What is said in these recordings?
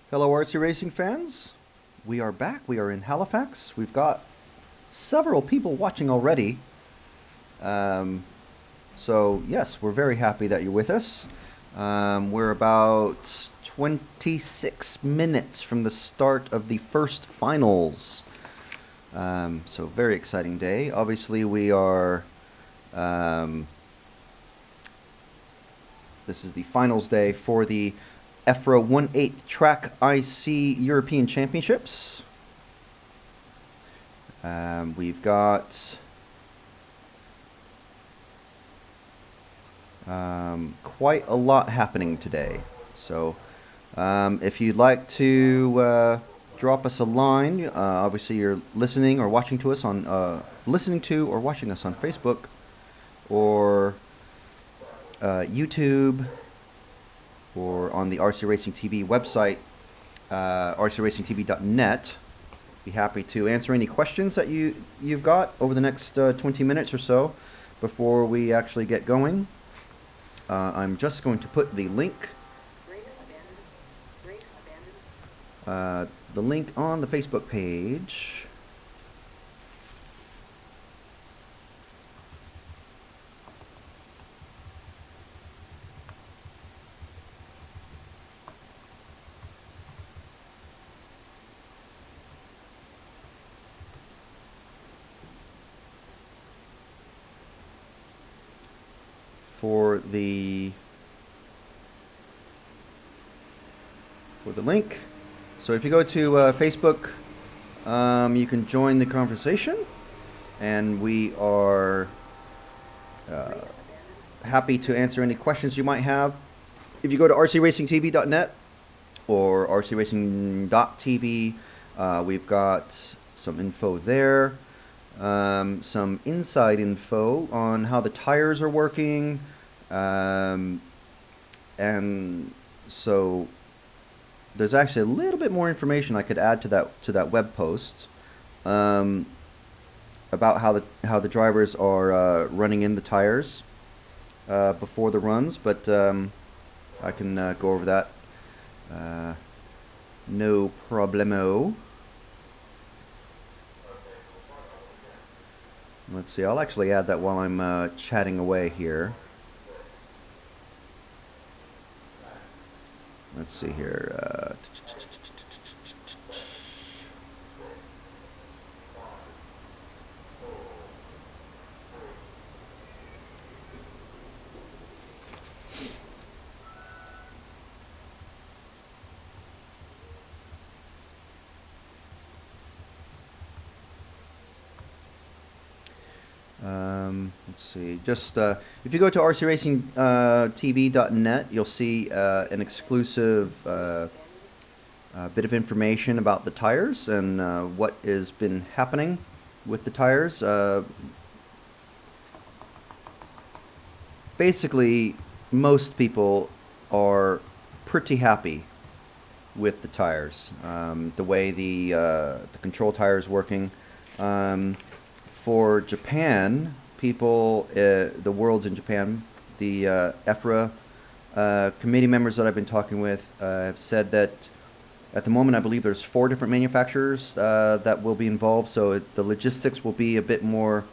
Hello, RC Racing fans. We are back. We are in Halifax. We've got several people watching already. Um, so, yes, we're very happy that you're with us. We're about 26 minutes from the start of the first finals. So, very exciting day. Obviously, we are. This is the finals day for the EFRA 1/8 Track IC European Championships. We've got quite a lot happening today. So if you'd like to drop us a line, obviously you're listening or watching to us on listening to or watching us on Facebook or YouTube or on the RC Racing TV website, rcracingtv.net. Be happy to answer any questions that you've got over the next 20 minutes or so before we actually get going. I'm just going to put the link on the Facebook page. For the link. So if you go to Facebook, you can join the conversation, and we are happy to answer any questions you might have. If you go to rcracingtv.net or rcracing.tv, we've got some info there. Some inside info on how the tires are working, and so there's actually a little bit more information I could add to that web post about how the drivers are running in the tires before the runs, but I can go over that no problemo. Let's see, I'll actually add that while I'm chatting away here. Let's see here. Let's see. Just if you go to rcracingtv.net, you'll see an exclusive bit of information about the tires and what has been happening with the tires. Basically, most people are pretty happy with the tires, the way the control tire is working. For Japan, people, the world's in Japan, the EFRA committee members that I've been talking with have said that at the moment I believe there's 4 different manufacturers that will be involved, so the logistics will be a bit more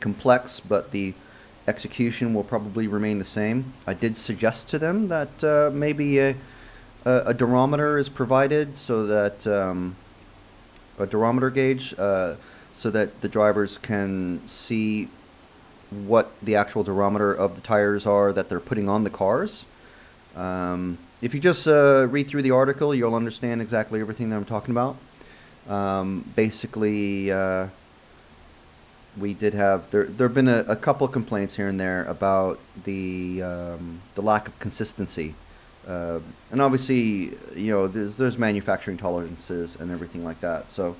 complex, but the execution will probably remain the same. I did suggest to them that maybe a durometer is provided, so that a durometer gauge, so that the drivers can see what the actual durometer of the tires are that they're putting on the cars. If you just read through the article, you'll understand exactly everything that I'm talking about. Basically, we did have there have been a couple of complaints here and there about the lack of consistency, and obviously, you know, there's manufacturing tolerances and everything like that. So.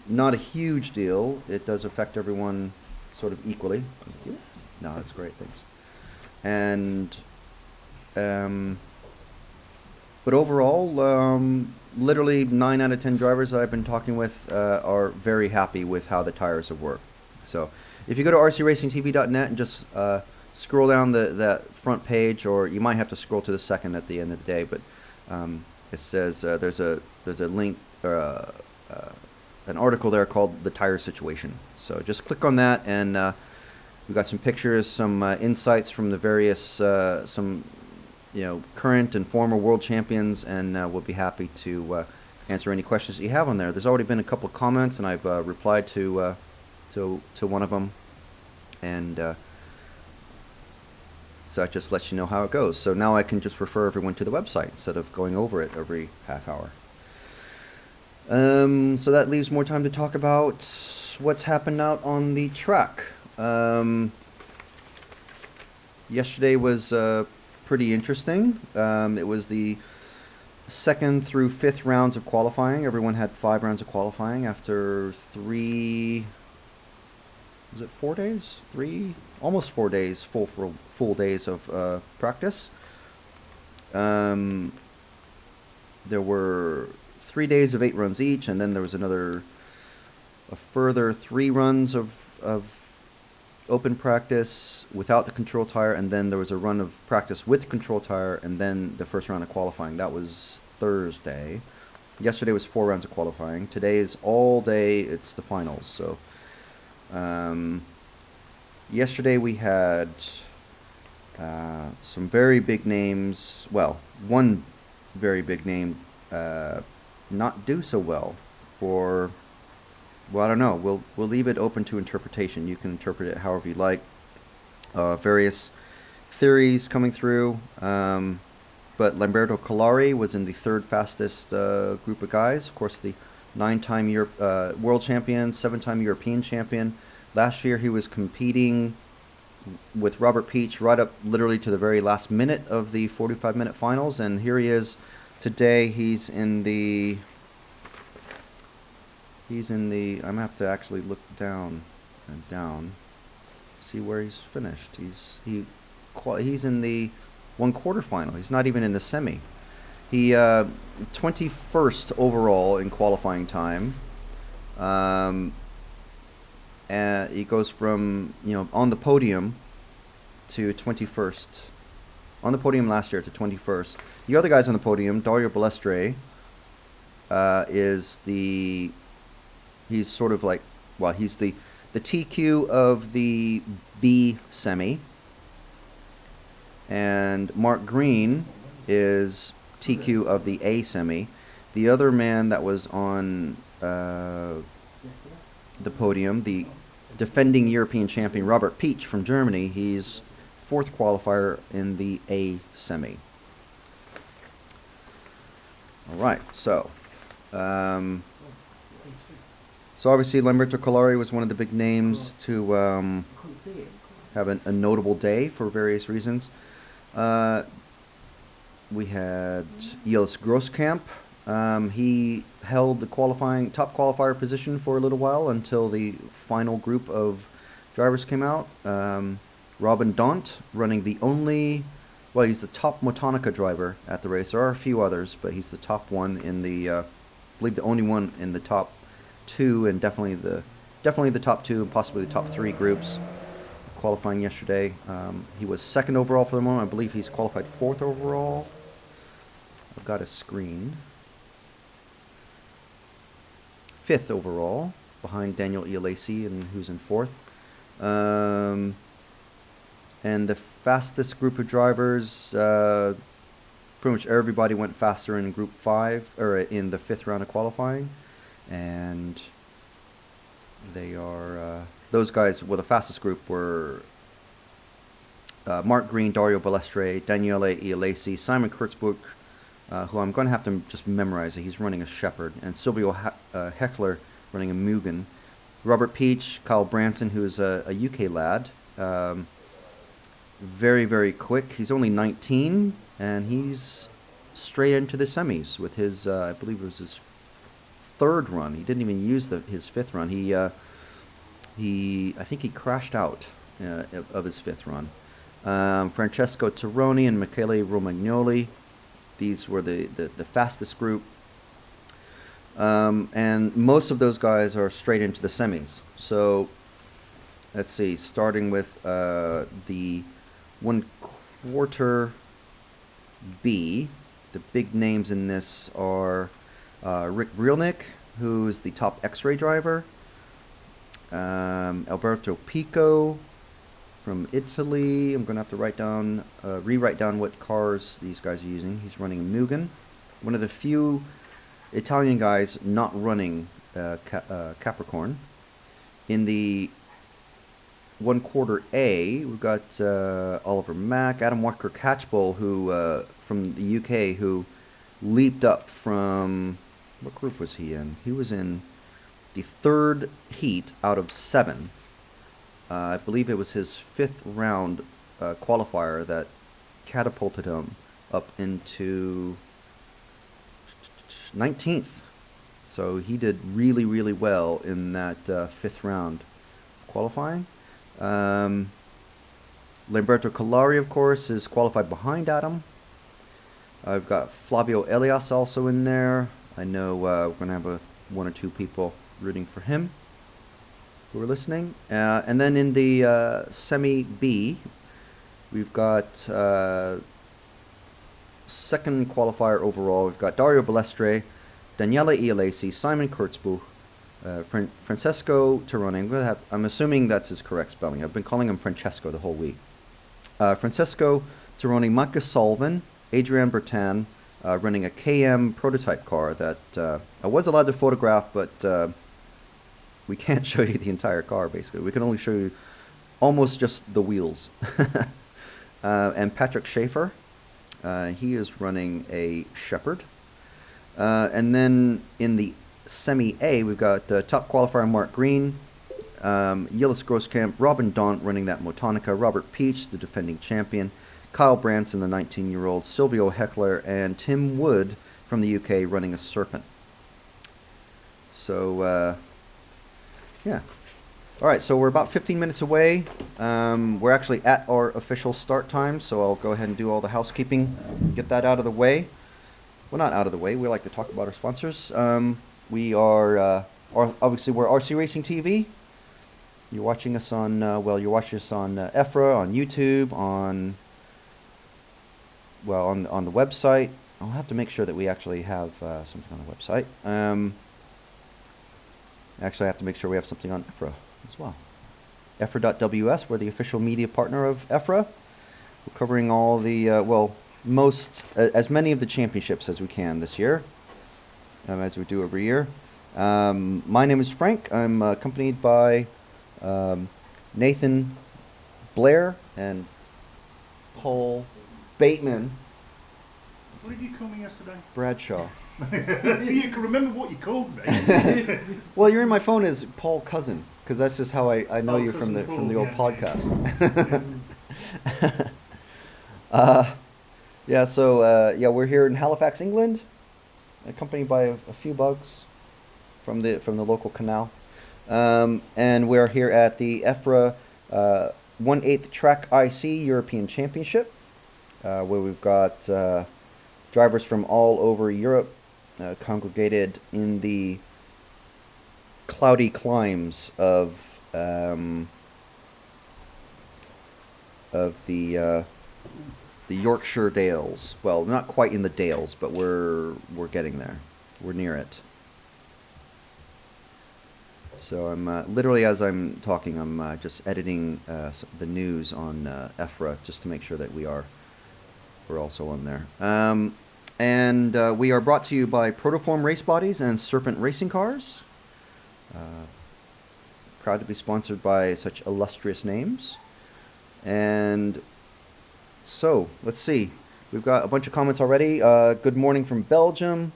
Not a huge deal. It does affect everyone sort of equally. Thank you. No, that's great. Thanks. And but overall, literally 9 out of 10 drivers that I've been talking with are very happy with how the tires have worked. So if you go to rcracingtv.net and just scroll down that front page, or you might have to scroll to the second at the end of the day, but it says there's a link or an article there called "The Tire Situation." So just click on that, and we've got some pictures, some insights from the various some current and former world champions, and we'll be happy to answer any questions that you have on there. There's already been a couple of comments, and I've replied to one of them, and so that just lets you know how it goes. So now I can just refer everyone to the website instead of going over it every half hour. So that leaves more time to talk about what's happened out on the track. Yesterday was pretty interesting. It was the second through fifth rounds of qualifying. Everyone had 5 rounds of qualifying after 3, was it 4 days? 3, almost 4 days, full days of practice. There were 3 days of 8 runs each, and then there was a further 3 runs of open practice without the control tire, and then there was a run of practice with the control tire, and then the first round of qualifying. That was Thursday. Yesterday was 4 rounds of qualifying. Today is all day. It's the finals. So yesterday we had some very big names. Well, one very big name not do so well for, well, I don't know. We'll leave it open to interpretation. You can interpret it however you like. Various theories coming through, but Lamberto Collari was in the 3rd fastest group of guys. Of course, the 9-time world champion, 7-time European champion. Last year he was competing with Robert Peach right up literally to the very last minute of the 45-minute finals, and here he is today. He's in the I'm gonna have to actually look down and down, see where he's finished. He's in the 1/4 final. He's not even in the semi. He 21st overall in qualifying time. And he goes from on the podium to 21st. On the podium last year to 21st. The other guys on the podium, Dario Balestre, he's sort of like, well, he's the TQ of the B semi, and Mark Green is TQ of the A semi. The other man that was on the podium, the defending European champion Robert Peach from Germany, he's 4th qualifier in the A semi. All right, so obviously Lamberto Collari was one of the big names to have a notable day for various reasons. We had Jens Grosskamp. He held the top qualifier position for a little while until the final group of drivers came out. Robin Daunt running the only, well, he's the top Motonica driver at the race. There are a few others, but he's the top one in the, I believe the only one in the top 2, and definitely the top 2 and possibly the top 3 groups qualifying yesterday. He was 2nd overall for the moment. I believe he's qualified 4th overall. I've got a screen. 5th overall behind Daniel Ialesi, and who's in 4th. And the fastest group of drivers, pretty much everybody went faster in Group 5 or in the 5th round of qualifying. And they are those guys. Well, the fastest group were Mark Green, Dario Balestre, Daniele Ialesi, Simon Kurtzbuch, who I'm going to have to just memorize it. He's running a Shepherd, and Silvio Heckler running a Mugen. Robert Peach, Kyle Branson, who's a UK lad, very, very quick. He's only 19, and he's straight into the semis with his, I believe it was his 3rd run. He didn't even use his 5th run. I think he crashed out of his 5th run. Francesco Tironi and Michele Romagnoli, these were the fastest group. And most of those guys are straight into the semis. So let's see, starting with the 1/4 B. the big names in this are Rick Brielnick, who is the top X-ray driver. Alberto Pico from Italy. I'm going to have to rewrite down what cars these guys are using. He's running a Mugen. One of the few Italian guys not running Capricorn. In the 1/4 A, we've got Oliver Mack, Adam Walker Catchbull, who from the UK, who leaped up from, what group was he in? He was in the 3rd heat out of 7. I believe it was his 5th round qualifier that catapulted him up into 19th. So he did really, really well in that 5th round qualifying. Lamberto Collari, of course, is qualified behind Adam. I've got Flavio Elias also in there. I know we're going to have one or two people rooting for him who are listening. And then in the Semi B, we've got second qualifier overall. We've got Dario Balestre, Daniela Ialesi, Simon Kurtzbuch, Francesco Terone. I'm assuming that's his correct spelling. I've been calling him Francesco the whole week. Francesco Terone, Micah Sullivan, Adrian Bertan, running a KM prototype car that I was allowed to photograph, but we can't show you the entire car, basically. We can only show you almost just the wheels. And Patrick Schaefer, he is running a Shepherd. And then in the Semi-A, we've got top qualifier Mark Green, Yillis Grosskamp, Robin Daunt running that Motonica, Robert Peach, the defending champion, Kyle Branson, the 19-year-old, Silvio Heckler, and Tim Wood from the UK running a Serpent. So, yeah. All right, so we're about 15 minutes away. We're actually at our official start time, so I'll go ahead and do all the housekeeping, get that out of the way. Well, not out of the way. We like to talk about our sponsors. We are, obviously, we're RC Racing TV. You're watching us on, you're watching us on EFRA, on YouTube, on the website. I'll have to make sure that we actually have something on the website. Actually, I have to make sure we have something on EFRA as well. EFRA.ws, we're the official media partner of EFRA. We're covering all the, as many of the championships as we can this year, as we do every year. My name is Frank. I'm accompanied by Nathan Blair and Paul Bateman. What did you call me yesterday? Bradshaw. You can remember what you called me. Well, you're in my phone as Paul Cousin, because that's just how I know you from the old podcast. We're here in Halifax, England, accompanied by a few bugs from the local canal, and we're here at the EFRA 1/8 Track IC European Championship, where we've got drivers from all over Europe congregated in the cloudy climes of the Yorkshire Dales. Well, not quite in the Dales, but we're getting there. We're near it. So I'm literally, as I'm talking, I'm just editing the news on EFRA just to make sure that we're also on there. And we are brought to you by Protoform Race Bodies and Serpent Racing Cars. Proud to be sponsored by such illustrious names. And so, let's see. We've got a bunch of comments already. Good morning from Belgium.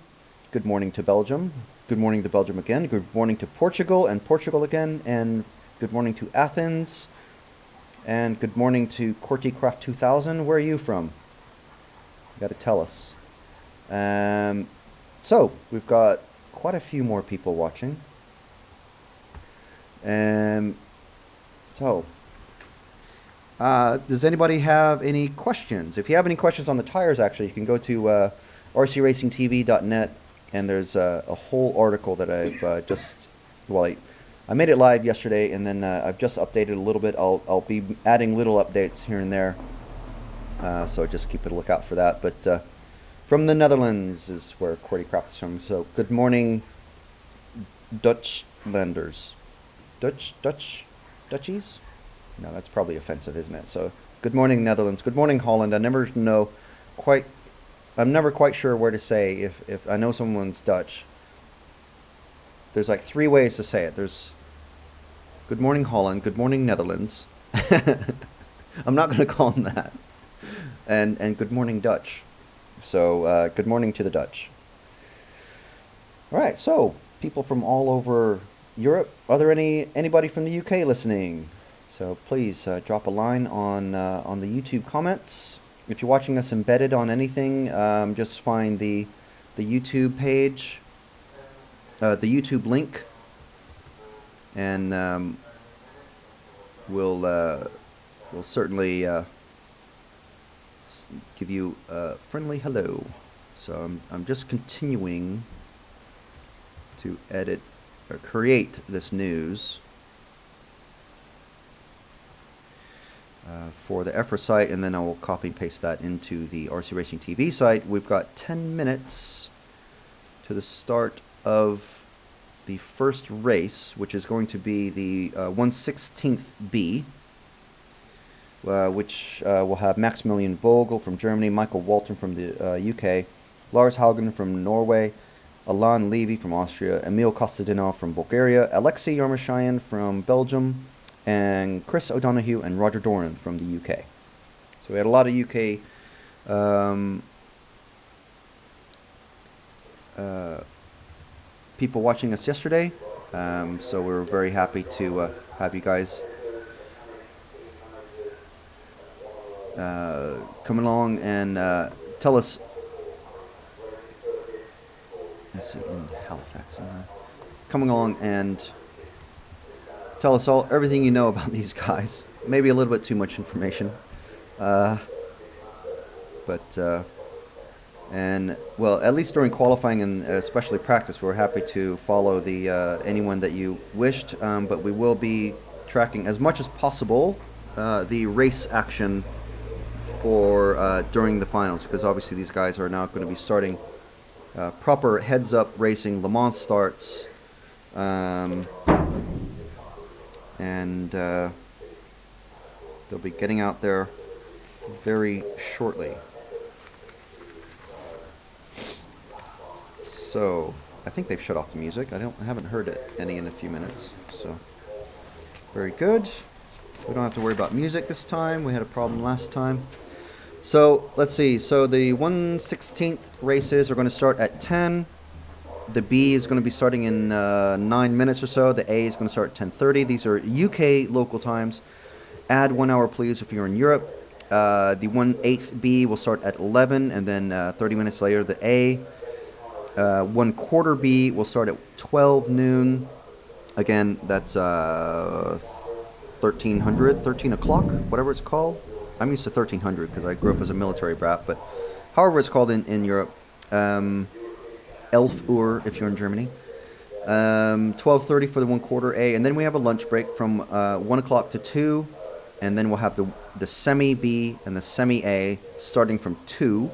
Good morning to Belgium. Good morning to Belgium again. Good morning to Portugal and Portugal again. And good morning to Athens. And good morning to Cortycraft 2000. Where are you from? You got to tell us. So, we've got quite a few more people watching. Does anybody have any questions? If you have any questions on the tires, actually, you can go to rcracingtv.net, and there's a whole article that I've I made it live yesterday, and then I've just updated a little bit. I'll be adding little updates here and there, so just keep a lookout for that. But From the Netherlands is where Cordy Craft is from. So good morning, Dutchlanders. Dutchies? No, that's probably offensive, isn't it? So good morning, Netherlands. Good morning, Holland. Quite. I'm never quite sure where to say if I know someone's Dutch. There's like three ways to say it. There's good morning, Holland. Good morning, Netherlands. I'm not going to call them that. And good morning, Dutch. So good morning to the Dutch. All right. So people from all over Europe. Are there anybody from the UK listening? So please drop a line on the YouTube comments. If you're watching us embedded on anything, just find the YouTube page, the YouTube link, and we'll certainly give you a friendly hello. So I'm just continuing to edit or create this news for the EFRA site, and then I will copy and paste that into the RC Racing TV site. We've got 10 minutes to the start of the first race, which is going to be the 1/16th B, which will have Maximilian Vogel from Germany, Michael Walton from the UK, Lars Haugen from Norway, Alain Levy from Austria, Emil Kostadinov from Bulgaria, Alexei Yarmoshayan from Belgium, and Chris O'Donoghue and Roger Doran from the UK. So we had a lot of UK people watching us yesterday, so we're very happy to have you guys come along and tell us. Let's see, in Halifax. Coming along and tell us everything you know about these guys. Maybe a little bit too much information, and well, at least during qualifying and especially practice, we're happy to follow the anyone that you wished. But we will be tracking as much as possible the race action for during the finals, because obviously these guys are now going to be starting proper heads-up racing. Le Mans starts, and they'll be getting out there very shortly. So I think they've shut off the music. I haven't heard any in a few minutes. So very good. We don't have to worry about music this time. We had a problem last time. So let's see. So the 1/16th races are going to start at 10. The B is going to be starting in 9 minutes or so. The A is going to start at 10:30. These are UK local times. Add 1 hour, please, if you're in Europe. The 1/8 B will start at 11, and then 30 minutes later, the A. 1/4 B will start at 12 noon. Again, that's 13 o'clock, whatever it's called. I'm used to 1300 because I grew up as a military brat, but however it's called in Europe. 11 Uhr if you're in Germany. 12:30 for the 1/4 A, and then we have a lunch break from 1 o'clock to 2, and then we'll have the semi B and the semi A starting from 2,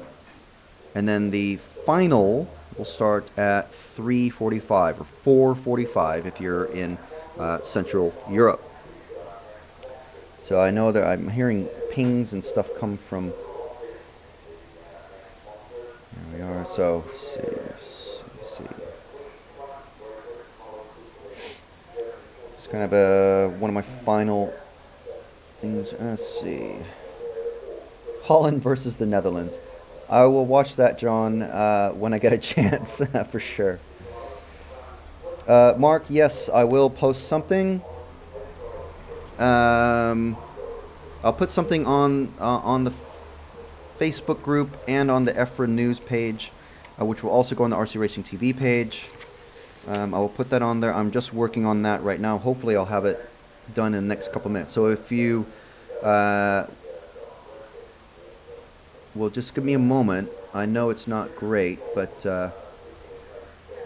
and then the final will start at 3:45 or 4:45 if you're in Central Europe. So I know that I'm hearing pings and stuff come from. There we are. So let's see. It's kind of one of my final things. Let's see. Holland versus the Netherlands. I will watch that, John, when I get a chance, for sure. Mark, yes, I will post something. I'll put something on the Facebook group and on the EFRA news page, which will also go on the RC Racing TV page. I will put that on there. I'm just working on that right now. Hopefully I'll have it done in the next couple minutes. So if you will just give me a moment. I know it's not great, but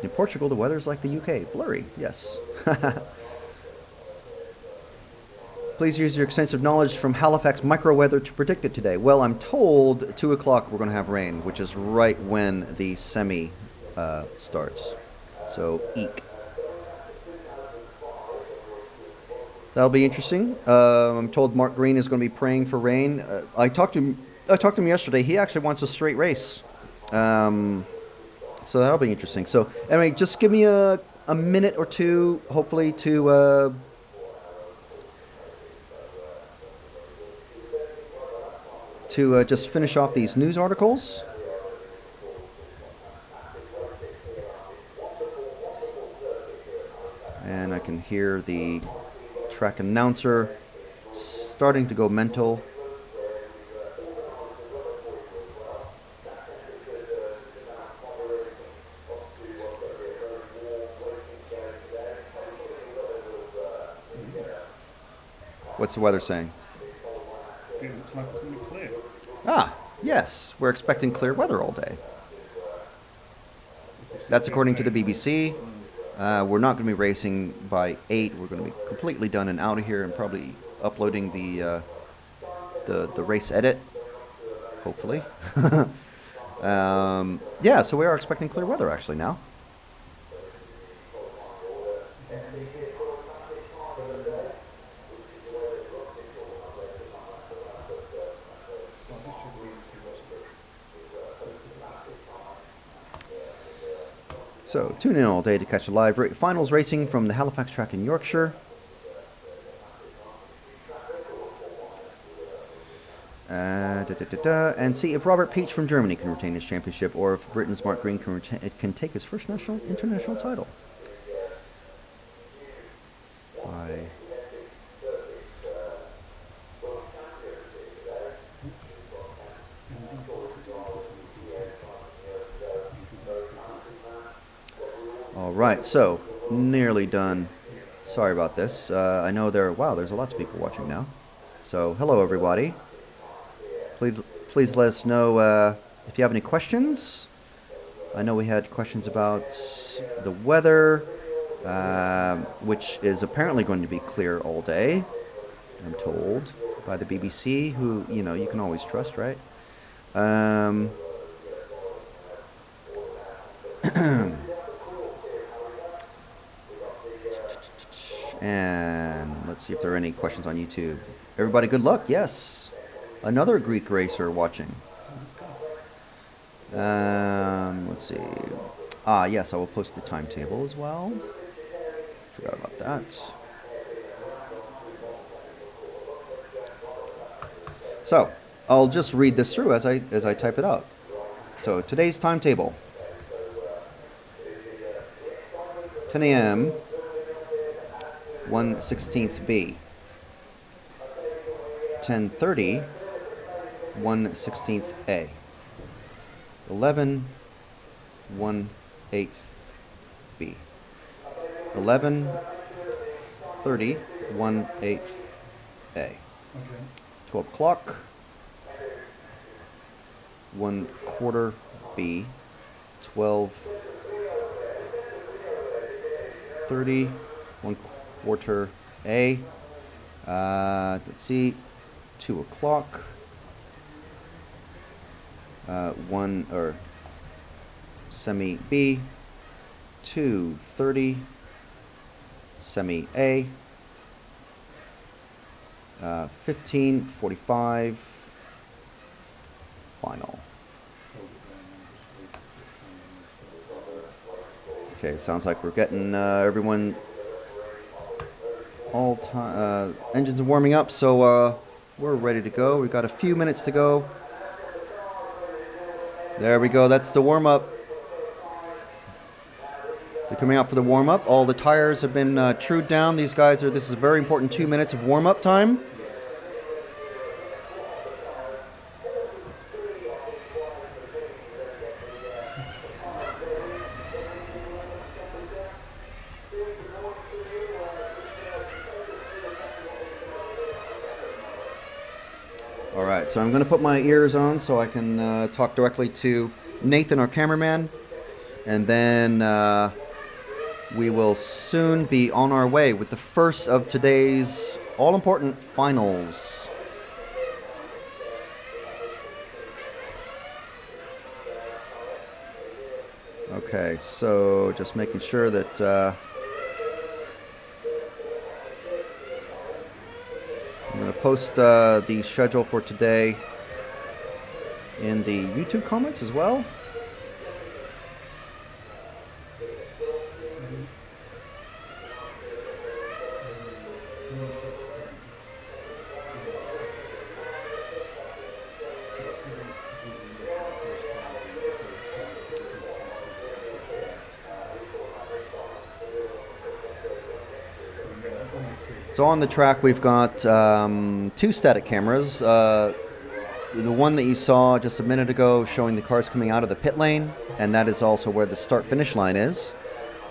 in Portugal the weather's like the UK. Blurry, yes. Please use your extensive knowledge from Halifax microweather to predict it today. Well, I'm told 2 o'clock we're going to have rain, which is right when the semi starts. So, eek. That'll be interesting. I'm told Mark Green is going to be praying for rain. I talked to him yesterday. He actually wants a straight race. So that'll be interesting. So anyway, just give me a minute or two, hopefully, to just finish off these news articles. And I can hear the track announcer starting to go mental. What's the weather saying? It looks like it's going to be clear. Ah, yes, we're expecting clear weather all day. That's according to the BBC. We're not going to be racing by 8. We're going to be completely done and out of here, and probably uploading the race edit, hopefully. Yeah, so we are expecting clear weather actually now. So tune in all day to catch the live finals racing from the Halifax track in Yorkshire. And see if Robert Peach from Germany can retain his championship, or if Britain's Mark Green can take his first international title. All right, so nearly done. Sorry about this. I know there's lots of people watching now. So hello everybody. Please let us know if you have any questions. I know we had questions about the weather, which is apparently going to be clear all day, I'm told, by the BBC, who, you can always trust, right? And let's see if there are any questions on YouTube. Everybody, good luck. Yes. Another Greek racer watching. Let's see. Yes, I will post the timetable as well. Forgot about that. So, I'll just read this through as I type it out. So, today's timetable. 10 a.m. 1/16th B. 10:30 1/16th A. 11 1/8th B. 11:30 1/8th A. Okay. 12 o'clock 1/4 B. 12:30 1/4 A. Let's see, 2 o'clock. 1 or semi B. 2:30 semi A. 15:45 final. Okay, sounds like we're getting everyone all time. Engines are warming up, so we're ready to go. We've got a few minutes to go. There we go. That's the warm-up. They're coming out for the warm-up. All the tires have been trued down. These guys are. This is a very important 2 minutes of warm-up time. All right, so I'm going to put my ears on so I can talk directly to Nathan, our cameraman, and then we will soon be on our way with the first of today's all-important finals. Okay, so just making sure that I'm going to post the schedule for today in the YouTube comments as well. So on the track we've got 2 static cameras. The one that you saw just a minute ago showing the cars coming out of the pit lane, and that is also where the start-finish line is.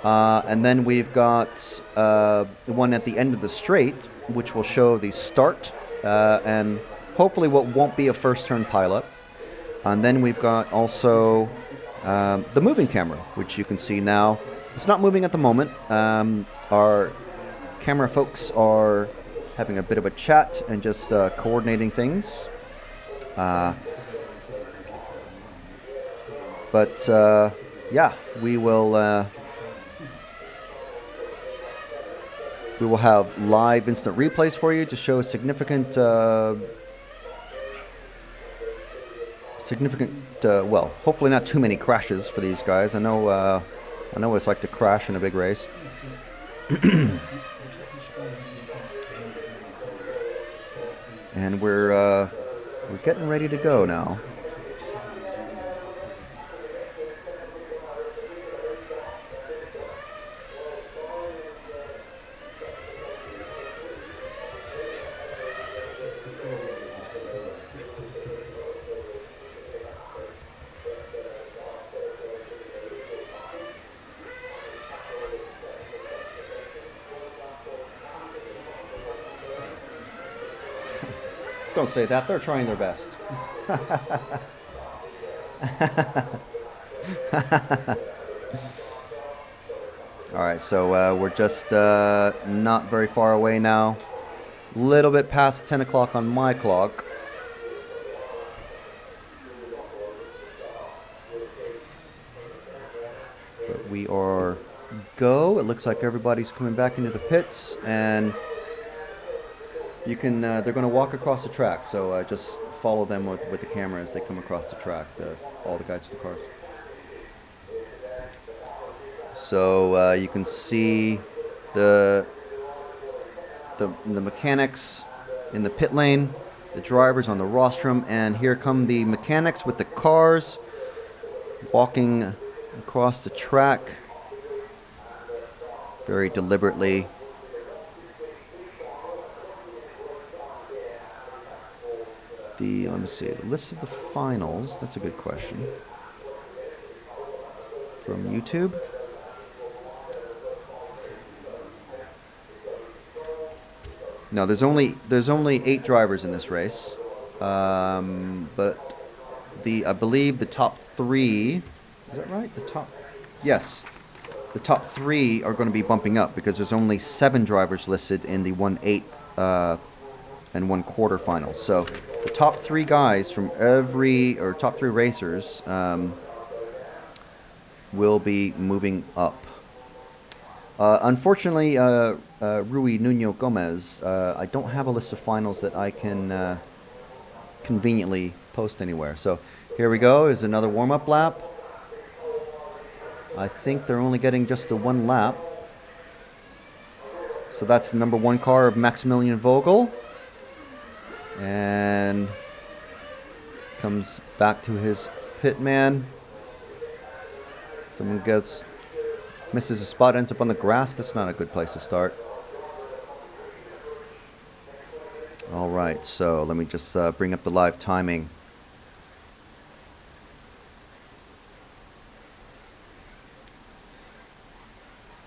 And then we've got the one at the end of the straight, which will show the start and hopefully what won't be a first turn pileup. And then we've got also the moving camera, which you can see now. It's not moving at the moment. Our camera folks are having a bit of a chat and just coordinating things. But yeah, we will have live instant replays for you to show significant well, hopefully not too many crashes for these guys. I know what it's like to crash in a big race. And we're getting ready to go now. Don't say that. They're trying their best. All right, so we're just not very far away now. A little bit past 10 o'clock on my clock. But we are go. It looks like everybody's coming back into the pits, and you can. They're going to walk across the track, so just follow them with the camera as they come across the track. All the guys to the cars. So you can see the mechanics in the pit lane, the drivers on the rostrum, and here come the mechanics with the cars walking across the track very deliberately. Let me see, the list of the finals, that's a good question. From YouTube. No, there's only 8 drivers in this race, but I believe the top 3. Is that right? Yes, the top 3 are going to be bumping up because there's only 7 drivers listed in the 1/8 and 1/4 finals. So the top 3 guys from top 3 racers will be moving up. Unfortunately, Rui Nuno Gomez, I don't have a list of finals that I can conveniently post anywhere. So here we go, is another warm-up lap. I think they're only getting just the 1 lap. So that's the number 1 car of Maximilian Vogel. And comes back to his pit man. Someone misses a spot, ends up on the grass. That's not a good place to start. All right, so let me just bring up the live timing.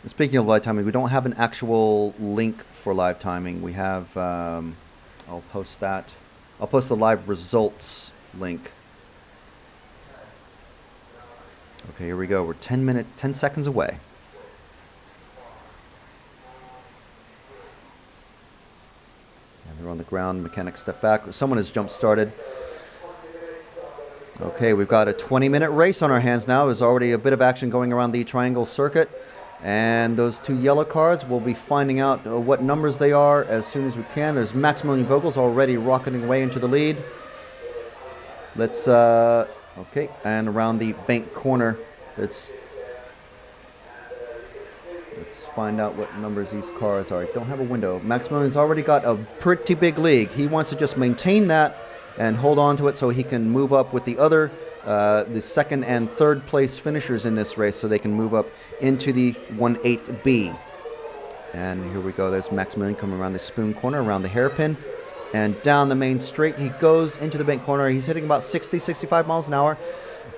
And speaking of live timing, we don't have an actual link for live timing. We have, I'll post that. I'll post the live results link. Okay, here we go. We're 10 seconds away. on the ground. Mechanic step back. Someone has jump started. Okay, we've got a 20-minute race on our hands now. There's already a bit of action going around the triangle circuit. And those 2 yellow cars, we'll be finding out what numbers they are as soon as we can. There's Maximilian Vogel's already rocketing away into the lead. Let's, okay, and around the bank corner, let's find out what numbers these cars are. I don't have a window. Maximilian's already got a pretty big lead. He wants to just maintain that and hold on to it so he can move up with the other, the second and third place finishers in this race, so they can move up into the 1/8 B. And here we go. There's Maximilian coming around the spoon corner, around the hairpin, and down the main straight. He goes into the bank corner. He's hitting about 60, 65 miles an hour,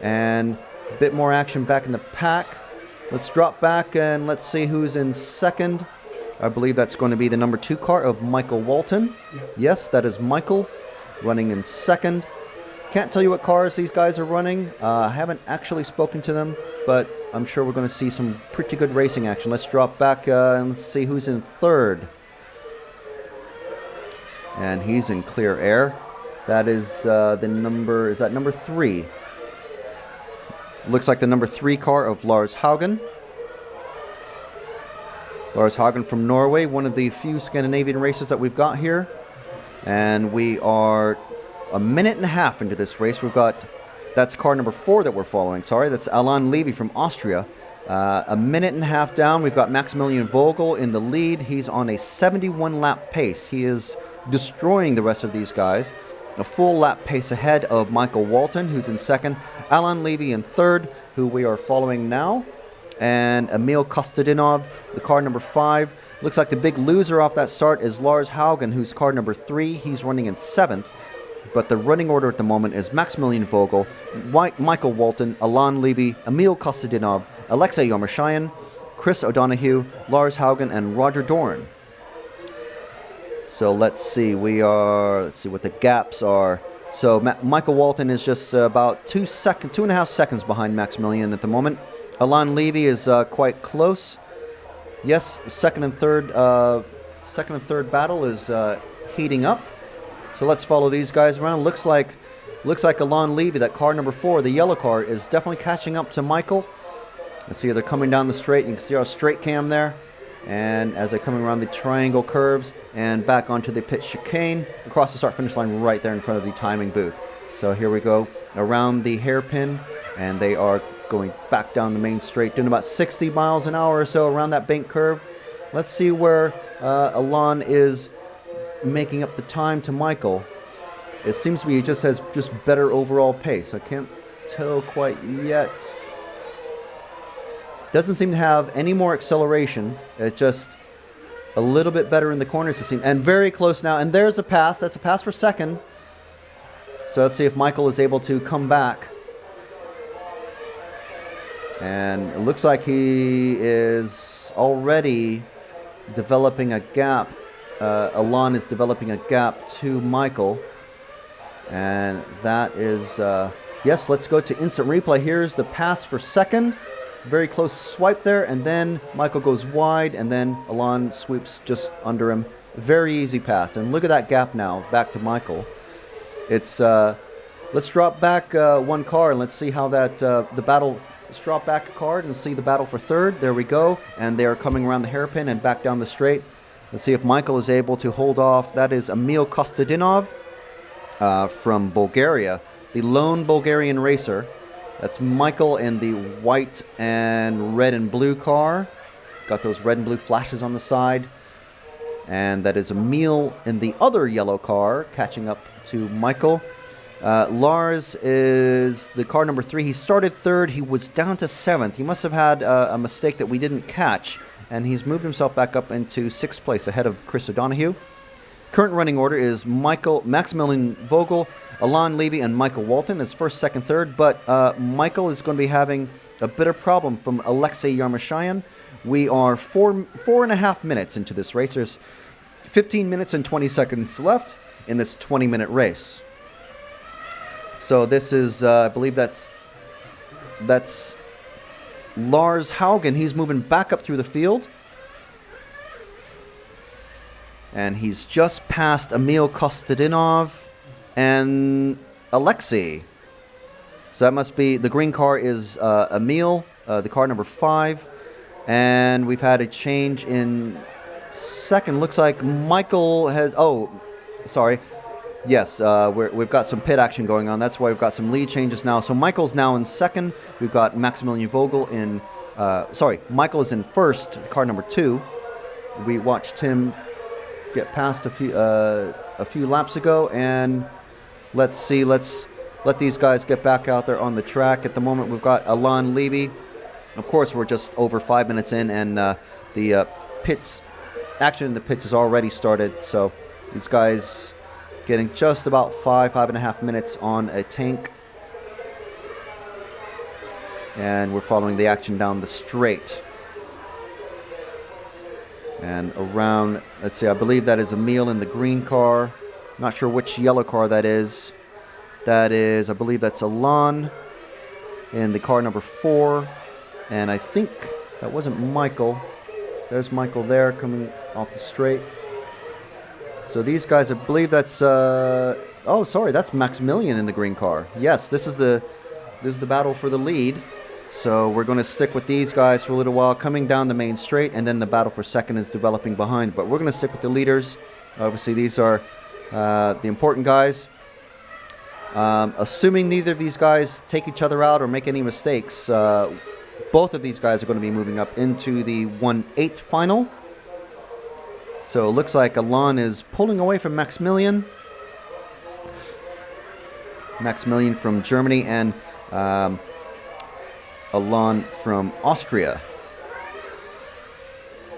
and a bit more action back in the pack. Let's drop back and let's see who's in second. I believe that's going to be the number 2 car of Michael Walton. Yes, that is Michael running in second. Can't tell you what cars these guys are running. I haven't actually spoken to them, but I'm sure we're going to see some pretty good racing action. Let's drop back and let's see who's in third. And he's in clear air. That is the number, is that number 3? Looks like the number 3 car of Lars Haugen. Lars Haugen from Norway, one of the few Scandinavian races that we've got here. And we are a minute and a half into this race. We've got, that's car number 4 that we're following. Sorry, that's Alain Levy from Austria. A minute and a half down, we've got Maximilian Vogel in the lead. He's on a 71 lap pace. He is destroying the rest of these guys. A full lap pace ahead of Michael Walton, who's in second. Alain Levy in third, who we are following now. And Emil Kostadinov, the car number 5. Looks like the big loser off that start is Lars Haugen, who's car number 3. He's running in 7th. But the running order at the moment is Maximilian Vogel, Michael Walton, Alain Levy, Emil Kostadinov, Alexei Yomershayan, Chris O'Donoghue, Lars Haugen, and Roger Dorn. So let's see, let's see what the gaps are. So Michael Walton is just about 2.5 seconds behind Maximilian at the moment. Alain Levy is quite close. Yes, second and third battle is heating up. So let's follow these guys around. Looks like Alain Levy, that car number 4, the yellow car, is definitely catching up to Michael. Let's see, they're coming down the straight. You can see our straight cam there. And as they're coming around the triangle curves and back onto the pit chicane, across the start-finish line right there in front of the timing booth. So here we go around the hairpin, and they are going back down the main straight, doing about 60 miles an hour or so around that bank curve. Let's see where Alain is making up the time to Michael. It seems to be he just has better overall pace. I can't tell quite yet. Doesn't seem to have any more acceleration. It's just a little bit better in the corners, it seems. And very close now. And there's a pass. That's a pass for second. So let's see if Michael is able to come back. And it looks like he is already developing a gap. Alain is developing a gap to Michael. And that is, yes, let's go to instant replay. Here's the pass for second. Very close swipe there, and then Michael goes wide, and then Alain sweeps just under him. Very easy pass, and look at that gap now, back to Michael. It's, let's drop back one car, and let's see how that, the battle, let's drop back a card and see the battle for third. There we go, and they are coming around the hairpin and back down the straight. Let's see if Michael is able to hold off. That is Emil Kostadinov from Bulgaria, the lone Bulgarian racer. That's Michael in the white and red and blue car. It's got those red and blue flashes on the side. And that is Emil in the other yellow car, catching up to Michael. Lars is the car number 3. He started third. He was down to 7th. He must have had a mistake that we didn't catch. And he's moved himself back up into 6th place ahead of Chris O'Donoghue. Current running order is Maximilian Vogel, Alain Levy, and Michael Walton. That's first, second, third. But Michael is going to be having a bit of problem from Alexei Yarmoshayan. We are 4.5 minutes into this race. There's 15 minutes and 20 seconds left in this 20-minute race. So this is, I believe that's Lars Haugen. He's moving back up through the field. And he's just passed Emil Kostadinov and Alexei. So that must be, the green car is Emil, the car number 5. And we've had a change in second. Looks like Michael has, yes, we've got some pit action going on. That's why we've got some lead changes now. So Michael's now in second. We've got Maximilian Vogel in, Michael is in first, car number 2. We watched him get past a few laps ago, and let's let these guys get back out there on the track. At the moment, we've got Alain Levy. Of course, we're just over 5 minutes in, and the action in the pits has already started. So these guys getting just about 5.5 minutes on a tank. And we're following the action down the straight. And around, let's see, I believe that is Emil in the green car. Not sure which yellow car that is. That is, I believe that's Alain in the car number 4. And I think that wasn't Michael. There's Michael there coming off the straight. So these guys, I believe that's, that's Maximilian in the green car. Yes, this is the battle for the lead. So we're going to stick with these guys for a little while, coming down the main straight, and then the battle for second is developing behind. But we're going to stick with the leaders. Obviously, these are the important guys. Assuming neither of these guys take each other out or make any mistakes, both of these guys are going to be moving up into the 1/8 final. So it looks like Alain is pulling away from Maximilian. Maximilian from Germany and Alain from Austria.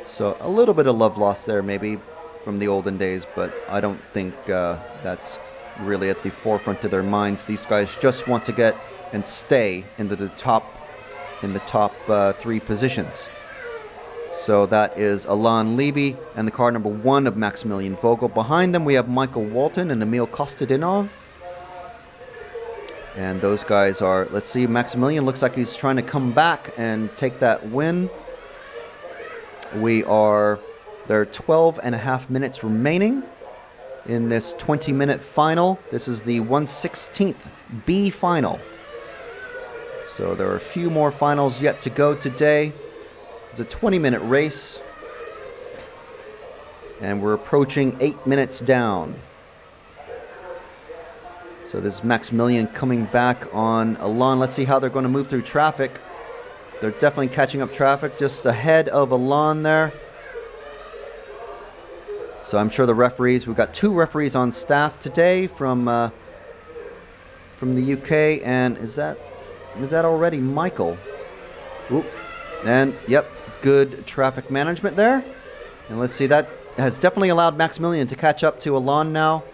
So a little bit of love lost there maybe from the olden days, but I don't think that's really at the forefront of their minds. These guys just want to get and stay into the top 3 positions. So that is Alain Levy and the car number 1 of Maximilian Vogel. Behind them we have Michael Walton and Emil Kostadinov. And those guys are, let's see, Maximilian looks like he's trying to come back and take that win. There are 12.5 minutes remaining in this 20-minute final. This is the 1/16 B final. So there are a few more finals yet to go today. It's a 20-minute race. And we're approaching 8 minutes down. So this is Maximilian coming back on Alain. Let's see how they're going to move through traffic. They're definitely catching up traffic just ahead of Alain there. So I'm sure the referees, we've got 2 referees on staff today from the UK. And is that already Michael? Oop. And yep, good traffic management there. And let's see, that has definitely allowed Maximilian to catch up to Alain now.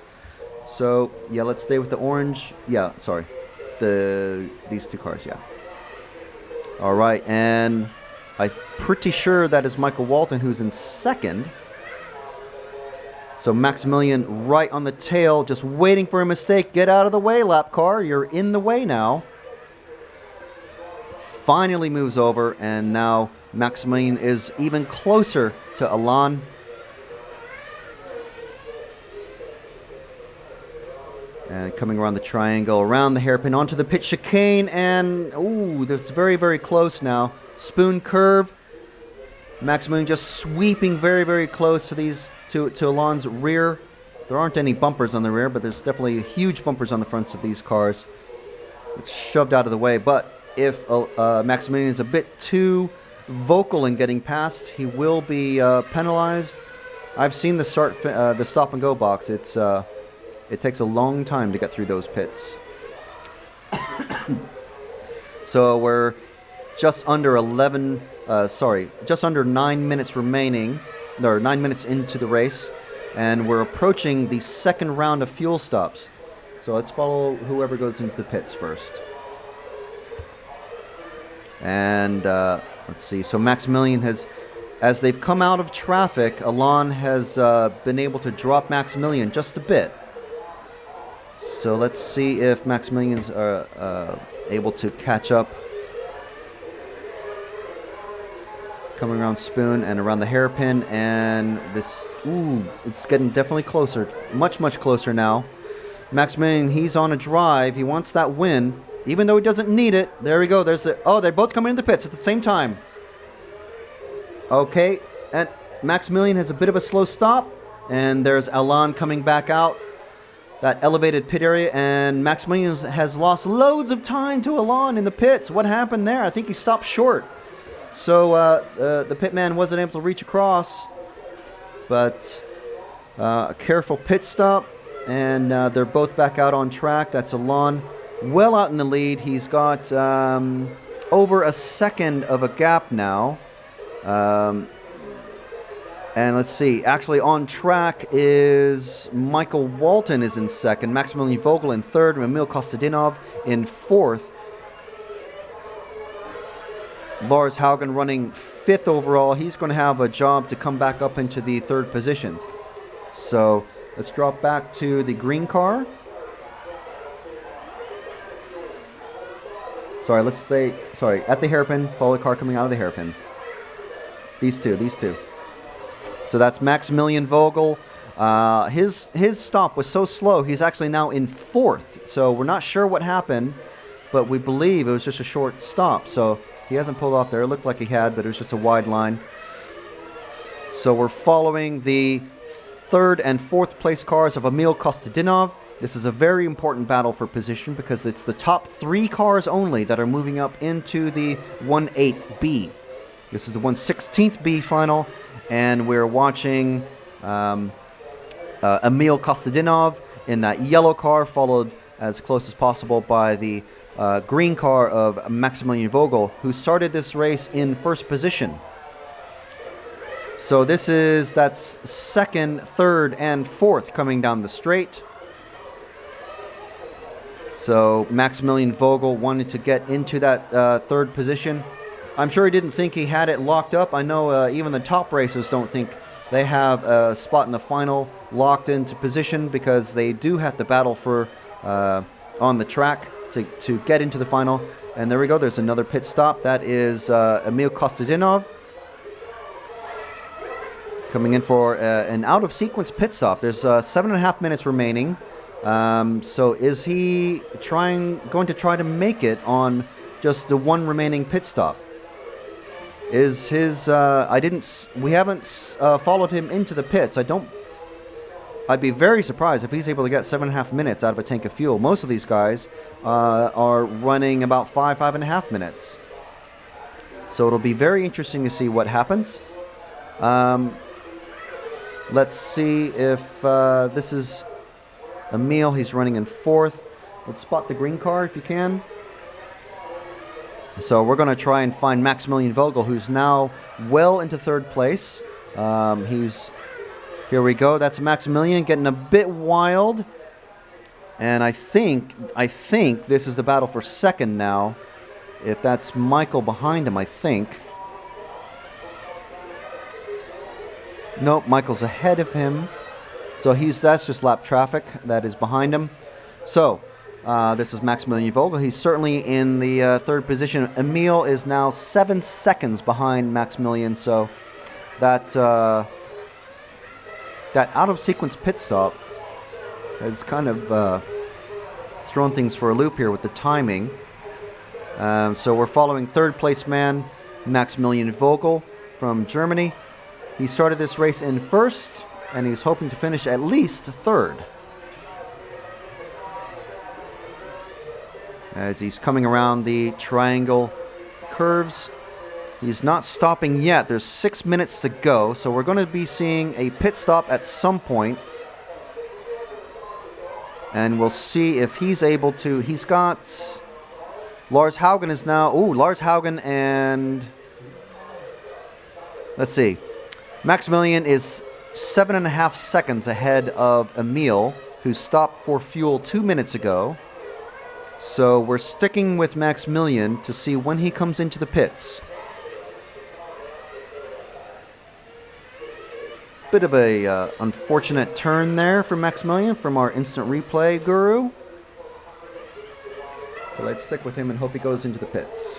So yeah, let's stay with the orange. Yeah, sorry, these 2 cars. Yeah. All right, and I'm pretty sure that is Michael Walton who's in second. So Maximilian right on the tail, just waiting for a mistake. Get out of the way, lap car. You're in the way now. Finally moves over, and now Maximilian is even closer to Alain. And coming around the triangle, around the hairpin, onto the pit chicane, and that's very, very close now. Spoon curve. Maximilian just sweeping very, very close to Alain's rear. There aren't any bumpers on the rear, but there's definitely huge bumpers on the fronts of these cars. It's shoved out of the way, but if Maximilian is a bit too vocal in getting past, he will be penalized. I've seen the stop and go box. It takes a long time to get through those pits. So we're just under 9 minutes remaining, or 9 minutes into the race, and we're approaching the second round of fuel stops. So let's follow whoever goes into the pits first. And let's see, so Maximilian has, as they've come out of traffic, Alain has been able to drop Maximilian just a bit. So let's see if Maximilian's able to catch up. coming around Spoon and around the hairpin, and this, it's getting definitely closer, much closer now. Maximilian, he's on a drive. He wants that win, even though he doesn't need it. There we go. There's the, they're both coming into the pits at the same time. Okay, and Maximilian has a bit of a slow stop, and there's Alain coming back out that elevated pit area, and Maximilian has lost loads of time to Alain in the pits. What happened there? I think he stopped short. So the pitman wasn't able to reach across, but a careful pit stop, and they're both back out on track. That's Alain well out in the lead. He's got over a second of a gap now. And let's see, actually on track is Michael Walton is in second, Maximilian Vogel in third, and Emil Kostadinov in fourth. Lars Haugen running fifth overall. He's going to have a job to come back up into the third position. So let's drop back to the green car. Sorry, let's stay, at the hairpin, follow the car coming out of the hairpin. These two. So that's Maximilian Vogel. His stop was so slow, he's actually now in fourth. So we're not sure what happened, but we believe it was just a short stop. So he hasn't pulled off there. It looked like he had, but it was just a wide line. So we're following the third and fourth place cars of Emil Kostadinov. This is a very important battle for position because it's the top 3 cars only that are moving up into the 1/8 B. This is the 1/16 B final, and we're watching Emil Kostadinov in that yellow car, followed as close as possible by the green car of Maximilian Vogel, who started this race in first position. So that's second, third, and fourth coming down the straight. So Maximilian Vogel wanted to get into that third position. I'm sure he didn't think he had it locked up. I know even the top racers don't think they have a spot in the final locked into position, because they do have to battle for on the track to get into the final. And there we go. There's another pit stop. That is Emil Kostadinov coming in for an out-of-sequence pit stop. There's 7.5 minutes remaining. So is he going to try to make it on just the one remaining pit stop? Is his we haven't followed him into the pits. I'd be very surprised if he's able to get 7.5 minutes out of a tank of fuel. Most of these guys are running about 5.5 minutes. So it'll be very interesting to see what happens. Let's see if this is Emil. He's running in fourth. Let's spot the green car if you can. So we're going to try and find Maximilian Vogel, who's now well into third place. Here we go. That's Maximilian getting a bit wild. And I think this is the battle for second now. If that's Michael behind him, I think. Nope, Michael's ahead of him. So that's just lap traffic that is behind him. So this is Maximilian Vogel. He's certainly in the third position. Emil is now 7 seconds behind Maximilian. So that out-of-sequence pit stop has kind of thrown things for a loop here with the timing. So we're following third place man Maximilian Vogel from Germany. He started this race in first, and he's hoping to finish at least third. As he's coming around the triangle curves, he's not stopping yet. There's 6 minutes to go, so we're going to be seeing a pit stop at some point. And we'll see if he's able to. He's got Lars Haugen is now. Lars Haugen and let's see. Maximilian is 7.5 seconds ahead of Emil, who stopped for fuel 2 minutes ago. So we're sticking with Maximilian to see when he comes into the pits. Bit of a unfortunate turn there for Maximilian from our instant replay guru. But let's stick with him and hope he goes into the pits.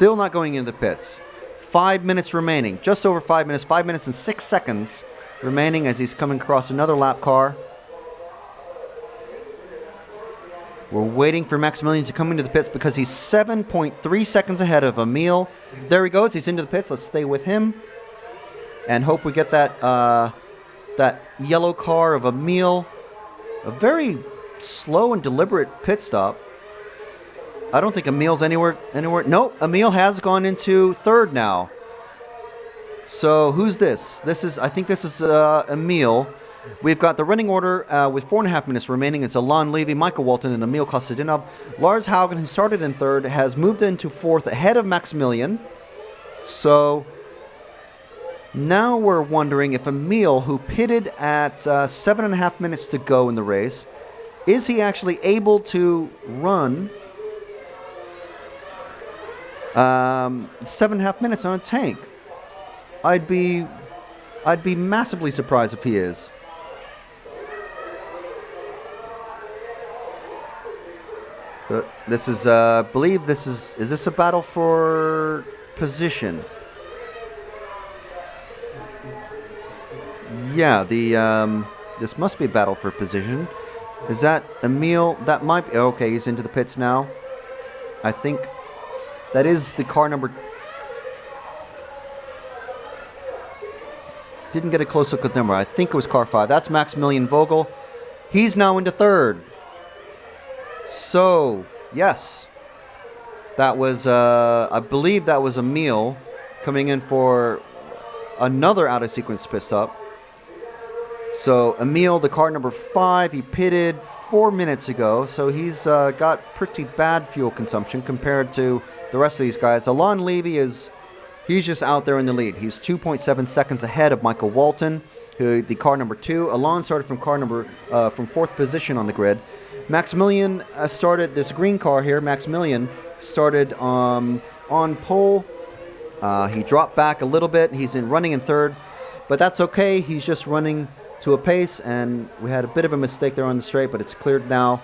Still not going into the pits. 5 minutes remaining. Just over 5 minutes. 5 minutes and 6 seconds remaining as he's coming across another lap car. We're waiting for Maximilian to come into the pits because he's 7.3 seconds ahead of Emil. There he goes. He's into the pits. Let's stay with him and hope we get that that yellow car of Emil. A very slow and deliberate pit stop. I don't think Emil's anywhere. Nope, Emil has gone into third now. So who's this? I think this is Emil. We've got the running order with 4.5 minutes remaining. It's Alon Levy, Michael Walton, and Emil Kostadinov. Lars Haugen, who started in third, has moved into fourth ahead of Maximilian. So now we're wondering if Emil, who pitted at 7.5 minutes to go in the race, is he actually able to run 7.5 minutes on a tank? I'd be massively surprised if he is. So this is, I believe this is this a battle for position? Yeah, this must be a battle for position. Is that Emil? That might be, okay, he's into the pits now. I think that is the car number. Didn't get a close look at the number. I think it was car 5. That's Maximilian Vogel. He's now into third. So, yes. That was, I believe that was Emil coming in for another out-of-sequence pit stop. So, Emil, the car number 5, he pitted 4 minutes ago. So, he's got pretty bad fuel consumption compared to the rest of these guys. Alon Levy he's just out there in the lead. He's 2.7 seconds ahead of Michael Walton, who the car number 2. Alon started from from 4th position on the grid. Maximilian started this green car here. Maximilian started on pole. He dropped back a little bit. He's running in third, but that's okay. He's just running to a pace, and we had a bit of a mistake there on the straight, but it's cleared now.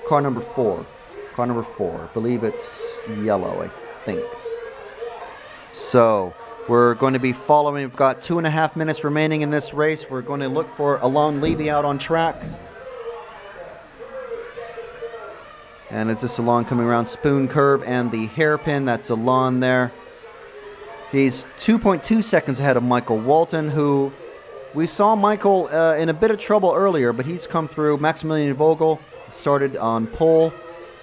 Car number 4. Car number 4. I believe it's yellow, I think. So we're going to be following. We've got 2.5 minutes remaining in this race. We're going to look for Alon Levy out on track. And it's this Alon coming around Spoon Curve and the hairpin. That's Alon there. He's 2.2 seconds ahead of Michael Walton, who we saw Michael in a bit of trouble earlier, but he's come through. Maximilian Vogel started on pole.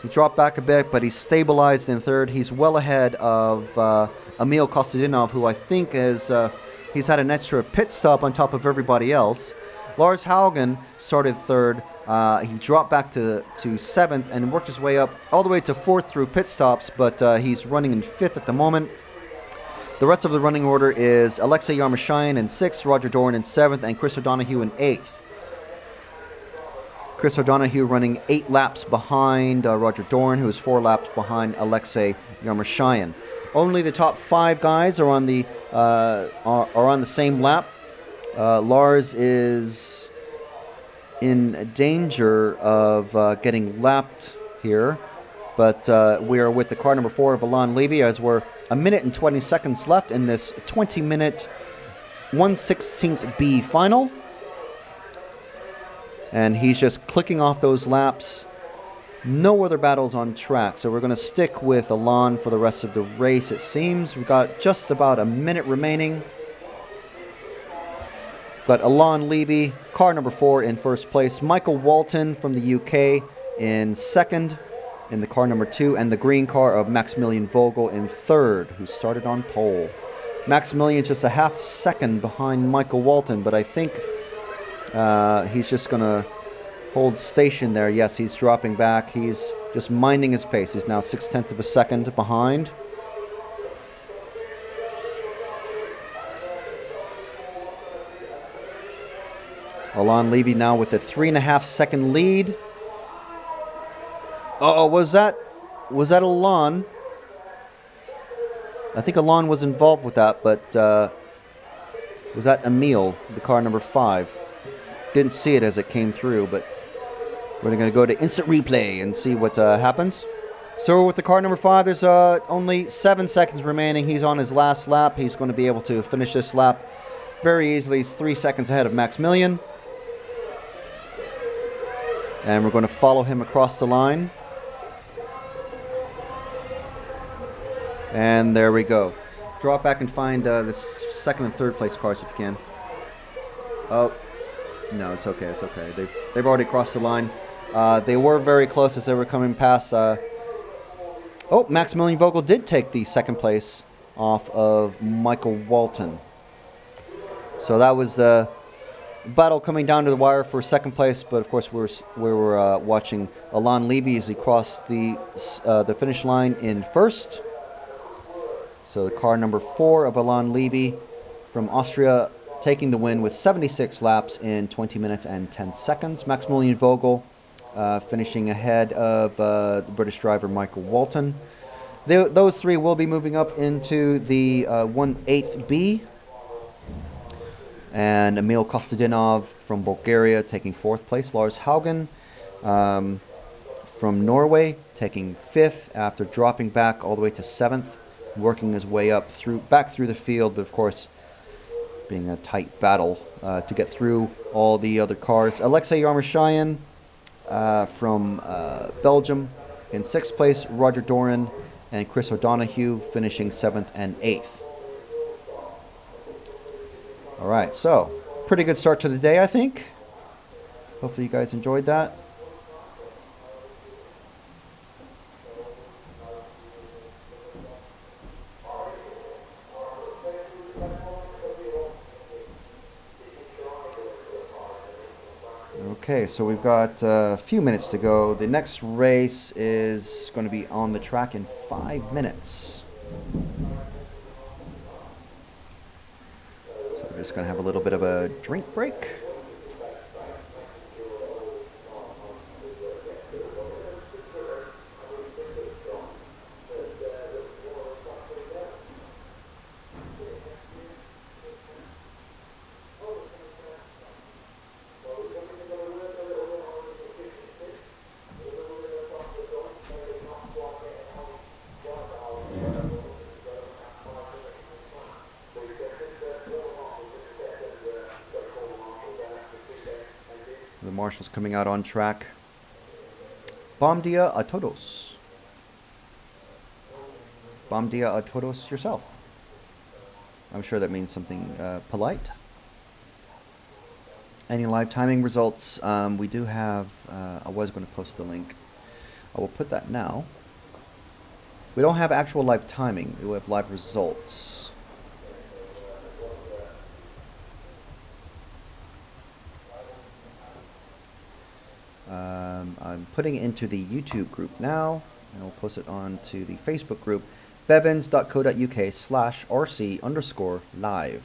He dropped back a bit, but he's stabilized in third. He's well ahead of Emil Kostadinov, who I think he's had an extra pit stop on top of everybody else. Lars Haugen started third. He dropped back to 7th and worked his way up all the way to 4th through pit stops, but he's running in 5th at the moment. The rest of the running order is Alexei Yarmoshayan in 6th, Roger Doran in 7th, and Chris O'Donoghue in 8th. Chris O'Donoghue running 8 laps behind Roger Doran, who is 4 laps behind Alexei Yarmoshayan. Only the top 5 guys are on the same lap. Lars is in danger of getting lapped here, but we are with the car number 4 of Alon Levy as we're 1 minute and 20 seconds left in this 20-minute 1/16 B final. And he's just clicking off those laps. No other battles on track. So we're going to stick with Alon for the rest of the race, it seems. We've got just about a minute remaining. But Alon Levy, car number 4 in first place. Michael Walton from the UK in second in the car number 2. And the green car of Maximilian Vogel in third, who started on pole. Maximilian just a half second behind Michael Walton, but I think he's just going to hold station there. Yes, he's dropping back. He's just minding his pace. He's now 0.6 of a second behind. Alon Levy now with a 3.5 second lead. Oh, was that Alon? I think Alon was involved with that, but was that Emil, the car number 5? Didn't see it as it came through, but we're going to go to instant replay and see what happens. So with the car number 5, there's only 7 seconds remaining. He's on his last lap. He's going to be able to finish this lap very easily. He's 3 seconds ahead of Maximilian. And we're going to follow him across the line. And there we go. Drop back and find the second and third place cars if you can. Oh, no, it's okay. It's okay. They've already crossed the line. They were very close as they were coming past. Oh, Maximilian Vogel did take the second place off of Michael Walton. So that was the battle coming down to the wire for second place. But of course, we were watching Alain Levy as he crossed the finish line in first. So the car number 4 of Alain Levy from Austria taking the win with 76 laps in 20 minutes and 10 seconds. Maximilian Vogel finishing ahead of the British driver Michael Walton. Those 3 will be moving up into the 1/8B. And Emil Kostadinov from Bulgaria taking 4th place. Lars Haugen from Norway taking 5th after dropping back all the way to 7th, working his way up back through the field, but of course being a tight battle to get through all the other cars. Alexei Yarmoshayan from Belgium in 6th place. Roger Doran and Chris O'Donoghue finishing 7th and 8th. All right, so pretty good start to the day, I think. Hopefully you guys enjoyed that. Okay, so we've got a few minutes to go. The next race is going to be on the track in 5 minutes. So we're just going to have a little bit of a drink break. The marshals coming out on track. Bom dia a todos. Bom dia a todos yourself. I'm sure that means something polite. Any live timing results? We do have, I was going to post the link. I will put that now. We don't have actual live timing. We have live results. I'm putting it into the YouTube group now, and I'll post it on to the Facebook group, bevins.co.uk/RC_live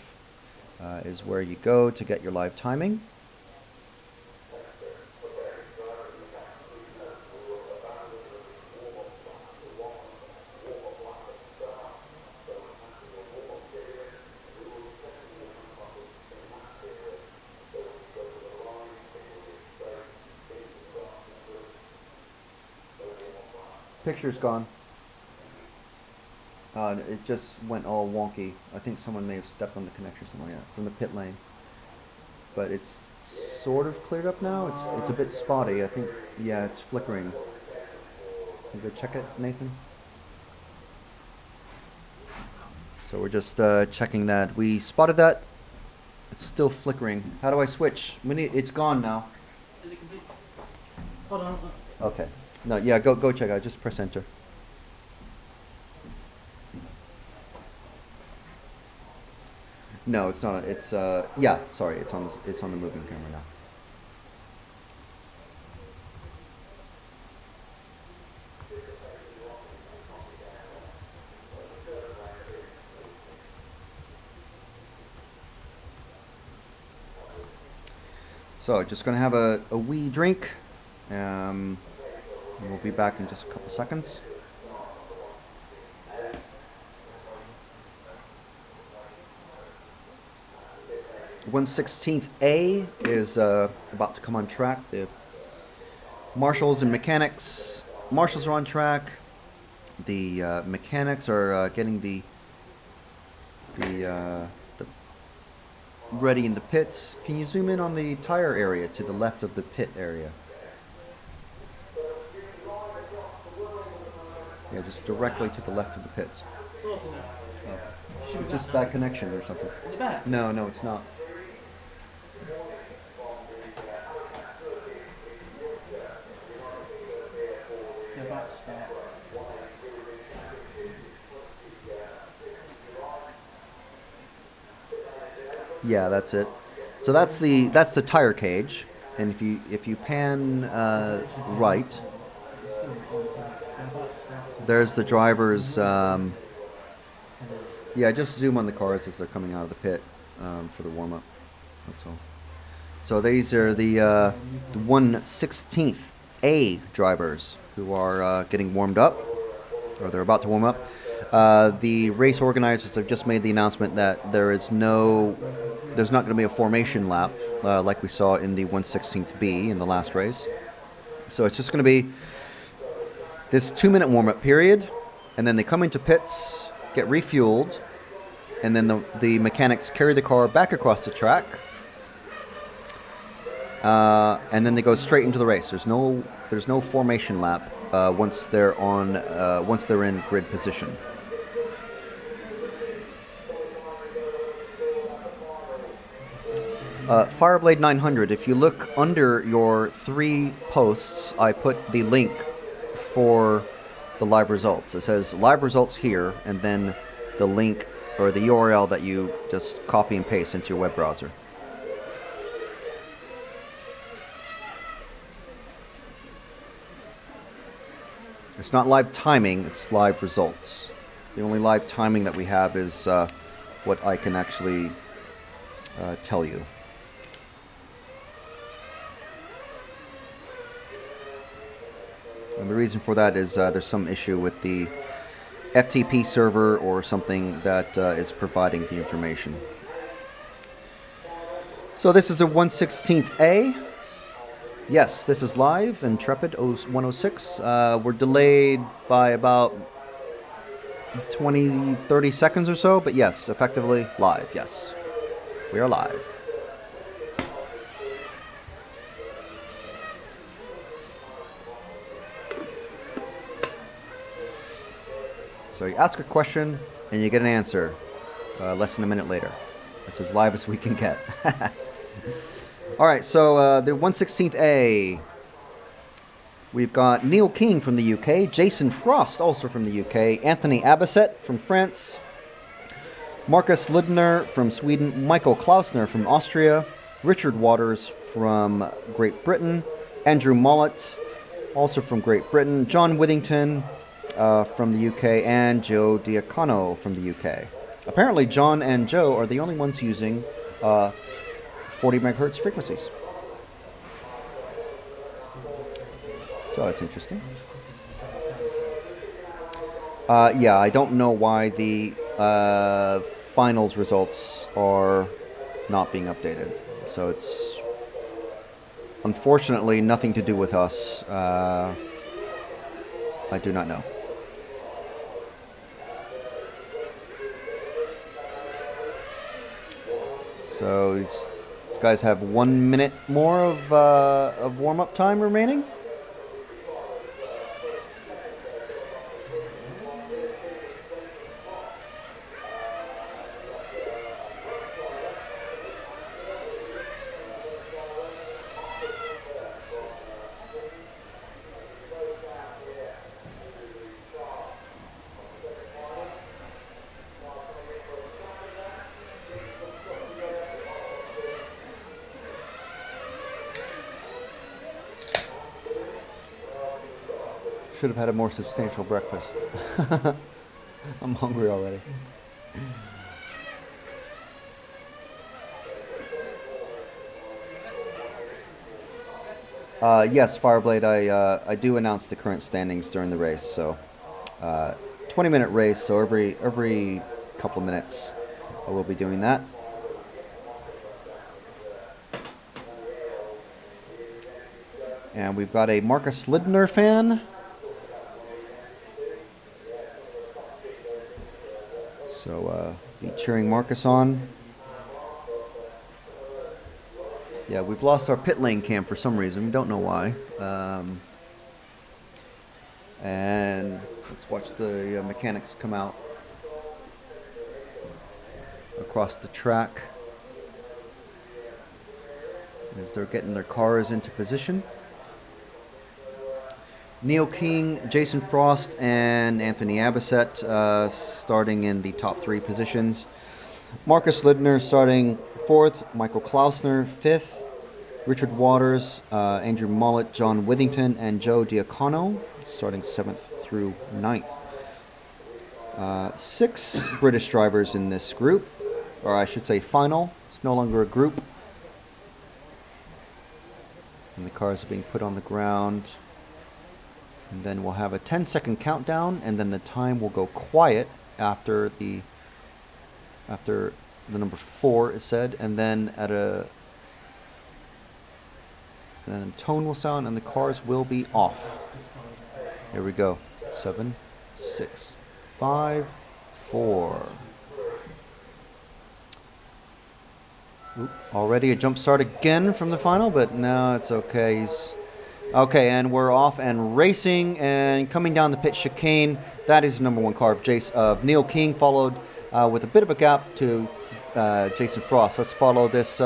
is where you go to get your live timing. Picture's gone. It just went all wonky. I think someone may have stepped on the connector or something like that from the pit lane. But it's sort of cleared up now. It's a bit spotty. I think, yeah, it's flickering. Can you go check it, Nathan? So we're just checking that. We spotted that. It's still flickering. How do I switch? It's gone now. Is it complete? Hold on. Okay. No, yeah, go check out. Just press enter. No, it's not. It's yeah. Sorry, it's on the moving camera now. So just gonna have a wee drink. We'll be back in just a couple seconds. (1/16A) is about to come on track. The marshals and mechanics. Marshals are on track. the mechanics are getting the ready in the pits. Can you zoom in on the tire area to the left of the pit area? Yeah, just directly to the left of the pits. Sorted now. Should be Just back bad now. connection or something. Is it back? No, no, it's not. Go back to start. Yeah, that's it. So that's the tire cage, and if you pan right, It's still on, so go back to start. there's the driver's. Yeah, just zoom on the cars as they're coming out of the pit for the warm up. That's all. So these are the 1/16th A drivers who are getting warmed up, or they're about to warm up. The race organizers have just made the announcement that there's not going to be a formation lap like we saw in the 1/16th B in the last race. So it's just going to be this 2-minute warm-up period, and then they come into pits, get refueled, and then the mechanics carry the car back across the track, and then they go straight into the race. There's no formation lap once they're in grid position. Fireblade 900, if you look under your 3 posts, I put the link for the live results. It says live results here, and then the link or the URL that you just copy and paste into your web browser. It's not live timing, it's live results. The only live timing that we have is what I can actually tell you. And the reason for that is there's some issue with the FTP server or something that is providing the information. So this is a 1/16th A. Yes, this is live, Intrepid 106. We're delayed by about 20, 30 seconds or so, but yes, effectively live, yes. We are live. So you ask a question and you get an answer less than a minute later. That's as live as we can get. All right, so the 1/16th A. We've got Neil King from the UK, Jason Frost also from the UK, Anthony Abasset from France, Marcus Lidner from Sweden, Michael Klausner from Austria, Richard Waters from Great Britain, Andrew Mollett also from Great Britain, John Withington from the UK, and Joe Diacono from the UK. Apparently John and Joe are the only ones using 40 megahertz frequencies. So that's interesting. Yeah, I don't know why the finals results are not being updated. So it's unfortunately nothing to do with us. I do not know. So these guys have 1 minute more of warm-up time remaining. Should have had a more substantial breakfast. I'm hungry already. Yes, Fireblade, I do announce the current standings during the race. So 20-minute race, so every couple of minutes I will be doing that. And we've got a Marcus Lidner fan. So be cheering Marcus on. Yeah, we've lost our pit lane cam for some reason. We don't know why. And let's watch the mechanics come out across the track as they're getting their cars into position. Neil King, Jason Frost, and Anthony Abisset starting in the top 3 positions. Marcus Lidner starting 4th, Michael Klausner 5th, Richard Waters, Andrew Mollett, John Withington, and Joe Diacono starting 7th through 9th. 6 British drivers in this group, or I should say final. It's no longer a group. And the cars are being put on the ground. And then we'll have a 10-second countdown, and then the time will go quiet after the number 4 is said, and then then tone will sound and the cars will be off. Here we go. 7, 6, 5, 4. Oop, already a jump start again from the final, but no, it's okay. Okay, and we're off and racing and coming down the pit chicane. That is the number 1 car of Neil King, followed with a bit of a gap to Jason Frost. Let's follow this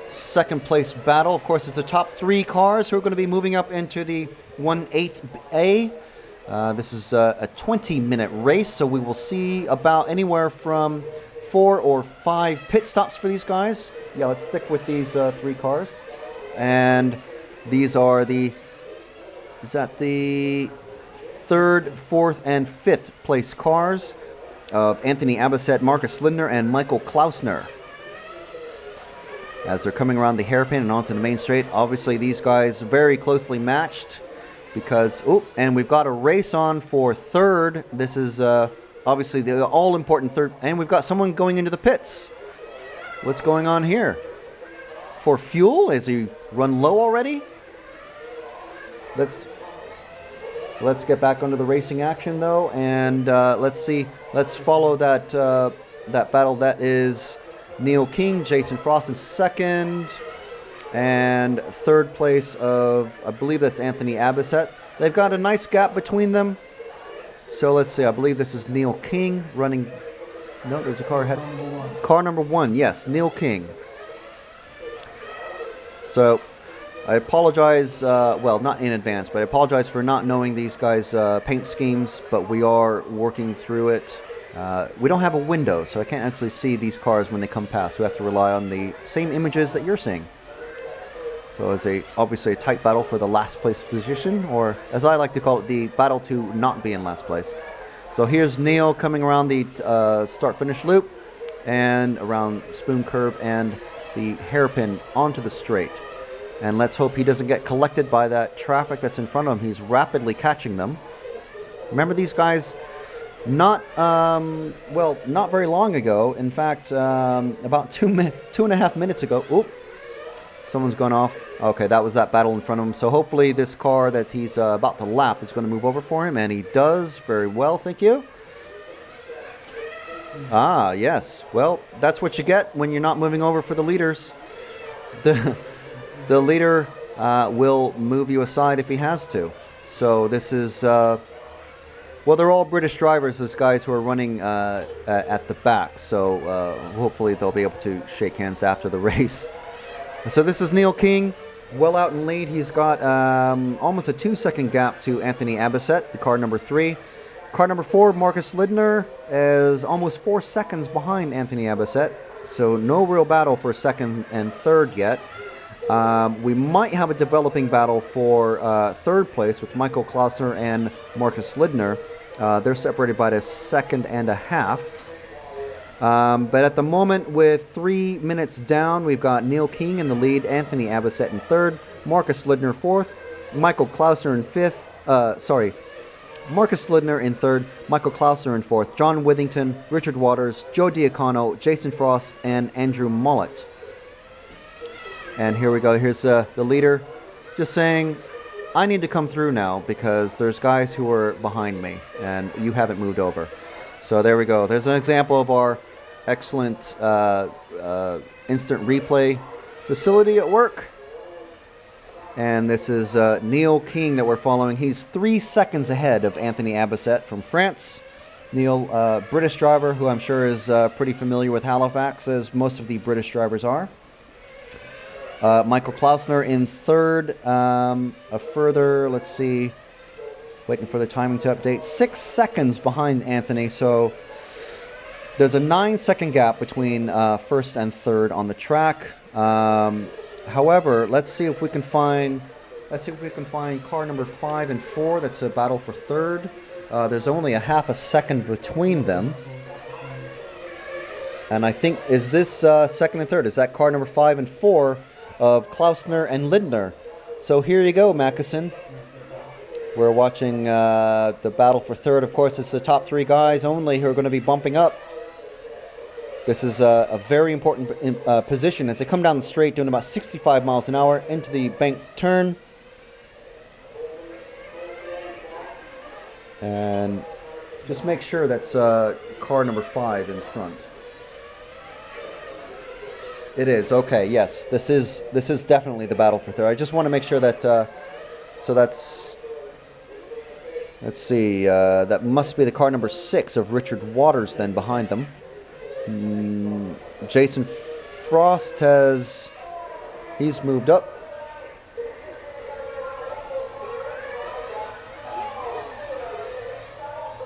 second place battle. Of course, it's the top 3 cars who are going to be moving up into the 1/8A. This is a 20-minute race, so we will see about anywhere from 4 or 5 pit stops for these guys. Yeah, let's stick with these 3 cars. And these are the 3rd, 4th, and 5th place cars of Anthony Abisset, Marcus Lindner, and Michael Klausner. As they're coming around the hairpin and onto the main straight, obviously these guys very closely matched because, and we've got a race on for 3rd. This is obviously the all-important 3rd, and we've got someone going into the pits. What's going on here? For fuel? Is he run low already? Let's get back onto the racing action though, and let's follow that battle. That is Neil King, Jason Frost in 2nd, and 3rd place of, I believe that's Anthony Abisset. They've got a nice gap between them. So let's see, I believe this is Neil King running. No, there's a car ahead. Car number 1, yes, Neil King. So I apologize, well, not in advance, but I apologize for not knowing these guys' paint schemes, but we are working through it. We don't have a window, so I can't actually see these cars when they come past. We have to rely on the same images that you're seeing. So it's obviously a tight battle for the last place position, or as I like to call it, the battle to not be in last place. So here's Neil coming around the start-finish loop and around Spoon Curve and the hairpin onto the straight. And let's hope he doesn't get collected by that traffic that's in front of him. He's rapidly catching them. Remember these guys, not very long ago. In fact, about 2.5 minutes ago. Oop, someone's gone off. Okay, that was that battle in front of him. So hopefully this car that he's about to lap is going to move over for him. And he does very well, thank you. Ah, yes. Well, that's what you get when you're not moving over for the leaders. The leader will move you aside if he has to. So this is, well, they're all British drivers, those guys who are running at the back. So hopefully they'll be able to shake hands after the race. So this is Neil King, well out in lead. He's got almost a 2-second gap to Anthony Abisset, the car number 3. Car number 4, Marcus Lindner, is almost 4 seconds behind Anthony Abisset. So no real battle for 2nd and 3rd yet. We might have a developing battle for 3rd place with Michael Klausner and Marcus Lindner. They're separated by a 1.5 seconds. But at the moment, with 3 minutes down, we've got Neil King in the lead, Anthony Abisset in 3rd, Marcus Lindner 4th, Michael Klausner in 5th. Marcus Lindner in 3rd, Michael Klausner in 4th, John Withington, Richard Waters, Joe Diacono, Jason Frost, and Andrew Mollett. And here we go. Here's the leader just saying, I need to come through now because there's guys who are behind me and you haven't moved over. So there we go. There's an example of our excellent instant replay facility at work. And this is Neil King that we're following. He's 3 seconds ahead of Anthony Abasset from France. Neil, British driver, who I'm sure is pretty familiar with Halifax, as most of the British drivers are. Michael Klausner in third. A further, let's see, waiting for the timing to update. 6 seconds behind Anthony, so there's a 9-second gap between first and third on the track. However, let's see if we can find car number 5 and 4. That's a battle for third. There's only a half a second between them. And I think, is this second and third? Is that car number 5 and 4 of Klausner and Lindner? So here you go, Mackeson. We're watching the battle for third. Of course, it's the top 3 guys only who are going to be bumping up. This is a very important position as they come down the straight doing about 65 miles an hour into the bank turn. And just make sure that's car number 5 in front. It is. Okay, yes. This is definitely the battle for third. I just want to make sure that so that's, let's see, that must be the car number 6 of Richard Waters then behind them. Jason Frost he's moved up.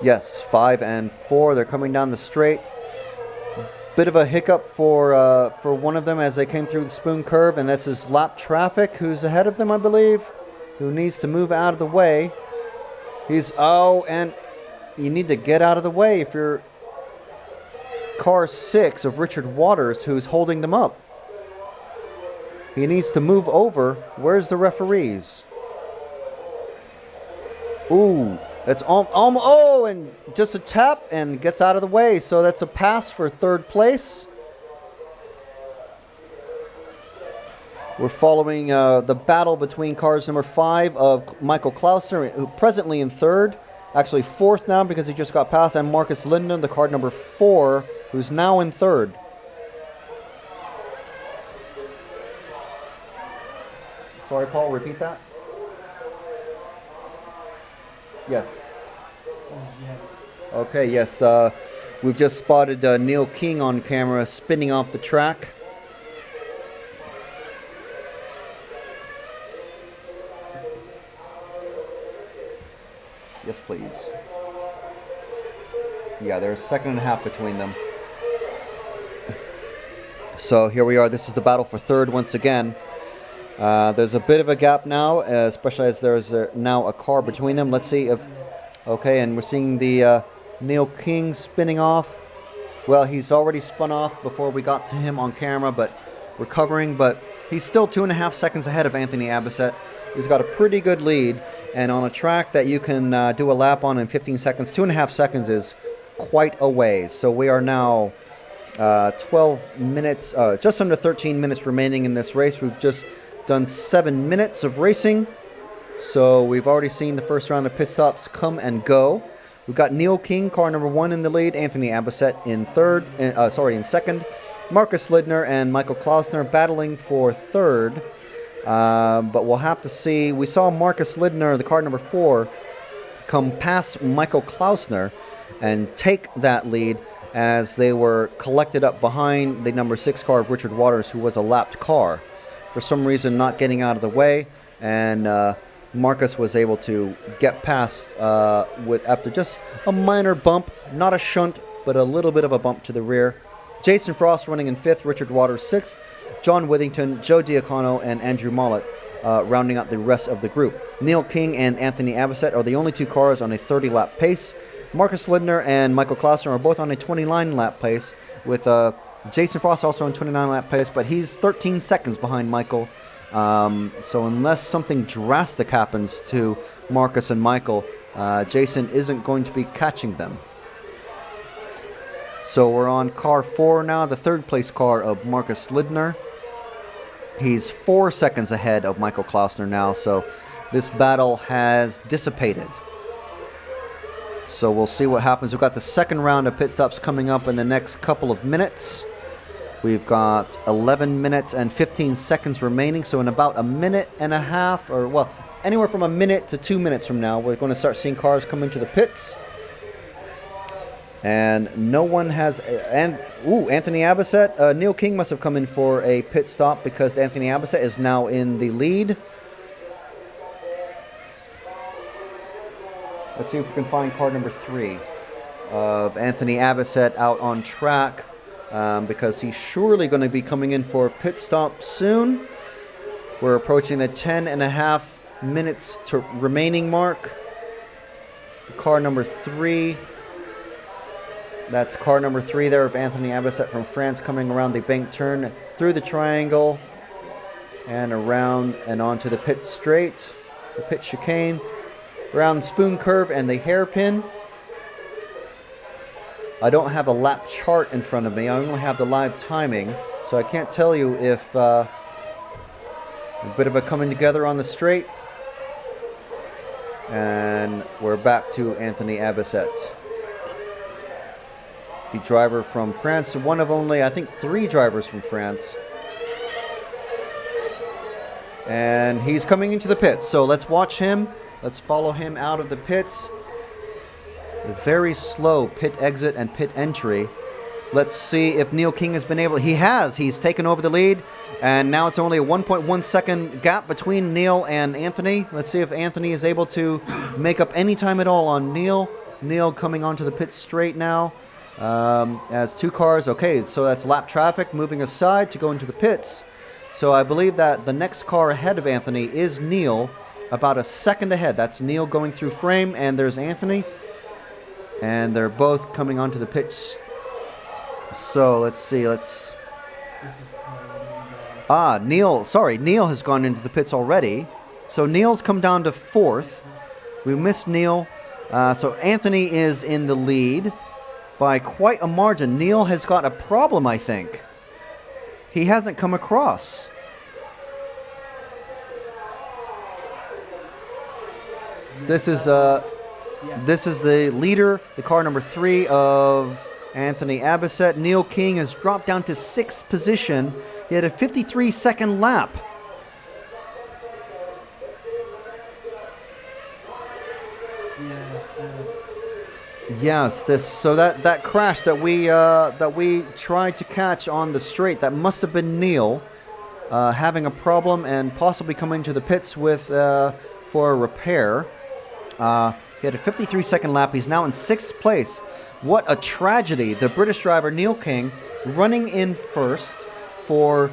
Yes, 5 and 4, they're coming down the straight. Bit of a hiccup for one of them as they came through the spoon curve, and that's his lap traffic, who's ahead of them, I believe, who needs to move out of the way. And you need to get out of the way if you're car 6 of Richard Waters, who's holding them up. He needs to move over. Where's the referees? Ooh, that's and just a tap and gets out of the way. So that's a pass for third place. We're following the battle between cars number 5 of Michael Klausner, who presently in third. Actually fourth now because he just got past, and Marcus Linden, the car number 4, who's now in third. Sorry, Paul, repeat that? Yes. Okay, yes. We've just spotted Neil King on camera spinning off the track. Yes, please. Yeah, there's a second and a half between them. So here we are. This is the battle for third once again. There's a bit of a gap now, especially as there's now a car between them. Let's see if... Okay, and we're seeing the Neil King spinning off. Well, he's already spun off before we got to him on camera, but recovering. But he's still 2.5 seconds ahead of Anthony Abasset. He's got a pretty good lead. And on a track that you can do a lap on in 15 seconds, 2.5 seconds is quite a ways. So we are now 12 minutes, just under 13 minutes remaining in this race. We've just done 7 minutes of racing. So we've already seen the first round of pit stops come and go. We've got Neil King, car number 1 in the lead. Anthony Abasset in second. Marcus Lidner and Michael Klausner battling for third. But we'll have to see. We saw Marcus Lidner, the car number 4, come past Michael Klausner and take that lead as they were collected up behind the number 6 car of Richard Waters, who was a lapped car. For some reason, not getting out of the way, and Marcus was able to get past after just a minor bump, not a shunt, but a little bit of a bump to the rear. Jason Frost running in 5th, Richard Waters 6th. John Withington, Joe Diacono, and Andrew Mollett rounding out the rest of the group. Neil King and Anthony Abasset are the only 2 cars on a 30-lap pace. Marcus Lindner and Michael Klausner are both on a 29-lap pace, with Jason Frost also on 29-lap pace, but he's 13 seconds behind Michael. So unless something drastic happens to Marcus and Michael, Jason isn't going to be catching them. So we're on car 4 now, the 3rd place car of Marcus Lidner. He's 4 seconds ahead of Michael Klausner now, so this battle has dissipated. So we'll see what happens. We've got the second round of pit stops coming up in the next couple of minutes. We've got 11 minutes and 15 seconds remaining. So in about a minute and a half, or well, anywhere from a minute to 2 minutes from now, we're going to start seeing cars come into the pits. And no one has... Anthony Abbassett. Neil King must have come in for a pit stop because Anthony Abbassett is now in the lead. Let's see if we can find car number 3 of Anthony Abbassett out on track, because he's surely going to be coming in for a pit stop soon. We're approaching the 10.5 minutes to remaining mark. Car number 3. That's car number 3 there of Anthony Abbassett from France, coming around the bank turn through the triangle and around and onto the pit straight, the pit chicane, around spoon curve and the hairpin. I don't have a lap chart in front of me. I only have the live timing, so I can't tell you if a bit of a coming together on the straight. And we're back to Anthony Abbassett, the driver from France, one of only, I think, 3 drivers from France. And he's coming into the pits, so let's watch him. Let's follow him out of the pits. A very slow pit exit and pit entry. Let's see if Neil King has been able... He has. He's taken over the lead. And now it's only a 1.1 second gap between Neil and Anthony. Let's see if Anthony is able to make up any time at all on Neil. Neil coming onto the pit straight now. As 2 cars. Okay, so that's lap traffic moving aside to go into the pits. So I believe that the next car ahead of Anthony is Neil, about a second ahead. That's Neil going through frame, and there's Anthony. And they're both coming onto the pits. So let's see, Neil has gone into the pits already. So Neil's come down to 4th. We missed Neil. So Anthony is in the lead by quite a margin. Neil has got a problem, I think. He hasn't come across. This is the leader, the car number 3 of Anthony Abbassett. Neil King has dropped down to 6th position. He had a 53-second lap. Yes, that crash that we tried to catch on the straight, that must have been Neil having a problem and possibly coming to the pits with for a repair. He had a 53-second lap. He's now in 6th place. What a tragedy. The British driver, Neil King, running in first for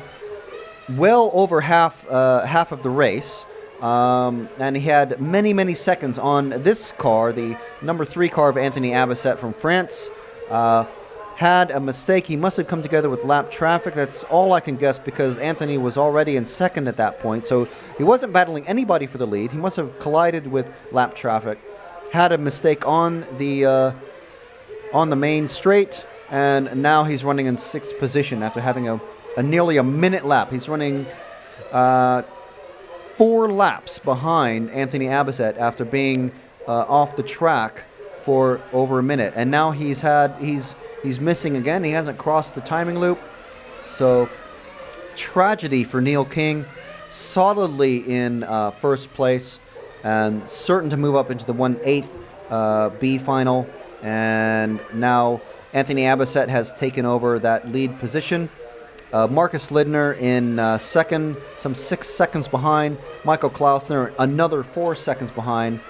well over half of the race. And he had many, many seconds on this car, the number 3 car of Anthony Abbassett from France. Had a mistake. He must have come together with lap traffic. That's all I can guess, because Anthony was already in 2nd at that point. So he wasn't battling anybody for the lead. He must have collided with lap traffic. Had a mistake on the main straight, and now he's running in 6th position after having a nearly a minute lap. He's running 4 laps behind Anthony Abbassett after being off the track for over a minute, and now he's missing again. He hasn't crossed the timing loop. So tragedy for Neil King, solidly in 1st place and certain to move up into the 1/8 B final. And now Anthony Abbassett has taken over that lead position. Marcus Lidner in 2nd, some 6 seconds behind. Michael Klausner another 4 seconds behind.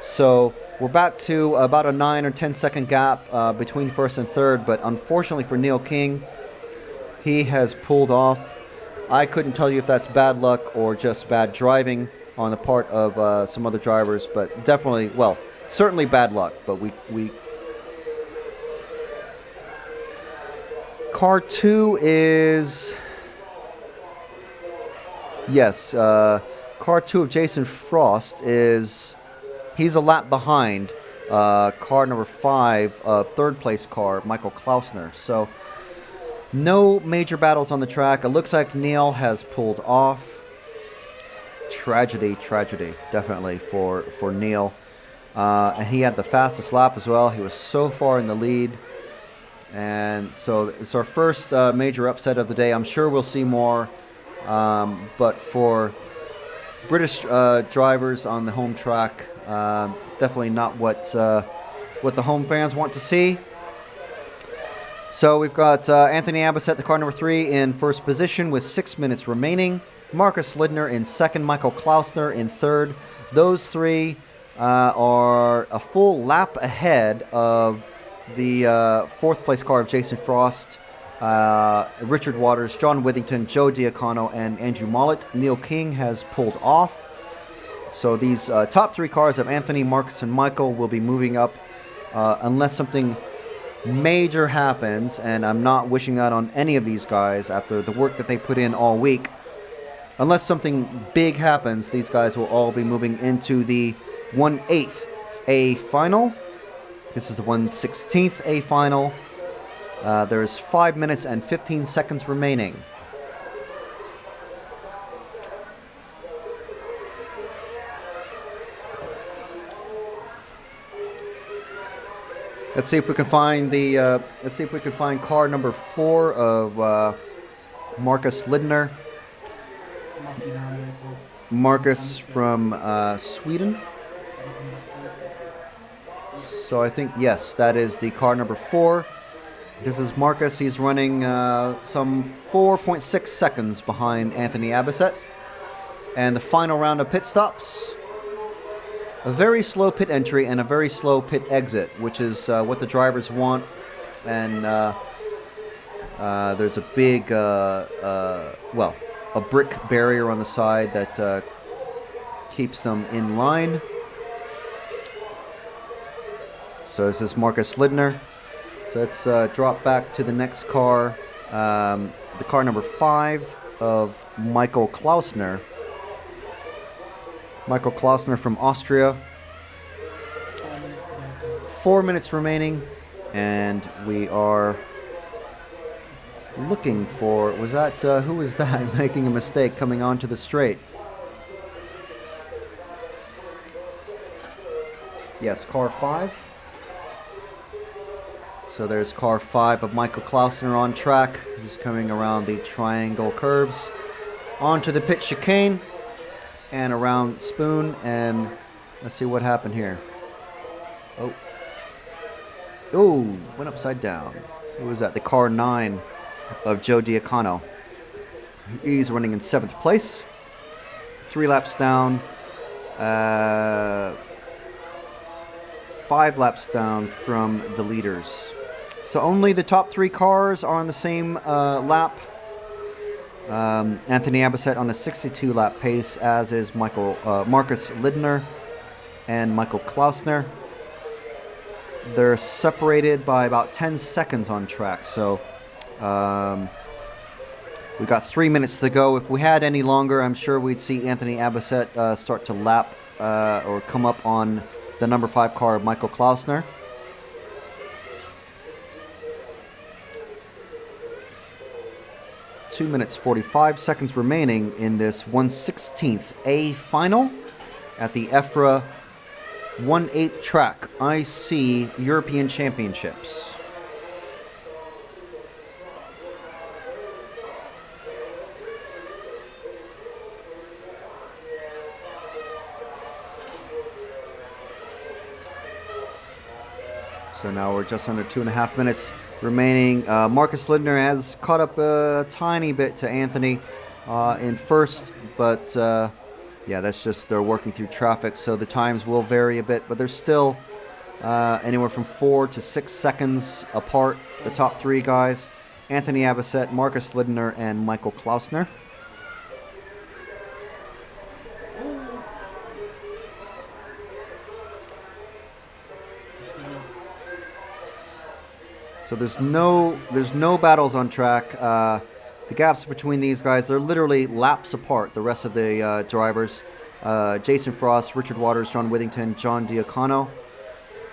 So we're back to about a 9 or 10 second gap between 1st and 3rd. But unfortunately for Neil King, he has pulled off. I couldn't tell you if that's bad luck or just bad driving on the part of some other drivers, but definitely, well, certainly bad luck. But we car 2 is, yes, car 2 of Jason Frost he's a lap behind car number 5, 3rd place car, Michael Klausner. So no major battles on the track. It looks like Neil has pulled off. Tragedy, definitely for Neil. And he had the fastest lap as well. He was so far in the lead. And so it's our first major upset of the day. I'm sure we'll see more. But for British drivers on the home track, definitely not what the home fans want to see. So we've got Anthony Abbasset, the car number 3, in first position with 6 minutes remaining. Marcus Lidner in second. Michael Klausner in third. Those three are a full lap ahead of the fourth place car of Jason Frost, Richard Waters, John Withington, Joe Diacono, and Andrew Mollett. Neil King has pulled off. So these top 3 cars of Anthony, Marcus, and Michael will be moving up unless something major happens, and I'm not wishing that on any of these guys after the work that they put in all week. Unless something big happens, these guys will all be moving into the 1/8 A final. This is the 1/16 A final. There's 5 minutes and 15 seconds remaining. Let's see if we can find the. Let's see if we can find car number 4 of Marcus Lidner. Marcus from Sweden. So I think, yes, that is the car number 4. This is Marcus. He's running some 4.6 seconds behind Anthony Abbasset. And the final round of pit stops. A very slow pit entry and a very slow pit exit, which is what the drivers want. And there's a big, well, a brick barrier on the side that keeps them in line. So this is Marcus Lidner. So let's drop back to the next car, the car number 5 of Michael Klausner. Michael Klausner from Austria. 4 minutes remaining, and we are looking for, was that, who was that making a mistake coming onto the straight? Yes, car 5. So there's car 5 of Michael Klausner on track. He's coming around the triangle curves onto the pit chicane and around Spoon, and let's see what happened here. Oh, went upside down. Who was that? The car 9 of Joe Diacono. He's running in 7th place. 3 laps down. 5 laps down from the leaders. So only the top 3 cars are on the same lap. Anthony Abbasset on a 62 lap pace, as is Marcus Lidner and Michael Klausner. They're separated by about 10 seconds on track, so we've got 3 minutes to go. If we had any longer, I'm sure we'd see Anthony Abbasset start to lap or come up on the number 5 car of Michael Klausner. Two minutes 45 seconds remaining in this 1/16 A final at the EFRA 1/8 track IC European Championships. So now we're just under 2.5 minutes remaining. Marcus Lidner has caught up a tiny bit to Anthony in first, but yeah, that's just they're working through traffic, so the times will vary a bit, but they're still anywhere from 4 to 6 seconds apart, the top 3 guys. Anthony Abbasset, Marcus Lidner, and Michael Klausner. So there's no battles on track. The gaps between these guys, they're literally laps apart, the rest of the drivers. Jason Frost, Richard Waters, John Withington, John Diacono.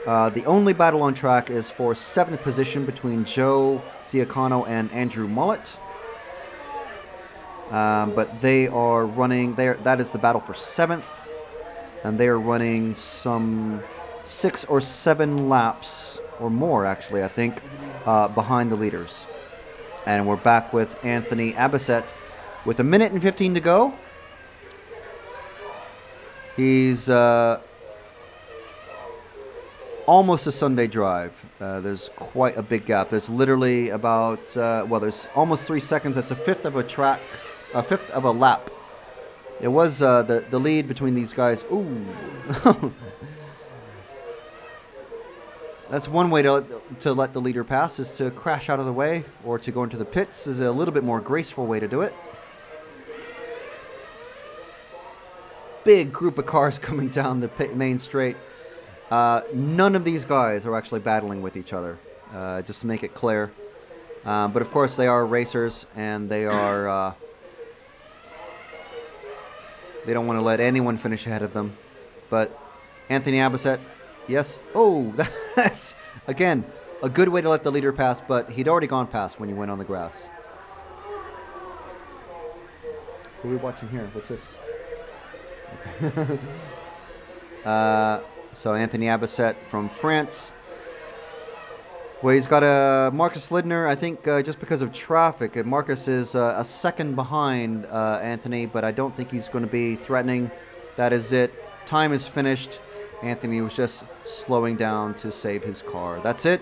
The only battle on track is for 7th position between Joe Diacono and Andrew Mollett. But they are running, that is the battle for 7th. And they are running some 6 or 7 laps, or more actually, I think, behind the leaders. And we're back with Anthony Abisset with 1 minute and 15 to go. He's almost a Sunday drive. There's quite a big gap. There's literally about, there's almost 3 seconds. That's a fifth of a lap. It was the lead between these guys. Ooh. That's one way to let the leader pass, is to crash out of the way, or to go into the pits is a little bit more graceful way to do it. Big group of cars coming down the main straight. None of these guys are actually battling with each other, just to make it clear. But of course they are racers, and they are they don't want to let anyone finish ahead of them. But Anthony Abisset, yes. Oh, that's, again, a good way to let the leader pass, but he'd already gone past when he went on the grass. Who are we watching here? What's this? So Anthony Abisset from France. Well, he's got a Marcus Lidner, I think, just because of traffic. Marcus is a second behind Anthony, but I don't think he's going to be threatening. That is it. Time is finished. Anthony was just slowing down to save his car. That's it.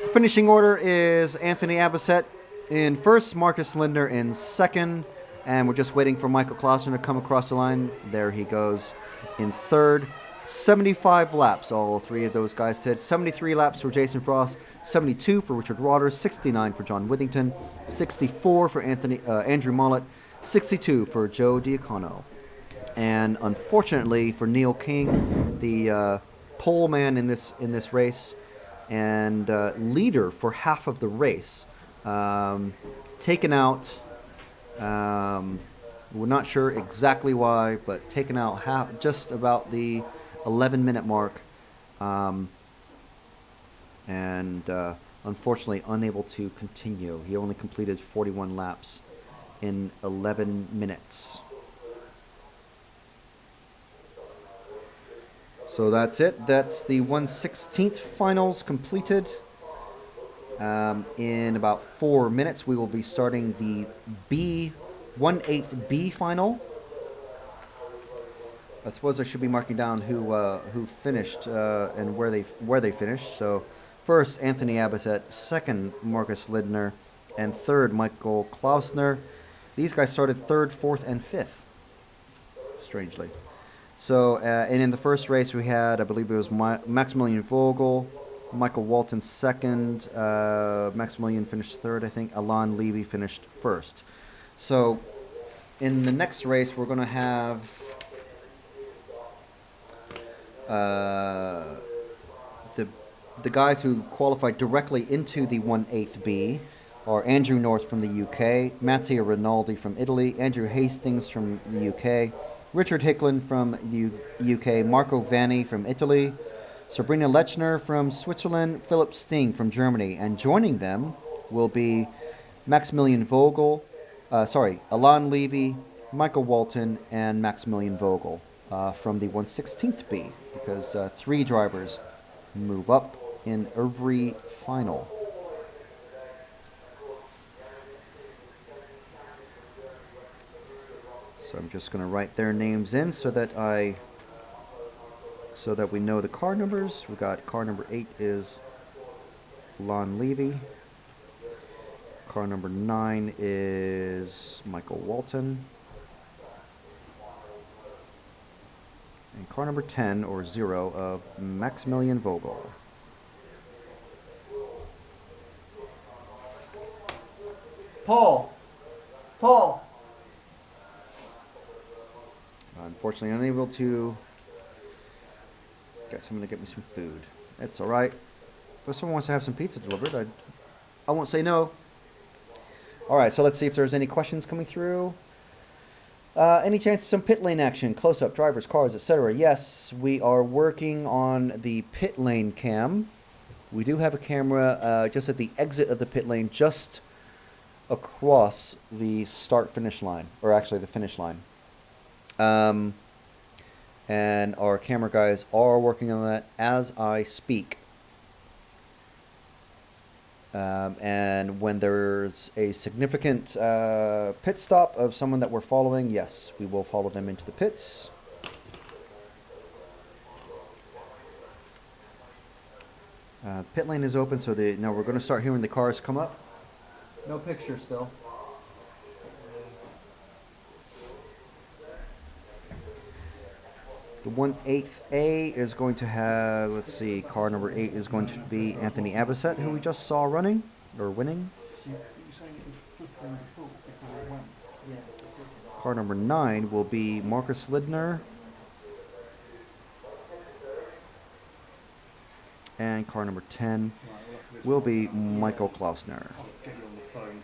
The finishing order is Anthony Abisset in first, Marcus Lindner in second, and we're just waiting for Michael Klausner to come across the line. There he goes in third. 75 laps, all three of those guys did. 73 laps for Jason Frost, 72 for Richard Waters, 69 for John Withington, 64 for Andrew Mollett, 62 for Joe Diacono. And unfortunately for Neil King, the pole man in this race and leader for half of the race, taken out. We're not sure exactly why, but taken out just about the 11-minute mark, and unfortunately unable to continue. He only completed 41 laps in 11 minutes. So that's it. That's the 1/16 finals completed. In about 4 minutes, we will be starting the 1/8 B final. I suppose I should be marking down who finished and where they finished. So first, Anthony Abisset, second, Marcus Lidner, and third, Michael Klausner. These guys started third, fourth, and fifth, strangely. So, and in the first race we had, I believe it was Maximilian Vogel, Michael Walton second, Maximilian finished third, I think. Alain Levy finished first. So, in the next race we're going to have the guys who qualified directly into the 1/8 B are Andrew North from the UK, Matteo Rinaldi from Italy, Andrew Hastings from the UK, Richard Hicklin from the UK, Marco Vanni from Italy, Sabrina Lechner from Switzerland, Philip Sting from Germany, and joining them will be Maximilian Vogel, Alain Levy, Michael Walton, and Maximilian Vogel from the 1/16 B, because 3 drivers move up in every final. So I'm just going to write their names in so that we know the car numbers. We got car number 8 is Lon Levy. Car number 9 is Michael Walton. And car number 10, or 0, of Maximilian Vogel. Paul! Unfortunately, unable to get someone to get me some food. It's alright. If someone wants to have some pizza delivered, I won't say no. Alright, so let's see if there's any questions coming through. Any chance of some pit lane action? Close-up, drivers, cars, etc. Yes, we are working on the pit lane cam. We do have a camera just at the exit of the pit lane, just across the start-finish line, or actually the finish line. and our camera guys are working on that as I speak. And when there's a significant pit stop of someone that we're following, yes, we will follow them into the pits. The pit lane is open, so now we're going to start hearing the cars come up. No picture still. The 1/8A is going to have, let's see, car number 8 is going to be Anthony Abisset, who we just saw running, or winning. You saying it was flickering before it went? Yeah. Car number 9 will be Marcus Lidner. And car number 10 will be Michael Klausner. I'll get you on the phone.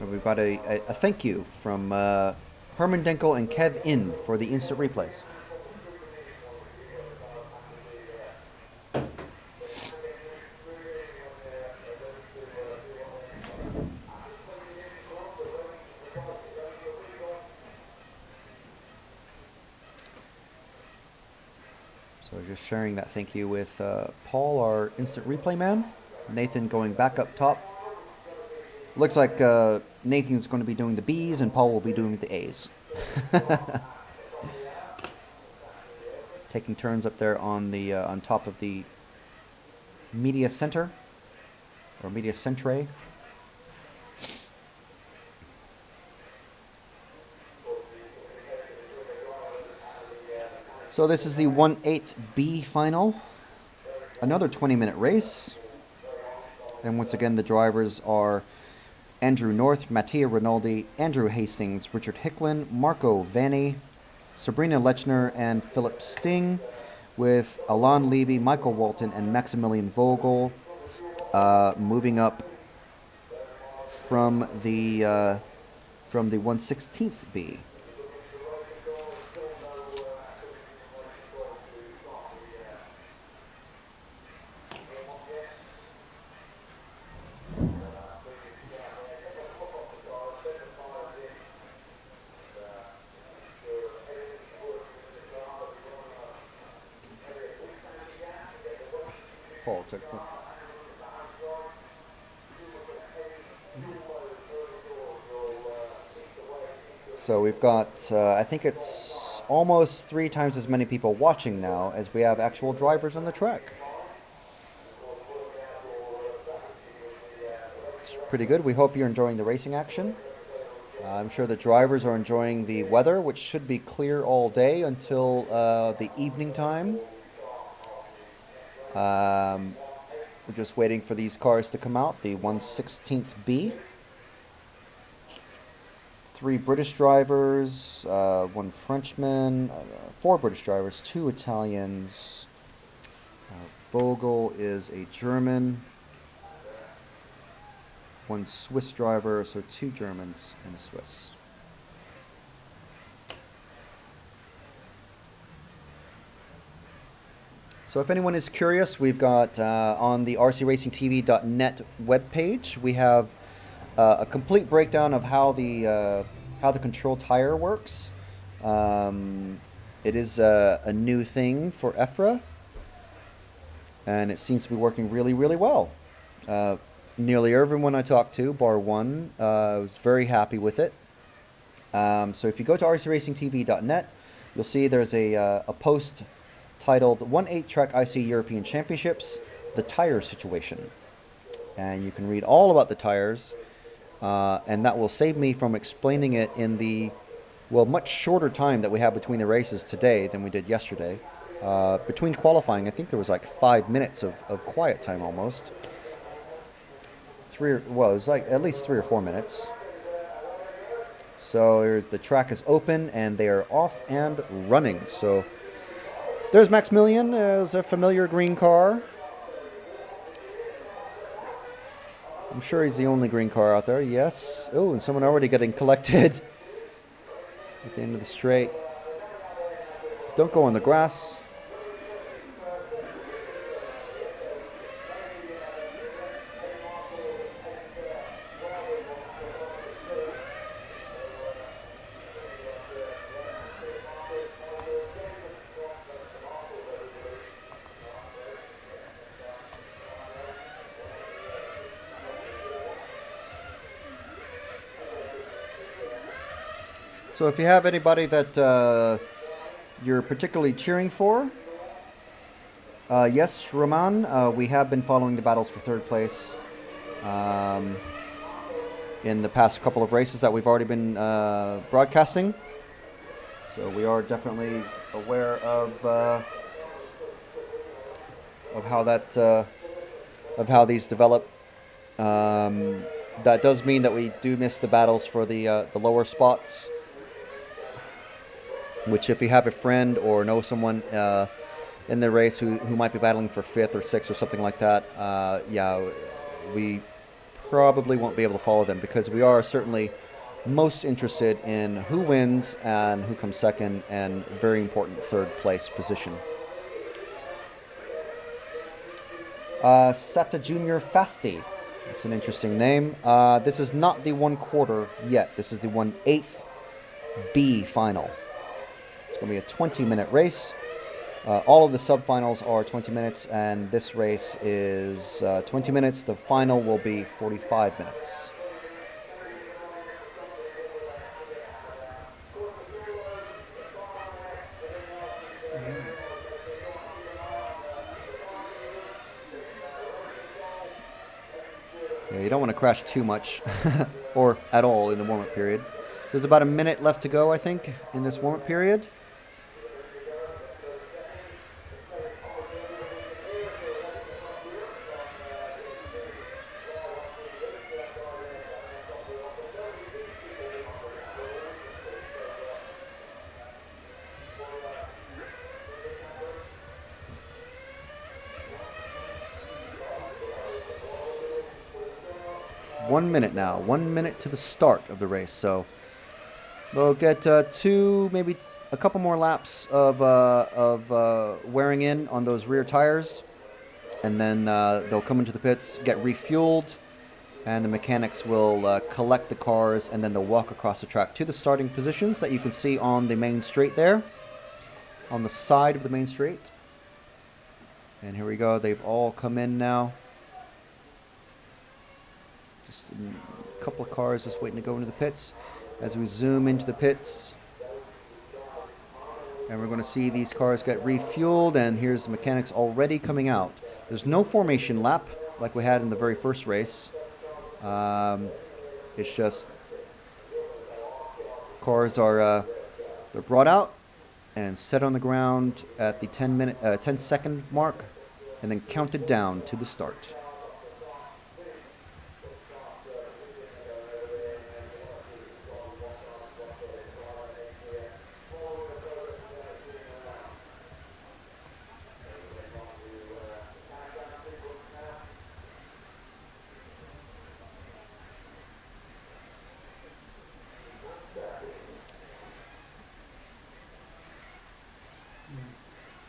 And we've got a thank you from Herman Denkel and Kev In for the instant replays. So just sharing that thank you with Paul, our instant replay man. Nathan going back up top. Looks like Nathan's going to be doing the B's and Paul will be doing the A's. Taking turns up there on the on top of the media center or media centre. So this is the 1/8B final. Another 20-minute race. And once again, the drivers are Andrew North, Mattia Rinaldi, Andrew Hastings, Richard Hicklin, Marco Vanni, Sabrina Lechner, and Philip Sting, with Alain Levy, Michael Walton, and Maximilian Vogel moving up from the 1/16th B. Paul took it. So we've got, I think it's almost 3 times as many people watching now as we have actual drivers on the track. It's pretty good. We hope you're enjoying the racing action. I'm sure the drivers are enjoying the weather, which should be clear all day until the evening time. We're just waiting for these cars to come out, the 1/16th B. 3 British drivers, 1 Frenchman, 4 British drivers, 2 Italians. Vogel is a German. 1 Swiss driver, so 2 Germans and a Swiss. So if anyone is curious, we've got on the rcracingtv.net webpage, we have a complete breakdown of how the control tire works. It is a new thing for EFRA, and it seems to be working really, really well. Nearly everyone I talked to, bar one, was very happy with it. So if you go to rcracingtv.net, you'll see there's a post titled 1/8 Track IC European Championships, the tire situation. And you can read all about the tires, and that will save me from explaining it in the, well, much shorter time that we have between the races today than we did yesterday. Between qualifying, I think there was like 5 minutes of quiet time almost. It was like at least 3 or 4 minutes. So the track is open and they are off and running. So There's Maximilian as a familiar green car. I'm sure he's the only green car out there. Yes. Oh, and someone already getting collected at the end of the straight. Don't go on the grass. So if you have anybody that you're particularly cheering for, yes, Roman, we have been following the battles for third place in the past couple of races that we've already been broadcasting. So we are definitely aware of how these develop. That does mean that we do miss the battles for the lower spots. Which, if you have a friend or know someone in the race who might be battling for 5th or 6th or something like that, yeah, we probably won't be able to follow them, because we are certainly most interested in who wins and who comes second, and very important 3rd place position. Seta Junior Fasti. That's an interesting name. This is not the 1/4 yet. This is the 1/8 B final. It's going to be a 20-minute race. All of the sub-finals are 20 minutes, and this race is 20 minutes. The final will be 45 minutes. Yeah, you don't want to crash too much, or at all in the warm-up period. There's about a minute left to go, I think, in this warm-up period. One minute now. 1 minute to the start of the race. So we'll get maybe a couple more laps of wearing in on those rear tires, and then they'll come into the pits, get refueled, and the mechanics will collect the cars, and then they'll walk across the track to the starting positions that you can see on the main straight there, on the side of the main straight. And here we go. They've all come in now. Just a couple of cars just waiting to go into the pits. As we zoom into the pits, and we're going to see these cars get refueled, and here's the mechanics already coming out. There's no formation lap like we had in the very first race. It's just cars are they're brought out and set on the ground at the 10-second mark, and then counted down to the start.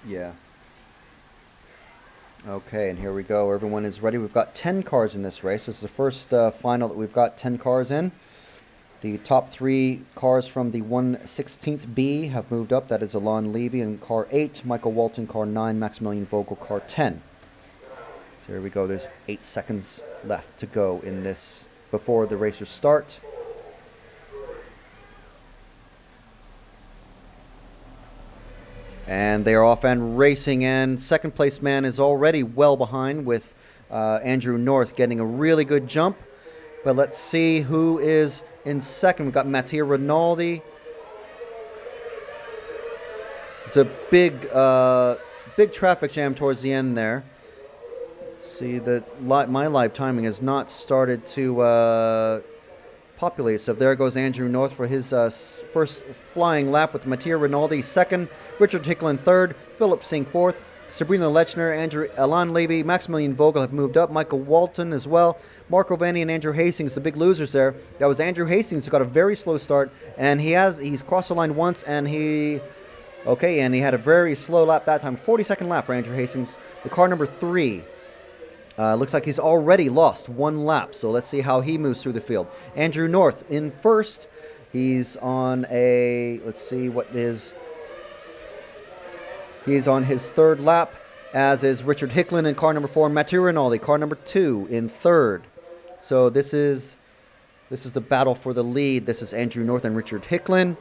Yeah. Okay, and here we go. Everyone is ready. We've got 10 cars in this race. This is the first final that we've got 10 cars in. The top 3 cars from the 1/16th B have moved up. That is Alon Levy in car 8, Michael Walton car 9, Maximilian Vogel car 10. So here we go. There's 8 seconds left to go in this before the racers start. And they are off and racing, and second place man is already well behind, with Andrew North getting a really good jump. But let's see who is in second. We've got Mattia Rinaldi. It's a big traffic jam towards the end there. Let's see that my live timing has not started to populate. So there goes Andrew North for his first flying lap with Mattia Rinaldi second, Richard Hicklin third, Philip Singh fourth, Sabrina Lechner, Alan Levy, Maximilian Vogel have moved up, Michael Walton as well, Marco Vanni and Andrew Hastings, the big losers there. That was Andrew Hastings who got a very slow start, and he's crossed the line once, and he had a very slow lap that time, 42nd lap for Andrew Hastings. The car number 3. Looks like he's already lost 1 lap, so let's see how he moves through the field. Andrew North in first. He's on let's see what is. He's on his 3rd lap, as is Richard Hicklin in car number 4. Mattia Rinaldi, car number 2, in 3rd. So this is the battle for the lead. This is Andrew North and Richard Hicklin.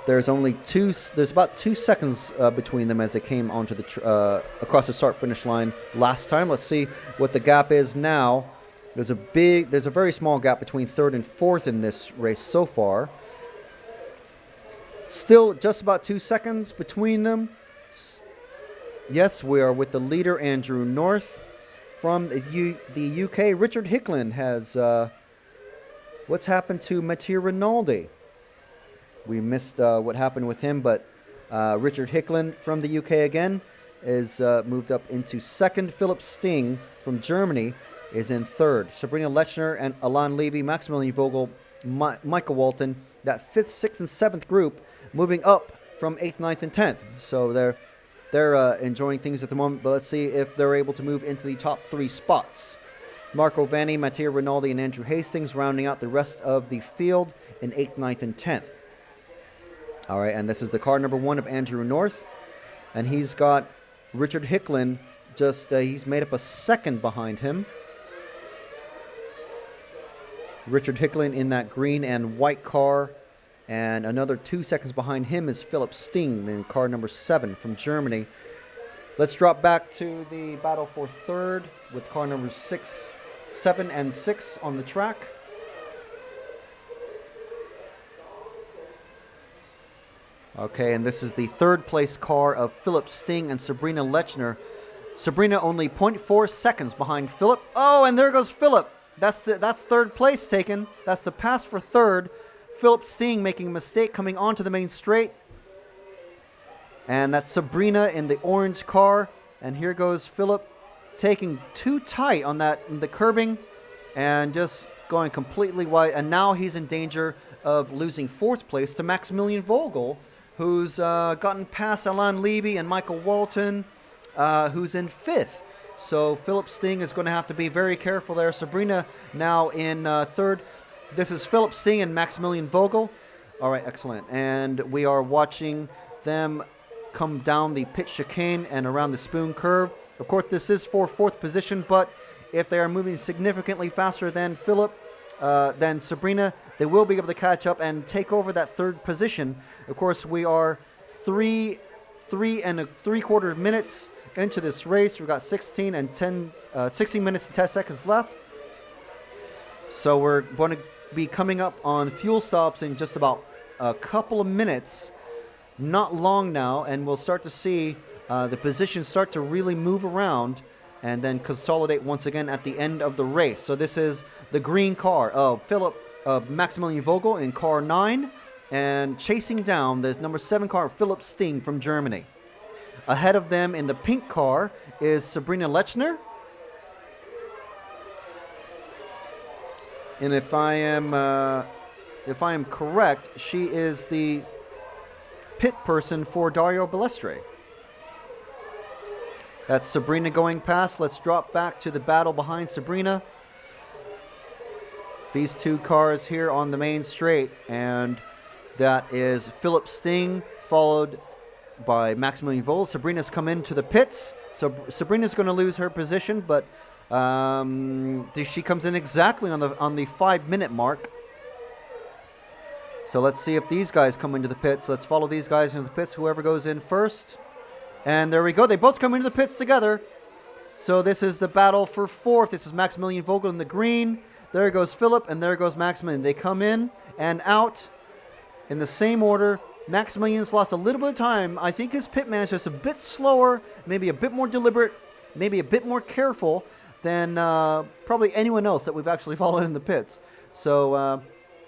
There's about 2 seconds between them as they came onto across the start-finish line last time. Let's see what the gap is now. There's a very small gap between 3rd and 4th in this race so far. Still just about 2 seconds between them. Yes, we are with the leader, Andrew North. From the UK, Richard Hicklin has... what's happened to Mattia Rinaldi? We missed what happened with him, but Richard Hicklin from the UK again is moved up into 2nd. Philip Sting from Germany is in 3rd. Sabrina Lechner and Alan Levy, Maximilian Vogel, Michael Walton, that 5th, 6th, and 7th group moving up from 8th, 9th, and 10th. So they're enjoying things at the moment, but let's see if they're able to move into the top 3 spots. Marco Vanni, Mattia Rinaldi, and Andrew Hastings rounding out the rest of the field in 8th, 9th, and 10th. All right, and this is the car number 1 of Andrew North, and he's got Richard Hicklin he's made up a 2nd behind him. Richard Hicklin in that green and white car, and another 2 seconds behind him is Philip Sting in car number 7 from Germany. Let's drop back to the battle for 3rd with car numbers 6, 7, and 6 on the track. Okay, and this is the 3rd place car of Philip Sting and Sabrina Lechner. Sabrina only 0.4 seconds behind Philip. Oh, and there goes Philip. That's 3rd place taken. That's the pass for 3rd. Philip Sting making a mistake coming onto the main straight. And that's Sabrina in the orange car. And here goes Philip taking too tight on the curbing and just going completely wide. And now he's in danger of losing 4th place to Maximilian Vogel, who's gotten past Alan Levy and Michael Walton, who's in 5th. So Philip Sting is going to have to be very careful there. Sabrina now in 3rd. This is Philip Sting and Maximilian Vogel. All right, excellent. And we are watching them come down the pit chicane and around the spoon curve. Of course, this is for 4th position, but if they are moving significantly faster than than Sabrina, they will be able to catch up and take over that 3rd position. Of course, we are 3 and 3/4 minutes into this race. We've got 16 minutes and 10 seconds left. So we're going to be coming up on fuel stops in just about a couple of minutes. Not long now, and we'll start to see the positions start to really move around and then consolidate once again at the end of the race. So this is the green car of Maximilian Vogel in car 9, and chasing down the number 7 car of Philip Sting from Germany. Ahead of them in the pink car is Sabrina Lechner. And if I am correct, she is the pit person for Dario Balestre. That's Sabrina going past. Let's drop back to the battle behind Sabrina. These 2 cars here on the main straight, and that is Philip Sting followed by Maximilian Vogel. Sabrina's come into the pits, so Sabrina's going to lose her position, but she comes in exactly on the 5-minute mark. So let's see if these guys come into the pits. Let's follow these guys into the pits, whoever goes in first. And there we go. They both come into the pits together. So this is the battle for 4th. This is Maximilian Vogel in the green. There goes Philip, and there goes Maximilian. They come in and out in the same order. Maximilian's lost a little bit of time. I think his pit manager is a bit slower, maybe a bit more deliberate, maybe a bit more careful. than probably anyone else that we've actually followed in the pits. So,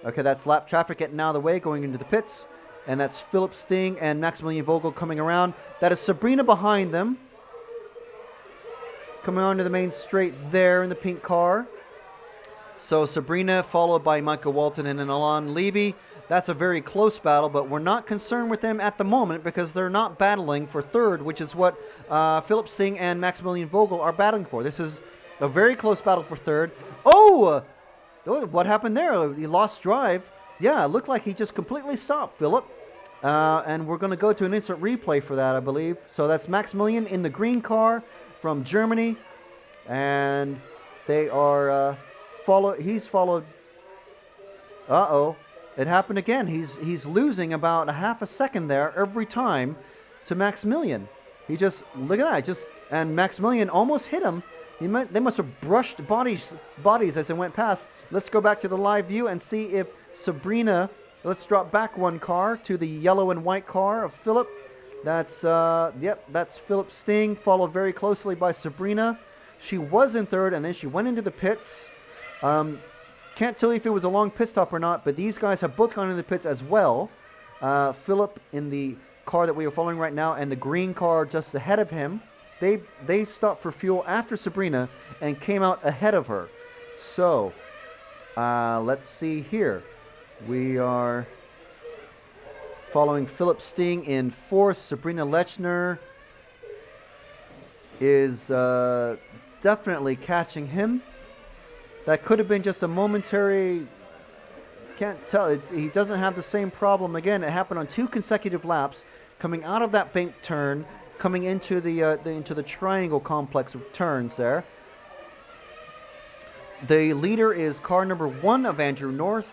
okay, that's lap traffic getting out of the way, going into the pits. And that's Philip Sting and Maximilian Vogel coming around. That is Sabrina behind them. Coming onto the main straight there in the pink car. So Sabrina followed by Michael Walton and Alain Levy. That's a very close battle, but we're not concerned with them at the moment because they're not battling for third, which is what Philip Sting and Maximilian Vogel are battling for. This is a very close battle for third. Oh, what happened there? He lost drive. Yeah, it looked like he just completely stopped, Philip. And we're going to go to an instant replay for that, I believe. So that's Maximilian in the green car from Germany. And they are he's followed. Uh-oh. It happened again. He's losing about a half a second there every time to Maximilian. He just, look at that, and Maximilian almost hit him. They must have brushed bodies as they went past. Let's go back to the live view and see if Sabrina, let's drop back one car to the yellow and white car of Philip. That's, that's Philip Sting, followed very closely by Sabrina. She was in third, and then she went into the pits. Can't tell you if it was a long pit stop or not, but these guys have both gone into the pits as well. Philip in the car that we are following right now, and the green car just ahead of him. They stopped for fuel after Sabrina and came out ahead of her. So, let's see here. We are following Philip Sting in fourth. Sabrina Lechner is definitely catching him. That could have been just a momentary, can't tell. He doesn't have the same problem again. It happened on 2 consecutive laps, coming out of that bank turn, coming into the triangle complex of turns there. The leader is car number 1 of Andrew North.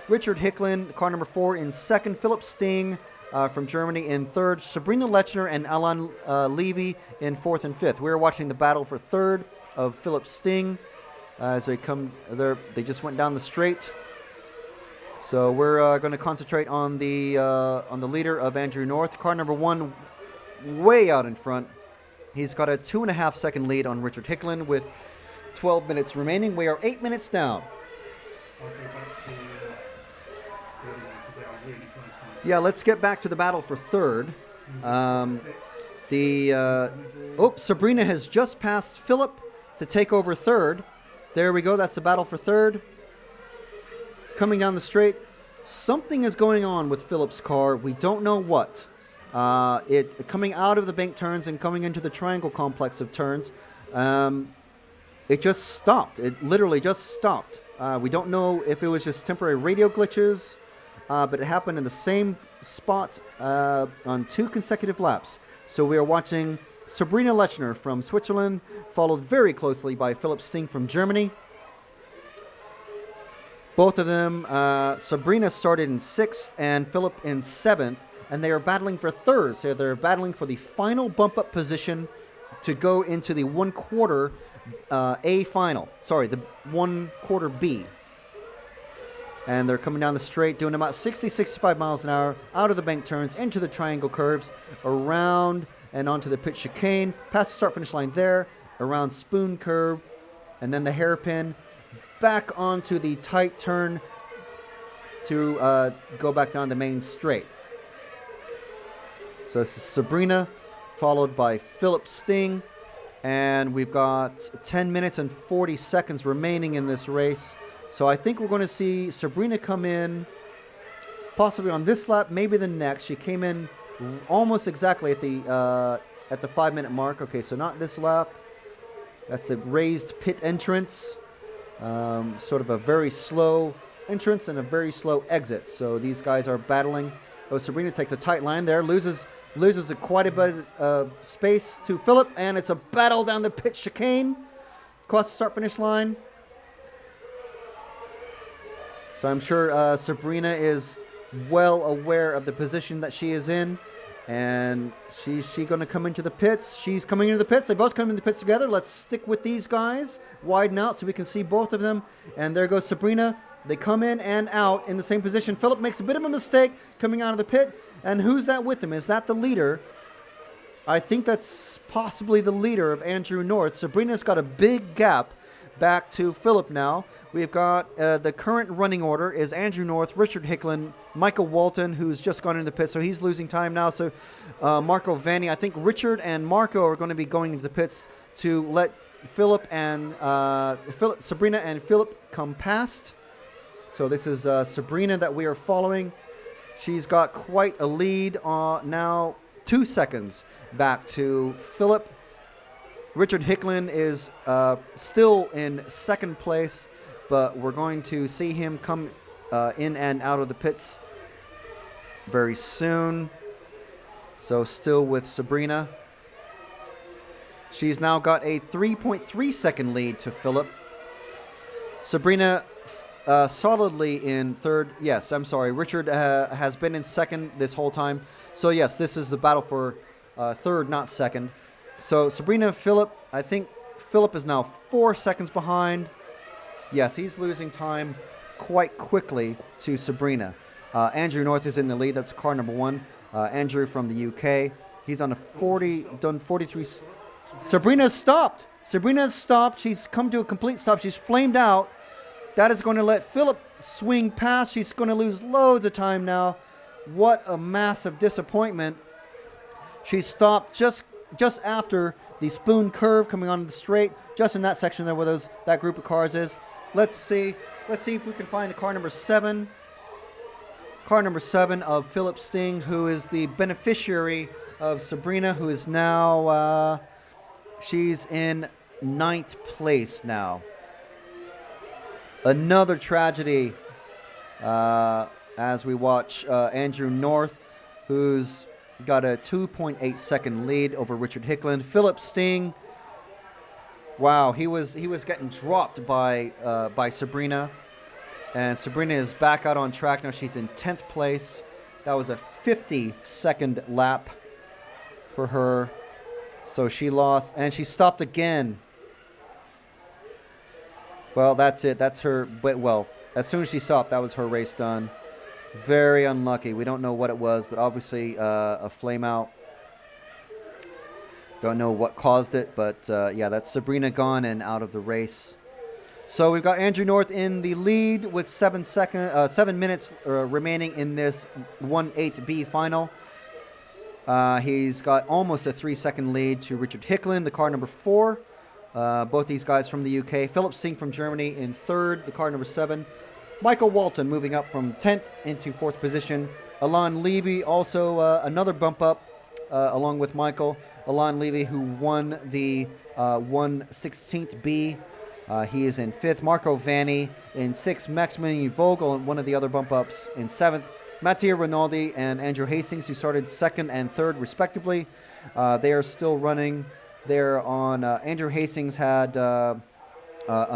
Richard Hicklin, car number 4 in second. Philip Sting from Germany in third. Sabrina Lechner and Alain Levy in fourth and fifth. We're watching the battle for third of Philip Sting. As they come there, they just went down the straight. So we're going to concentrate on the leader of Andrew North, car number 1, way out in front. He's got a 2.5 second lead on Richard Hicklin with 12 minutes remaining. We are 8 minutes down. Yeah, let's get back to the battle for third. Sabrina has just passed Philip to take over third. There we go. That's the battle for third. Coming down the straight. Something is going on with Philip's car. We don't know what. It coming out of the bank turns and coming into the triangle complex of turns. It just stopped. It literally just stopped. We don't know if it was just temporary radio glitches, but it happened in the same spot on 2 consecutive laps. So we are watching Sabrina Lechner from Switzerland, followed very closely by Philip Sting from Germany. Both of them, Sabrina started in 6th and Philip in 7th, and they are battling for third. So they're battling for the final bump-up position to go into the 1/4 A final. Sorry, the 1/4 B. And they're coming down the straight, doing about 60-65 miles an hour, out of the bank turns, into the triangle curves, around and onto the pit chicane, past the start-finish line there, around Spoon Curve, and then the hairpin, back onto the tight turn to go back down the main straight. So this is Sabrina, followed by Philip Sting, and we've got 10 minutes and 40 seconds remaining in this race. So I think we're going to see Sabrina come in possibly on this lap, maybe the next. She came in almost exactly at the 5-minute mark. Okay, so not this lap. That's the raised pit entrance. Sort of a very slow entrance and a very slow exit. So these guys are battling. Oh, Sabrina takes a tight line there, loses quite a bit of space to Philip, and it's a battle down the pit chicane across the start-finish line. So I'm sure Sabrina is well aware of the position that she is in. And she's going to come into the pits? She's coming into the pits. They both come into the pits together. Let's stick with these guys. Widen out so we can see both of them. And there goes Sabrina. They come in and out in the same position. Philip makes a bit of a mistake coming out of the pit. And who's that with him? Is that the leader? I think that's possibly the leader of Andrew North. Sabrina's got a big gap back to Philip now. We've got the current running order is Andrew North, Richard Hicklin, Michael Walton, who's just gone into the pit, so he's losing time now. So Marco Vanni, I think Richard and Marco are going to be going into the pits to let Sabrina and Philip come past. So this is Sabrina that we are following. She's got quite a lead now, 2 seconds back to Philip. Richard Hicklin is still in second place, but we're going to see him come in and out of the pits very soon. So still with Sabrina. She's now got a 3.3 second lead to Philip. Sabrina solidly in third. Yes, I'm sorry. Richard has been in second this whole time. So yes, this is the battle for third, not second. So Sabrina and Philip, I think Philip is now 4 seconds behind. Yes, he's losing time quite quickly to Sabrina. Andrew North is in the lead. That's car number 1. Andrew from the UK. He's on done 43. Sabrina's stopped. Sabrina's stopped. She's come to a complete stop. She's flamed out. That is going to let Philip swing past. She's going to lose loads of time now. What a massive disappointment. She stopped just after the spoon curve coming onto the straight, just in that section there where that group of cars is. Let's see if we can find the car number 7. Car number 7 of Philip Sting, who is the beneficiary of Sabrina, who is now she's in 9th place now. Another tragedy as we watch Andrew North, who's got a 2.8 second lead over Richard Hicklin. Philip Sting, wow, he was getting dropped by Sabrina, and Sabrina is back out on track now. She's in 10th place. That was a 50-second lap for her, so she lost, and she stopped again. Well, that's it. That's her. But well, as soon as she stopped, that was her race done. Very unlucky. We don't know what it was, but obviously a flame out. Don't know what caused it, but yeah, that's Sabrina gone and out of the race. So we've got Andrew North in the lead with 7 minutes remaining in this 1/8B final. He's got almost a 3-second lead to Richard Hicklin, the car number 4. Both these guys from the UK. Philip Sting from Germany in 3rd, the car number 7. Michael Walton moving up from 10th into 4th position. Alon Levy also another bump up along with Michael. Alon Levy, who won the 1/16B. He is in 5th. Marco Vanni in 6th. Maximilian Vogel, one of the other bump ups, in 7th. Mattia Rinaldi and Andrew Hastings, who started 2nd and 3rd respectively. They are still running. They're on. Andrew Hastings had a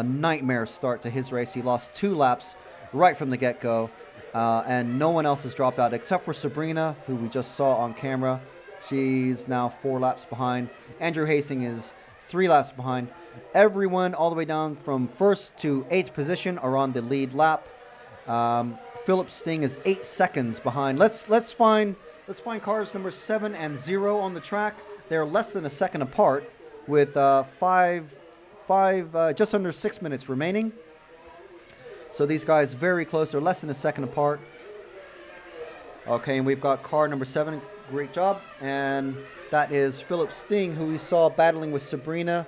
nightmare start to his race. He lost 2 laps right from the get-go, and no one else has dropped out except for Sabrina, who we just saw on camera. She's now 4 laps behind. Andrew Hastings is 3 laps behind. Everyone all the way down from 1st to 8th position are on the lead lap. Philip Sting is 8 seconds behind. Let's find cars number 7 and 0 on the track. They're less than a second apart, with just under 6 minutes remaining. So these guys very close. They're less than a second apart. Okay, and we've got car number 7. Great job. And that is Philip Sting, who we saw battling with Sabrina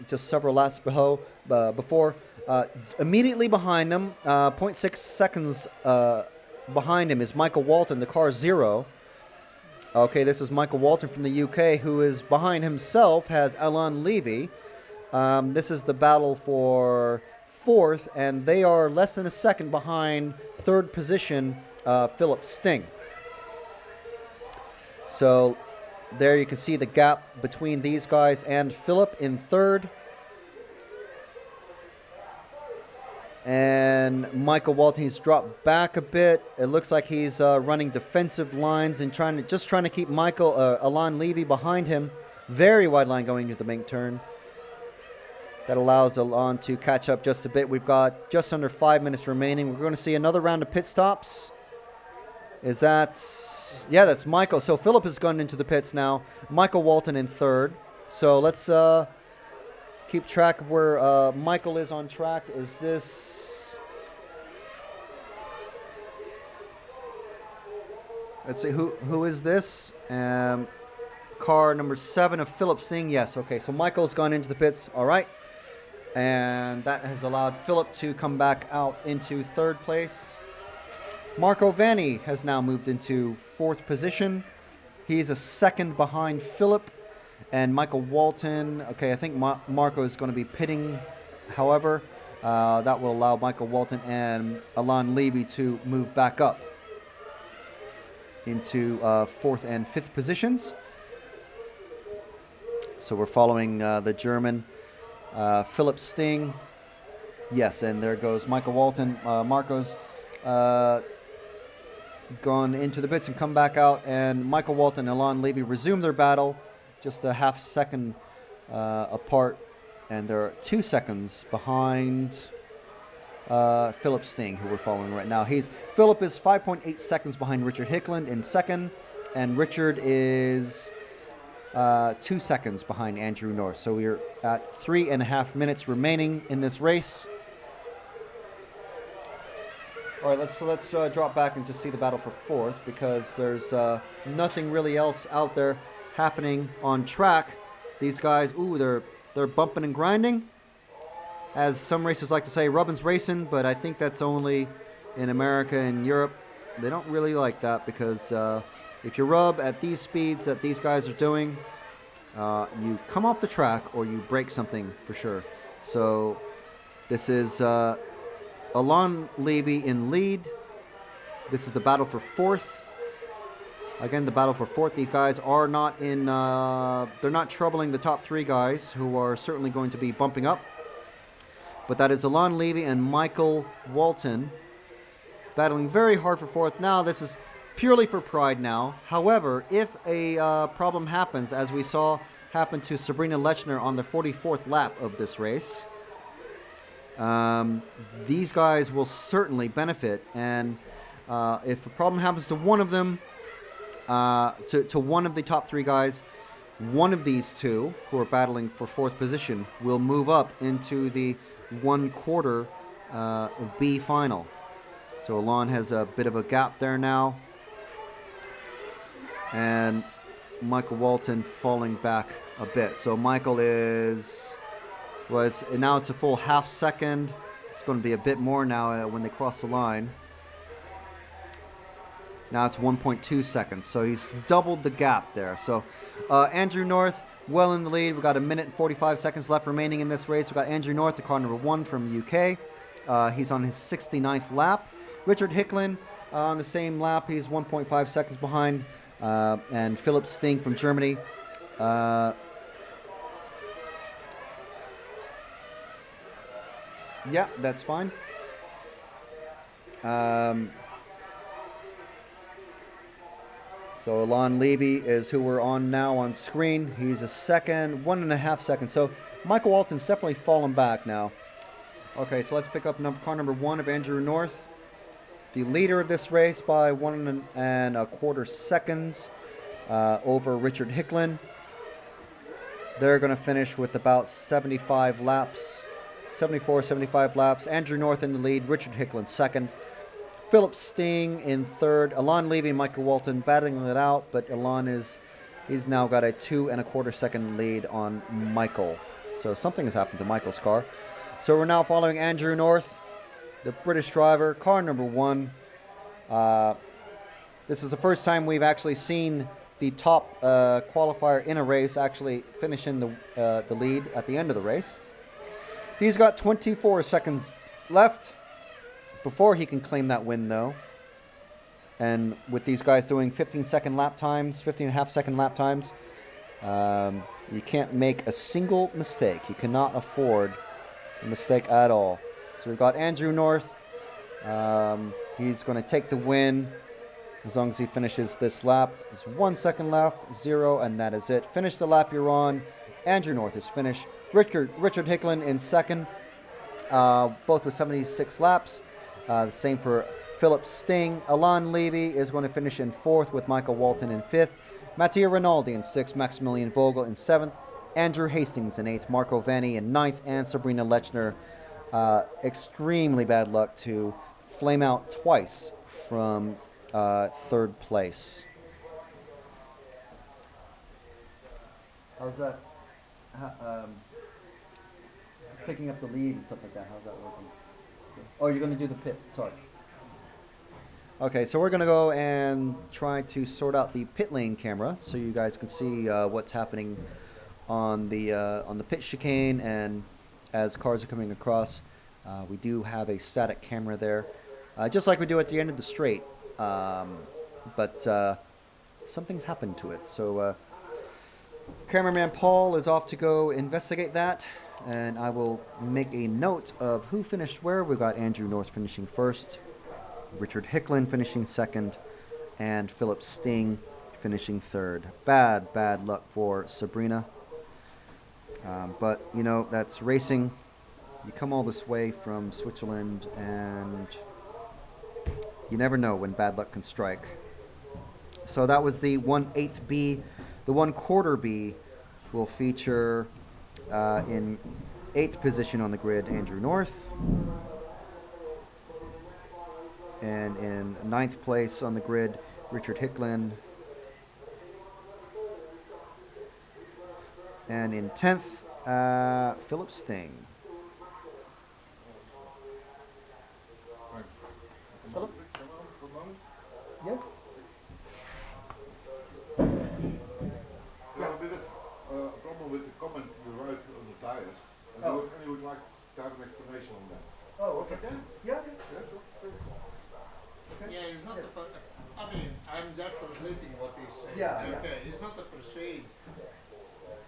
just several laps before. Immediately behind him, 0.6 seconds behind him, is Michael Walton, the car 0. Okay, this is Michael Walton from the UK, who is behind himself, has Alon Levy. This is the battle for 4th, and they are less than a second behind 3rd position, Philip Sting. So there you can see the gap between these guys and Philip in 3rd. And Michael Walton, he's dropped back a bit. It looks like he's running defensive lines and trying to keep Alon Levy behind him. Very wide line going into the main turn. That allows Alon to catch up just a bit. We've got just under 5 minutes remaining. We're going to see another round of pit stops. Is that... Yeah, that's Michael. So Philip has gone into the pits now. Michael Walton in third. So let's keep track of where Michael is on track. Is this... Let's see, who is this? Car number 7 of Philip Sting. Yes, okay. So Michael's gone into the pits. All right. And that has allowed Philip to come back out into third place. Marco Vanni has now moved into fourth position. He's a second behind Philip. And Michael Walton, okay, I think Marco is going to be pitting. However, that will allow Michael Walton and Alain Levy to move back up into fourth and fifth positions. So we're following the German Philip Sting. Yes, and there goes Michael Walton. Marco's gone into the pits and come back out, and Michael Walton and Alain Levy resume their battle, just a half second apart, and they're 2 seconds behind Philip Sting, who we're following right now. Philip is 5.8 seconds behind Richard Hickland in second, and Richard is 2 seconds behind Andrew North. So we're at 3.5 minutes remaining in this race. All right, let's drop back and just see the battle for fourth, because there's nothing really else out there happening on track. These guys, they're bumping and grinding, as some racers like to say, rubbin's racing, but I think that's only in America and Europe. They don't really like that, because if you rub at these speeds that these guys are doing, you come off the track or you break something for sure. So this is Alain Levy in lead. This is the battle for fourth. Again, the battle for fourth. These guys are not in, they're not troubling the top three guys, who are certainly going to be bumping up. But that is Alain Levy and Michael Walton battling very hard for fourth. Now, this is purely for pride now. However, if a problem happens, as we saw happen to Sabrina Lechner on the 44th lap of this race, these guys will certainly benefit. And if a problem happens to one of them, to one of the top three guys, one of these two who are battling for fourth position will move up into the 1/4 B final. So Alain has a bit of a gap there now, and Michael Walton falling back a bit. So Michael is, now it's a full half second. It's going to be a bit more now when they cross the line. Now it's 1.2 seconds, so he's doubled the gap there. So Andrew North well in the lead. We've got 1 minute and 45 seconds left remaining in this race. We've got Andrew North, the car number 1 from UK. He's on his 69th lap. Richard Hickland on the same lap. He's 1.5 seconds behind. And Philip Sting from Germany. Yeah, that's fine. So Alain Levy is who we're on now on screen. He's a second, 1.5 seconds. So Michael Walton's definitely fallen back now. Okay, so let's pick up car number 1 of Andrew North, the leader of this race by 1.25 seconds over Richard Hickland. They're going to finish with about 75 laps, 74, 75 laps. Andrew North in the lead, Richard Hickland second. Philip Sting in third. Alain Levy and Michael Walton battling it out, but Alain he's now got a 2.25 second lead on Michael. So something has happened to Michael's car. So we're now following Andrew North, the British driver, car number 1. This is the first time we've actually seen the top qualifier in a race actually finish in the lead at the end of the race. He's got 24 seconds left before he can claim that win, though. And with these guys doing 15-second lap times, 15.5-second lap times, you can't make a single mistake. You cannot afford a mistake at all. So we've got Andrew North. He's going to take the win as long as he finishes this lap. There's 1 second left, 0, and that is it. Finish the lap you're on. Andrew North is finished. Richard Hickland in second, both with 76 laps. The same for Philip Sting. Alon Levy is going to finish in 4th with Michael Walton in 5th. Mattia Rinaldi in 6th. Maximilian Vogel in 7th. Andrew Hastings in 8th. Marco Vanni in 9th. And Sabrina Lechner. Extremely bad luck to flame out twice from 3rd place. How's that? Picking up the lead and stuff like that. How's that working? Oh, you're going to do the pit. Sorry. Okay, so we're going to go and try to sort out the pit lane camera so you guys can see what's happening on the pit chicane, and as cars are coming across. We do have a static camera there, just like we do at the end of the straight, but something's happened to it. So cameraman Paul is off to go investigate that, and I will make a note of who finished where. We've got Andrew North finishing 1st, Richard Hicklin finishing 2nd, and Philip Sting finishing 3rd. Bad luck for Sabrina. But, you know, that's racing. You come all this way from Switzerland, and you never know when bad luck can strike. So that was the 1/8 B. The 1/4 B will feature in 8th position on the grid, Andrew North. And in 9th place on the grid, Richard Hicklin. And in 10th, Philip Sting. Philip? Yeah. We have a bit of problem with the comment you wrote on the tires, and Oh. I would like to have an explanation on that. Oh, Is that okay? Yeah. Yeah, sure. Okay. Yeah, it's not I mean, I'm just translating what he's saying. Yeah, yeah. Okay, it's not a persuade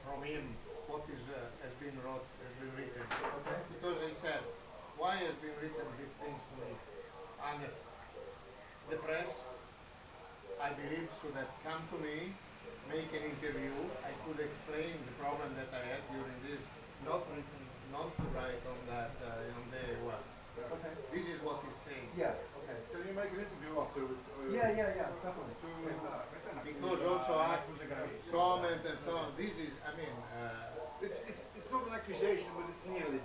from him what is has been written. Okay. Because he said, why has been written these things to me? And the press, I believe, should have come to me, make an interview. I could explain the problem that I had during this, not to write on that on the web. Okay. This is what he's saying. Yeah. Okay. Can you make an interview after? Yeah. Definitely. Because also ask comment and so on. This is, I mean, It's not an accusation, but it's nearly.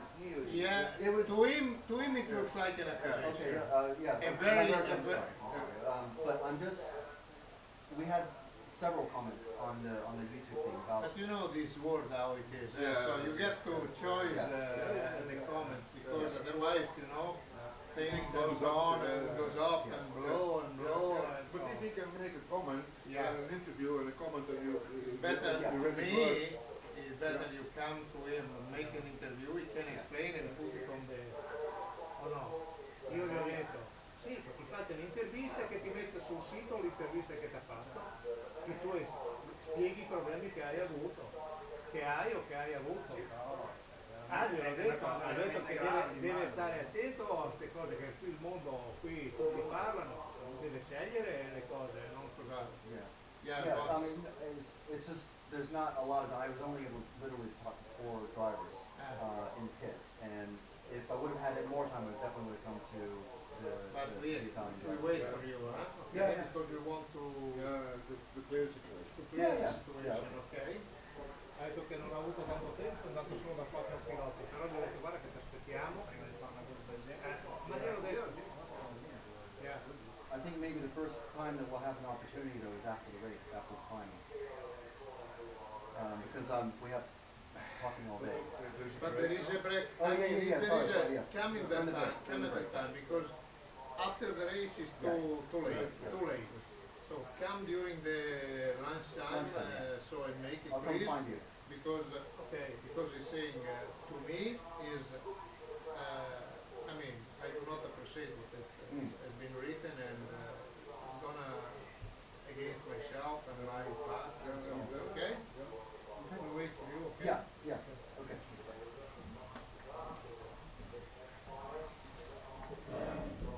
yeah. It was- to him it looks like an accusation. Okay. Yeah. And very- I'm sorry. But I'm just. We had several comments on the YouTube thing about. But you know this world how it is. Yeah. So you get to choose Yeah. the comments, because otherwise, you know, things Goes goes on up, and goes up and blow and blow. And But so if he can make a comment, Yeah. an interview and a comment, and you, it's better you to read his me. words. It's better you come to him and make an interview. He can explain and put it on the. Oh no, io gli ho detto. Sì, che ti fate un'intervista che ti mette sul sito l'intervista che ti ha fatto, che tu spieghi i problemi che hai avuto, che hai o che hai avuto. Gliel'ho detto che deve stare attento a queste cose, che qui il mondo, qui tutti parlano, deve scegliere le cose, non cosa. Yeah, I mean, it's just there's not a lot of. I was only able to literally talk to 4 drivers in pits, and if I would have had more time, I definitely would have come to But the we Italian we drivers. wait for you, huh? Okay, Yeah. because we want to The clear situation. clear the Yeah. situation, Yeah. ok? Ha detto che non ha avuto tanto tempo, è andato solo da 4 piloti, però gli ho detto guarda che ti aspettiamo, prima di fare una cosa del genere. Ma glielo detto. Yeah. I think maybe the first time that we'll have an opportunity though is after the race, after the final, because we have talking all day. But there is a break. Oh, yeah, I mean, yeah, there sorry, is a sorry, yes. coming During that the break, time, during the coming break. that time, because after the race is too late. So come during the lunchtime, Lunchtime, so I make it I'll come please, find you. because because he's saying to me is, I mean, I do not appreciate what has been written, and it's gonna against myself and my past and so on. Okay? We'll wait for you. Okay? Yeah. Okay.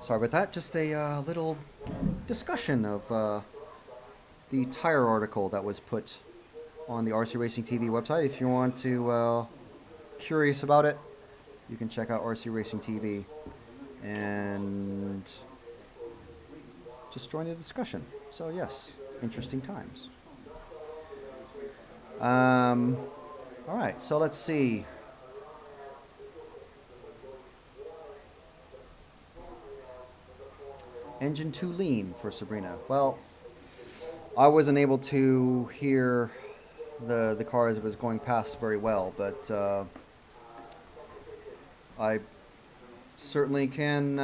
Sorry about that. Just a little discussion of the tire article that was put on the RC Racing TV website. If you want to curious about it, you can check out RC Racing TV and just join the discussion. So yes, interesting times. All right, so let's see. Engine 2 lean for Sabrina. Well, I wasn't able to hear the car as it was going past very well, but I certainly can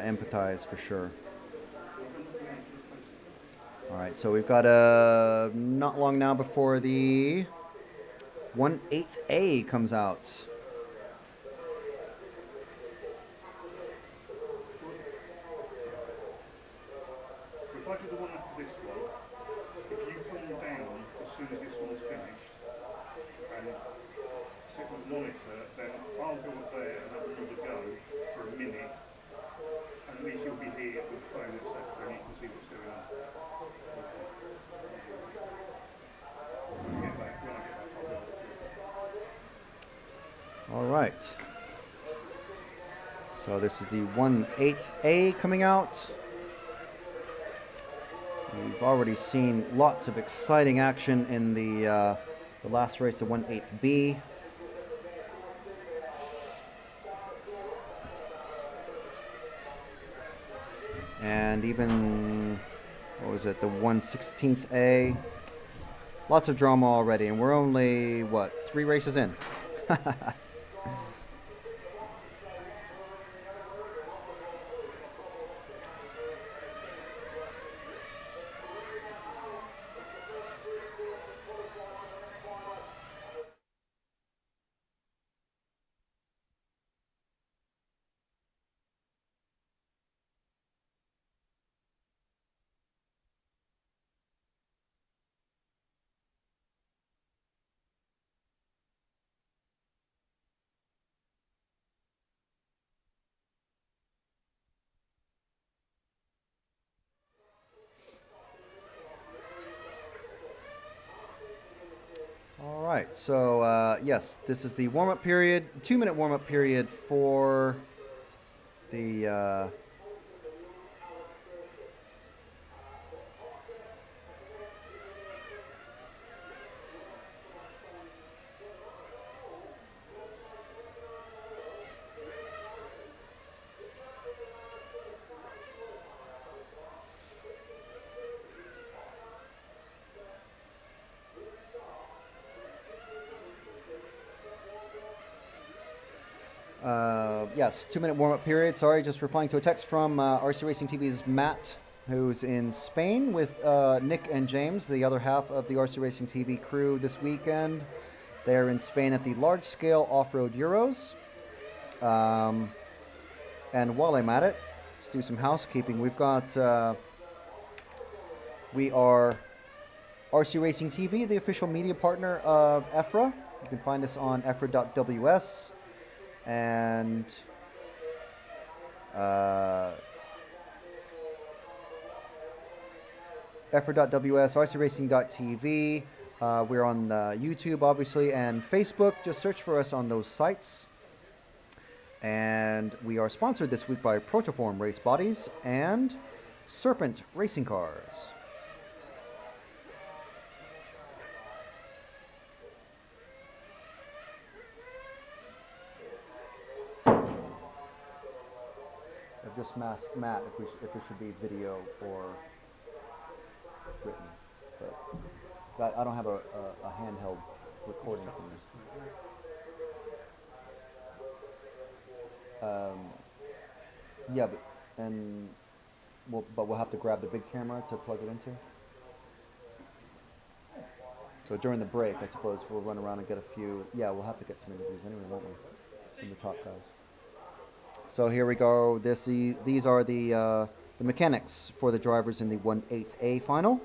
empathize for sure. All right, so we've got not long now before the 1/8A comes out. If I do the one after this one, if you come down as soon as this one's finished and sit with the monitor, then I'll go up there and have another go for a minute, and at least you'll be here with the phone, etc., and you can see what's going on. When I get back, I'll be able to. All right. So this is the 1/8A coming out. We've already seen lots of exciting action in the last race, the 1/8B. And even, what was it, the 1/16A. Lots of drama already, and we're only, what, 3 races in? All right, so yes, this is the warm-up period, 2-minute warm-up period for the yes, 2-minute warm-up period. Sorry, just replying to a text from RC Racing TV's Matt, who's in Spain with Nick and James, the other half of the RC Racing TV crew this weekend. They're in Spain at the Large Scale Off-Road Euros. And while I'm at it, let's do some housekeeping. We've got, we are RC Racing TV, the official media partner of EFRA. You can find us on EFRA.ws and EFRA.ws, RCRacing.tv. We're on YouTube, obviously, and Facebook. Just search for us on those sites. And we are sponsored this week by Protoform Race Bodies and Serpent Racing Cars. I've just asked Matt if it should be video or written, but I don't have a handheld recording from this. Yeah, but we'll have to grab the big camera to plug it into. So during the break, I suppose we'll run around and get a few. Yeah, we'll have to get some interviews anyway, won't we? From the top guys. So here we go. These are the mechanics for the drivers in the 1/8A final.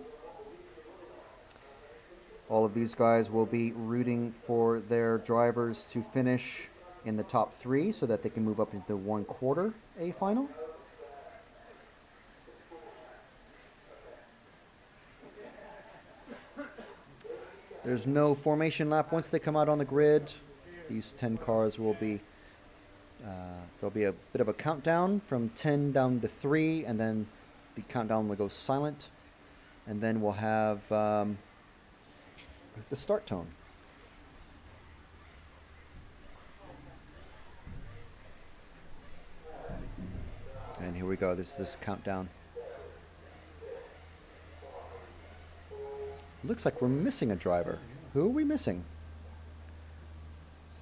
All of these guys will be rooting for their drivers to finish in the top 3 so that they can move up into the 1/4 A final. There's no formation lap. Once they come out on the grid, these 10 cars will be, there'll be a bit of a countdown from 10 down to 3, and then the countdown will go silent. And then we'll have the start tone. And here we go. This countdown. Looks like we're missing a driver. Who are we missing?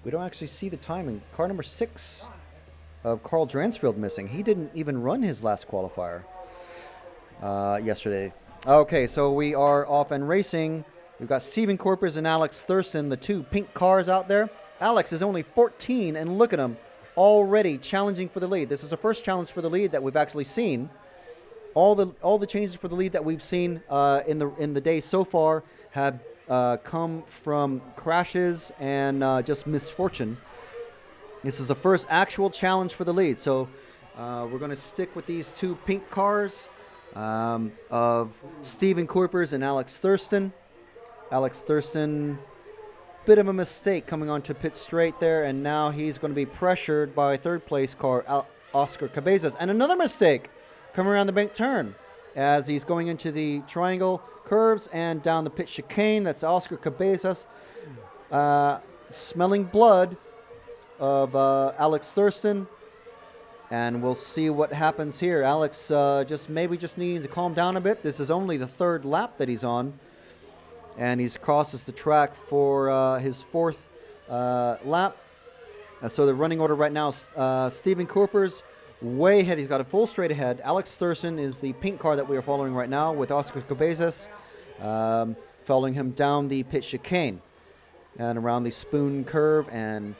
We don't actually see the timing. Car number 6 of Carl Dransfield missing. He didn't even run his last qualifier yesterday. Okay, so we are off and racing. We've got Steven Corpus and Alex Thurston, the 2 pink cars out there. Alex is only 14, and look at him, already challenging for the lead. This is the first challenge for the lead that we've actually seen. All the changes for the lead that we've seen in the day so far have come from crashes and just misfortune. This is the first actual challenge for the lead, so we're going to stick with these 2 pink cars of Steven Corpers and Alex Thurston. Alex Thurston, bit of a mistake coming onto pit straight there, and now he's going to be pressured by third place car Oscar Cabezas, and another mistake coming around the bank turn as he's going into the triangle curves and down the pit chicane. That's Oscar Cabezas smelling blood of Alex Thurston, and we'll see what happens here. Alex just needing to calm down a bit. This is only the 3rd lap that he's on, and he's crosses the track for his 4th lap. So the running order right now, Steven Corpers way ahead. He's got a full straight ahead. Alex Thurston is the pink car that we are following right now, with Oscar Cabezas following him down the pit chicane and around the spoon curve and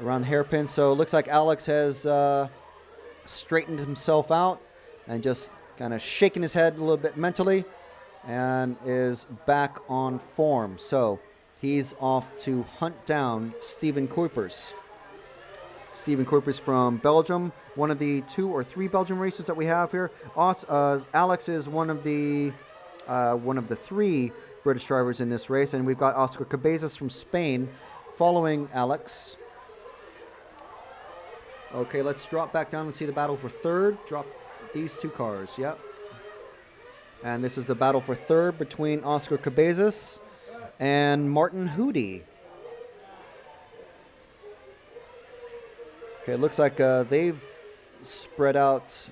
around the hairpin. So it looks like Alex has straightened himself out and just kind of shaking his head a little bit mentally and is back on form. So he's off to hunt down Steven Kuipers. Steven Kuipers from Belgium, one of the 2 or 3 Belgian racers that we have here. Alex is one of the 3 British drivers in this race, and we've got Oscar Cabezas from Spain following Alex. Okay, let's drop back down and see the battle for 3rd. Drop these 2 cars, yep. And this is the battle for 3rd between Oscar Cabezas and Martin Hootie. Okay, it looks like they've spread out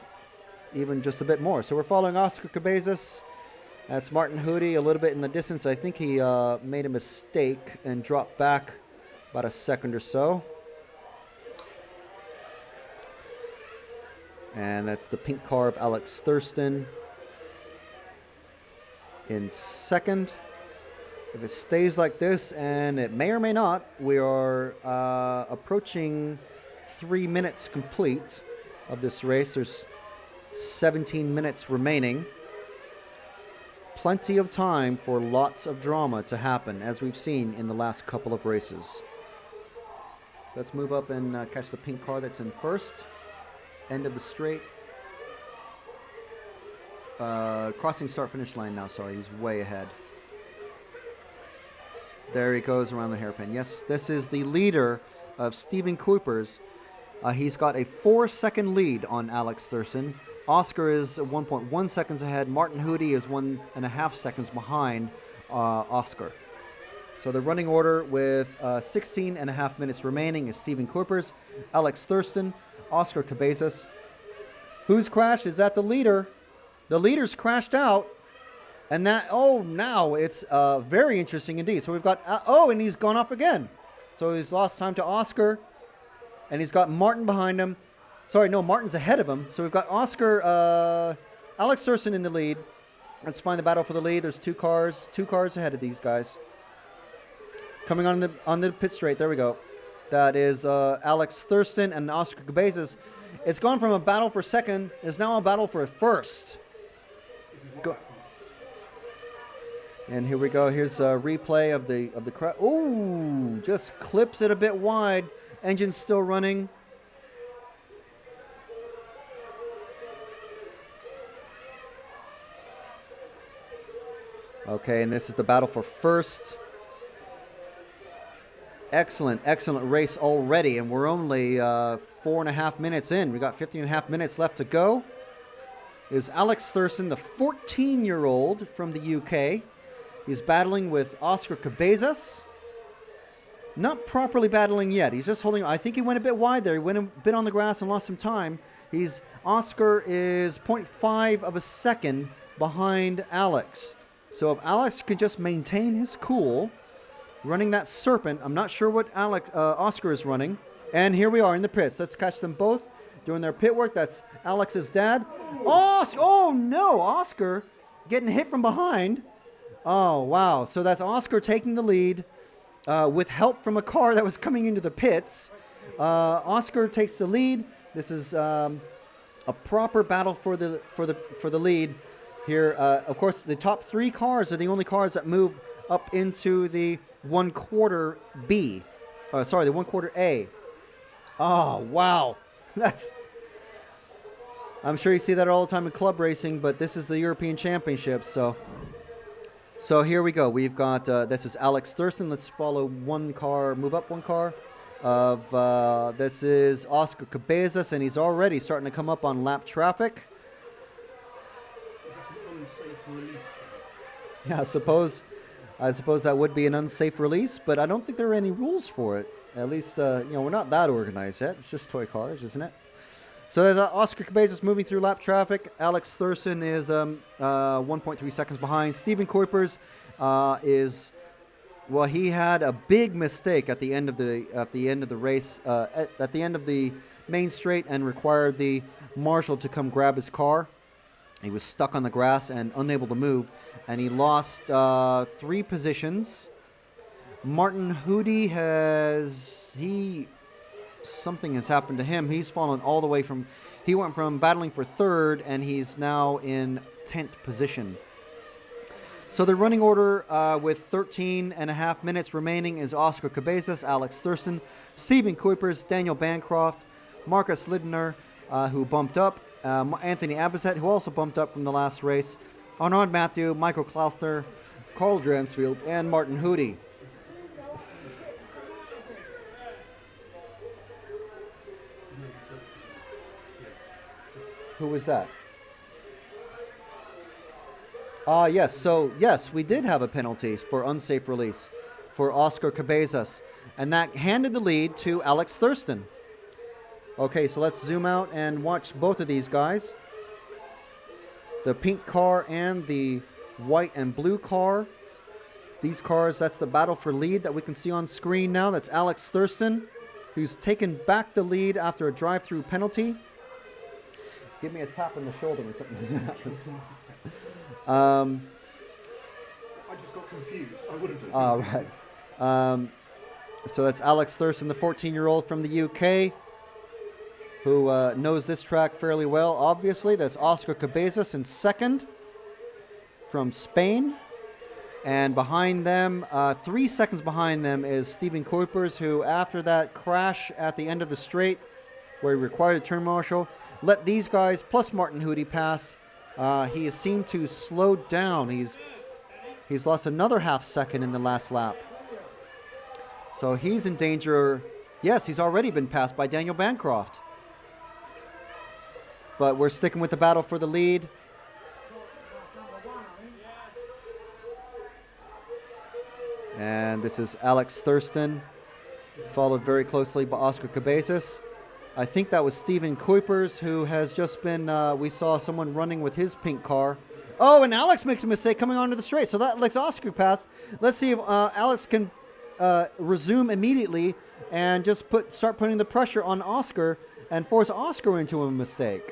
even just a bit more. So we're following Oscar Cabezas. That's Martin Hootie a little bit in the distance. I think he made a mistake and dropped back about a second or so. And that's the pink car of Alex Thurston in 2nd. If it stays like this, and it may or may not, we are approaching 3 minutes complete of this race. There's 17 minutes remaining. Plenty of time for lots of drama to happen, as we've seen in the last couple of races. So let's move up and catch the pink car that's in 1st. End of the straight. Crossing start-finish line now, sorry. He's way ahead. There he goes around the hairpin. Yes, this is the leader of Steven Kuipers. He's got a 4-second lead on Alex Thurston. Oscar is 1.1 seconds ahead. Martin Hootie is 1.5 seconds behind Oscar. So the running order with 16.5 minutes remaining is Steven Kuipers, Alex Thurston, Oscar Cabezas. Who's crashed? Is that the leader? The leader's crashed out. And that, now it's very interesting indeed. So we've got, and he's gone up again. So he's lost time to Oscar. And he's got Martin behind him. Sorry, no, Martin's ahead of him. So we've got Alex Thurston in the lead. Let's find the battle for the lead. There's 2 cars ahead of these guys. Coming on the pit straight. There we go. That is Alex Thurston and Oscar Cabezas. It's gone from a battle for 2nd. It's now a battle for 1st. Go. And here we go. Here's a replay of the crowd. Ooh, just clips it a bit wide. Engine's still running. Okay, and this is the battle for first. Excellent, excellent race already, and we're only 4.5 minutes in. We got 15.5 minutes left to go. Is Alex Thurston, the 14-year-old from the UK. He's battling with Oscar Cabezas. Not properly battling yet. He's just holding. I think he went a bit wide there. He went a bit on the grass and lost some time. Oscar is 0.5 of a second behind Alex. So if Alex can just maintain his cool, running that serpent. I'm not sure what Oscar is running. And here we are in the pits. Let's catch them both doing their pit work. That's Alex's dad. Oh no, Oscar getting hit from behind. Oh, wow. So that's Oscar taking the lead with help from a car that was coming into the pits. Oscar takes the lead. This is a proper battle for the lead here. Of course, the top 3 cars are the only cars that move up into the 1/4 B. The 1/4 A. Oh, wow. I'm sure you see that all the time in club racing, but this is the European Championship, so here we go. We've got, this is Alex Thurston. Let's follow move up one car. This is Oscar Cabezas, and he's already starting to come up on lap traffic. That's an unsafe release. Yeah, I suppose that would be an unsafe release, but I don't think there are any rules for it. At least, we're not that organized yet. It's just toy cars, isn't it? So there's Oscar Cabezas moving through lap traffic. Alex Thurston is 1.3 seconds behind. Stephen Kuipers he had a big mistake at the end of the race, at the end of the main straight, and required the marshal to come grab his car. He was stuck on the grass and unable to move, and he lost 3 positions. Martin Hootie something has happened to him. He's fallen all the way he went from battling for 3rd, and he's now in 10th position. So the running order with 13.5 minutes remaining is Oscar Cabezas, Alex Thurston, Stephen Kuipers, Daniel Bancroft, Marcus Lidner, who bumped up, Anthony Abizet, who also bumped up from the last race, Arnaud Mathieu, Michael Klausner, Carl Dransfield, and Martin Hootie. Who was that? Yes. So, yes, we did have a penalty for unsafe release for Oscar Cabezas, and that handed the lead to Alex Thurston. Okay, so let's zoom out and watch both of these guys. The pink car and the white and blue car. These cars, that's the battle for lead that we can see on screen now. That's Alex Thurston, who's taken back the lead after a drive-through penalty. Give me a tap on the shoulder or something like that. I just got confused. I wouldn't have. Right. So that's Alex Thurston, the 14-year-old from the UK, who knows this track fairly well, obviously. That's Oscar Cabezas in 2nd from Spain. And behind them, 3 seconds behind them, is Stephen Kuipers, who, after that crash at the end of the straight, where he required a turn marshal, let these guys, plus Martin Hootie, pass. He has seemed to slow down. He's lost another half second in the last lap. So he's in danger. Yes, he's already been passed by Daniel Bancroft. But we're sticking with the battle for the lead. And this is Alex Thurston, followed very closely by Oscar Cabezas. I think that was Stephen Kuipers, who has just been, we saw someone running with his pink car. Oh, and Alex makes a mistake coming onto the straight. So that lets Oscar pass. Let's see if Alex can resume immediately and just start putting the pressure on Oscar and force Oscar into a mistake.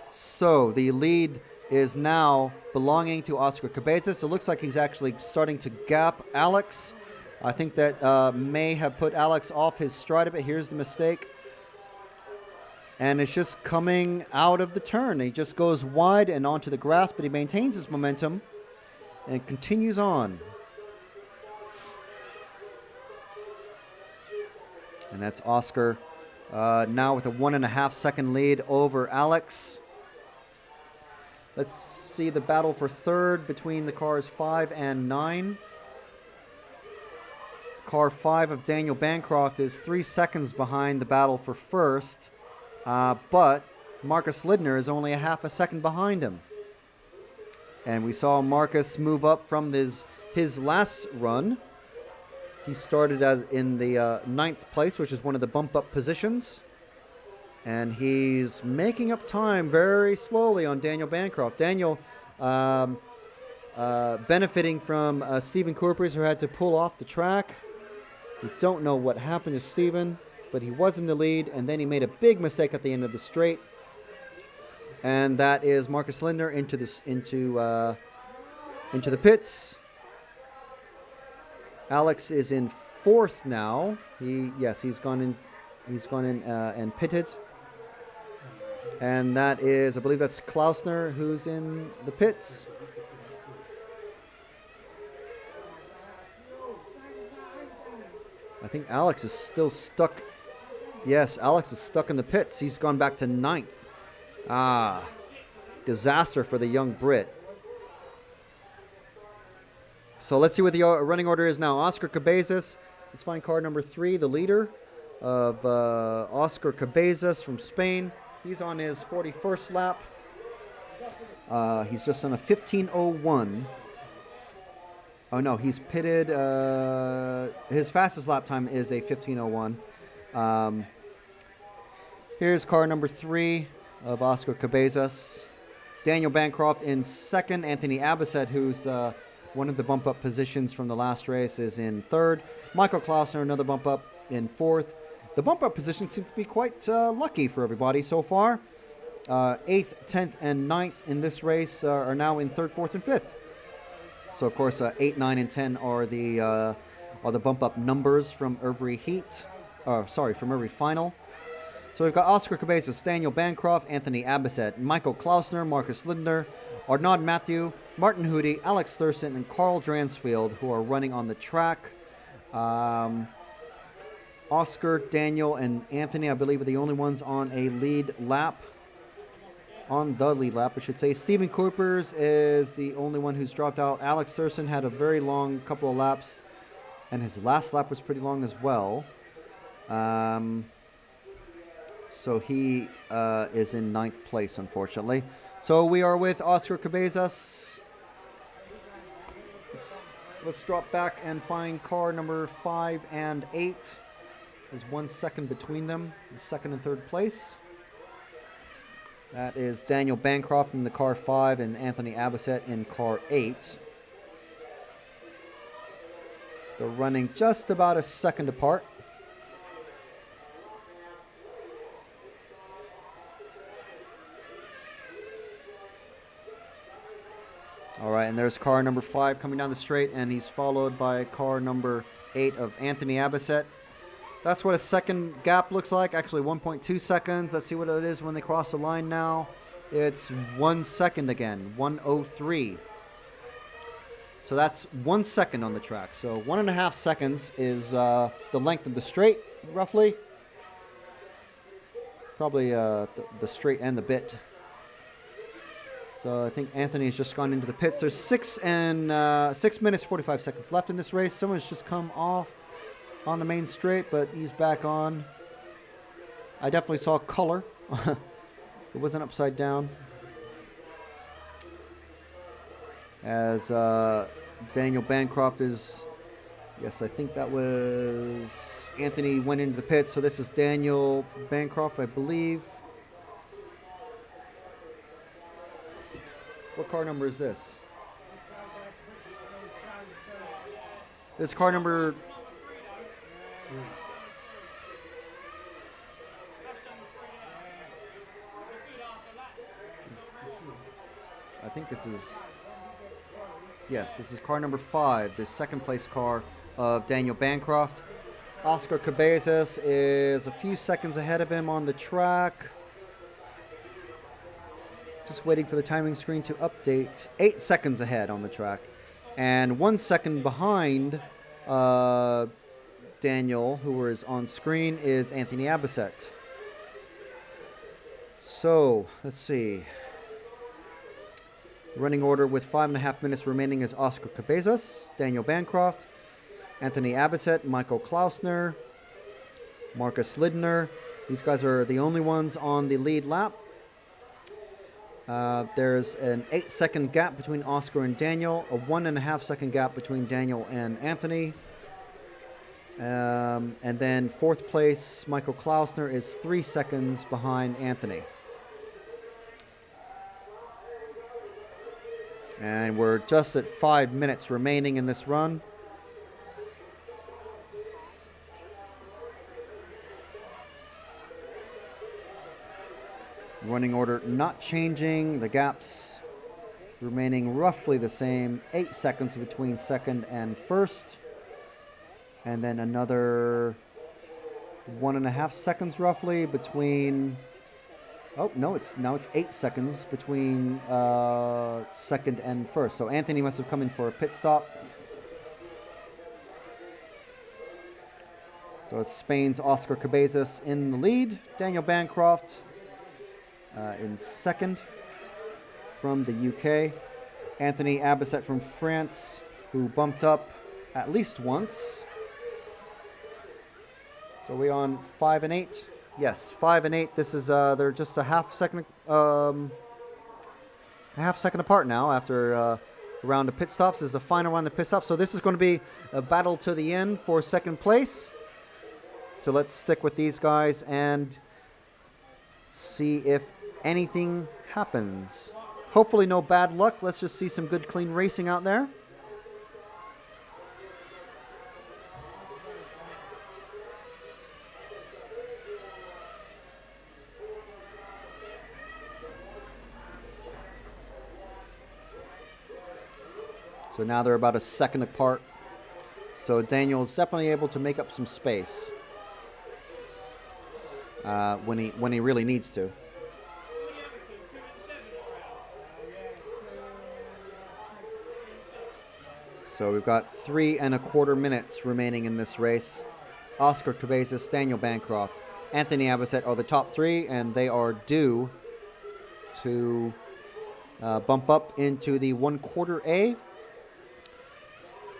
So the lead is now belonging to Oscar Cabezas. It looks like he's actually starting to gap Alex. I think that may have put Alex off his stride a bit. Here's the mistake. And it's just coming out of the turn. He just goes wide and onto the grass, but he maintains his momentum and continues on. And that's Oscar Now with a 1.5 second lead over Alex. Let's see the battle for third between the cars 5 and 9. Car 5 of Daniel Bancroft is 3 seconds behind the battle for first, but Marcus Lidner is only a half a second behind him. And we saw Marcus move up from his last run. He started as in the 9th place, which is one of the bump-up positions. And he's making up time very slowly on Daniel Bancroft. Daniel benefiting from Stephen Corpers, who had to pull off the track. We don't know what happened to Stephen, but he was in the lead, and then he made a big mistake at the end of the straight. And that is Marcus Lindner into the pits. Alex is in 4th now. He's gone in and pitted. And that is, I believe that's Klausner who's in the pits. I think Alex is still stuck. Yes, Alex is stuck in the pits. He's gone back to 9th. Disaster for the young Brit. So let's see what the running order is now. Oscar Cabezas, let's find car number 3, the leader of Oscar Cabezas from Spain. He's on his 41st lap. He's just on a 15:01. Oh no, he's pitted. His fastest lap time is a 15:01. Here's car number 3 of Oscar Cabezas. Daniel Bancroft in 2nd. Anthony Abisset, who's one of the bump-up positions from the last race, is in 3rd. Michael Klausner, another bump-up, in 4th. The bump-up positions seem to be quite lucky for everybody so far. 8th, 10th, and 9th in this race are now in 3rd, 4th, and 5th. So, of course, 8, 9, and 10 are the bump-up numbers from every heat. From every final. So we've got Oscar Cabezas, Daniel Bancroft, Anthony Abisset, Michael Klausner, Marcus Lindner, Arnaud Mathieu, Martin Hootie, Alex Thurston, and Carl Dransfield, who are running on the track. Oscar, Daniel, and Anthony, I believe, are the only ones on a lead lap. On the lead lap, I should say. Stephen Coopers is the only one who's dropped out. Alex Thurston had a very long couple of laps, and his last lap was pretty long as well. So he is in 9th place, unfortunately. So we are with Oscar Cabezas. Let's drop back and find car number 5 and 8. There's 1 second between them, the 2nd and 3rd place. That is Daniel Bancroft in the car 5 and Anthony Abisset in car 8. They're running just about a second apart. All right, and there's car number 5 coming down the straight, and he's followed by car number 8 of Anthony Abisset. That's what a second gap looks like. Actually, 1.2 seconds. Let's see what it is when they cross the line now. It's 1 second again, 1:03. So that's 1 second on the track. So 1.5 seconds is the length of the straight, roughly. Probably the straight and the bit. So I think Anthony's just gone into the pits. There's 6 minutes 45 seconds left in this race. Someone's just come off on the main straight, but he's back on. I definitely saw color. It wasn't upside down. As Daniel Bancroft is, yes, I think that was Anthony went into the pits. So this is Daniel Bancroft, I believe. What car number is this? This car number... I think this is... Yes, this is car number 5, the 2nd place car of Daniel Bancroft. Oscar Cabezas is a few seconds ahead of him on the track. Just waiting for the timing screen to update. 8 seconds ahead on the track. And 1 second behind Daniel, who is on screen, is Anthony Abisset. So, let's see. Running order with 5.5 minutes remaining is Oscar Cabezas, Daniel Bancroft, Anthony Abisset, Michael Klausner, Marcus Lidner. These guys are the only ones on the lead lap. There's an 8-second gap between Oscar and Daniel, a 1.5-second gap between Daniel and Anthony. And then fourth place, Michael Klausner, is 3 seconds behind Anthony. And we're just at 5 minutes remaining in this run. Running order not changing. The gaps remaining roughly the same. 8 seconds between second and first. And then another 1.5 seconds roughly between... Oh, no, now it's 8 seconds between second and first. So Anthony must have come in for a pit stop. So it's Spain's Oscar Cabezas in the lead. Daniel Bancroft in second from the UK. Anthony Abisset from France, who bumped up at least once. So we on 5 and 8? Yes, 5 and 8. This is they're just a half second apart now after a round of pit stops. This is the final round of pit stops. So this is going to be a battle to the end for second place. So let's stick with these guys and see if anything happens. Hopefully no bad luck. Let's just see some good clean racing out there. So now they're about a second apart. So Daniel's definitely able to make up some space when he really needs to. So we've got 3.25 minutes remaining in this race. Oscar Cabezas, Daniel Bancroft, Anthony Abisset are the top three, and they are due to bump up into the 1/4 A.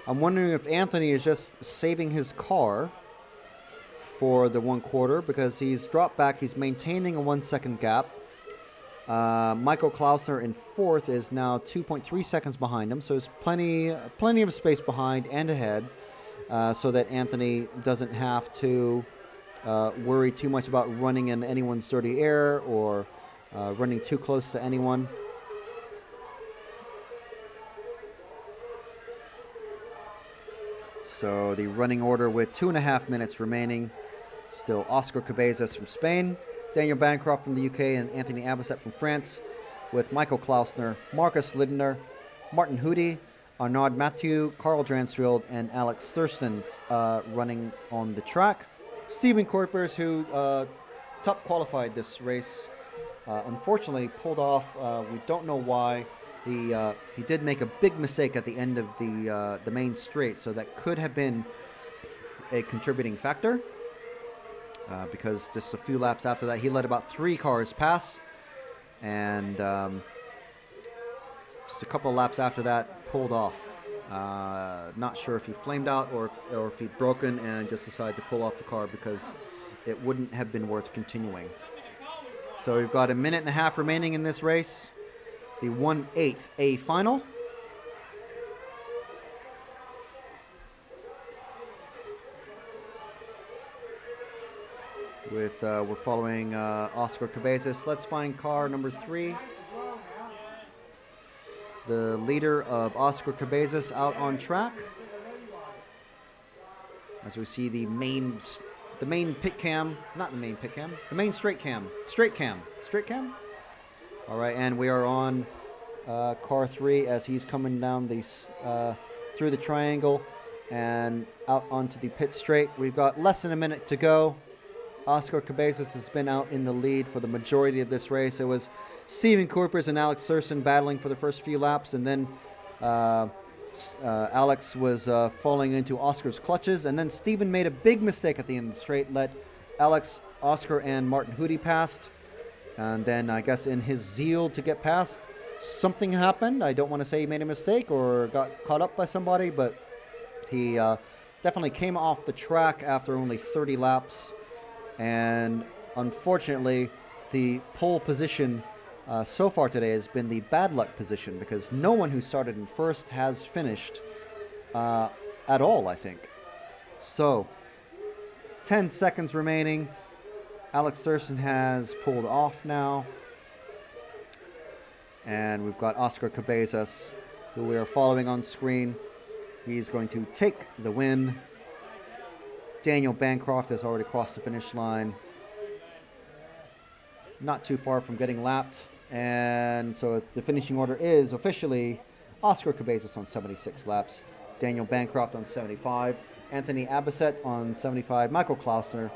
I'm wondering if Anthony is just saving his car for the 1/4 because he's dropped back. He's maintaining a 1 second gap. Michael Klausner in fourth is now 2.3 seconds behind him, so there's plenty of space behind and ahead, so that Anthony doesn't have to worry too much about running in anyone's dirty air or running too close to anyone. So the running order with 2.5 minutes remaining, still Oscar Cabezas from Spain, Daniel Bancroft from the UK, and Anthony Abisset from France, with Michael Klausner, Marcus Lidner, Martin Hootie, Arnaud Mathieu, Carl Dransfield, and Alex Thurston running on the track. Stephen Kuipers, who top qualified this race, unfortunately pulled off. We don't know why. He did make a big mistake at the end of the main straight, so that could have been a contributing factor. Because just a few laps after that, he let about 3 cars pass, and just a couple of laps after that, pulled off. Not sure if he flamed out or if he'd broken and just decided to pull off the car because it wouldn't have been worth continuing. So we've got a 1.5 minutes remaining in this race. The 1/8 A final. We're following Oscar Cabezas. Let's find car number 3. The leader of Oscar Cabezas out on track. As we see the main pit cam, not the main pit cam, the main straight cam. All right, and we are on car 3 as he's coming down through the triangle and out onto the pit straight. We've got less than a minute to go. Oscar Cabezas has been out in the lead for the majority of this race. It was Stephen Kuipers and Alex Thurston battling for the first few laps, and then Alex was falling into Oscar's clutches, and then Steven made a big mistake at the end of the straight, let Alex, Oscar, and Martin Hootie past. And then I guess in his zeal to get past, something happened. I don't want to say he made a mistake or got caught up by somebody, but he definitely came off the track after only 30 laps. And unfortunately, the pole position so far today has been the bad luck position because no one who started in first has finished at all, I think. So, 10 seconds remaining. Alex Thurston has pulled off now. And we've got Oscar Cabezas, who we are following on screen. He's going to take the win. Daniel Bancroft has already crossed the finish line. Not too far from getting lapped. And so the finishing order is officially Oscar Cabezas on 76 laps, Daniel Bancroft on 75, Anthony Abisset on 75, Michael Klausner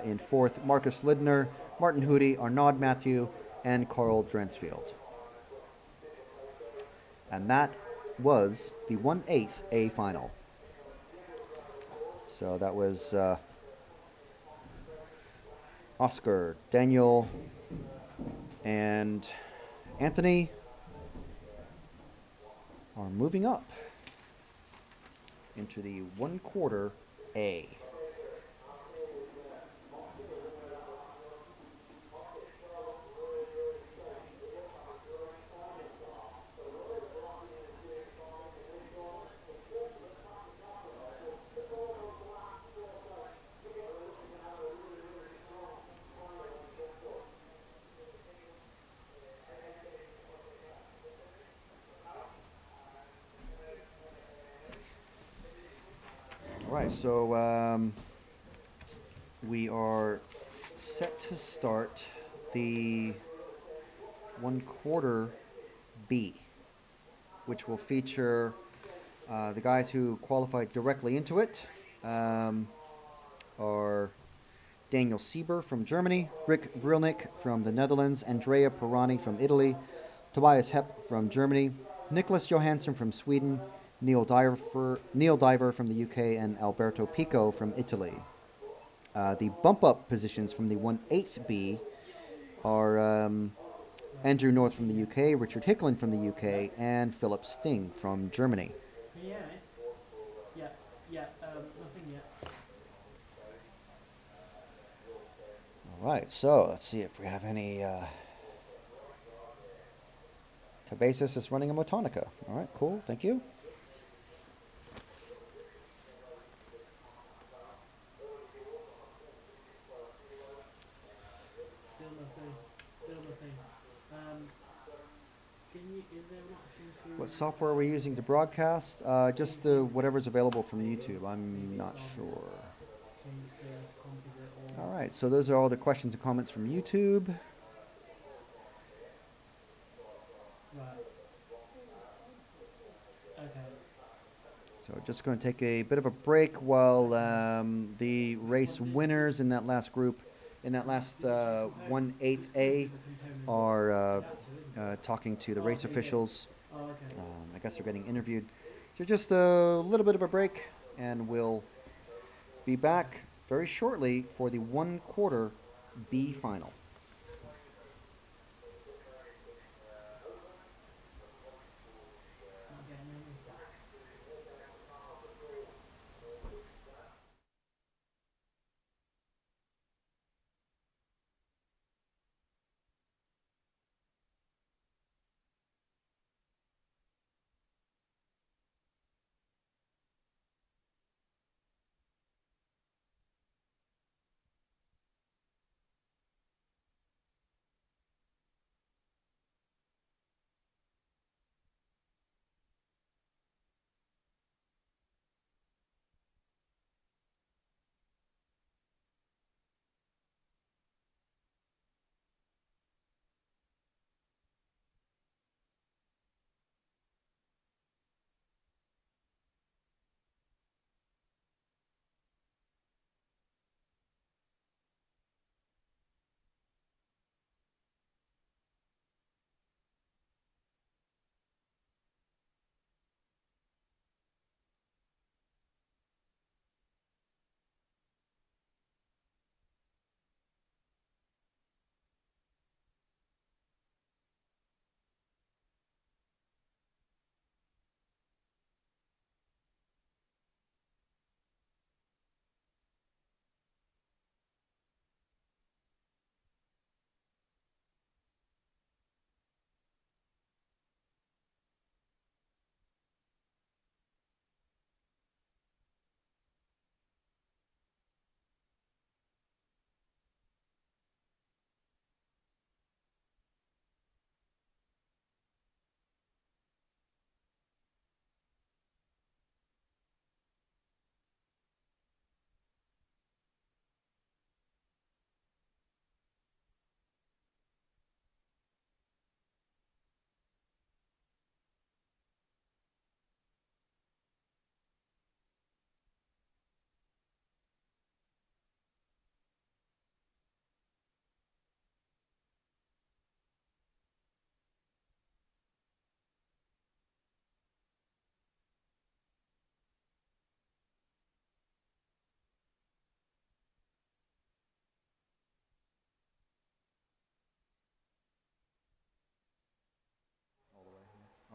in fourth, Marcus Lidner, Martin Hootie, Arnaud Mathieu, and Carl Drensfield. And that was the 1/8 A final. So that was Oscar, Daniel, and Anthony are moving up into the 1/4 A. All right, so we are set to start the 1/4 B, which will feature the guys who qualified directly into it are Daniel Sieber from Germany, Rick Brilnick from the Netherlands, Andrea Pirani from Italy, Tobias Hepp from Germany, Nicholas Johansson from Sweden, Neil Diver from the UK, and Alberto Pico from Italy. The bump-up positions from the 1/8 B are Andrew North from the UK, Richard Hicklin from the UK, and Philip Sting from Germany. Can you hear me? Yeah, nothing yet. All right, so let's see if we have any... Cabezas is running a Motonica. All right, cool, thank you. Still nothing. Is there an option to... What software are we using to broadcast? Just whatever's available from YouTube. I'm not sure. Change it to composite or... All right, so those are all the questions and comments from YouTube. Right. Okay. So just going to take a bit of a break while the race winners in that last group, in that last 1/8 A, are talking to the race officials. Oh, okay. I guess they're getting interviewed. So just a little bit of a break, and we'll be back very shortly for the 1/4 B final. Not getting any.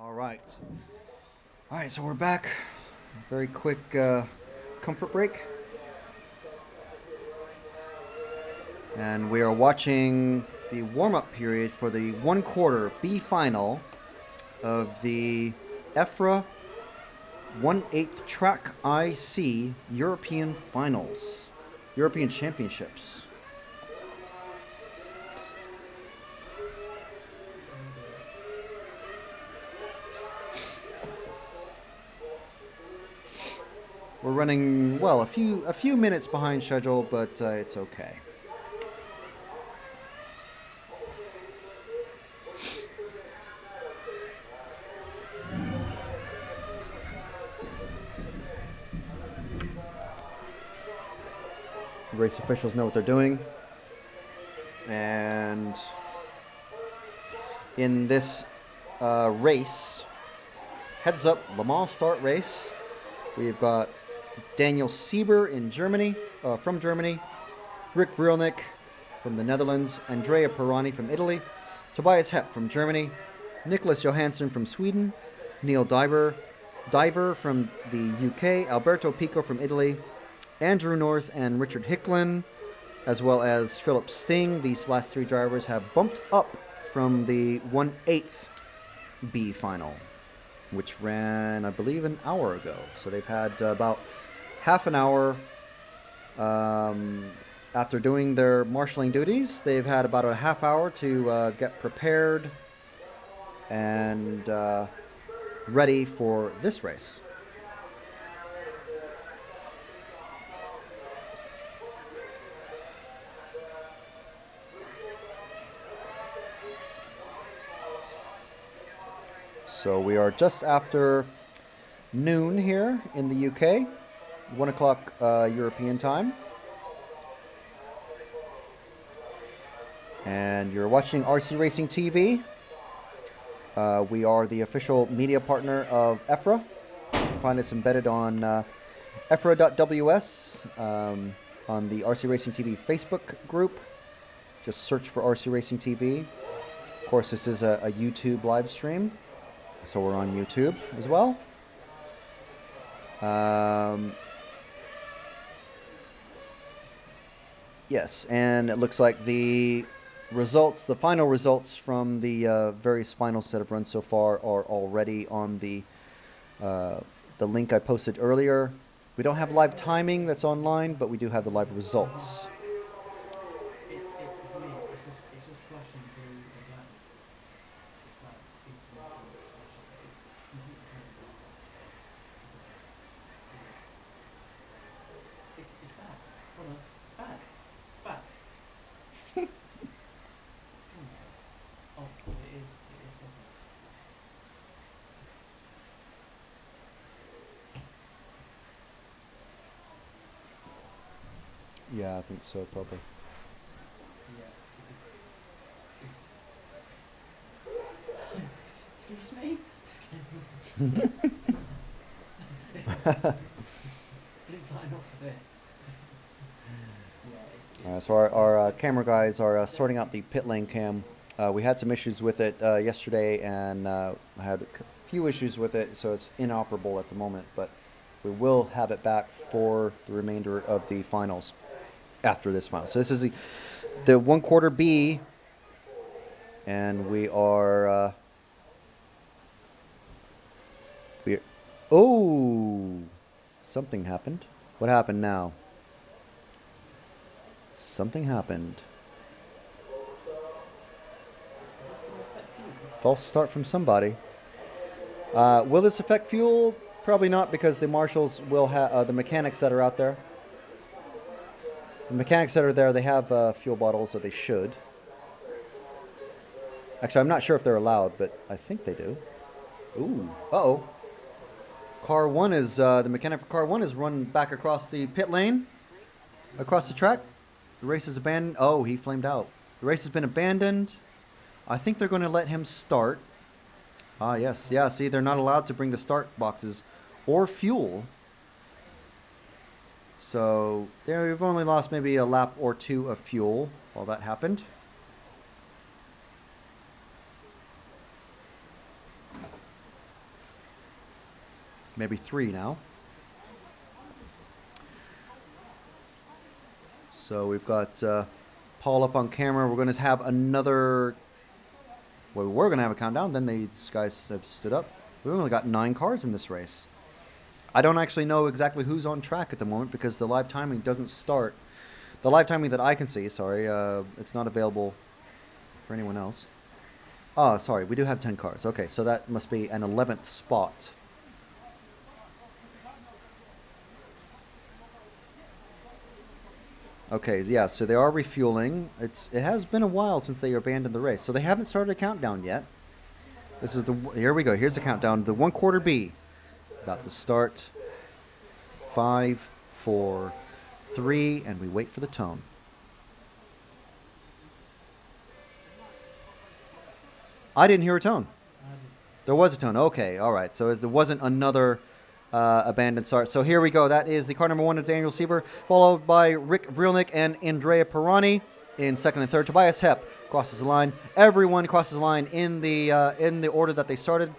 All right. All right, so we're back. Very quick comfort break. And we are watching the warm-up period for the 1/4 B final of the EFRA 1/8 Track IC European Finals, European Championships. We're running, well, a few minutes behind schedule, but it's okay. Race officials know what they're doing. And in this race, heads up Le Mans start race, we've got Daniel Sieber in Germany, from Germany, Rick Vrelnick from the Netherlands, Andrea Pirani from Italy, Tobias Hepp from Germany, Nicholas Johansson from Sweden, Neil Diver from the UK, Alberto Pico from Italy, Andrew North and Richard Hicklin, as well as Philip Sting. These last three drivers have bumped up from the 1/8 B final, which ran, I believe, an hour ago. So they've had about half an hour after doing their marshalling duties. They've had about a half hour to get prepared and ready for this race. So we are just after noon here in the UK, 1 o'clock European time. And you're watching RC Racing TV. We are the official media partner of EFRA. You can find us embedded on EFRA.ws, on the RC Racing TV Facebook group. Just search for RC Racing TV. Of course, this is a YouTube live stream, so we're on YouTube as well. Yes, and it looks like the final results from the various finals that have run so far are already on the link I posted earlier. We don't have live timing that's online, but we do have the live results. It's weird. It's just flashing through the black. It's like it's completely it's back. Hold on. It's back. It's back. Oh, it is. Yeah, I think so, probably. Excuse me? Didn't sign up for this. So our camera guys are sorting out the pit lane cam. We had some issues with it yesterday, and I had a few issues with it, so it's inoperable at the moment, but we will have it back for the remainder of the finals after this final. So this is the 1/4 B, and we are oh, something happened. What happened now? Something happened. False start from somebody. Will this affect fuel? Probably not, because the marshals will have the mechanics that are out there. The mechanics that are there, they have fuel bottles, so they should. Actually, I'm not sure if they're allowed, but I think they do. Ooh, uh-oh. Car 1 is, the mechanic for Car 1 is run back across the pit lane, across the track. The race is abandoned. Oh, he flamed out. The race has been abandoned. I think they're going to let him start. Ah, yes. Yeah, see, they're not allowed to bring the start boxes or fuel. So, there we've only lost maybe a lap or two of fuel while that happened. maybe 3 now. So we've got Paul up on camera. We're going to have another. Well, we were going to have a countdown. Then these guys have stood up. We've only got 9 cars in this race. I don't actually know exactly who's on track at the moment because the live timing doesn't start. The live timing that I can see, sorry, it's not available for anyone else. Oh, sorry, we do have 10 cars. Okay, so that must be an 11th spot. Okay, yeah, so they are refueling. It has been a while since they abandoned the race, so they haven't started a countdown yet. This is here we go. Here's the countdown. The 1/4 B, about to start. 5, 4, 3, and we wait for the tone. I didn't hear a tone. There was a tone. Okay, all right. So there wasn't another abandoned start. So here we go. That is the car number 1 of Daniel Sieber, followed by Rick Vrielnik and Andrea Pirani in second and third. Tobias Hepp crosses the line. Everyone crosses the line in the order that they started.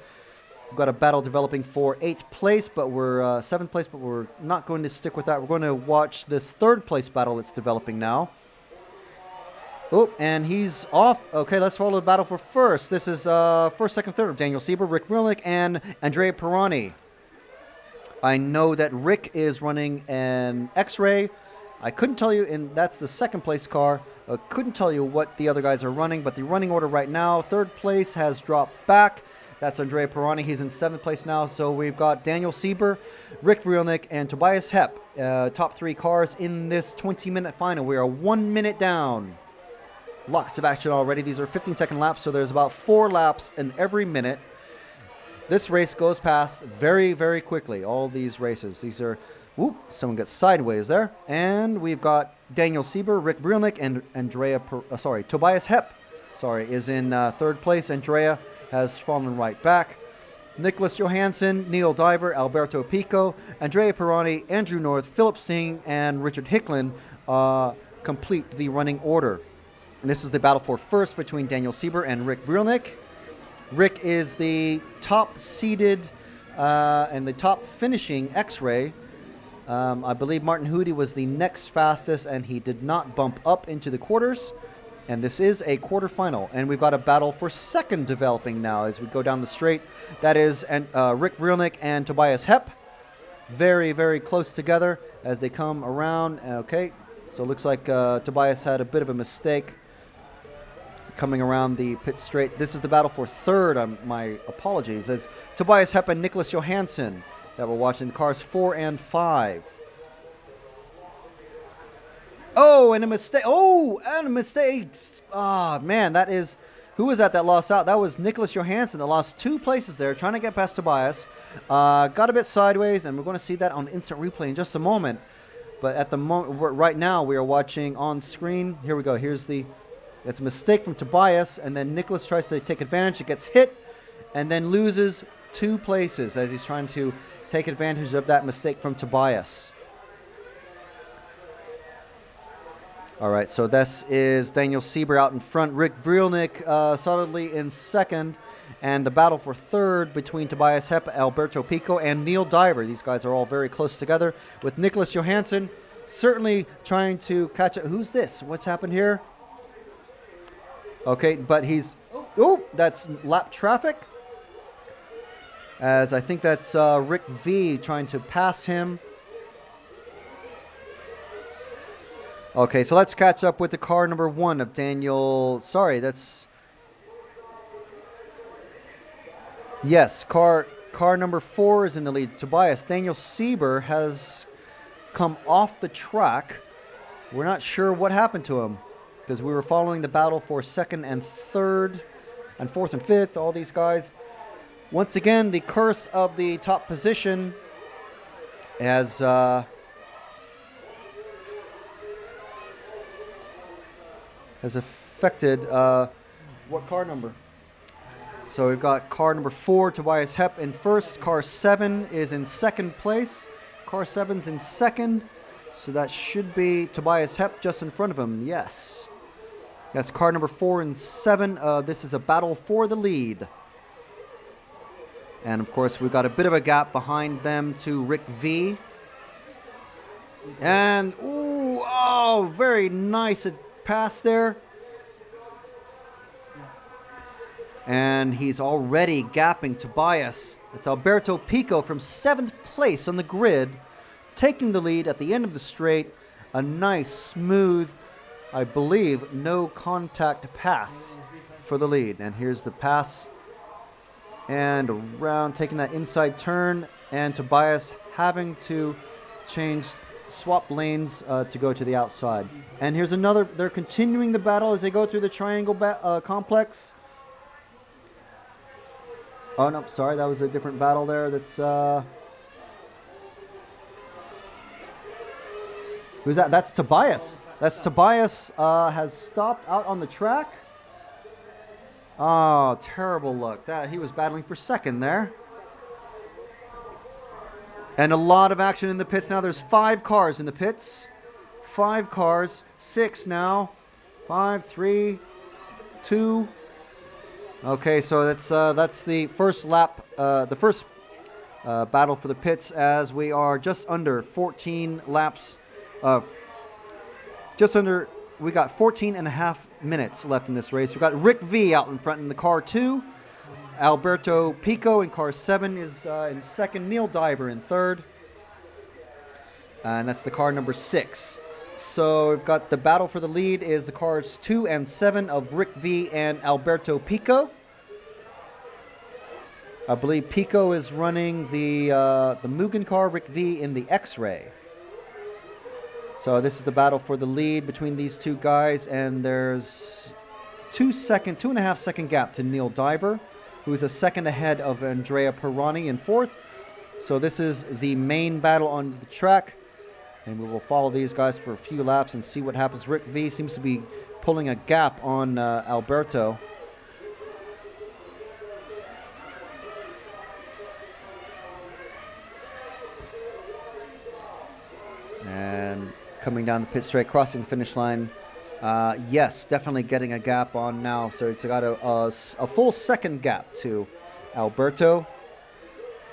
We've got a battle developing for 8th place, but we're 7th place, but we're not going to stick with that. We're going to watch this 3rd place battle that's developing now. Oh, and he's off. Okay, let's follow the battle for first. This is first, second, third of Daniel Sieber, Rick Vrielnik, and Andrea Pirani. I know that Rick is running an X-Ray. I couldn't tell you, and that's the 2nd place car. I couldn't tell you what the other guys are running, but the running order right now, 3rd place has dropped back. That's Andrea Pirani. He's in 7th place now. So we've got Daniel Sieber, Rick Vrielnik, and Tobias Hepp, top 3 cars in this 20-minute final. We are 1 minute down. Lots of action already. These are 15-second laps, so there's about 4 laps in every minute. This race goes past very, very quickly, all these races. These are, whoop, someone gets sideways there. And we've got Daniel Sieber, Rick Vrielnik, and Tobias Hepp, is in 3rd place. Andrea has fallen right back. Nicholas Johansson, Neil Diver, Alberto Pico, Andrea Pirani, Andrew North, Philip Sting, and Richard Hicklin complete the running order. And this is the battle for first between Daniel Sieber and Rick Vrielnik. Rick is the top seeded and the top finishing X-Ray. I believe Martin Hootie was the next fastest, and he did not bump up into the quarters. And this is a quarterfinal, and we've got a battle for second developing now as we go down the straight. That is Rick Vrielnik and Tobias Hepp. Very, very close together as they come around. Okay, so it looks like Tobias had a bit of a mistake coming around the pit straight. This is the battle for third. My apologies. As Tobias Hepp and Nicholas Johansson that we're watching, cars 4 and 5. Oh, and a mistake. Oh, and a mistake. Ah, man, that is... Who was that lost out? That was Nicholas Johansson that lost 2 places there, trying to get past Tobias. Got a bit sideways, and we're going to see that on instant replay in just a moment. But at the moment, right now, we are watching on screen. Here we go. Here's the... It's a mistake from Tobias, and then Nicholas tries to take advantage. It gets hit, and then loses 2 places as he's trying to take advantage of that mistake from Tobias. All right, so this is Daniel Sieber out in front. Rick Vrielnik solidly in second, and the battle for third between Tobias Hepp, Alberto Pico, and Neil Diver. These guys are all very close together, with Nicholas Johansson certainly trying to catch up. Who's this? What's happened here? Okay, but he's... Oh, that's lap traffic. As I think that's Rick V trying to pass him. Okay, so let's catch up with the car number 1 of Daniel... Sorry, that's... Yes, car number 4 is in the lead. Tobias. Daniel Sieber has come off the track. We're not sure what happened to him, because we were following the battle for second and third and fourth and fifth, all these guys. Once again, the curse of the top position has affected what car number? So we've got car number 4, Tobias Hepp, in first. Car 7 is in second place. Car 7's in second. So that should be Tobias Hepp just in front of him. Yes. That's car number 4 and 7. This is a battle for the lead. And of course, we've got a bit of a gap behind them to Rick V. And, ooh, oh, very nice pass there. And he's already gapping Tobias. It's Alberto Pico from 7th place on the grid, taking the lead at the end of the straight. A nice, smooth, I believe, no contact pass for the lead. And here's the pass. And around, taking that inside turn. And Tobias having to swap lanes to go to the outside. And here's another, they're continuing the battle as they go through the triangle complex. Oh, no, sorry, that was a different battle there. That's, who's that? That's Tobias. That's Tobias has stopped out on the track. Oh, terrible look. He was battling for second there. And a lot of action in the pits now. There's 5 cars in the pits. 5 cars. 6 now. 5, 3, 2. Okay, so that's the first lap, the first battle for the pits, as we are just under 14 laps. We got 14 and a half minutes left in this race. We've got Rick V out in front in the car 2. Alberto Pico in car 7 is in second. Neil Diver in third. And that's the car number 6. So we've got the battle for the lead is the cars 2 and 7 of Rick V and Alberto Pico. I believe Pico is running the Mugen car, Rick V in the X-Ray. So this is the battle for the lead between these two guys, and there's 2.5 second gap to Neil Diver, who is a second ahead of Andrea Pirani in 4th. So this is the main battle on the track. And we will follow these guys for a few laps and see what happens. Rick V seems to be pulling a gap on Alberto. And coming down the pit straight, crossing the finish line. Yes, definitely getting a gap on now. So it's got a full second gap to Alberto.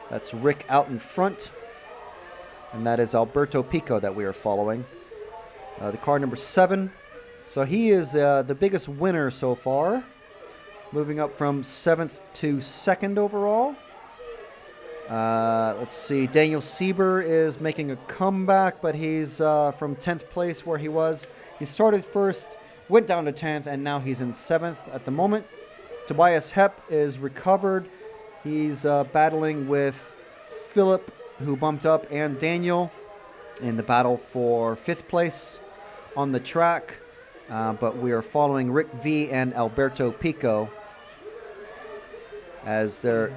That's Rick out in front. And that is Alberto Pico that we are following. The car number 7. So he is the biggest winner so far. Moving up from 7th to 2nd overall. Let's see. Daniel Sieber is making a comeback, but he's from 10th place where he was. He started first, went down to 10th, and now he's in 7th at the moment. Tobias Hepp is recovered. He's battling with Philip, who bumped up, and Daniel in the battle for 5th place on the track. But we are following Rick V and Alberto Pico as there's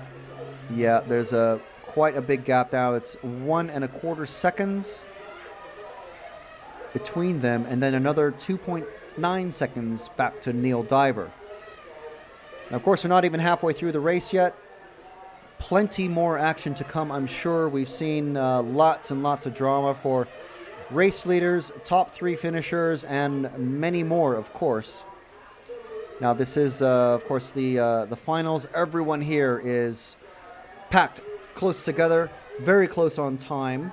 quite a big gap now. It's 1.25 seconds between them, and then another 2.9 seconds back to Neil Diver. Now, of course, we're not even halfway through the race yet. Plenty more action to come, I'm sure. We've seen lots and lots of drama for race leaders, top 3 finishers, and many more, of course. Now, this is, of course, the finals. Everyone here is packed close together, very close on time.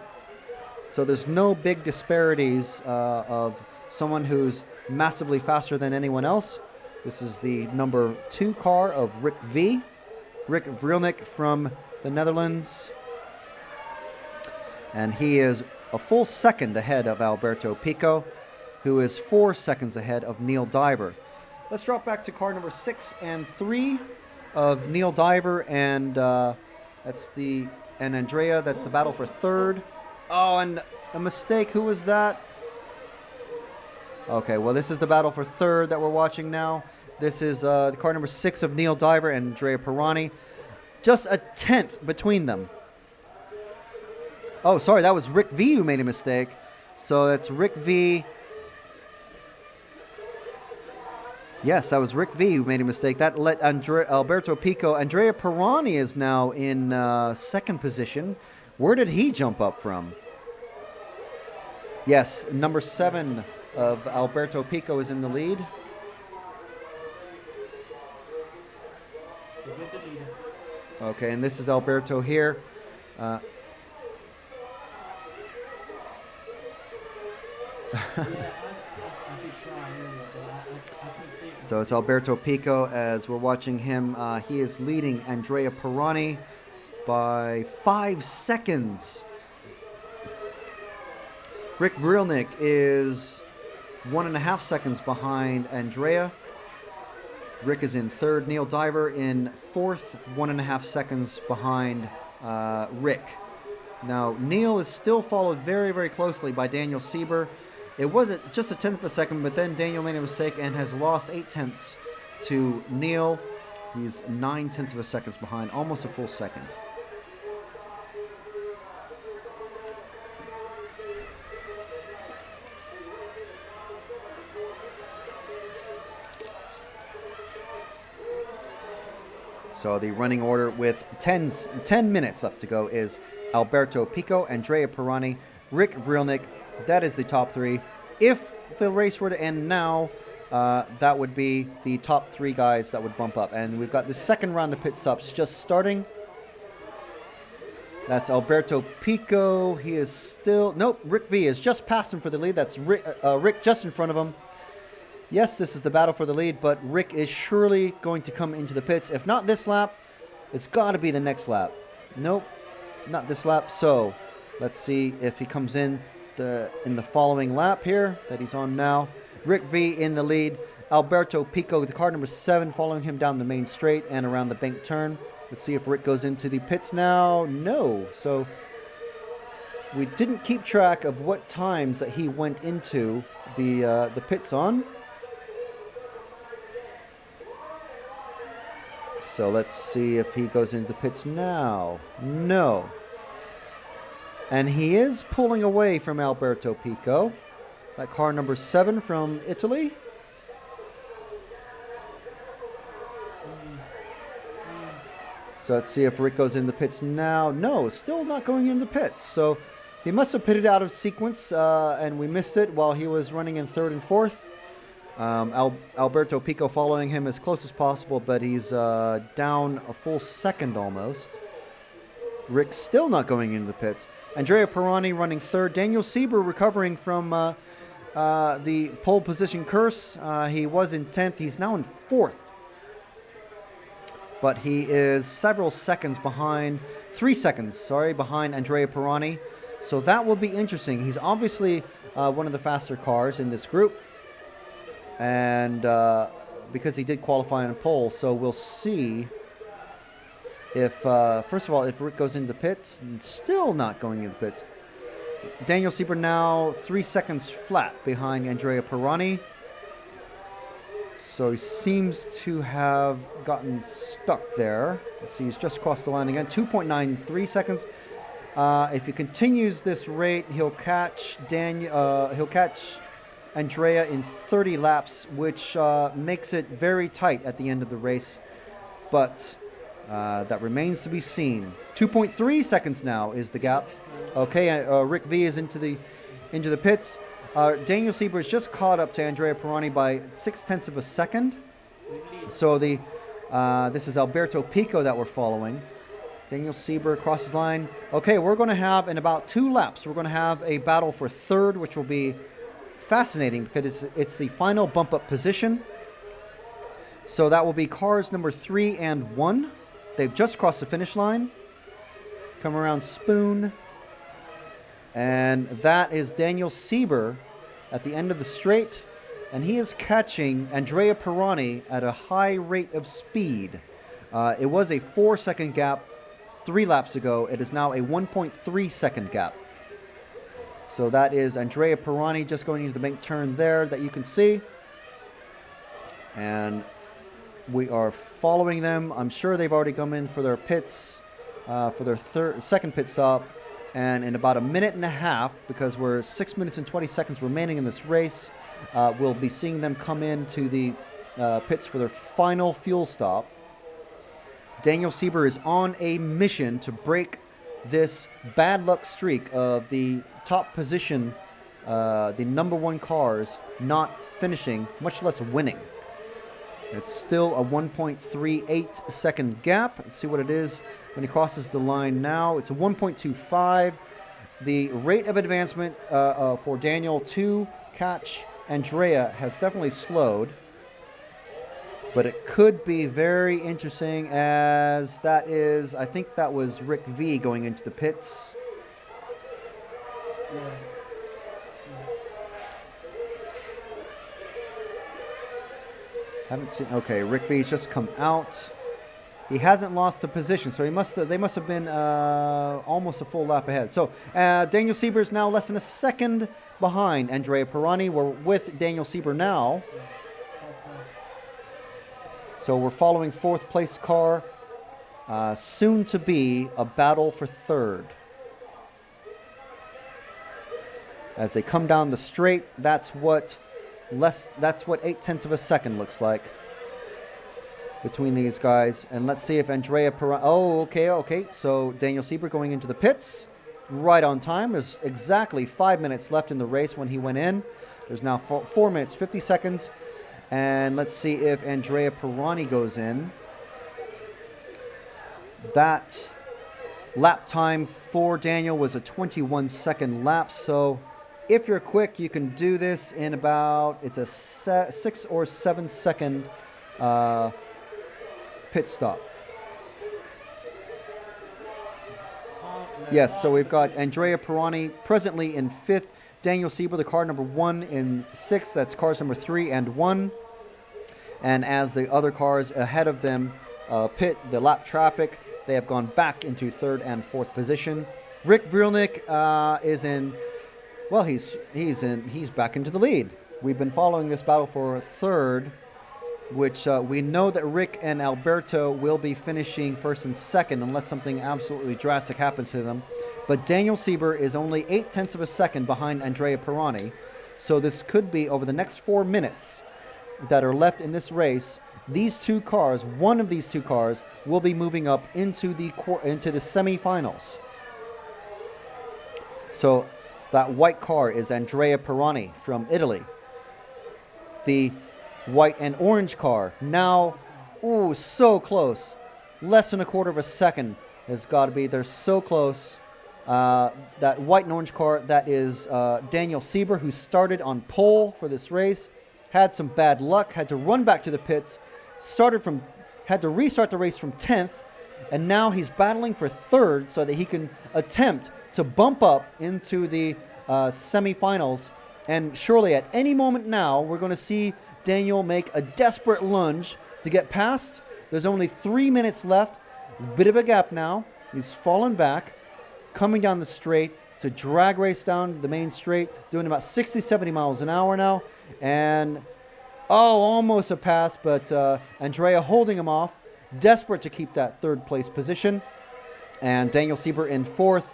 So there's no big disparities of someone who's massively faster than anyone else. This is the number 2 car of Rick V. Rick Vrilnik from the Netherlands. And he is a full second ahead of Alberto Pico, who is 4 seconds ahead of Neil Diver. Let's drop back to car number 6 and 3 of Neil Diver and Andrea. That's the battle for 3rd. Oh, and a mistake. Who was that? Okay, well, this is the battle for 3rd that we're watching now. This is the car number 6 of Neil Diver and Andrea Pirani. Just a 10th between them. Oh, sorry, that was Rick V who made a mistake. So that's Rick V. Yes, that was Rick V who made a mistake. That let Alberto Pico. Andrea Pirani is now in 2nd position. Where did he jump up from? Yes, number 7 of Alberto Pico is in the lead. Okay, and this is Alberto here. Uh, Yeah, I did try earlier, but I couldn't see it. So it's Alberto Pico as we're watching him. He is leading Andrea Pirani by 5 seconds. Rick Brilnick is 1.5 seconds behind Andrea. Rick is in third. Neil Diver in fourth, 1.5 seconds behind Rick. Now, Neil is still followed very, very closely by Daniel Sieber. It wasn't just a tenth of a second, but then Daniel made a mistake and has lost 0.8 to Neil. He's 0.9 of a second behind, almost a full second. So the running order with 10 minutes up to go is Alberto Pico, Andrea Pirani, Rick Brilnick. That is the top three. If the race were to end now, that would be the top three guys that would bump up. And we've got the second round of pit stops just starting. That's Alberto Pico. He is still... Nope, Rick V is just past him for the lead. That's Rick just in front of him. Yes, this is the battle for the lead, but Rick is surely going to come into the pits. If not this lap, it's got to be the next lap. Nope, not this lap. So let's see if he comes in the following lap here that he's on now. Rick V in the lead. Alberto Pico, the car number 7, following him down the main straight and around the bank turn. Let's see if Rick goes into the pits now. No. So we didn't keep track of what times that he went into the pits on. So let's see if he goes into the pits now. No. And he is pulling away from Alberto Pico. That car number 7 from Italy. So let's see if Rick goes into the pits now. No, still not going into the pits. So he must have pitted out of sequence and we missed it while he was running in third and fourth. Alberto Pico following him as close as possible, but he's down a full second almost. Rick still not going into the pits. Andrea Pirani running third. Daniel Sieber recovering from the pole position curse. He was in 10th. He's now in 4th. But he is several seconds behind, 3 seconds, sorry, behind Andrea Pirani. So that will be interesting. He's obviously one of the faster cars in this group. And because he did qualify on pole, so we'll see if, first of all, if Rick goes into the pits, still not going into the pits. Daniel Sieber now 3 seconds flat behind Andrea Pirani. So he seems to have gotten stuck there. Let's see, he's just crossed the line again. 2.93 seconds. If he continues this rate, he'll catch Andrea in 30 laps, which makes it very tight at the end of the race. But that remains to be seen. 2.3 seconds now is the gap. Okay, Rick V is into the pits. Daniel Sieber is just caught up to Andrea Pirani by 0.6 of a second. So this is Alberto Pico that we're following. Daniel Sieber crosses line. Okay, we're going to have, in about 2 laps, we're going to have a battle for third, which will be fascinating because it's the final bump up position. So that will be cars number 3 and 1. They've just crossed the finish line. Come around Spoon. And that is Daniel Sieber at the end of the straight. And he is catching Andrea Pirani at a high rate of speed. It was a 4-second gap 3 laps ago. It is now a 1.3-second gap. So that is Andrea Pirani just going into the bank turn there that you can see. And we are following them. I'm sure they've already come in for their pits, for their second pit stop. And in about a minute and a half, because we're 6 minutes and 20 seconds remaining in this race, we'll be seeing them come into the pits for their final fuel stop. Daniel Sieber is on a mission to break this bad luck streak of the top position, the number 1 cars not finishing, much less winning. It's still a 1.38 second gap. Let's see what it is when he crosses the line now. It's a 1.25. The rate of advancement for Daniel to catch Andrea has definitely slowed. But it could be very interesting as that is, I think that was Rick V going into the pits. Yeah. Haven't seen, okay, Rick V's just come out. He hasn't lost the position, so they must have been almost a full lap ahead. So Daniel Sieber is now less than a second behind Andrea Pirani. We're with Daniel Sieber now. So we're following fourth place car. Soon to be a battle for third. As they come down the straight, that's what 0.8 of a second looks like between these guys. And let's see if Andrea Pirani. Oh, okay. So Daniel Sieber going into the pits right on time. There's exactly 5 minutes left in the race when he went in. There's now 4 minutes, 50 seconds. And let's see if Andrea Pirani goes in. That lap time for Daniel was a 21-second lap. So if you're quick, you can do this in about, it's a 6 or 7 second pit stop. Yes, so we've got Andrea Pirani presently in 5th. Daniel Sieber, the car number 1, in 6th. That's cars number 3 and 1. And as the other cars ahead of them pit the lap traffic, they have gone back into 3rd and 4th position. Rick Vrelnick is in, well, he's back into the lead. We've been following this battle for 3rd, which we know that Rick and Alberto will be finishing 1st and 2nd unless something absolutely drastic happens to them. But Daniel Sieber is only 0.8 of a second behind Andrea Pirani. So this could be over the next 4 minutes that are left in this race. These two cars, one of these two cars, will be moving up into the semifinals. So that white car is Andrea Pirani from Italy. The white and orange car now, ooh, so close. Less than a quarter of a second has got to be. They're so close. That white and orange car, that is Daniel Sieber, who started on pole for this race, had some bad luck, had to run back to the pits, had to restart the race from 10th, and now he's battling for 3rd so that he can attempt to bump up into the semifinals. And surely at any moment now, we're going to see Daniel make a desperate lunge to get past. There's only 3 minutes left. There's a bit of a gap now. He's fallen back, coming down the straight. It's a drag race down the main straight, doing about 60, 70 miles an hour now. And, almost a pass, but Andrea holding him off, desperate to keep that 3rd place position. And Daniel Sieber in 4th,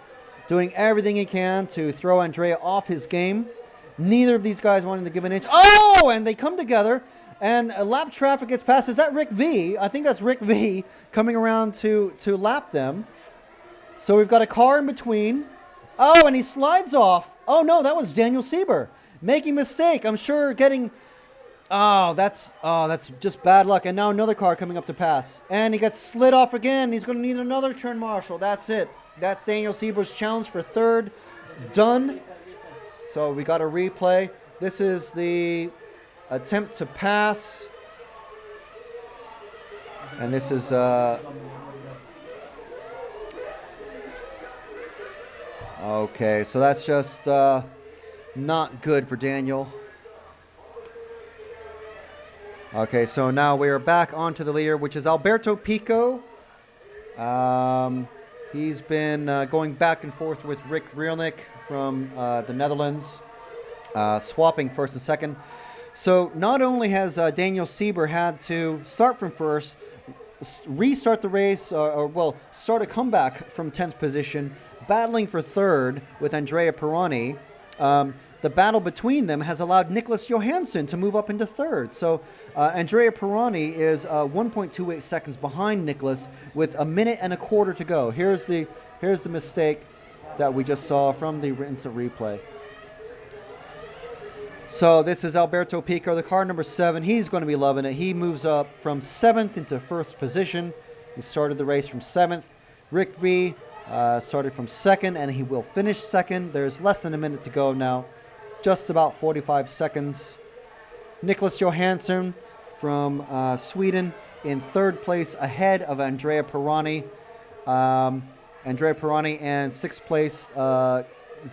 doing everything he can to throw Andrea off his game. Neither of these guys wanting to give an inch. Oh, and they come together, and lap traffic gets past. Is that Rick V? I think that's Rick V coming around to lap them. So we've got a car in between. Oh, and he slides off. Oh, no, that was Daniel Sieber making a mistake. I'm sure getting... Oh, that's just bad luck. And now another car coming up to pass. And he gets slid off again. He's going to need another turn marshal. That's it. That's Daniel Sieber's challenge for 3rd. Done. So we got a replay. This is the attempt to pass. And this is... Okay, so that's just not good for Daniel. Okay, so now we are back onto the leader, which is Alberto Pico. He's been going back and forth with Rick Vrelnick from the Netherlands, swapping 1st and 2nd. So not only has Daniel Sieber had to start from 1st, restart the race, start a comeback from 10th position, battling for 3rd with Andrea Pirani. The battle between them has allowed Nicholas Johansson to move up into 3rd. So Andrea Pirani is 1.28 seconds behind Nicholas with a minute and a quarter to go. Here's the mistake that we just saw from the instant replay. So this is Alberto Pico, the car number 7. He's going to be loving it. He moves up from 7th into 1st position. He started the race from 7th. Rick V started from 2nd, and he will finish 2nd. There's less than a minute to go now. Just about 45 seconds. Nicholas Johansson from Sweden in 3rd place, ahead of Andrea Pirani. Andrea Pirani and 6th place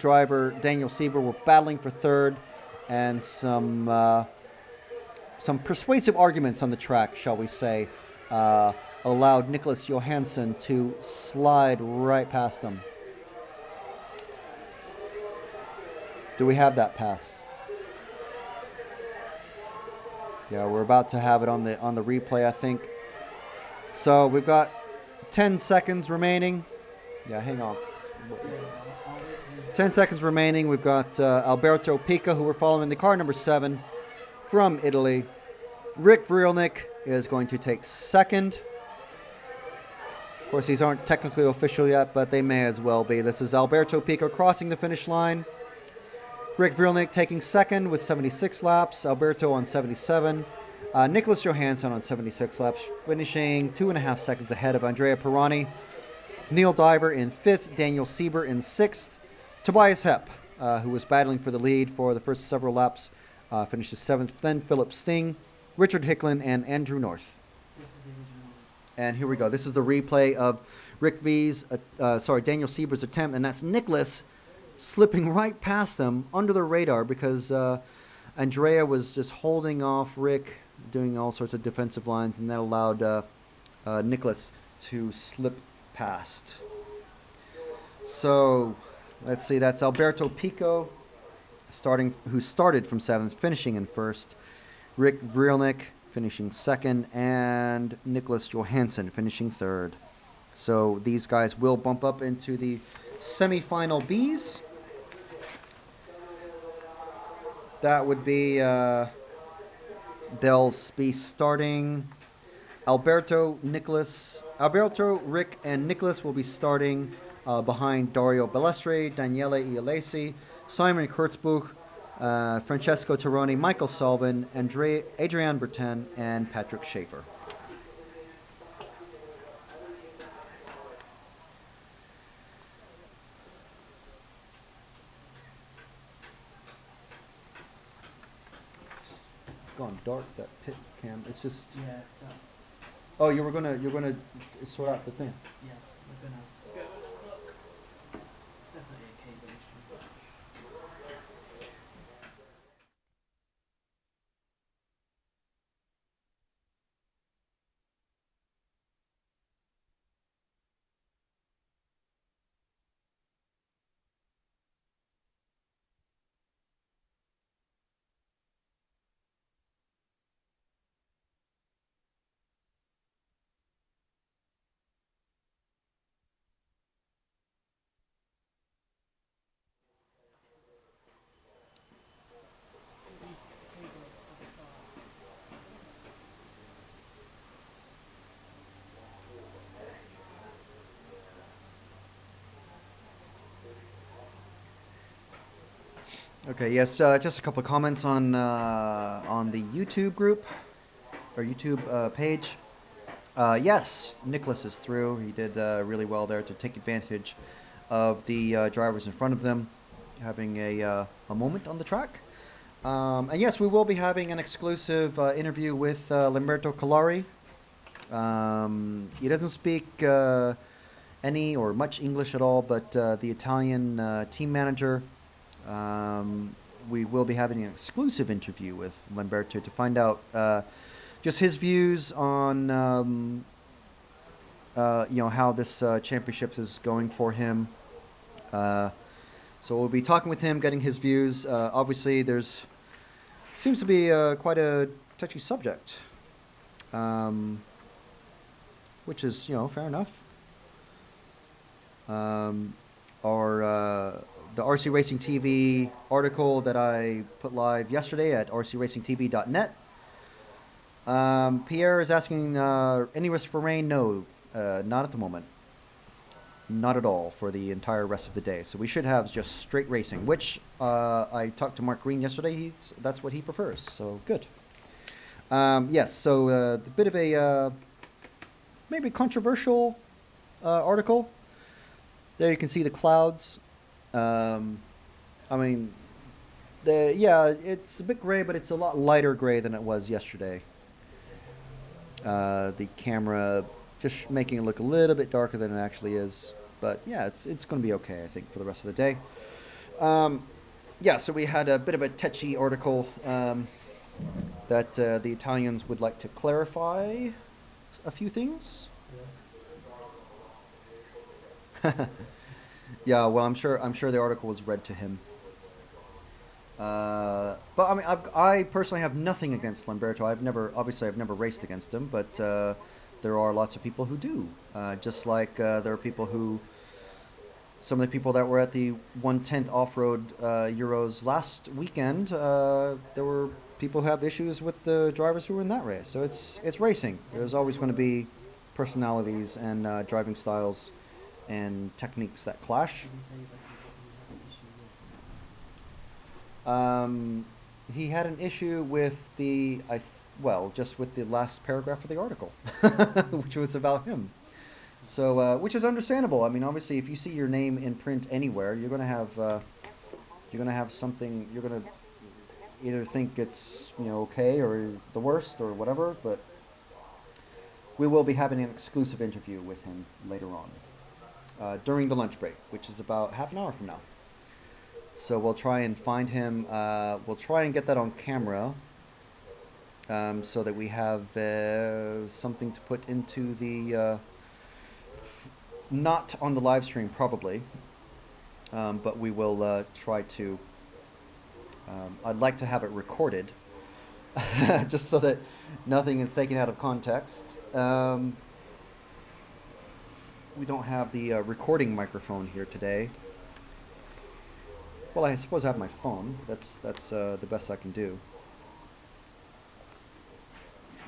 driver Daniel Sieber were battling for 3rd, and some persuasive arguments on the track, shall we say, allowed Nicholas Johansson to slide right past them. Do we have that pass? Yeah, we're about to have it on the replay, I think. So we've got 10 seconds remaining. Yeah, hang on. 10 seconds remaining. We've got Alberto Pica, who we're following, the car number 7 from Italy. Rick Vrielnik is going to take 2nd. Of course, these aren't technically official yet, but they may as well be. This is Alberto Pica crossing the finish line. Rick Vrielnik taking 2nd with 76 laps. Alberto on 77. Nicholas Johansson on 76 laps, finishing 2.5 seconds ahead of Andrea Pirani. Neil Diver in 5th. Daniel Sieber in 6th. Tobias Hepp, who was battling for the lead for the first several laps, finishes 7th. Then Philip Sting, Richard Hicklin, and Andrew North. And here we go. This is the replay of Daniel Sieber's attempt, and that's Nicholas slipping right past them under the radar because Andrea was just holding off Rick, doing all sorts of defensive lines, and that allowed Nicholas to slip past. So let's see, that's Alberto Pico, who started from 7th, finishing in 1st. Rick Vrielnik finishing 2nd, and Nicholas Johansson finishing 3rd. So these guys will bump up into the semi-final Bs. That would be, they'll be starting Alberto, Rick, and Nicholas will be starting behind Dario Balestre, Daniele Ialesi, Simon Kurtzbuch, Francesco Taroni, Michael Sullivan, Adrian Bertin, and Patrick Schaefer. It's gone dark, that pit cam. It's just. Yeah. Oh, you're gonna sort out the thing. Yeah, we're gonna. Definitely a cable issue. Okay, yes, just a couple of comments on the YouTube group, or YouTube page. Yes, Nicholas is through. He did really well there to take advantage of the drivers in front of them having a moment on the track. And yes, we will be having an exclusive interview with Lamberto Collari. He doesn't speak any or much English at all, but the Italian team manager. We will be having an exclusive interview with Lamberto to find out just his views on how this championships is going for him. So we'll be talking with him, getting his views. Obviously, seems to be quite a touchy subject, which is fair enough. The RC Racing TV article that I put live yesterday at rcracingtv.net. Pierre is asking, any risk for rain? No, not at the moment. Not at all for the entire rest of the day. So we should have just straight racing, which I talked to Mark Green yesterday. That's what he prefers. So good. Yes. So a bit of a maybe controversial article. There you can see the clouds. I mean, it's a bit gray, but it's a lot lighter gray than it was yesterday. The camera just making it look a little bit darker than it actually is. But yeah, it's going to be okay, I think, for the rest of the day. Yeah, so we had a bit of a touchy article that the Italians would like to clarify a few things. Yeah, well, I'm sure the article was read to him. But I mean, I personally have nothing against Lamberto. I've never raced against him, but there are lots of people who do. Just like there are people who, some of the people that were at the 1/10 off-road Euros last weekend, there were people who have issues with the drivers who were in that race. So it's racing. There's always going to be personalities and driving styles and techniques that clash. He had an issue with just with the last paragraph of the article, which was about him. So, which is understandable. I mean, obviously, if you see your name in print anywhere, you're gonna have something. You're gonna either think it's okay or the worst or whatever. But we will be having an exclusive interview with him later on during the lunch break, which is about half an hour from now. So we'll try and find him. We'll try and get that on camera, so that we have something to put into the. Not on the live stream, probably, but we will try to. I'd like to have it recorded, just so that nothing is taken out of context. We don't have the recording microphone here today. Well, I suppose I have my phone. That's the best I can do.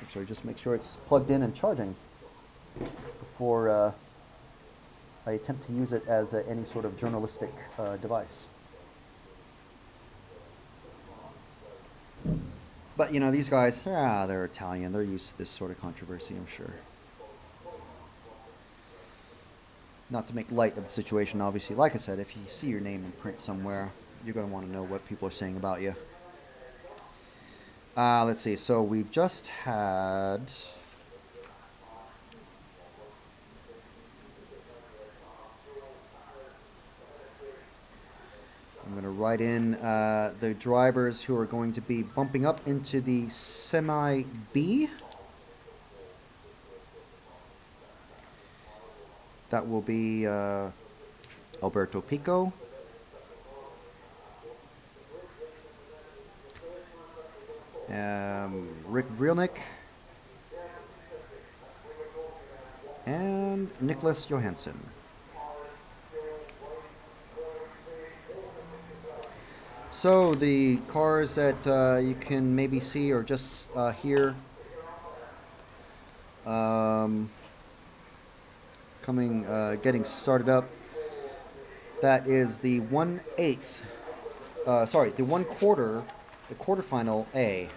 Actually, just make sure it's plugged in and charging before I attempt to use it as any sort of journalistic device. But these guys, they're Italian. They're used to this sort of controversy, I'm sure. Not to make light of the situation, obviously. Like I said, if you see your name in print somewhere, you're going to want to know what people are saying about you. Let's see. So we've just had... I'm going to write in the drivers who are going to be bumping up into the Semi-B. That will be Alberto Pico, Rick Vrielnik, and Nicholas Johansson. So the cars that you can maybe see or just hear getting started up. That is the 1/8. The 1/4, the quarterfinal A.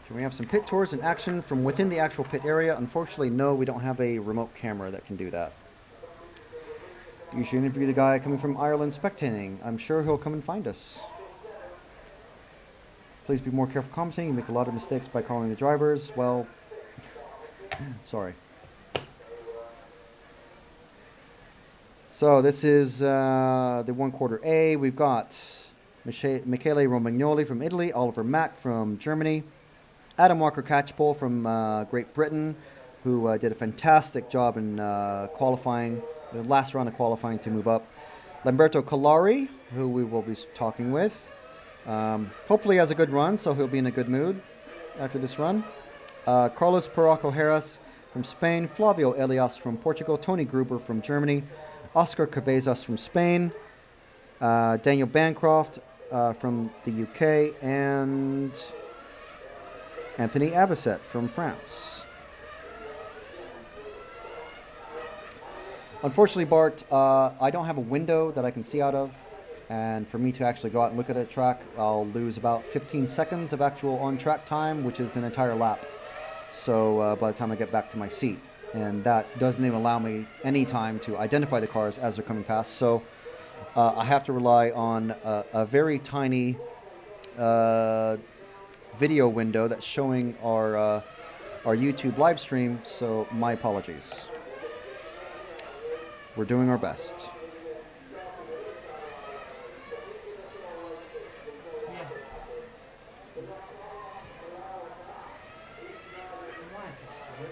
So we have some pit tours in action from within the actual pit area. Unfortunately, no, we don't have a remote camera that can do that. You should interview the guy coming from Ireland spectating. I'm sure he'll come and find us. Please be more careful commenting. You make a lot of mistakes by calling the drivers. Well, sorry. So this is the 1/4 A. We've got Michele Romagnoli from Italy, Oliver Mack from Germany, Adam Walker-Catchpole from Great Britain, who did a fantastic job in qualifying, the last round of qualifying to move up. Lamberto Collari, who we will be talking with. Hopefully has a good run, so he'll be in a good mood after this run. Carlos Paraco Harris from Spain, Flavio Elias from Portugal, Tony Gruber from Germany, Oscar Cabezas from Spain, Daniel Bancroft, from the UK, and Anthony Abisset from France. Unfortunately, Bart, I don't have a window that I can see out of, and for me to actually go out and look at a track, I'll lose about 15 seconds of actual on-track time, which is an entire lap. So by the time I get back to my seat, and that doesn't even allow me any time to identify the cars as they're coming past. So I have to rely on a very tiny video window that's showing our YouTube live stream. So my apologies. We're doing our best. Yeah. Why is it?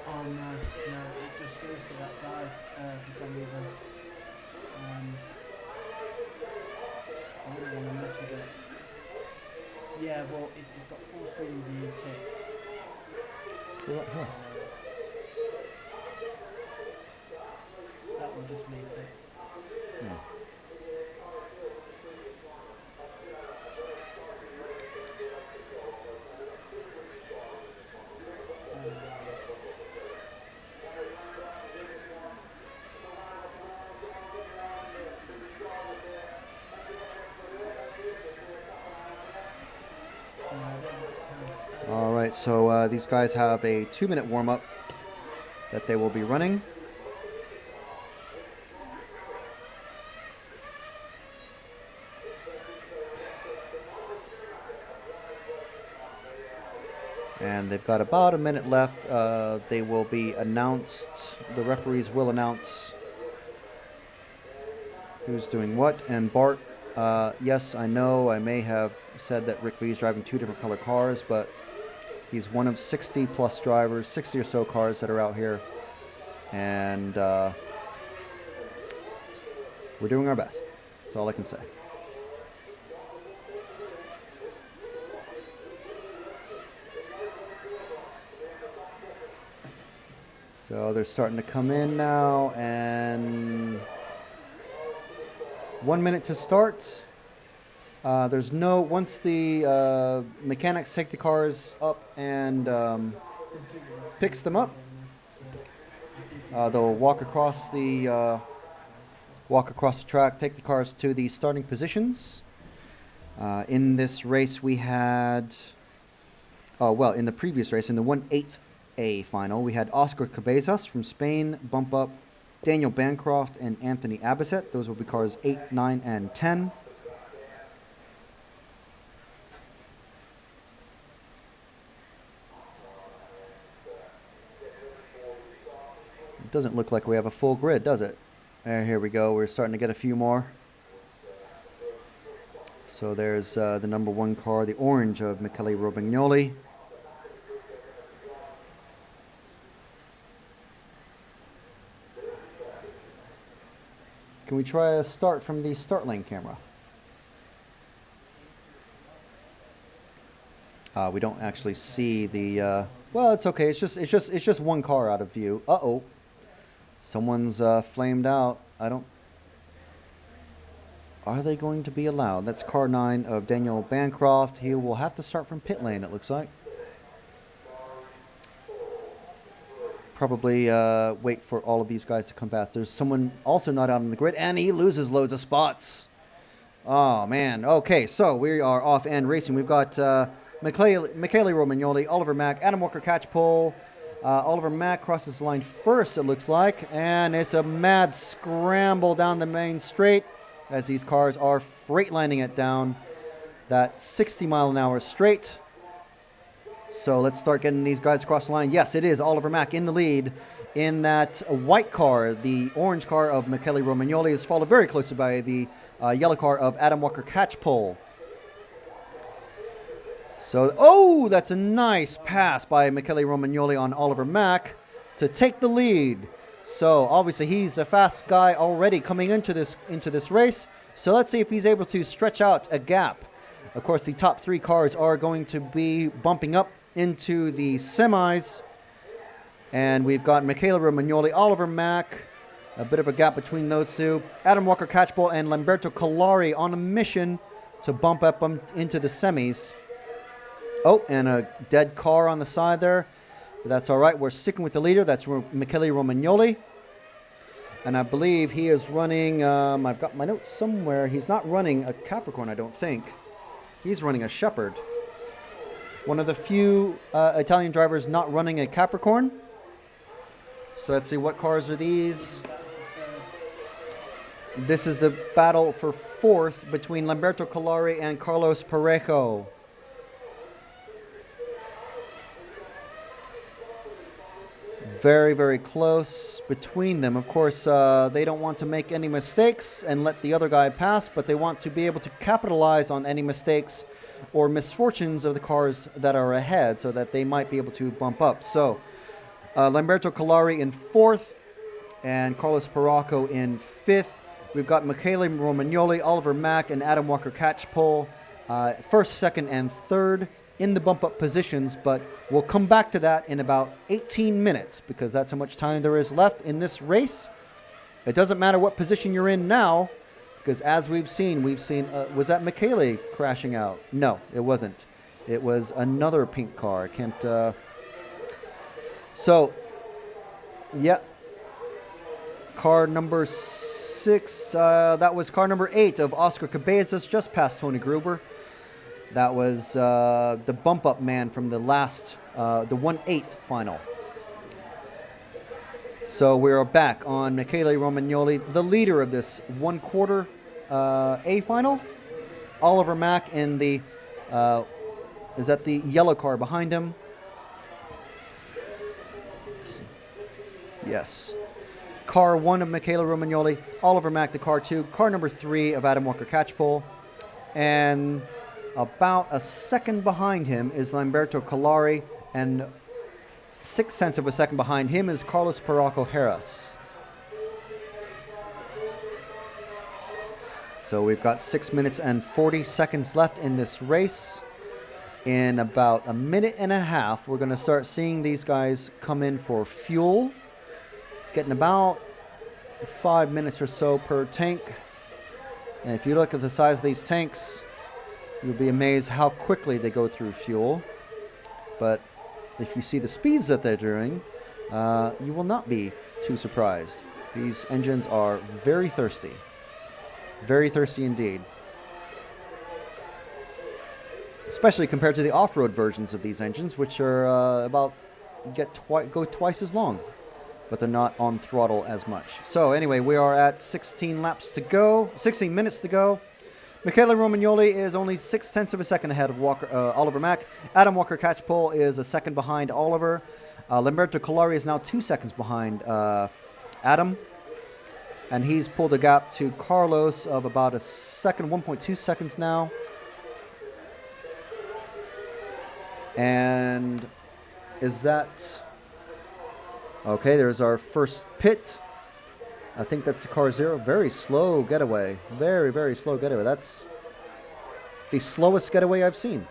Oh no, it just goes to that size for some reason. I wouldn't want to mess with it. Yeah, well, it's got full screen view ticked. That will just make it. Yeah. All right, so these guys have a 2-minute warm-up that they will be running. And they've got about a minute left. They will be announced, the referees will announce who's doing what. And Bart, yes, I know I may have said that Rick V's driving 2 different color cars, but he's one of 60 plus drivers, 60 or so cars that are out here. And we're doing our best. That's all I can say. So they're starting to come in now, and 1 minute to start. There's no, once the mechanics take the cars up and picks them up, they'll walk across the track, take the cars to the starting positions. In this race we had, in the previous race, in the 1/8 A final, we had Oscar Cabezas from Spain bump up Daniel Bancroft and Anthony Abisset. Those will be cars 8, 9, and 10. It doesn't look like we have a full grid, does it? Here we go. We're starting to get a few more. So there's the number 1 car, the orange of Michele Romagnoli. Can we try a start from the start lane camera? We don't actually see the. Well, it's okay. It's just 1 car out of view. Uh-oh, someone's flamed out. I don't. Are they going to be allowed? That's car 9 of Daniel Bancroft. He will have to start from pit lane, it looks like. Probably wait for all of these guys to come past. There's someone also not out on the grid, and he loses loads of spots. Oh, man. Okay, so we are off and racing. We've got Michele Romagnoli, Oliver Mack, Adam Walker Catchpole. Oliver Mack crosses the line first, it looks like, and it's a mad scramble down the main straight as these cars are freight lining it down that 60-mile-an-hour straight. So let's start getting these guys across the line. Yes, it is Oliver Mack in the lead in that white car. The orange car of Michele Romagnoli is followed very closely by the yellow car of Adam Walker Catchpole. So, oh, that's a nice pass by Michele Romagnoli on Oliver Mack to take the lead. So obviously he's a fast guy already coming into this race. So let's see if he's able to stretch out a gap. Of course, the top 3 cars are going to be bumping up into the semis. And we've got Michele Romagnoli, Oliver Mack, A bit of a gap between those two. Adam Walker Catchpole and Lamberto Collari on a mission to bump up into the semis. Oh, and a dead car on the side there. But that's all right. We're sticking with the leader. That's Michele Romagnoli. And I believe he is running, I've got my notes somewhere. He's not running a Capricorn, I don't think. He's running a Shepherd. One of the few Italian drivers not running a Capricorn. So let's see, what cars are these? This is the battle for fourth between Lamberto Collari and Carlos Parejo. Very, very close between them. Of course, they don't want to make any mistakes and let the other guy pass, but they want to be able to capitalize on any mistakes or misfortunes of the cars that are ahead so that they might be able to bump up. So, Lamberto Collari in fourth and Carlos Parejo in fifth. We've got Michele Romagnoli, Oliver Mack, and Adam Walker Catchpole first, second, and third in the bump-up positions, but we'll come back to that in about 18 minutes because that's how much time there is left in this race. It doesn't matter what position you're in now because as we've seen, was that Michele crashing out? No, it wasn't. It was another pink car. I can't... So, yeah. Car number 6, that was car number 8 of Oscar Cabezas, just past Tony Gruber. That was the bump-up man from the last, the 1/8 final. So we're back on Michele Romagnoli, the leader of this 1/4 A final. Oliver Mack in the, is that the yellow car behind him? Yes. Car 1 of Michele Romagnoli, Oliver Mack the car 2, car number 3 of Adam Walker Catchpole, and about a second behind him is Lamberto Collari, and 0.6 of a second behind him is Carlos Parejo Harris. So we've got 6 minutes and 40 seconds left in this race. In about a minute and a half, we're going to start seeing these guys come in for fuel, getting about 5 minutes or so per tank. And if you look at the size of these tanks, you'll be amazed how quickly they go through fuel. But if you see the speeds that they're doing, you will not be too surprised. These engines are very thirsty. Very thirsty indeed. Especially compared to the off-road versions of these engines, which are go twice as long, but they're not on throttle as much. So anyway, we are at 16 minutes to go. Michele Romagnoli is only 0.6 of a second ahead of Oliver Mack. Adam Walker Catchpole is a second behind Oliver. Lamberto Collari is now 2 seconds behind Adam. And he's pulled a gap to Carlos of about a second, 1.2 seconds now. And is that... Okay, there's our first pit. I think that's the car 0. Very slow getaway. Very, very slow getaway. That's the slowest getaway I've seen.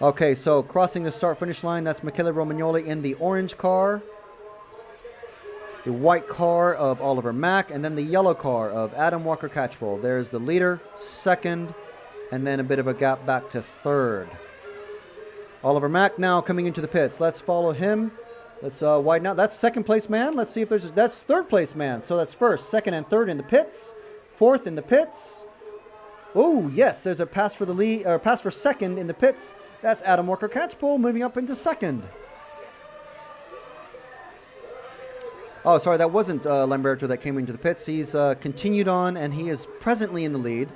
Okay, so crossing the start-finish line, that's Michele Romagnoli in the orange car. The white car of Oliver Mack, and then the yellow car of Adam Walker Catchpole. There's the leader, second, and then a bit of a gap back to third. Oliver Mack now coming into the pits. Let's follow him. Let's widen out. That's second place man. Let's see if that's third place man. So that's first, second, and third in the pits. Fourth in the pits. Oh yes, there's a pass for the lead, or pass for second in the pits. That's Adam Walker Catchpole moving up into second. Oh, sorry, that wasn't Lamberto that came into the pits. He's continued on, and he is presently in the lead.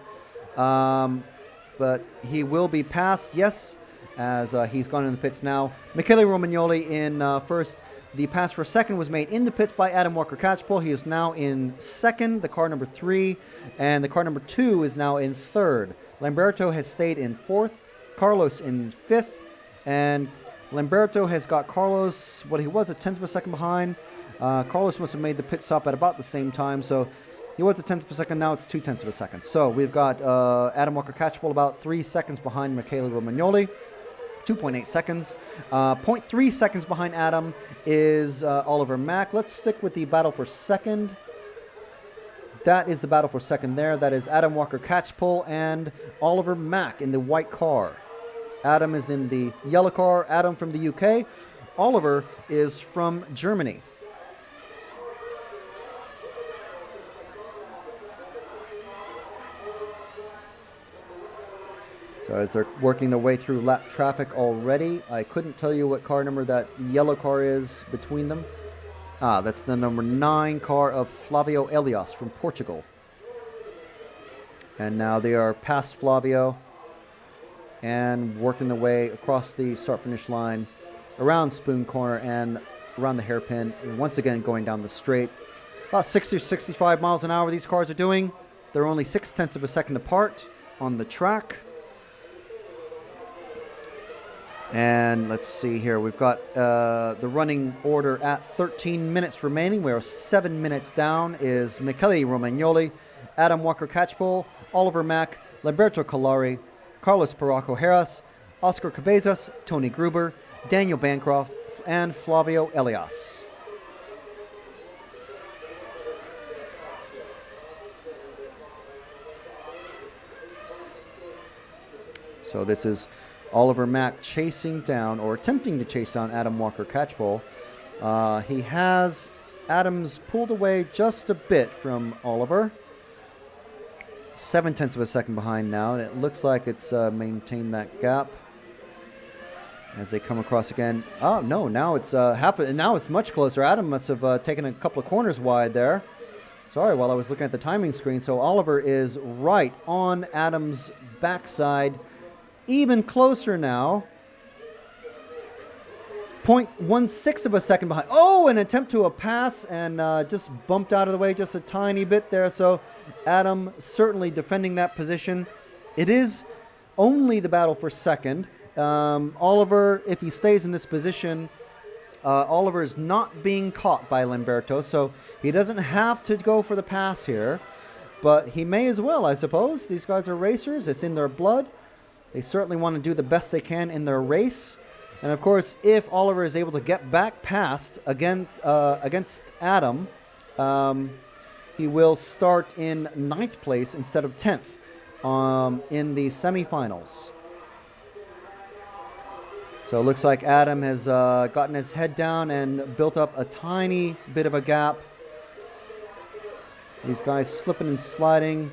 But he will be passed, yes, as he's gone in the pits now. Michele Romagnoli in first. The pass for second was made in the pits by Adam Walker Catchpole. He is now in second, the car number 3, and the car number 2 is now in third. Lamberto has stayed in fourth, Carlos in fifth, and Lamberto has got Carlos, what he was, 1/10 of a second behind. Carlos must have made the pit stop at about the same time, so he was 1/10 of a second, now it's 2/10 of a second. So we've got Adam Walker Catchpole about 3 seconds behind Michele Romagnoli. 2.8 seconds. 0.3 seconds behind Adam is Oliver Mack. Let's stick with the battle for second. That is the battle for second there. That is Adam Walker Catchpole and Oliver Mack in the white car. Adam is in the yellow car. Adam from the UK. Oliver is from Germany. So as they're working their way through lap traffic already, I couldn't tell you what car number that yellow car is between them. Ah, that's the number 9 car of Flavio Elias from Portugal. And now they are past Flavio and working their way across the start-finish line, around Spoon Corner and around the hairpin, and once again going down the straight. About 60 or 65 miles an hour these cars are doing. They're only 0.6 of a second apart on the track. And let's see here. We've got the running order at 13 minutes remaining. We're 7 minutes down. Is Michele Romagnoli, Adam Walker Catchpole, Oliver Mack, Lamberto Collari, Carlos Paraco Heras, Oscar Cabezas, Tony Gruber, Daniel Bancroft, and Flavio Elias. So this is Oliver Mack chasing down, or attempting to chase down, Adam Walker Catchpole. He has Adams pulled away just a bit from Oliver. 0.7 of a second behind now, and it looks like it's maintained that gap as they come across again. Oh no, now it's now it's much closer. Adam must have taken a couple of corners wide there. Sorry, while I was looking at the timing screen. So Oliver is right on Adams' backside. Even closer now. 0.16 of a second behind. Oh, an attempt to a pass and just bumped out of the way just a tiny bit there. So Adam certainly defending that position. It is only the battle for second. Oliver, if he stays in this position, Oliver is not being caught by Lamberto, so he doesn't have to go for the pass here. But he may as well, I suppose. These guys are racers. It's in their blood. They certainly want to do the best they can in their race. And of course, if Oliver is able to get back past against Adam, he will start in 9th place instead of 10th in the semifinals. So it looks like Adam has gotten his head down and built up a tiny bit of a gap. These guys slipping and sliding.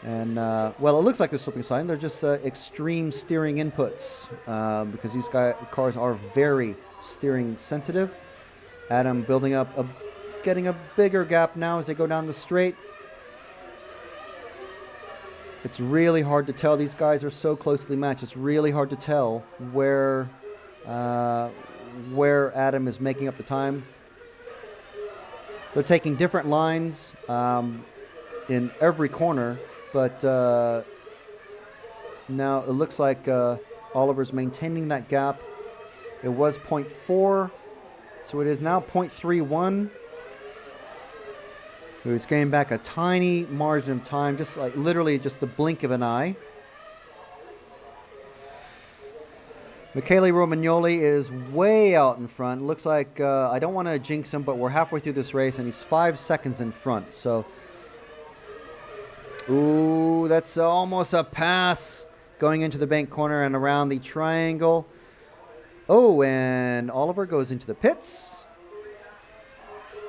And, well, it looks like they're slipping and sliding. They're just extreme steering inputs because these cars are very steering sensitive. Adam building up, getting a bigger gap now as they go down the straight. It's really hard to tell. These guys are so closely matched. It's really hard to tell where Adam is making up the time. They're taking different lines in every corner. But now it looks like Oliver's maintaining that gap. It was 0.4, so it is now 0.31. He's getting back a tiny margin of time, just like literally just the blink of an eye. Michele Romagnoli is way out in front. Looks like, I don't want to jinx him, but we're halfway through this race, and he's 5 seconds in front. So, ooh, that's almost a pass going into the bank corner and around the triangle. Oh, and Oliver goes into the pits.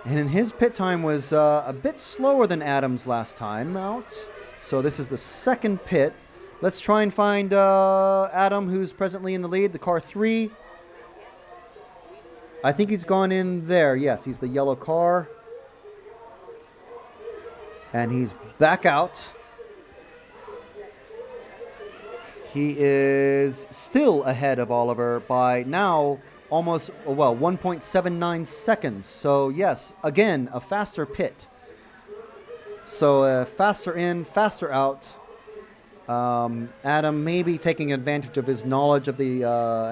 And his pit time was a bit slower than Adam's last time out. So this is the second pit. Let's try and find Adam, who's presently in the lead, the car 3. I think he's gone in there. Yes, he's the yellow car. And he's back out. He is still ahead of Oliver by now almost, well, 1.79 seconds. So, yes, again, a faster pit. So, faster in, faster out. Adam maybe taking advantage of his knowledge of the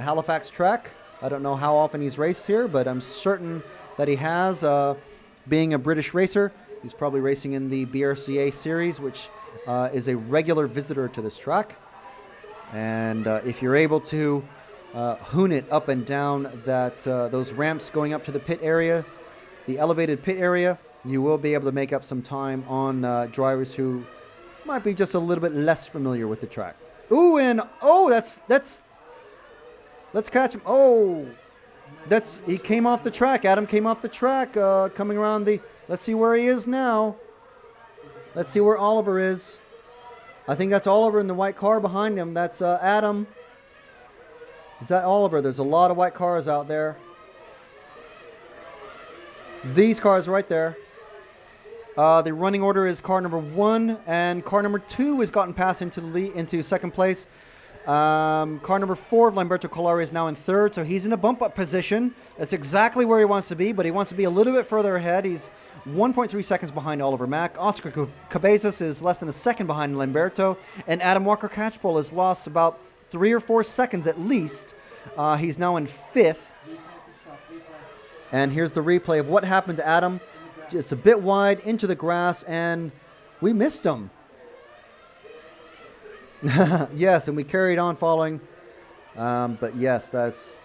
Halifax track. I don't know how often he's raced here, but I'm certain that he has. Being a British racer, he's probably racing in the BRCA series, which is a regular visitor to this track. And if you're able to hoon it up and down those ramps going up to the pit area, the elevated pit area, you will be able to make up some time on drivers who might be just a little bit less familiar with the track. Ooh, and let's catch him. Oh, he came off the track. Adam came off the track, coming around let's see where he is now. Let's see where Oliver is. I think that's Oliver in the white car behind him. That's Adam. Is that Oliver? There's a lot of white cars out there. These cars right there. The running order is car number 1, and car number 2 has gotten passed into second place. Car number 4 of Lamberto Collari is now in third, so he's in a bump-up position. That's exactly where he wants to be, but he wants to be a little bit further ahead. He's 1.3 seconds behind Oliver Mack. Oscar Cabezas is less than a second behind Lamberto, and Adam Walker-Catchpole has lost about 3 or 4 seconds at least. He's now in 5th. And here's the replay of what happened to Adam. Just a bit wide into the grass, and we missed him. Yes, and we carried on following. But yes, that's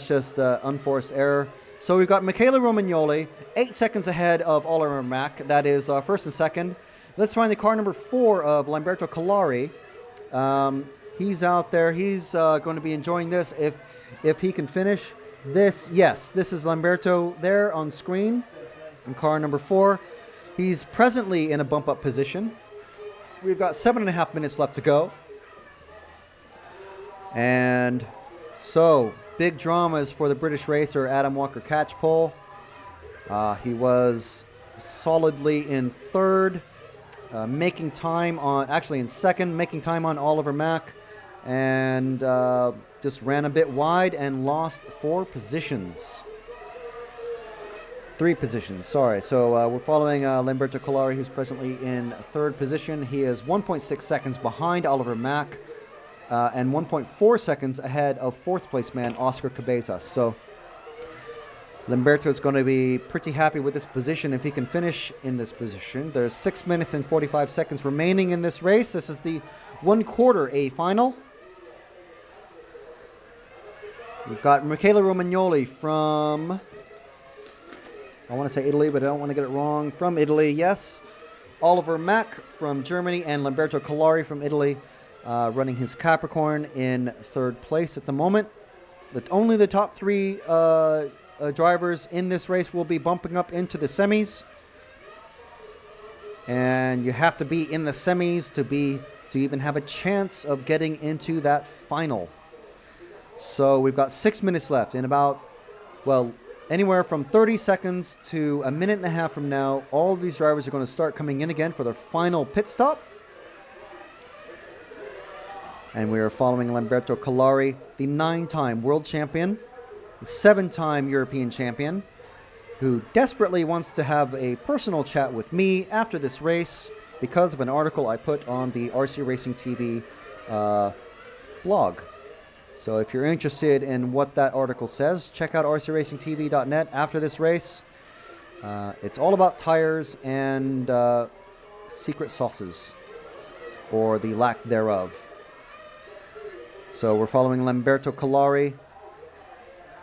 just unforced error. So we've got Michele Romagnoli, 8 seconds ahead of Oliver Mack. That is first and second. Let's find the car number 4 of Lamberto Collari. He's out there. He's going to be enjoying this if he can finish this. Yes, this is Lamberto there on screen in car number 4. He's presently in a bump-up position. We've got 7.5 minutes left to go. And so, big dramas for the British racer Adam Walker-Catchpole. He was solidly in third, making time in second, making time on Oliver Mack, and just ran a bit wide and lost 4 positions. 3 positions, sorry. So we're following Lamberto Collari, who's presently in third position. He is 1.6 seconds behind Oliver Mack and 1.4 seconds ahead of 4th place man Oscar Cabezas. So Lamberto is going to be pretty happy with this position if he can finish in this position. There's 6 minutes and 45 seconds remaining in this race. This is the 1/4 A final. We've got Michele Romagnoli from, I want to say Italy, but I don't want to get it wrong. From Italy, yes. Oliver Mack from Germany and Lamberto Collari from Italy running his Capricorn in third place at the moment. But only the top 3 drivers in this race will be bumping up into the semis. And you have to be in the semis to even have a chance of getting into that final. So we've got 6 minutes left. In about, anywhere from 30 seconds to a minute and a half from now, all of these drivers are going to start coming in again for their final pit stop. And we are following Lamberto Collari, the 9-time world champion, the 7-time European champion, who desperately wants to have a personal chat with me after this race because of an article I put on the RC Racing TV blog. So if you're interested in what that article says, check out rcracingtv.net after this race. It's all about tires and secret sauces, or the lack thereof. So we're following Lamberto Collari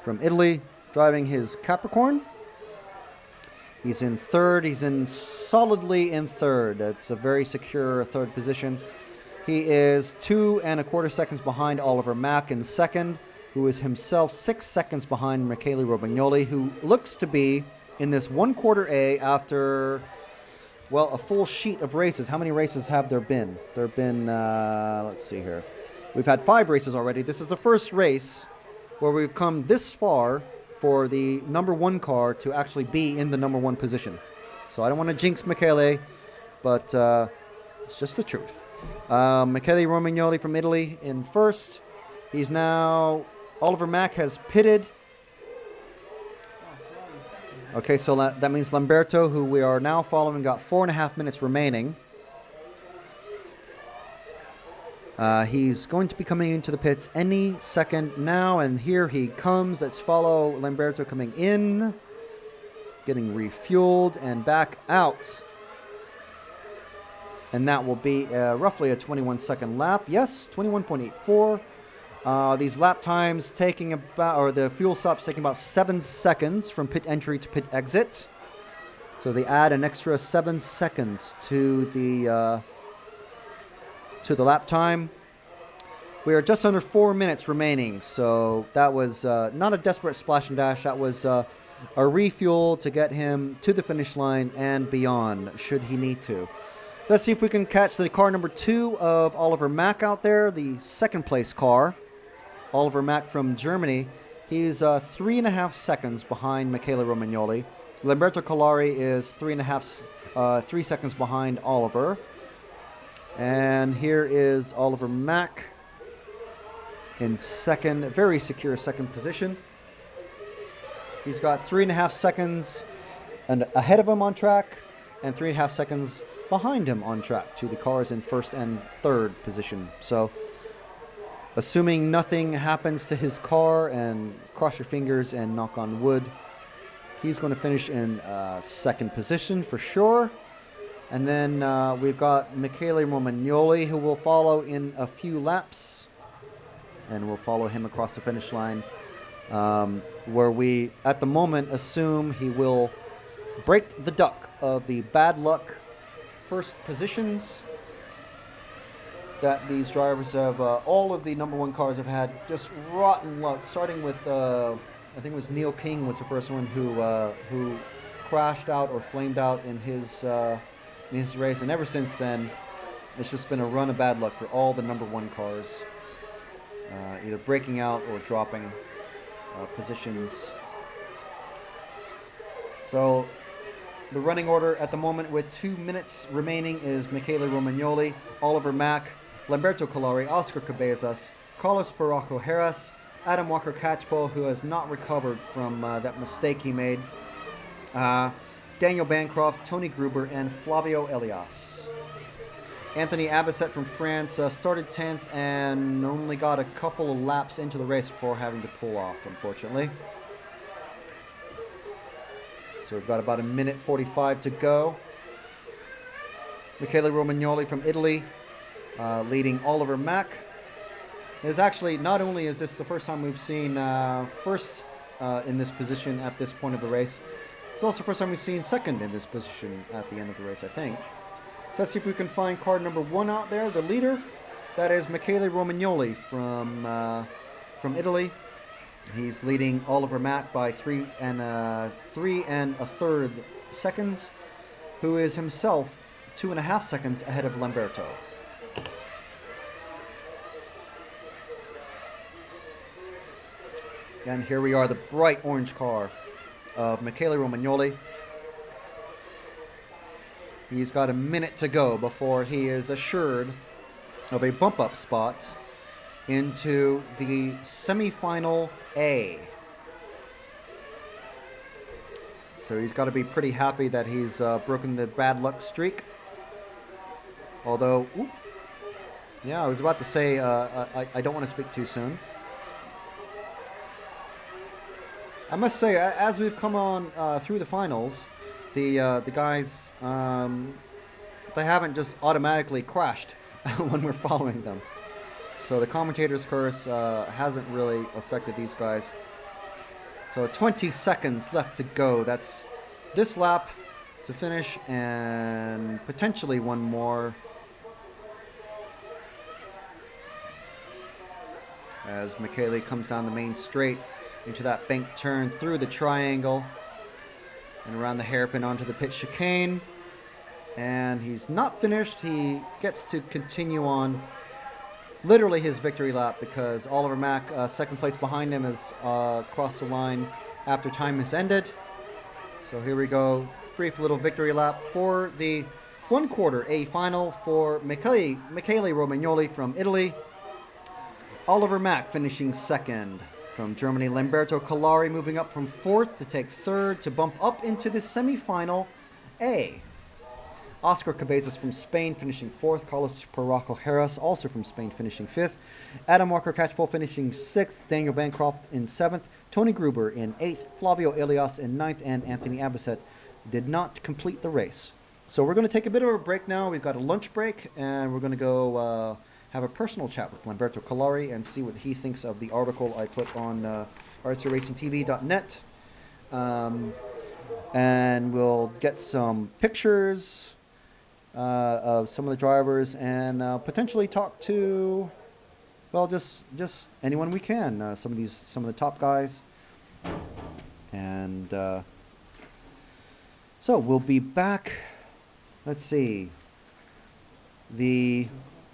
from Italy, driving his Capricorn. He's in third. He's solidly in third. It's a very secure third position. He is 2.25 seconds behind Oliver Mack in second, who is himself 6 seconds behind Michele Romagnoli, who looks to be in this 1/4 A after, a full sheet of races. How many races have there been? There have been, let's see here. We've had 5 races already. This is the first race where we've come this far for the number 1 car to actually be in the number 1 position. So I don't want to jinx Michele, but it's just the truth. Michele Romagnoli from Italy in first. He's now, Oliver Mack has pitted. Okay, so that means Lamberto, who we are now following, got 4.5 minutes remaining. He's going to be coming into the pits any second now, and here he comes. Let's follow Lamberto coming in, getting refueled and back out. And that will be roughly a 21-second lap. Yes, 21.84. These lap times taking about, or the fuel stops taking about 7 seconds from pit entry to pit exit. So they add an extra 7 seconds to the lap time. We are just under 4 minutes remaining, so that was not a desperate splash and dash. That was a refuel to get him to the finish line and beyond, should he need to. Let's see if we can catch the car number 2 of Oliver Mack out there, the second place car. Oliver Mack from Germany. He's 3.5 seconds behind Michele Romagnoli. Lamberto Collari is 3 seconds behind Oliver. And here is Oliver Mack in second, very secure second position. He's got 3.5 seconds ahead of him on track and 3.5 seconds behind him on track to the cars in first and third position. So assuming nothing happens to his car, and cross your fingers and knock on wood, he's going to finish in second position for sure. And then we've got Michele Romagnoli, who will follow in a few laps. And we'll follow him across the finish line, where we, at the moment, assume he will break the duck of the bad luck first positions that these drivers have. All of the number 1 cars have had just rotten luck, starting with, I think it was Neil King was the first one who crashed out or flamed out in his race. And ever since then, it's just been a run of bad luck for all the number 1 cars. Either breaking out or dropping positions. So the running order at the moment with 2 minutes remaining is Michele Romagnoli, Oliver Mack, Lamberto Collari, Oscar Cabezas, Carlos Barraco Heras, Adam Walker Catchpole, who has not recovered from that mistake he made, Daniel Bancroft, Tony Gruber, and Flavio Elias. Anthony Abasset from France started 10th and only got a couple of laps into the race before having to pull off, unfortunately. So we've got about 1:45 to go. Michele Romagnoli from Italy leading Oliver Mack. Is actually, not only is this the first time we've seen first in this position at this point of the race, it's also the first time we've seen second in this position at the end of the race, I think. So let's see if we can find car number 1 out there, the leader. That is Michele Romagnoli from Italy. He's leading Oliver Mack by 3 1/3 seconds, who is himself 2.5 seconds ahead of Lamberto. And here we are, the bright orange car of Michele Romagnoli. He's got 1 minute to go before he is assured of a bump-up spot into the semifinal A. So he's got to be pretty happy that he's broken the bad luck streak. Although, yeah, I was about to say I don't want to speak too soon. I must say, as we've come on through the finals, the guys, they haven't just automatically crashed when we're following them. So the commentator's curse hasn't really affected these guys. So 20 seconds left to go. That's this lap to finish and potentially one more. As Michele comes down the main straight into that bank turn through the triangle and around the hairpin onto the pit chicane. And he's not finished. He gets to continue on literally his victory lap because Oliver Mack, second place behind him, has crossed the line after time has ended. So here we go. Brief little victory lap for the 1/4 A final for Michele Romagnoli from Italy. Oliver Mack finishing second from Germany. Lamberto Collari moving up from fourth to take third to bump up into the semifinal A. Oscar Cabezas from Spain finishing fourth. Carlos Barraco Heras, also from Spain, finishing fifth. Adam Walker Catchpole finishing sixth. Daniel Bancroft in seventh. Tony Gruber in eighth. Flavio Elias in ninth. And Anthony Abasset did not complete the race. So we're going to take a bit of a break now. We've got a lunch break, and we're going to go have a personal chat with Lamberto Collari and see what he thinks of the article I put on rcracingtv.net. And we'll get some pictures of some of the drivers and potentially talk to, well, just anyone we can. Some of the top guys, and so we'll be back. Let's see. The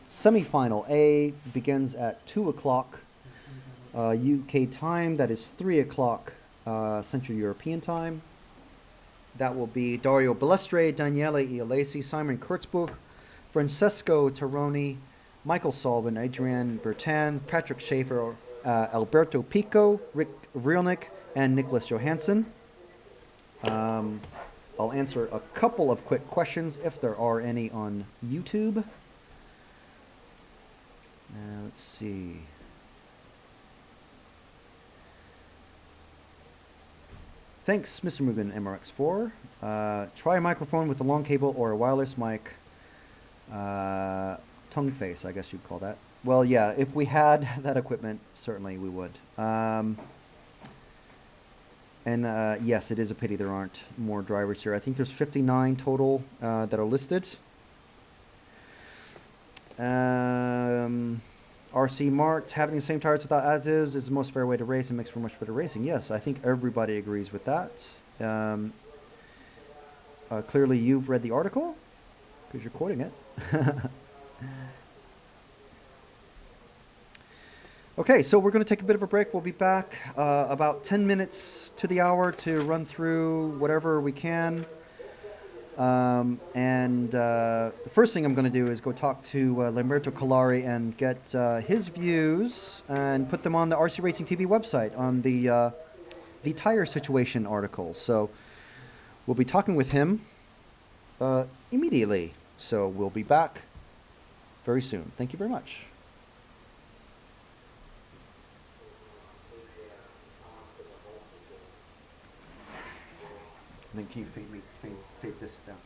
semifinal A begins at 2 o'clock UK time. That is 3 o'clock Central European time. That will be Dario Balestre, Daniele Ialesi, Simon Kurtzbuch, Francesco Taroni, Michael Sullivan, Adrian Bertan, Patrick Schaefer, Alberto Pico, Rick Vrielnik, and Nicholas Johansson. I'll answer a couple of quick questions if there are any on YouTube. Let's see. Thanks, Mr. Mugen MRX4. Try a microphone with a long cable or a wireless mic. Tongue face, I guess you'd call that. Well, yeah, if we had that equipment, certainly we would. Yes, it is a pity there aren't more drivers here. I think there's 59 total that are listed. RC Mart, having the same tires without additives is the most fair way to race and makes for much better racing. Yes, I think everybody agrees with that. Clearly you've read the article, because you're quoting it. Okay, so we're going to take a bit of a break. We'll be back about 10 minutes to the hour to run through whatever we can. The first thing I'm going to do is go talk to Lamberto Collari and get his views and put them on the RC Racing TV website on the tire situation article. So we'll be talking with him immediately. So we'll be back very soon. Thank you very much. And then can you fade this down?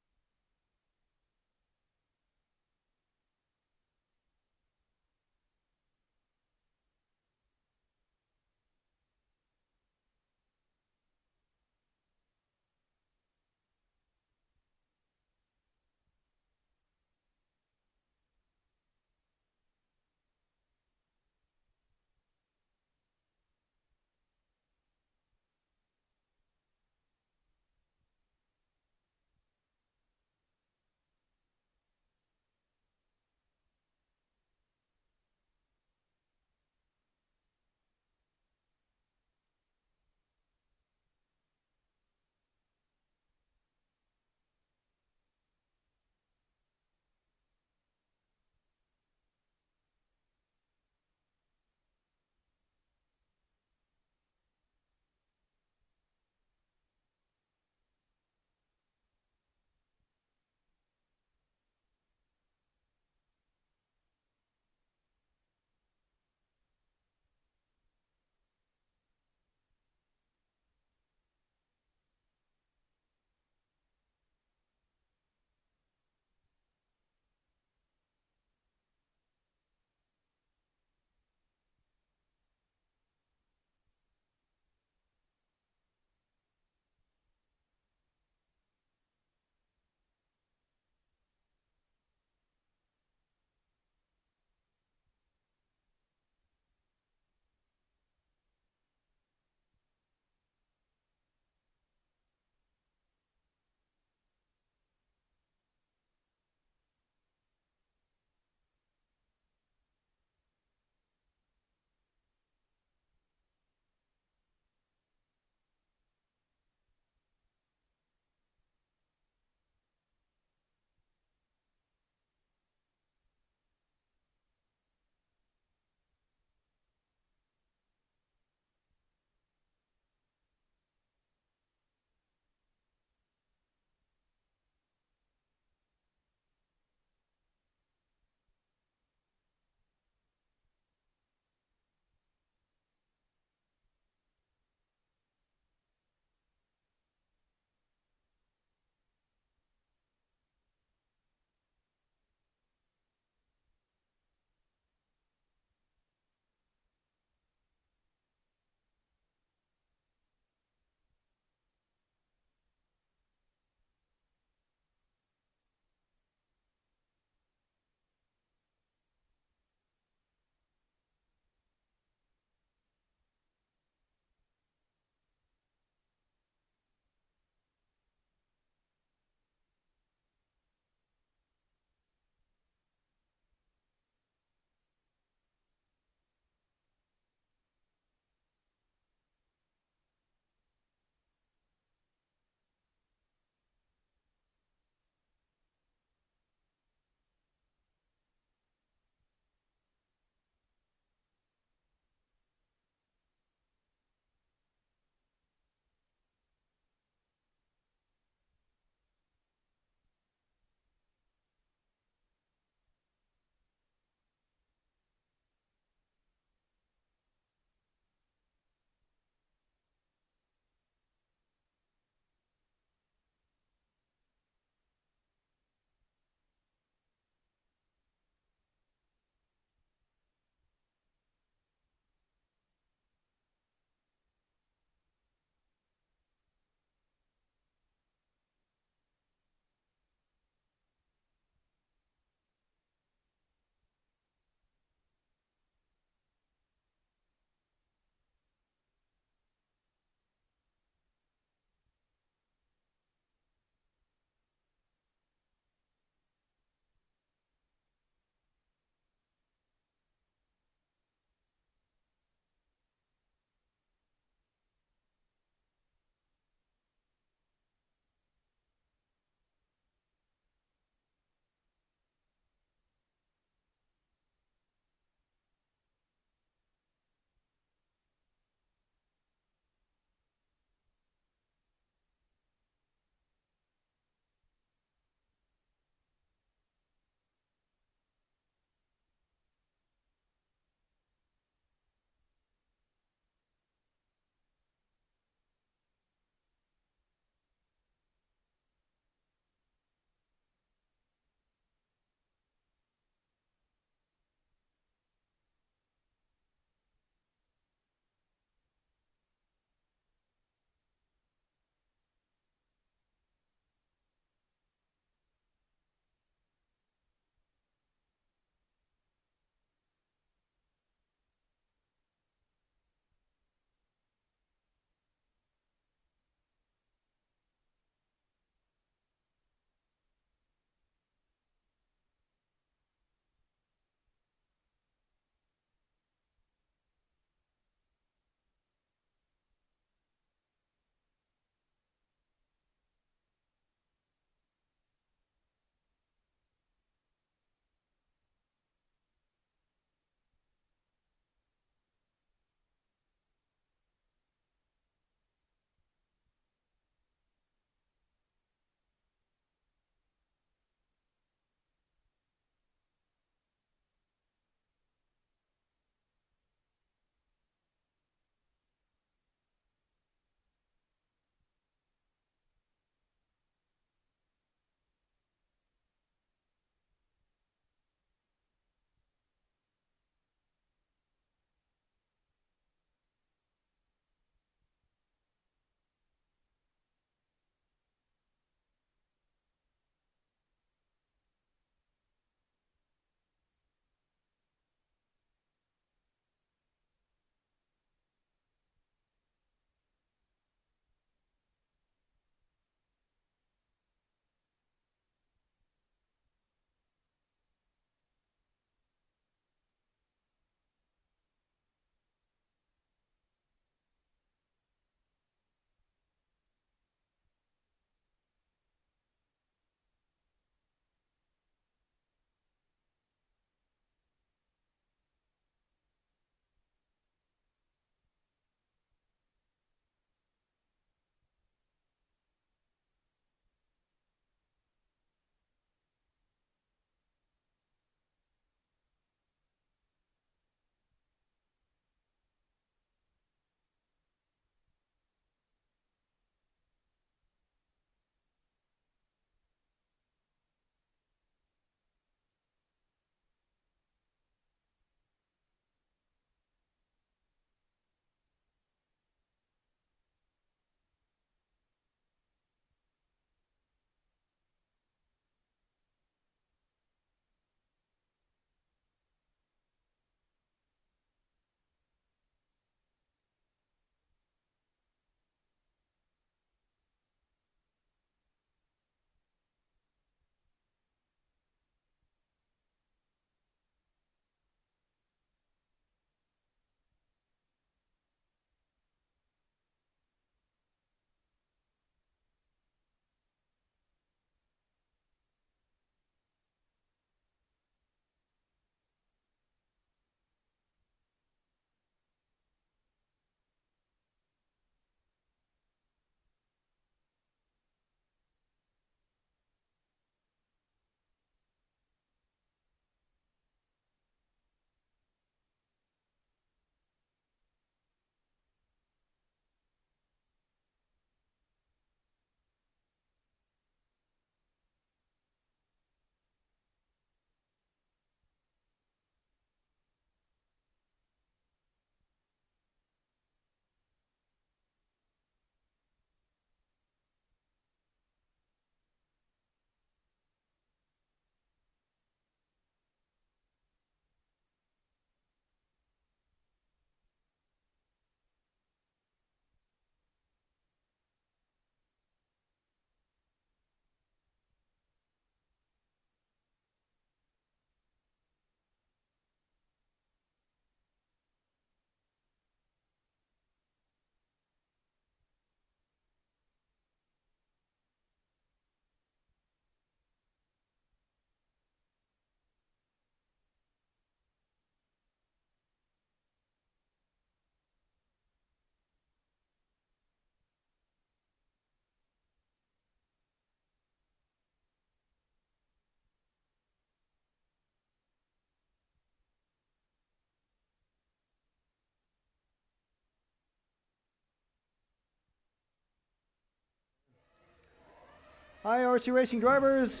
Hi, RC Racing drivers.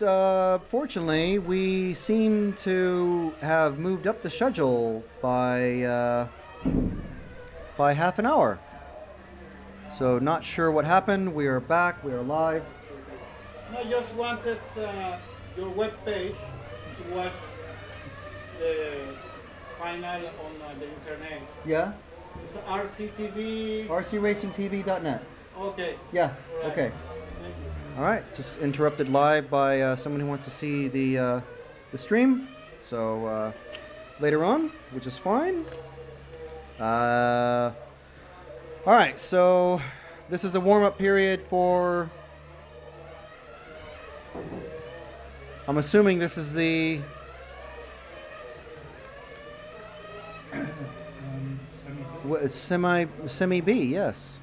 Fortunately, we seem to have moved up the schedule by half an hour. So, not sure what happened. We are back. We are live. No, just wanted your web page to watch the final on the internet. Yeah. It's RCTV. RCRacingTV.net. Okay. Yeah. Right. Okay. Thank you. All right. Just interrupted live by someone who wants to see the stream. So later on, which is fine. All right. So this is a warm-up period for. I'm assuming this is the. It's semi B, yes.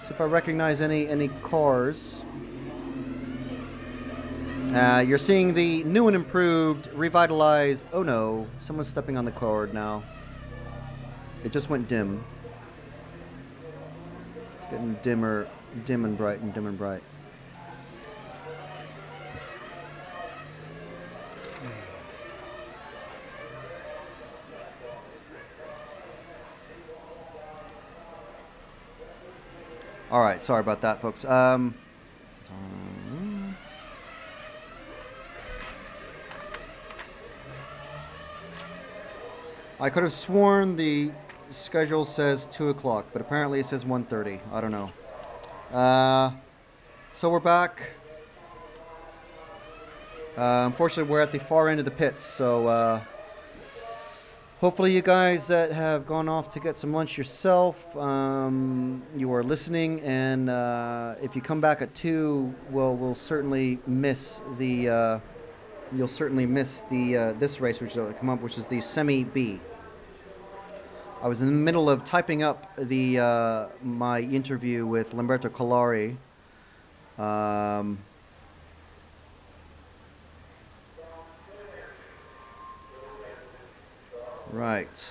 See if I recognize any cars. You're seeing the new and improved, revitalized. Oh no, someone's stepping on the cord now. It just went dim. It's getting dimmer, dim and bright, and dim and bright. All right, sorry about that, folks. I could have sworn the schedule says 2 o'clock, but apparently it says 1:30. I don't know. So we're back. Unfortunately, we're at the far end of the pits, so hopefully you guys that have gone off to get some lunch yourself, you are listening, and if you come back at 2, we'll certainly miss the you'll certainly miss the this race which will come up, which is the Semi B. I was in the middle of typing up the my interview with Lamberto Collari. Right.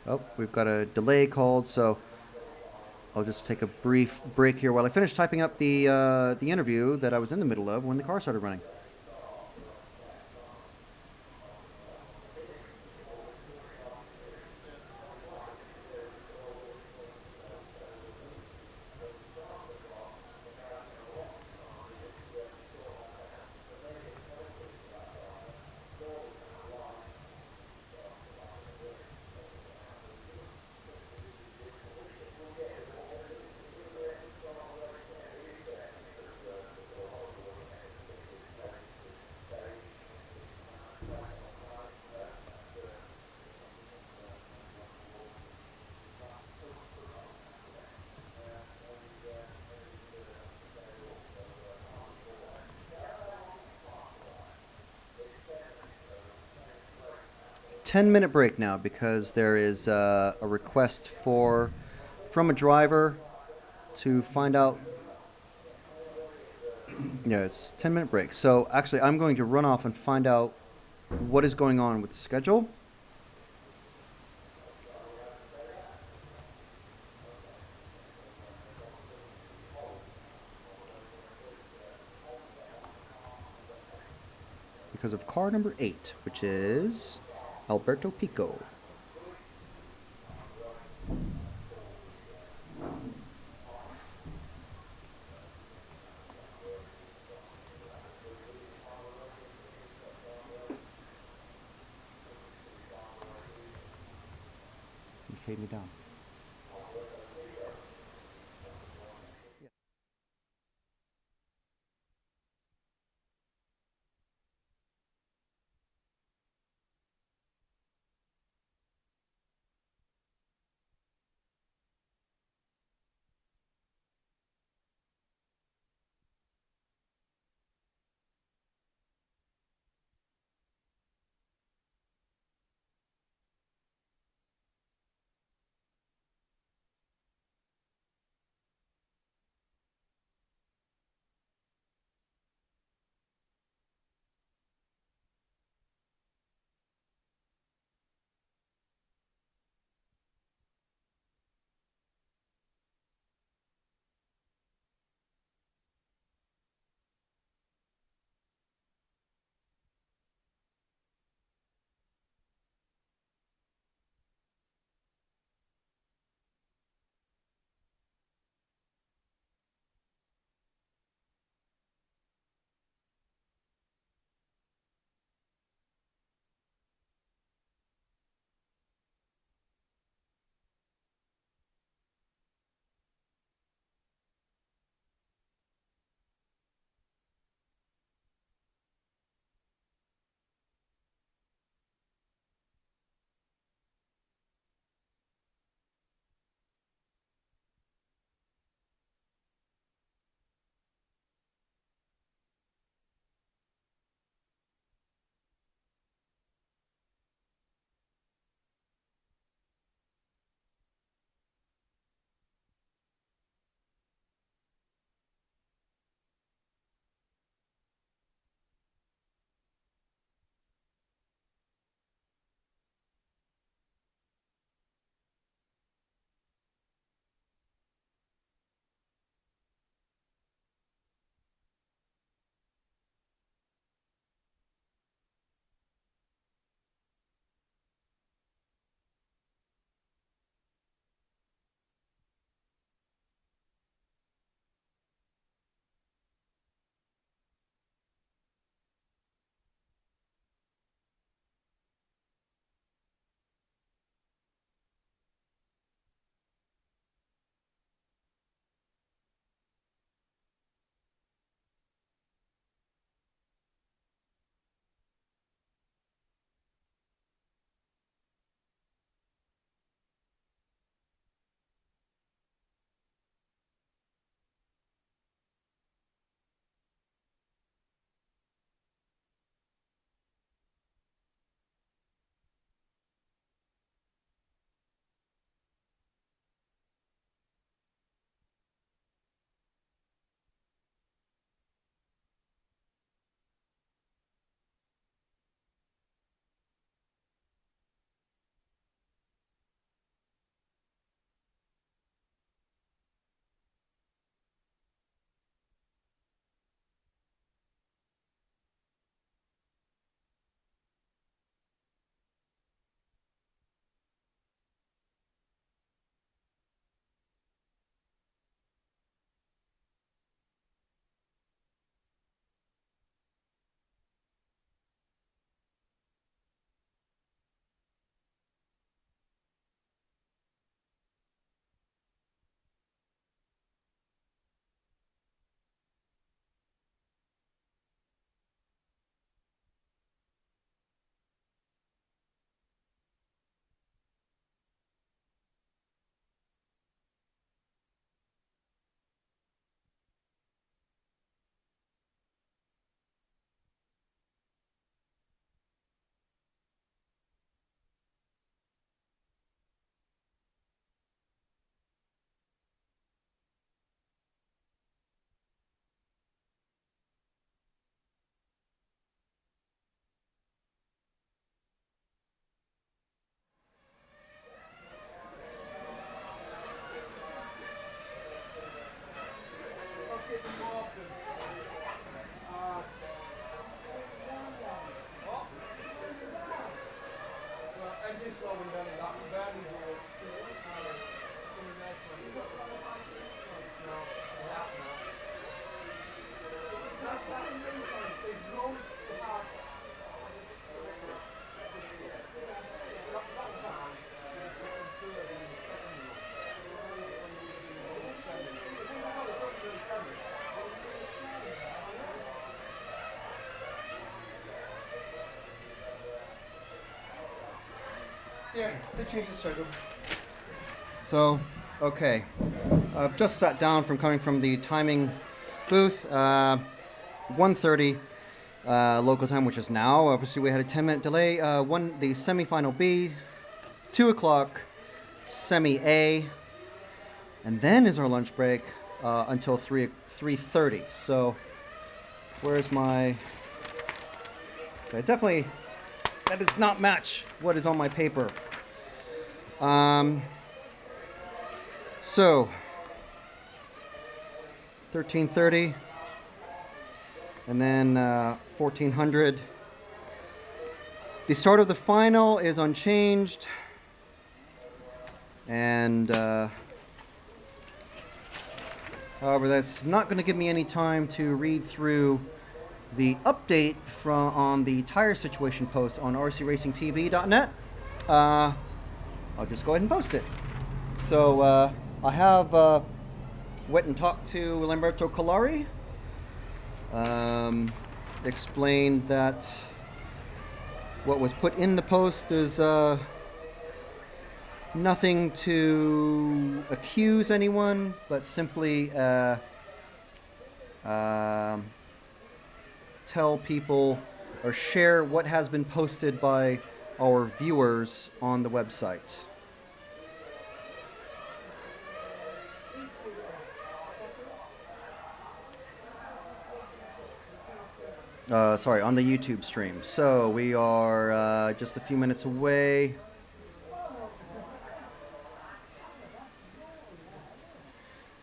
Oh, we've got a delay called, so I'll just take a brief break here while I finish typing up the interview that I was in the middle of when the car started running. Ten-minute break now because there is a request from a driver to find out. Yeah, it's 10-minute break. So actually, I'm going to run off and find out what is going on with the schedule. Because of car number 8, which is Alberto Pico. You fade me down. Yeah, they changed the schedule. So, okay. I've just sat down from coming from the timing booth. 1:30 local time, which is now. Obviously, we had a 10-minute delay. The semifinal B, 2 o'clock, semi A, and then is our lunch break until 3:30. So, where's my? So definitely, that does not match what is on my paper. So 13:30, and then 1400. The start of the final is unchanged, and however, that's not going to give me any time to read through the update on the tire situation post on rcracingtv.net. I'll just go ahead and post it. So I have went and talked to Lamberto Collari. Explained that what was put in the post is nothing to accuse anyone, but simply tell people or share what has been posted by our viewers on the website. Sorry, on the YouTube stream. So we are just a few minutes away.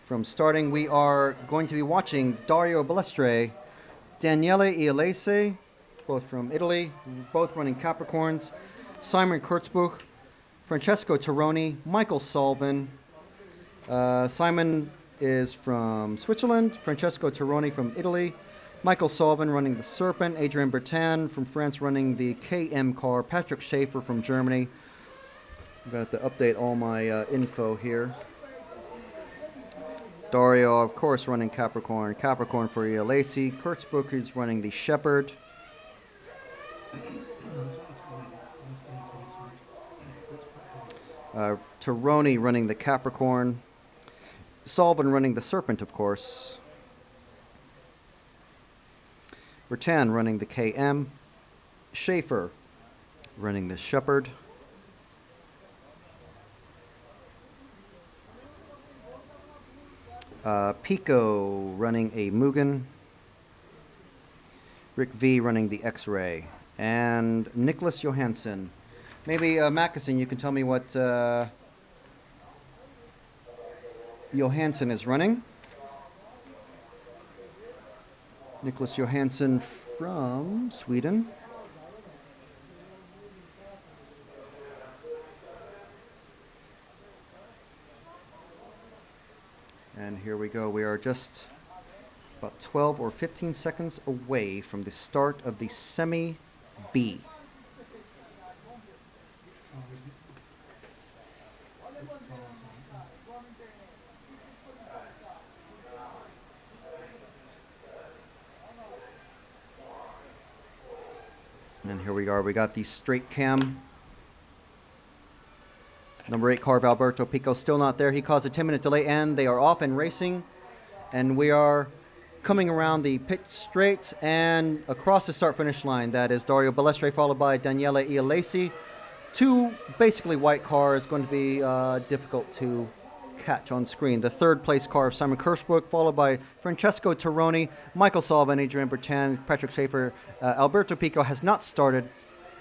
From starting, we are going to be watching Dario Balestre, Daniele Ialese, both from Italy, both running Capricorns, Simon Kurzbuch, Francesco Tironi, Michael Sullivan. Simon is from Switzerland, Francesco Tironi from Italy, Michael Sullivan running the Serpent, Adrien Bertin from France running the KM car, Patrick Schaefer from Germany. I'm going to have to update all my info here. Dario, of course, running Capricorn. Capricorn for Ialese. Kurzbuch is running the Shepherd. Tironi running the Capricorn. Sullivan running the Serpent, of course. Bertin running the KM. Schaefer running the Shepherd. Pico running a Mugen. Rick V running the X-Ray. And Nicholas Johansson. Maybe Mackeson, you can tell me what Johansson is running. Nicholas Johansson from Sweden. And here we go. We are just about 12 or 15 seconds away from the start of the Semi B. And here we are. We got the straight cam. Number 8 car of Alberto Pico still not there. He caused a 10-minute delay, and they are off and racing. And we are coming around the pit straight and across the start-finish line. That is Dario Balestre followed by Daniele Ialese. Two basically white cars, going to be difficult to catch on screen. The third place car of Simon Kurzbuch followed by Francesco Tironi, Michael Sullivan, Adrien Bertin, Patrick Schaefer. Alberto Pico has not started.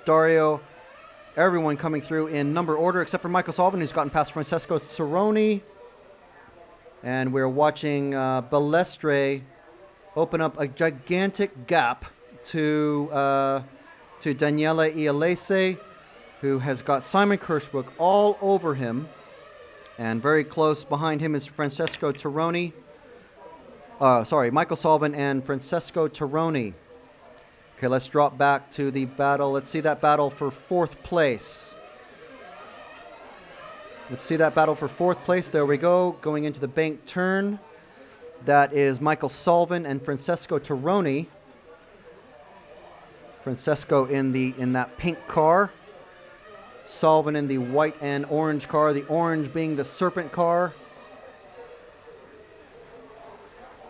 Dario, everyone coming through in number order except for Michael Sullivan, who's gotten past Francesco Tironi. And we're watching Balestre open up a gigantic gap to Daniele Ialese. who has got Simon Kirschbuck all over him. And very close behind him is Francesco Tironi. Michael Sullivan and Francesco Tironi. Okay, let's drop back to the battle. Let's see that battle for fourth place. There we go. Going into the bank turn. That is Michael Sullivan and Francesco Tironi. Francesco in that pink car. Sullivan in the white and orange car. The orange being the Serpent car.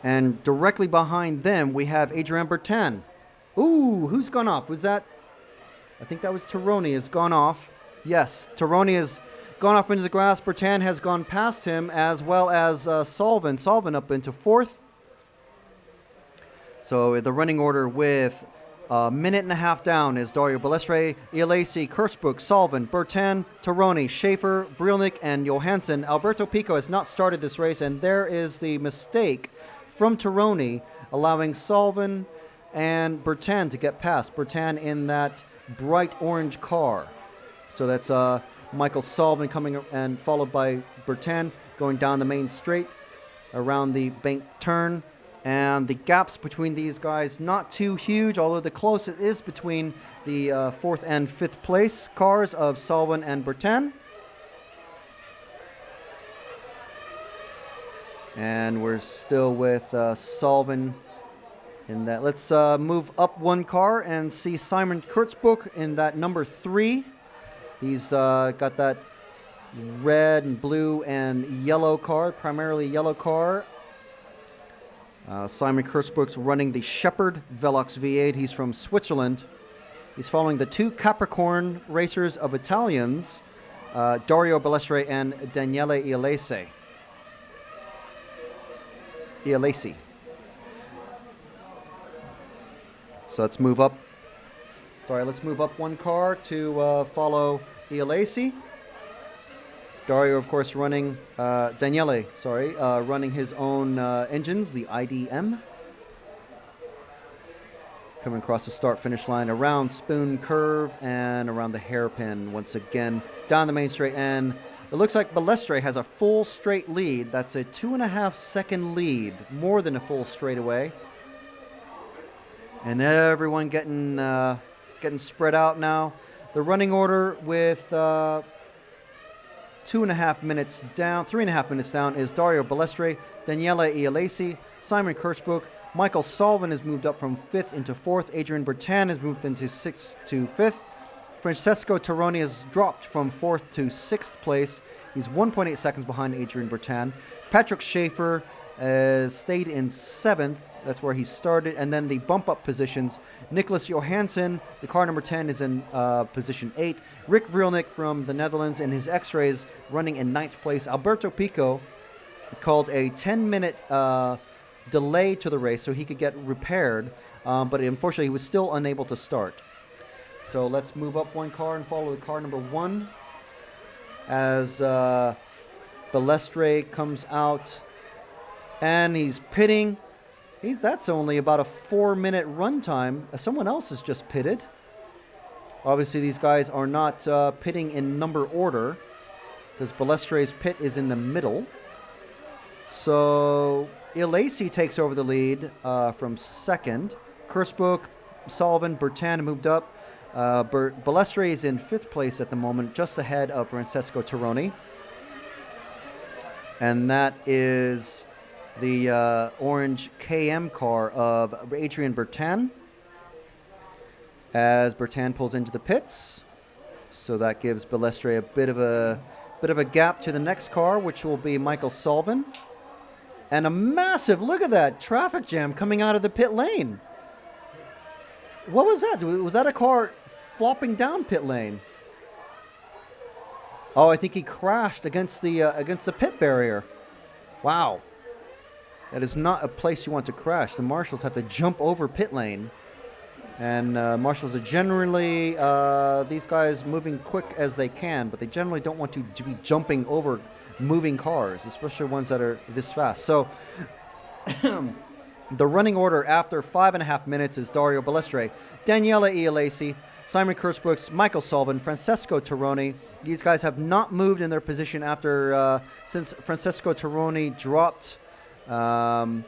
And directly behind them, we have Adrian Bertin. Ooh, who's gone off? Was that? I think that was Tironi has gone off. Yes, Tironi has gone off into the grass. Bertin has gone past him, as well as Sullivan. Sullivan up into fourth. So the running order with a minute and a half down is Dario Balestre, Ialesi, Kirschbuck, Sullivan, Bertin, Tironi, Schaefer, Vrilnik, and Johansson. Alberto Pico has not started this race, and there is the mistake from Tironi, allowing Sullivan and Bertin to get past. Bertin in that bright orange car. So that's Michael Sullivan coming and followed by Bertin going down the main straight around the bank turn. And the gaps between these guys not too huge, although the closest is between the fourth and fifth place cars of Sullivan and Bertin. And we're still with Sullivan in that. Let's move up one car and see Simon Kirschbuck in that number 3. He's got that red and blue and yellow car, primarily yellow car. Simon Kirschbuck's running the Shepherd Velox V8. He's from Switzerland. He's following the 2 Capricorn racers of Italians, Dario Balestre and Daniele Ialesi. So let's move up. Let's move up one car to follow Ialesi. Dario, of course, running Daniele, running his own engines, the IDM. Coming across the start-finish line around Spoon Curve and around the hairpin once again down the main straight. And it looks like Balestre has a full straight lead. That's a 2.5 second lead, more than a full straightaway. And everyone getting spread out now. The running order with 3.5 minutes down is Dario Balestre, Daniele Ialesi, Simon Kirschbuck. Michael Sullivan has moved up from 5th into 4th. Adrian Bertin has moved into 6th to 5th. Francesco Tironi has dropped from 4th to 6th place. He's 1.8 seconds behind Adrian Bertin. Patrick Schaefer stayed in 7th. That's where he started. And then the bump-up positions. Nicholas Johansson, the car number 10, is in position 8. Rick Vrilnik from the Netherlands in his X-Rays running in 9th place. Alberto Pico called a 10-minute delay to the race so he could get repaired. But unfortunately, he was still unable to start. So let's move up one car and follow the car number 1 as Balestre comes out and he's pitting. That's only about a 4-minute run time. Someone else has just pitted. Obviously, these guys are not pitting in number order because Balestre's pit is in the middle. So Ialesi takes over the lead from 2nd. Kirschbuck, Sullivan, Bertin moved up. Balestre is in 5th place at the moment, just ahead of Francesco Tironi. And that is the orange KM car of Adrian Bertin as Bertin pulls into the pits. So that gives Balestre a bit of a gap to the next car, which will be Michael Sullivan. And a massive, look at that, traffic jam coming out of the pit lane. What was that? Was that a car flopping down pit lane? Oh, I think he crashed against the pit barrier. Wow. That is not a place you want to crash. The marshals have to jump over pit lane. And marshals are generally, these guys moving quick as they can, but they generally don't want to be jumping over moving cars, especially ones that are this fast. So the running order after 5.5 minutes is Dario Balestre, Daniele Ialesi, Simon Kurtzbrooks, Michael Sullivan, Francesco Torroni. These guys have not moved in their position after since Francesco Torroni dropped from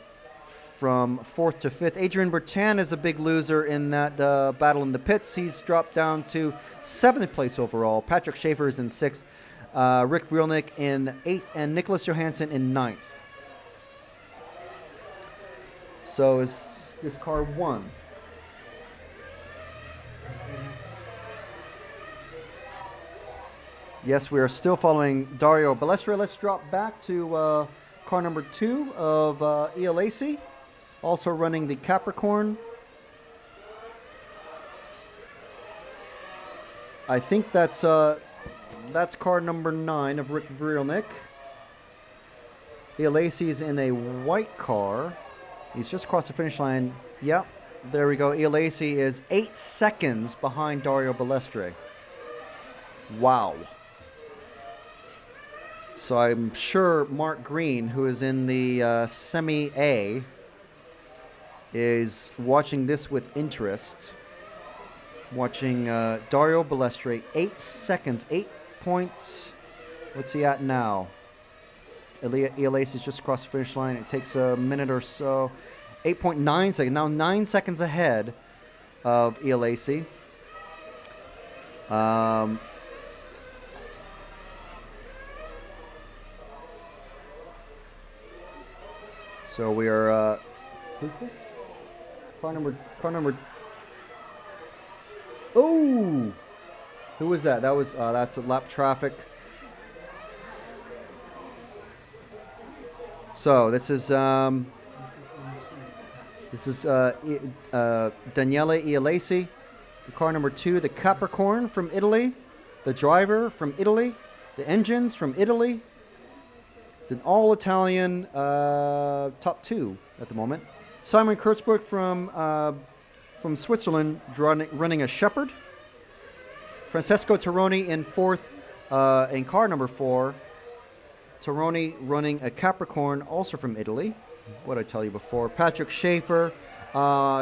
4th to 5th. Adrian Bertan is a big loser in that battle in the pits. He's dropped down to 7th place overall. Patrick Schaefer is in 6th. Rick Vrielnik in 8th, and Nicholas Johansson in 9th. So is car 1. Yes, we are still following Dario Balestra. Let's drop back to car number 2 of ELAC, also running the Capricorn. I think that's car number 9 of Rick Vrielnik. ELAC is in a white car. He's just crossed the finish line. Yep, there we go. ELAC is 8 seconds behind Dario Balestre. Wow. So I'm sure Mark Green, who is in the Semi-A, is watching this with interest. Watching Dario Balestre, 8 seconds, 8 points. What's he at now? ELAC is just across the finish line. It takes a minute or so. 8.9 seconds. Now 9 seconds ahead of ELAC. So we are. Who's this? Car number. Oh, who was that? That was. That's a lap traffic. So this is Daniele Ialaci, the car number 2, the Capricorn from Italy, the driver from Italy, the engines from Italy. It's an all-Italian top 2 at the moment. Simon Kurtzberg from Switzerland running a Shepherd. Francesco Torroni in 4th in car number 4. Torroni running a Capricorn, also from Italy. What I tell you before. Patrick Schaefer,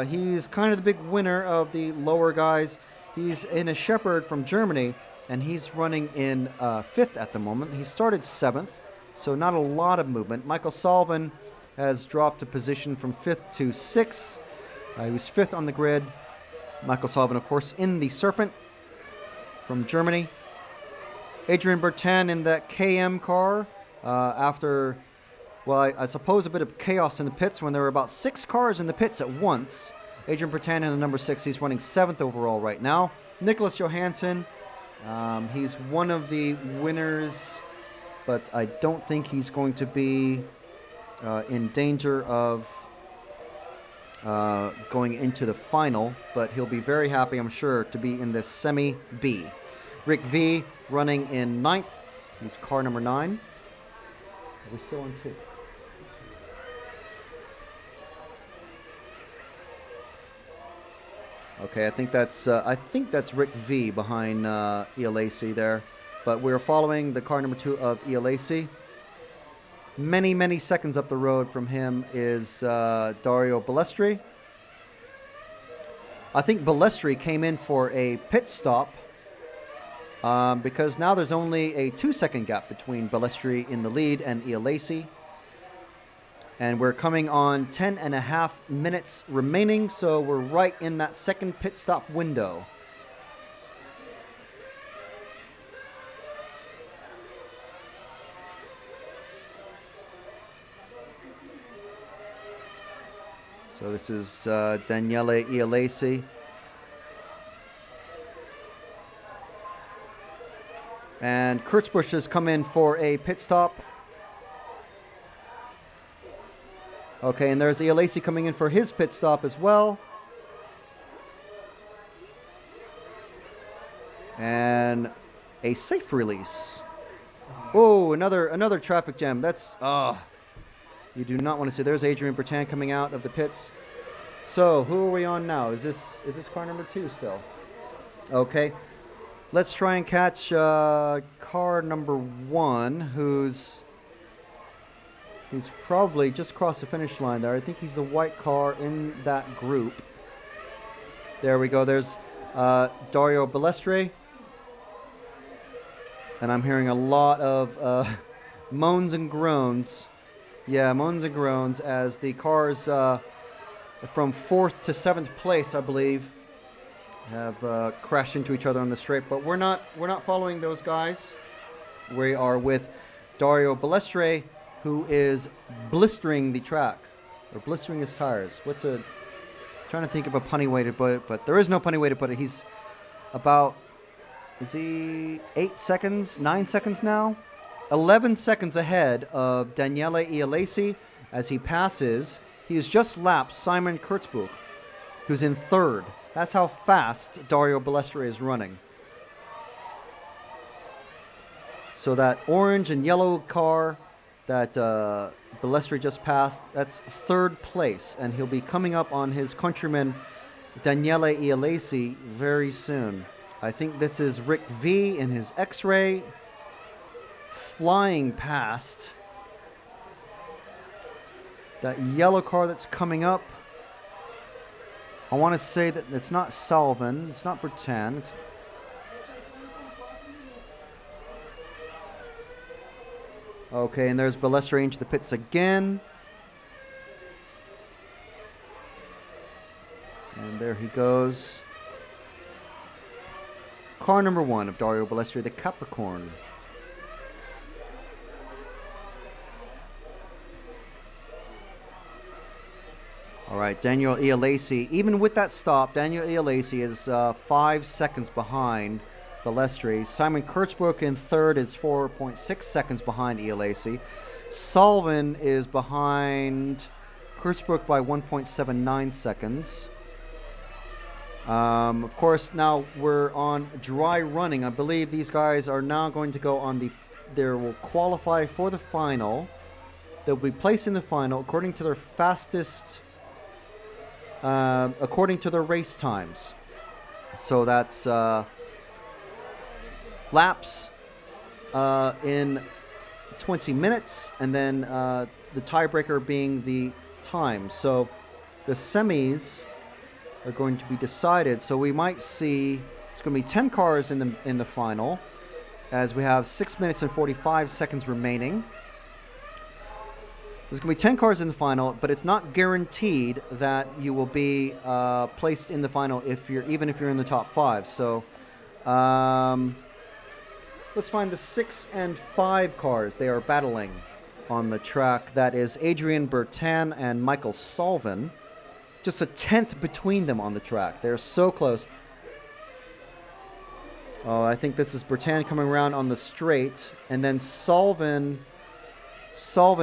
he's kind of the big winner of the lower guys. He's in a Shepherd from Germany, and he's running in 5th at the moment. He started 7th, so not a lot of movement. Michael Sullivan has dropped a position from 5th to 6th. He was 5th on the grid. Michael Sullivan, of course, in the Serpent from Germany. Adrian Bertan in that KM car. After, well, I suppose a bit of chaos in the pits when there were about 6 cars in the pits at once. Adrian Bertan in the number 6, he's running 7th overall right now. Nicholas Johansson, he's one of the winners, but I don't think he's going to be in danger of going into the final, but he'll be very happy, I'm sure, to be in this Semi-B. Rick V running in 9th, he's car number 9. We're still on 2. Okay, I think that's Rick V behind ELAC there, but we're following the car number 2 of ELAC. Many seconds up the road from him is Dario Balestre. I think Balestre came in for a pit stop because now there's only a 2-second gap between Balestre in the lead and ELAC. And we're coming on 10.5 minutes remaining, so we're right in that second pit stop window. So this is Daniele Ialaci. And Kurtzbusch has come in for a pit stop. Okay, and there's Ialaci coming in for his pit stop as well. And a safe release. Oh, another traffic jam. That's you do not want to see. There's Adrian Bertan coming out of the pits. So who are we on now? Is this car number 2 still? Okay. Let's try and catch car number 1, he's probably just crossed the finish line there. I think he's the white car in that group. There we go. There's Dario Balestre. And I'm hearing a lot of moans and groans. Yeah, moans and groans as the cars from 4th to 7th place, I believe, have crashed into each other on the straight. But we're not following those guys. We are with Dario Balestre, who is blistering the track or blistering his tires. Trying to think of a punny way to put it, but there is no punny way to put it. He's about, is he 8 seconds, 9 seconds now? 11 seconds ahead of Daniele Ialesi as he passes. He has just lapped Simon Kurtzbuch, who's in 3rd. That's how fast Dario Balestre is running. So that orange and yellow car that Balestre just passed, that's 3rd place, and he'll be coming up on his countryman Daniele Ialesi very soon. I think this is Rick V in his X-Ray, flying past that yellow car that's coming up. I want to say that it's not Salvin, it's not Bertan, it's okay, and there's Balestre into the pits again. And there he goes. Car number 1 of Dario Balestre, the Capricorn. All right, Daniel Ialesi. Even with that stop, Daniel Ialesi is 5 seconds behind Balestre. Simon Kurtzbuch in 3rd is 4.6 seconds behind Ialesi. Salvin is behind Kurtzbuch by 1.79 seconds. Of course, now we're on dry running. I believe these guys are now going to go on they will qualify for the final. They'll be placed in the final according to their fastest, according to their race times. So that's laps in 20 minutes, and then the tiebreaker being the time. So the semis are going to be decided. So we might see it's going to be 10 cars in the final, as we have 6 minutes and 45 seconds remaining. There's going to be 10 cars in the final, but it's not guaranteed that you will be placed in the final even if you're in the top 5. So let's find the 6 and 5 cars. They are battling on the track. That is Adrian Bertan and Michael Salvin. Just a 10th between them on the track. They're so close. Oh, I think this is Bertan coming around on the straight, and then Salvin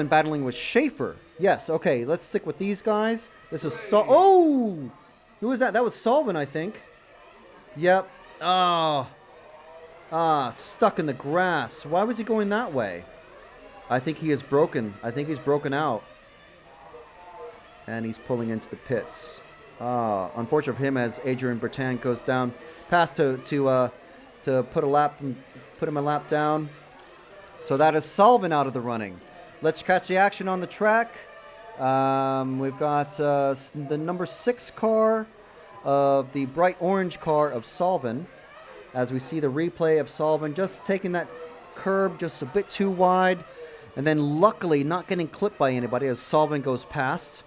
battling with Schaefer. Yes, okay, let's stick with these guys. This is oh! Who was that? That was Salvin, I think. Yep. Stuck in the grass. Why was he going that way? I think he is broken. I think he's broken out. And he's pulling into the pits. Unfortunate for him as Adrian Bertan goes down past to put him a lap down. So that is Salvin out of the running. Let's catch the action on the track. We've got the number 6 car of the bright orange car of Salvin. As we see the replay of Salvin just taking that curb just a bit too wide, and then luckily not getting clipped by anybody as Salvin goes past.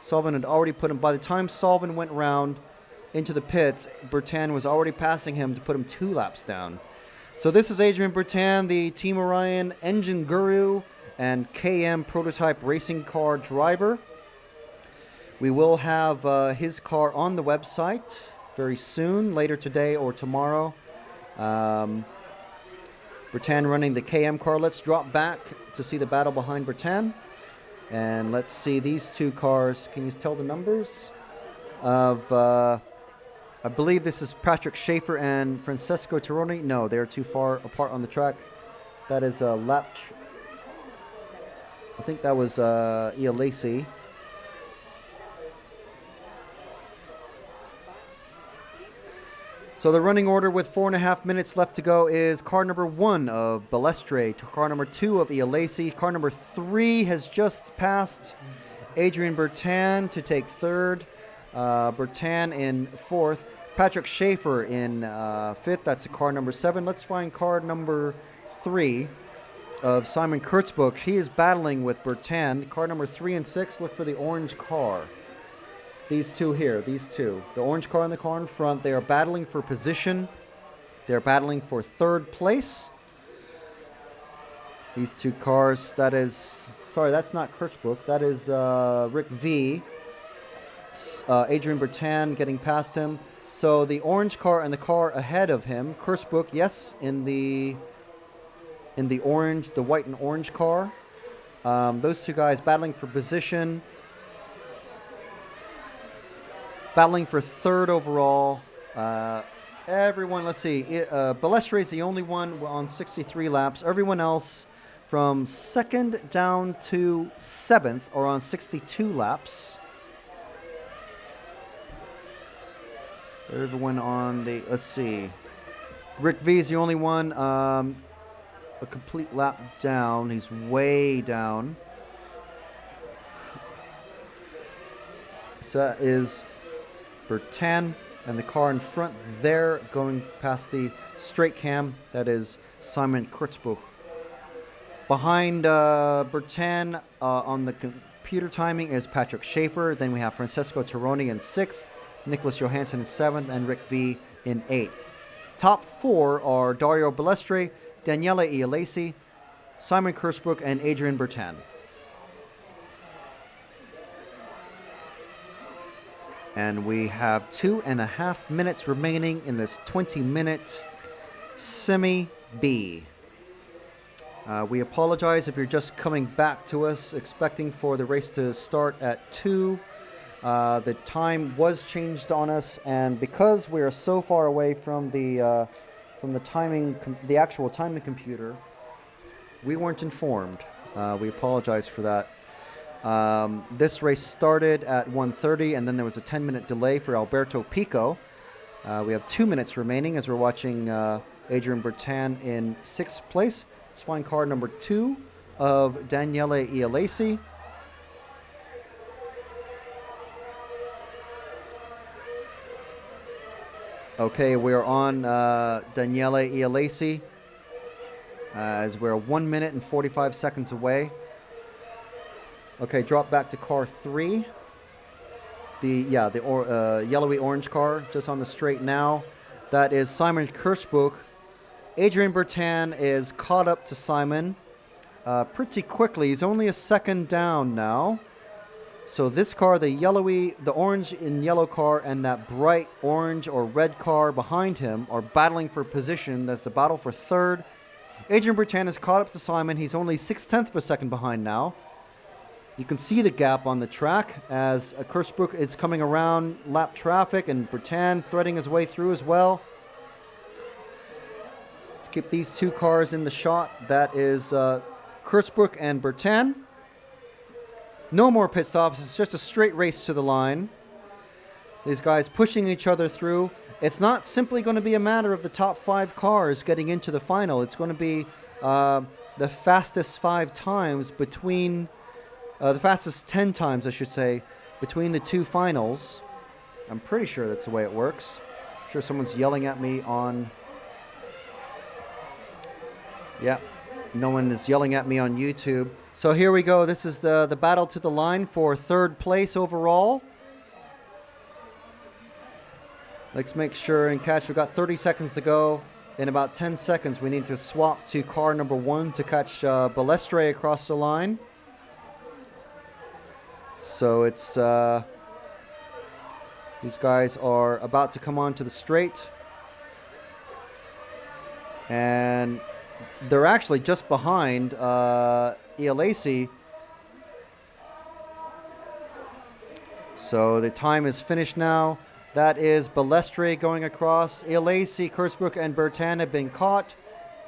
Salvin had already put him, by the time Salvin went round into the pits, Bertan was already passing him to put him 2 laps down. So this is Adrian Bertan, the Team Orion engine guru and KM prototype racing car driver. We will have his car on the website very soon, later today or tomorrow. Bertan running the KM car. Let's drop back to see the battle behind Bertan. And let's see these 2 cars. Can you tell the numbers? I believe this is Patrick Schaefer and Francesco Tironi. No, they're too far apart on the track. That is lap. I think that was Ialesi. So the running order with 4.5 minutes left to go is car number 1 of Balestre to car number 2 of Ialesi. Car number 3 has just passed Adrian Bertan to take 3rd. Bertan in 4th. Patrick Schaefer in 5th. That's a car number 7. Let's find car number 3 of Simon Kurtzbuch. He is battling with Bertan. Car number 3 and 6. Look for the orange car. These two here, these two. The orange car and the car in front, they are battling for position. They're battling for 3rd place. These two cars, that is, sorry, that's not Kurtzbuch. That is Rick V. Adrian Bertan getting past him. So the orange car and the car ahead of him, Kurtzbuch, yes, in the orange, the white and orange car. Those two guys battling for position. Battling for 3rd overall. Everyone, let's see. Balestre is the only one on 63 laps. Everyone else from 2nd down to 7th are on 62 laps. Everyone on the, let's see. Rick V is the only one a complete lap down. He's way down. So that is Bertan and the car in front there going past the straight cam. That is Simon Kurtzbuch. Behind Bertan on the computer timing is Patrick Schaefer. Then we have Francesco Tironi in 6th, Nicholas Johansson in 7th, and Rick V in 8th. Top 4 are Dario Balestre, Daniele Ialesi, Simon Kurtzbuch, and Adrian Bertan. And we have 2.5 minutes remaining in this 20-minute semi-B. We apologize if you're just coming back to us, expecting for the race to start at 2. The time was changed on us, and because we are so far away from the timing, the actual timing computer, we weren't informed. We apologize for that. This race started at 1:30, and then there was a 10-minute delay for Alberto Pico. We have 2 minutes remaining as we're watching Adrian Bertan in 6th place. Let's find car number 2 of Daniele Ialesi. Okay, we're on Daniele Ialesi as we're 1 minute and 45 seconds away. Okay, drop back to car 3. The yellowy orange car just on the straight now. That is Simon Kurtzbuch. Adrian Bertan is caught up to Simon pretty quickly. He's only a second down now. So this car, the orange and yellow car, and that bright orange or red car behind him are battling for position. That's the battle for 3rd. Adrian Bertan is caught up to Simon. He's only 6/10 of a second behind now. You can see the gap on the track as Kurtzbuch is coming around lap traffic and Bertan threading his way through as well. Let's keep these two cars in the shot. That is Kurtzbuch and Bertan. No more pit stops. It's just a straight race to the line. These guys pushing each other through. It's not simply going to be a matter of the top 5 cars getting into the final. It's going to be the fastest 5 times between... the fastest 10 times, I should say, between the 2 finals. I'm pretty sure that's the way it works. I'm sure someone's yelling at me on... Yeah, no one is yelling at me on YouTube. So here we go. This is the battle to the line for 3rd place overall. Let's make sure and catch. We've got 30 seconds to go. In about 10 seconds, we need to swap to car number 1 to catch Balestre across the line. So it's these guys are about to come onto the straight, and they're actually just behind Ialesi. So the time is finished now. That is Balestre going across. Ialesi, Kurtzbuch, and Bertan have been caught.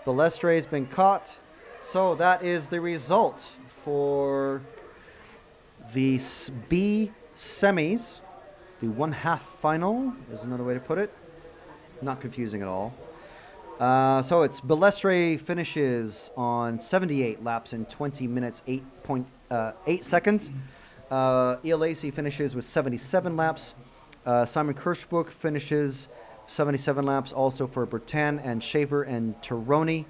Balestre has been caught. So that is the result for the B semis. The 1/2 final is another way to put it. Not confusing at all. So it's Balestre finishes on 78 laps in 20 minutes, 8.8 seconds. Ialesi finishes with 77 laps. Simon Kirschbuch finishes 77 laps also for Bertan and Shaver and Tironi.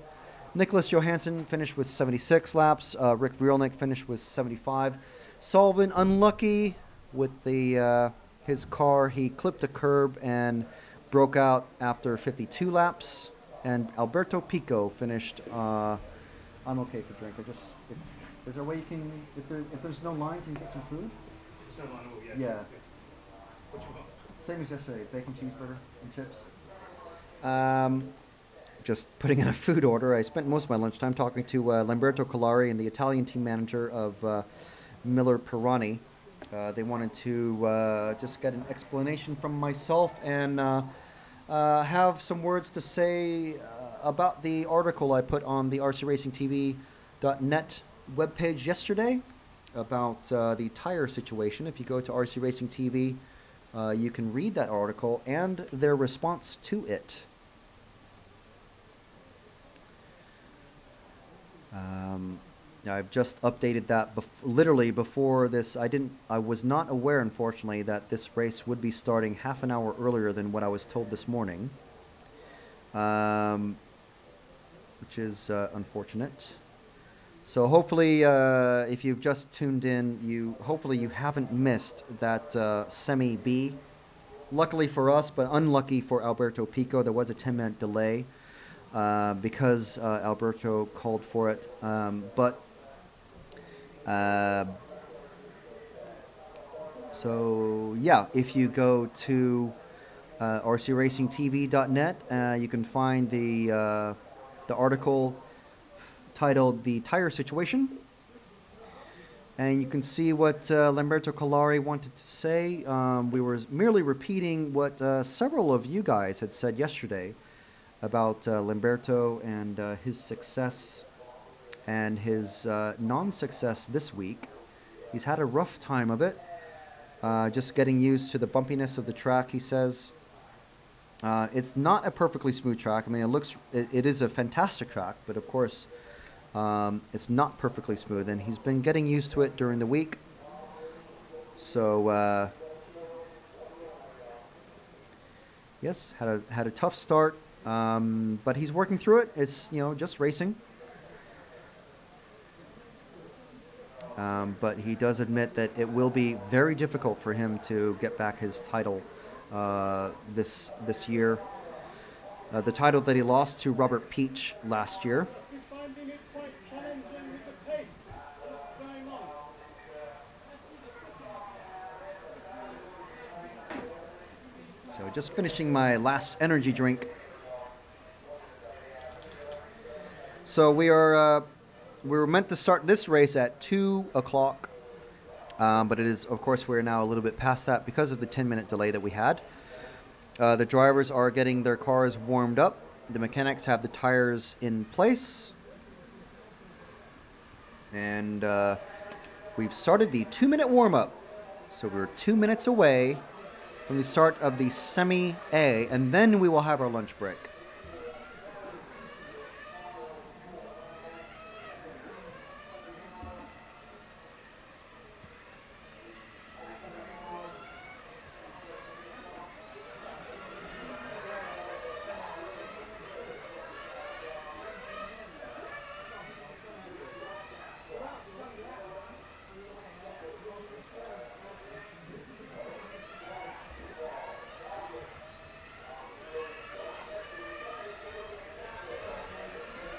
Nicholas Johansson finished with 76 laps. Rick Vrielnik finished with 75. Sullivan unlucky with the his car. He clipped a curb and broke out after 52 laps. And Alberto Pico finished. I'm okay for drink. Is there a way you can, if there's no line, can you get some food? So I know, Yeah. What you want? Same as yesterday, bacon cheeseburger and chips. Just putting in a food order. I spent most of my lunchtime talking to Lamberto Collari and the Italian team manager of Miller Pirani. They wanted to just get an explanation from myself and have some words to say about the article I put on the rcracingtv.net webpage yesterday about the tire situation. If you go to RC Racing TV, you can read that article and their response to it. I've just updated that literally before this. I was not aware, unfortunately, that this race would be starting half an hour earlier than what I was told this morning, which is unfortunate. So hopefully, if you've just tuned in, hopefully you haven't missed that Semi B. Luckily for us, but unlucky for Alberto Pico, there was a 10-minute delay because Alberto called for it. So yeah, if you go to rcracingtv.net, you can find the article titled "The Tire Situation," and you can see what Lamberto Collari wanted to say. We were merely repeating what several of you guys had said yesterday about Lamberto and his success and his non-success this week. He's had a rough time of it, just getting used to the bumpiness of the track, he says. It's not a perfectly smooth track. I mean, it is a fantastic track, but of course, it's not perfectly smooth, and he's been getting used to it during the week. So, yes, had a tough start, but he's working through it. It's just racing. But he does admit that it will be very difficult for him to get back his title this year. The title that he lost to Robert Peach last year. We're finding it quite challenging with the pace going on. So just finishing my last energy drink. So we were meant to start this race at 2 o'clock, but it is, of course, we're now a little bit past that because of the 10-minute delay that we had. The drivers are getting their cars warmed up. The mechanics have the tires in place. And we've started the 2-minute warm-up. So we're 2 minutes away from the start of the Semi-A, and then we will have our lunch break.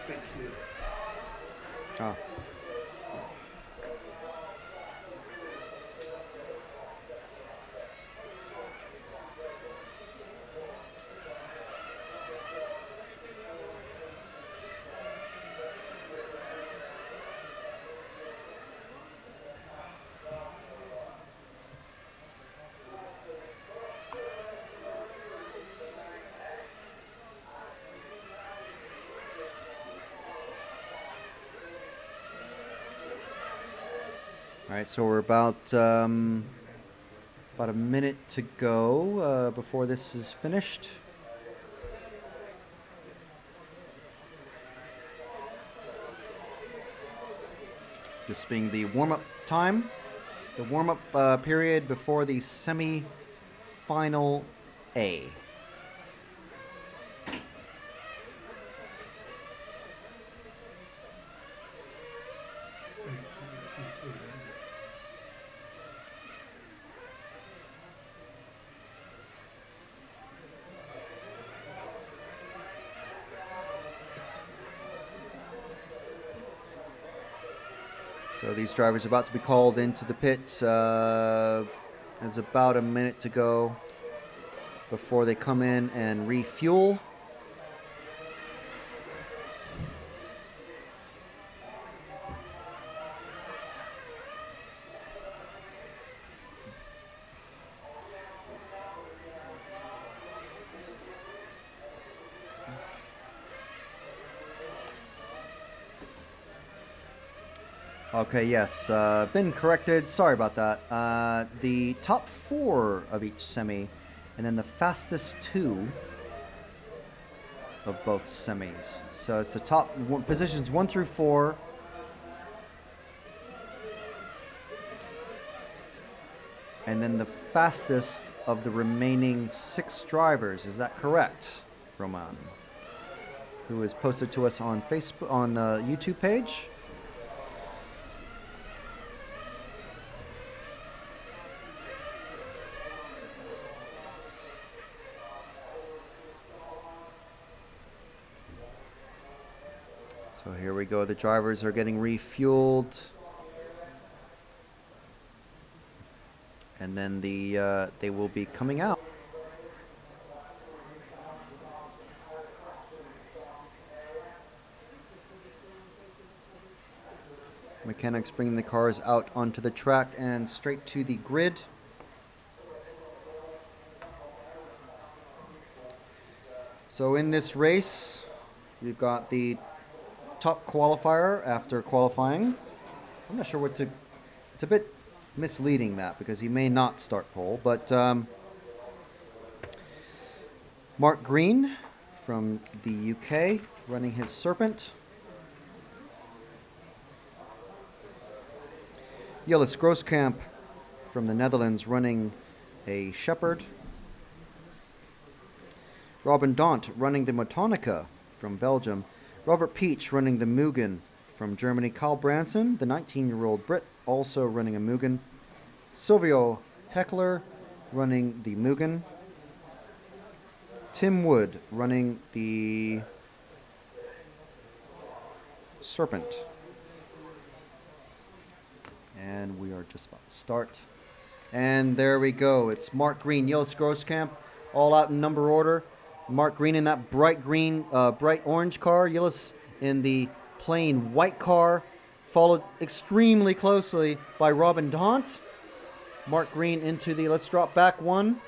Thank you. Ah. All right, so we're about a minute to go before this is finished. This being the warm-up time, the warm-up period before the semi-final Final A. So these drivers are about to be called into the pit. There's about a minute to go before they come in and refuel. Okay, yes, been corrected. Sorry about that. The top 4 of each semi, and then the fastest 2 of both semis. So it's the top positions 1 through 4. And then the fastest of the remaining 6 drivers. Is that correct, Roman? Who is posted to us on Facebook, on YouTube page. So here we go. The drivers are getting refueled. And then they will be coming out. Mechanics bringing the cars out onto the track and straight to the grid. So in this race, we've got the top qualifier after qualifying. I'm not sure what to... It's a bit misleading that because he may not start pole, but Mark Green from the UK running his Serpent. Jillis Grooskamp from the Netherlands running a Shepherd. Robin Daunt running the Motonica from Belgium. Robert Peach running the Mugen from Germany. Kyle Branson, the 19-year-old Brit, also running a Mugen. Silvio Heckler running the Mugen. Tim Wood running the Serpent. And we are just about to start. And there we go. It's Mark Green, Jillis Grooskamp, all out in number order. Mark Green in that bright green, bright orange car. Jillis in the plain white car, followed extremely closely by Robin Daunt. Mark Green into the, let's drop back 1.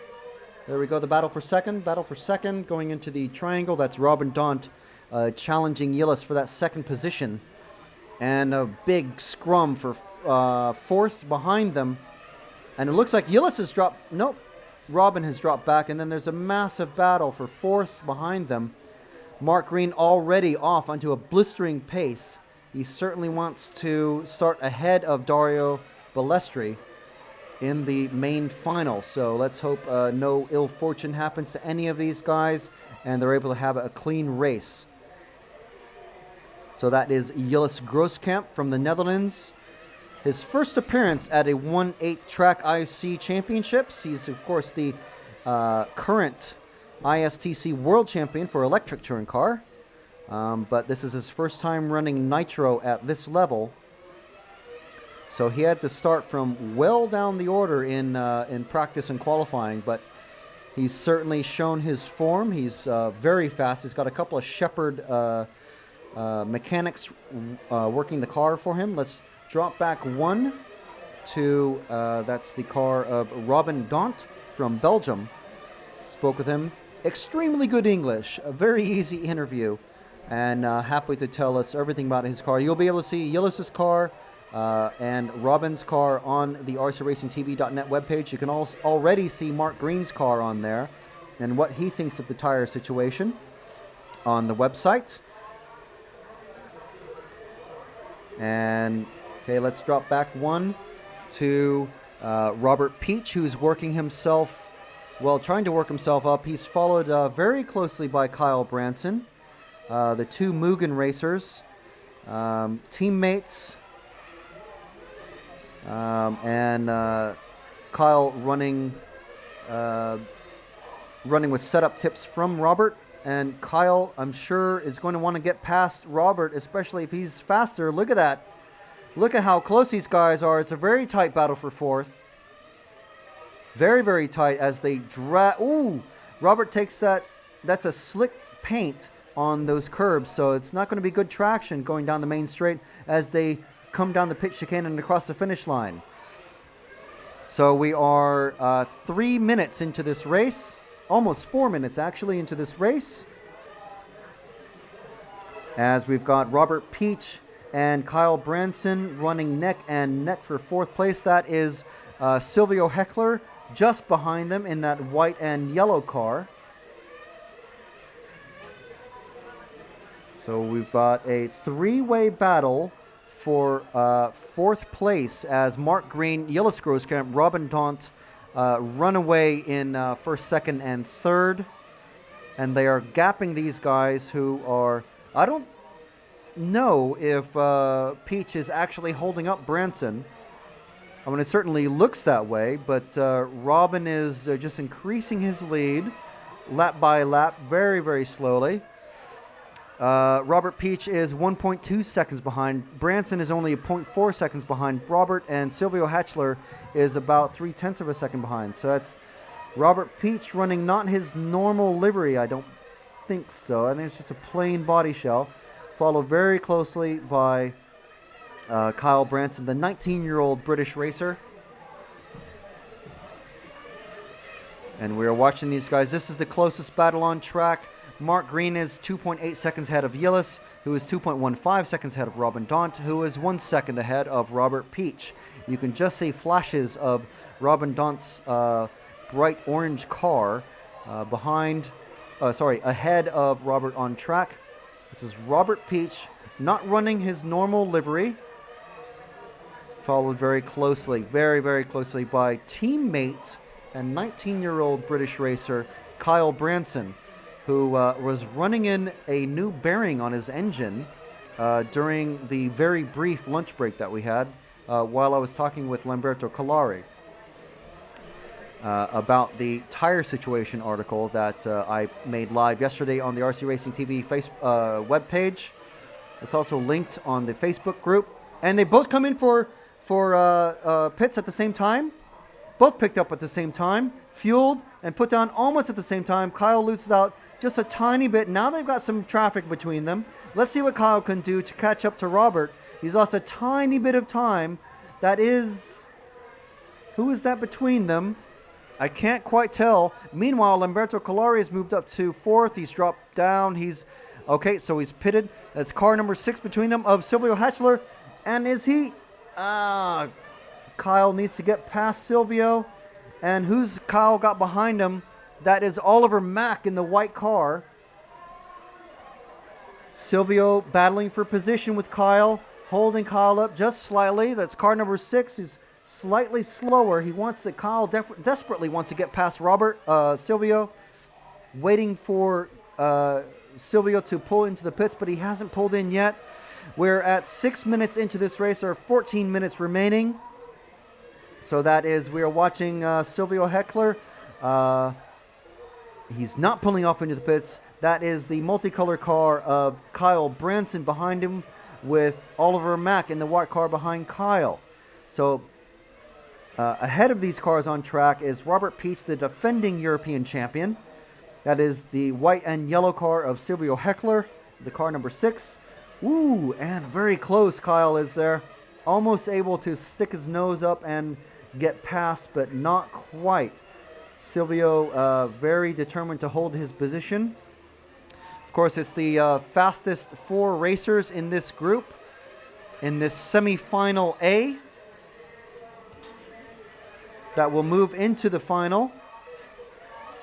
There we go, the battle for second. Battle for second, going into the triangle. That's Robin Daunt challenging Jillis for that second position. And a big scrum for 4th behind them. And it looks like Jillis has dropped, nope, Robin has dropped back. And then there's a massive battle for 4th behind them. Mark Green already off onto a blistering pace. He certainly wants to start ahead of Dario Balestri in the main final. So let's hope no ill fortune happens to any of these guys and they're able to have a clean race. So that is Jillis Grooskamp from the Netherlands. His first appearance at a 1/8 track IC championships. He's of course the current ISTC world champion for electric touring car. But this is his first time running nitro at this level. So he had to start from well down the order in practice and qualifying, but he's certainly shown his form. He's very fast. He's got a couple of Shepherd mechanics working the car for him. Let's drop back 1 to, that's the car of Robin Daunt from Belgium. Spoke with him. Extremely good English. A very easy interview. And happy to tell us everything about his car. You'll be able to see Jillis's car and Robin's car on the rcracingtv.net webpage. You can also already see Mark Green's car on there and what he thinks of the tire situation on the website. And okay, let's drop back 1 to Robert Peach, who's working himself well, trying to work himself up. He's followed very closely by Kyle Branson, the two Mugen racers, teammates, and Kyle running with setup tips from Robert. And Kyle, I'm sure, is going to want to get past Robert, especially if he's faster. Look at that. Look at how close these guys are. It's a very tight battle for fourth. Very, very tight as they drag. Ooh, Robert takes that. That's a slick paint on those curbs, so it's not going to be good traction going down the main straight as they come down the pit chicane and across the finish line. So we are 3 minutes into this race. Almost 4 minutes actually into this race, as we've got Robert Peach and Kyle Branson running neck and neck for fourth place. That is Silvio Heckler just behind them in that white and yellow car. So we've got a three-way battle for fourth place as Mark Green, Yellow Screws Camp, Robin Daunt run away in first, second, and third. And they are gapping these guys who are... I don't know if Peach is actually holding up Branson. I mean, it certainly looks that way, but Robin is just increasing his lead lap by lap very, very slowly. Robert Peach is 1.2 seconds behind. Branson is only 0.4 seconds behind Robert, and Silvio Hatchler is about 0.3 of a second behind. So that's Robert Peach running not his normal livery. I don't think so. I think it's just a plain body shell, followed very closely by Kyle Branson, the 19-year-old British racer. And we are watching these guys. This is the closest battle on track. Mark Green is 2.8 seconds ahead of Yillis, who is 2.15 seconds ahead of Robin Daunt, who is 1 second ahead of Robert Peach. You can just see flashes of Robin Daunt's bright orange car ahead of Robert on track. This is Robert Peach, not running his normal livery, followed very closely, very, very closely by teammate and 19-year-old British racer Kyle Branson, who was running in a new bearing on his engine during the very brief lunch break that we had while I was talking with Lamberto Collari about the tire situation article that I made live yesterday on the RC Racing TV webpage. It's also linked on the Facebook group. And they both come in for pits at the same time. Both picked up at the same time, fueled, and put down almost at the same time. Kyle loses out just a tiny bit. Now they've got some traffic between them. Let's see what Kyle can do to catch up to Robert. He's lost a tiny bit of time. That is... Who is that between them? I can't quite tell. Meanwhile, Lamberto Collari has moved up to fourth. He's dropped down. He's... Okay, so he's pitted. That's car number 6 between them of Silvio Hatchler. And is he... Kyle needs to get past Silvio. And who's Kyle got behind him? That is Oliver Mack in the white car. Silvio battling for position with Kyle, holding Kyle up just slightly. That's car number 6. He's slightly slower. He wants to... Kyle desperately wants to get past Silvio, waiting for Silvio to pull into the pits, but he hasn't pulled in yet. We're at 6 minutes into this race. There are 14 minutes remaining. So that is, we are watching Silvio Heckler. He's not pulling off into the pits. That is the multicolor car of Kyle Branson behind him, with Oliver Mack in the white car behind Kyle. So ahead of these cars on track is Robert Peach, the defending European champion. That is the white and yellow car of Silvio Heckler, the car number 6. Ooh, and very close Kyle is there. Almost able to stick his nose up and get past, but not quite. Silvio very determined to hold his position. Of course, it's the fastest 4 racers in this group, in this semi-final A, that will move into the final.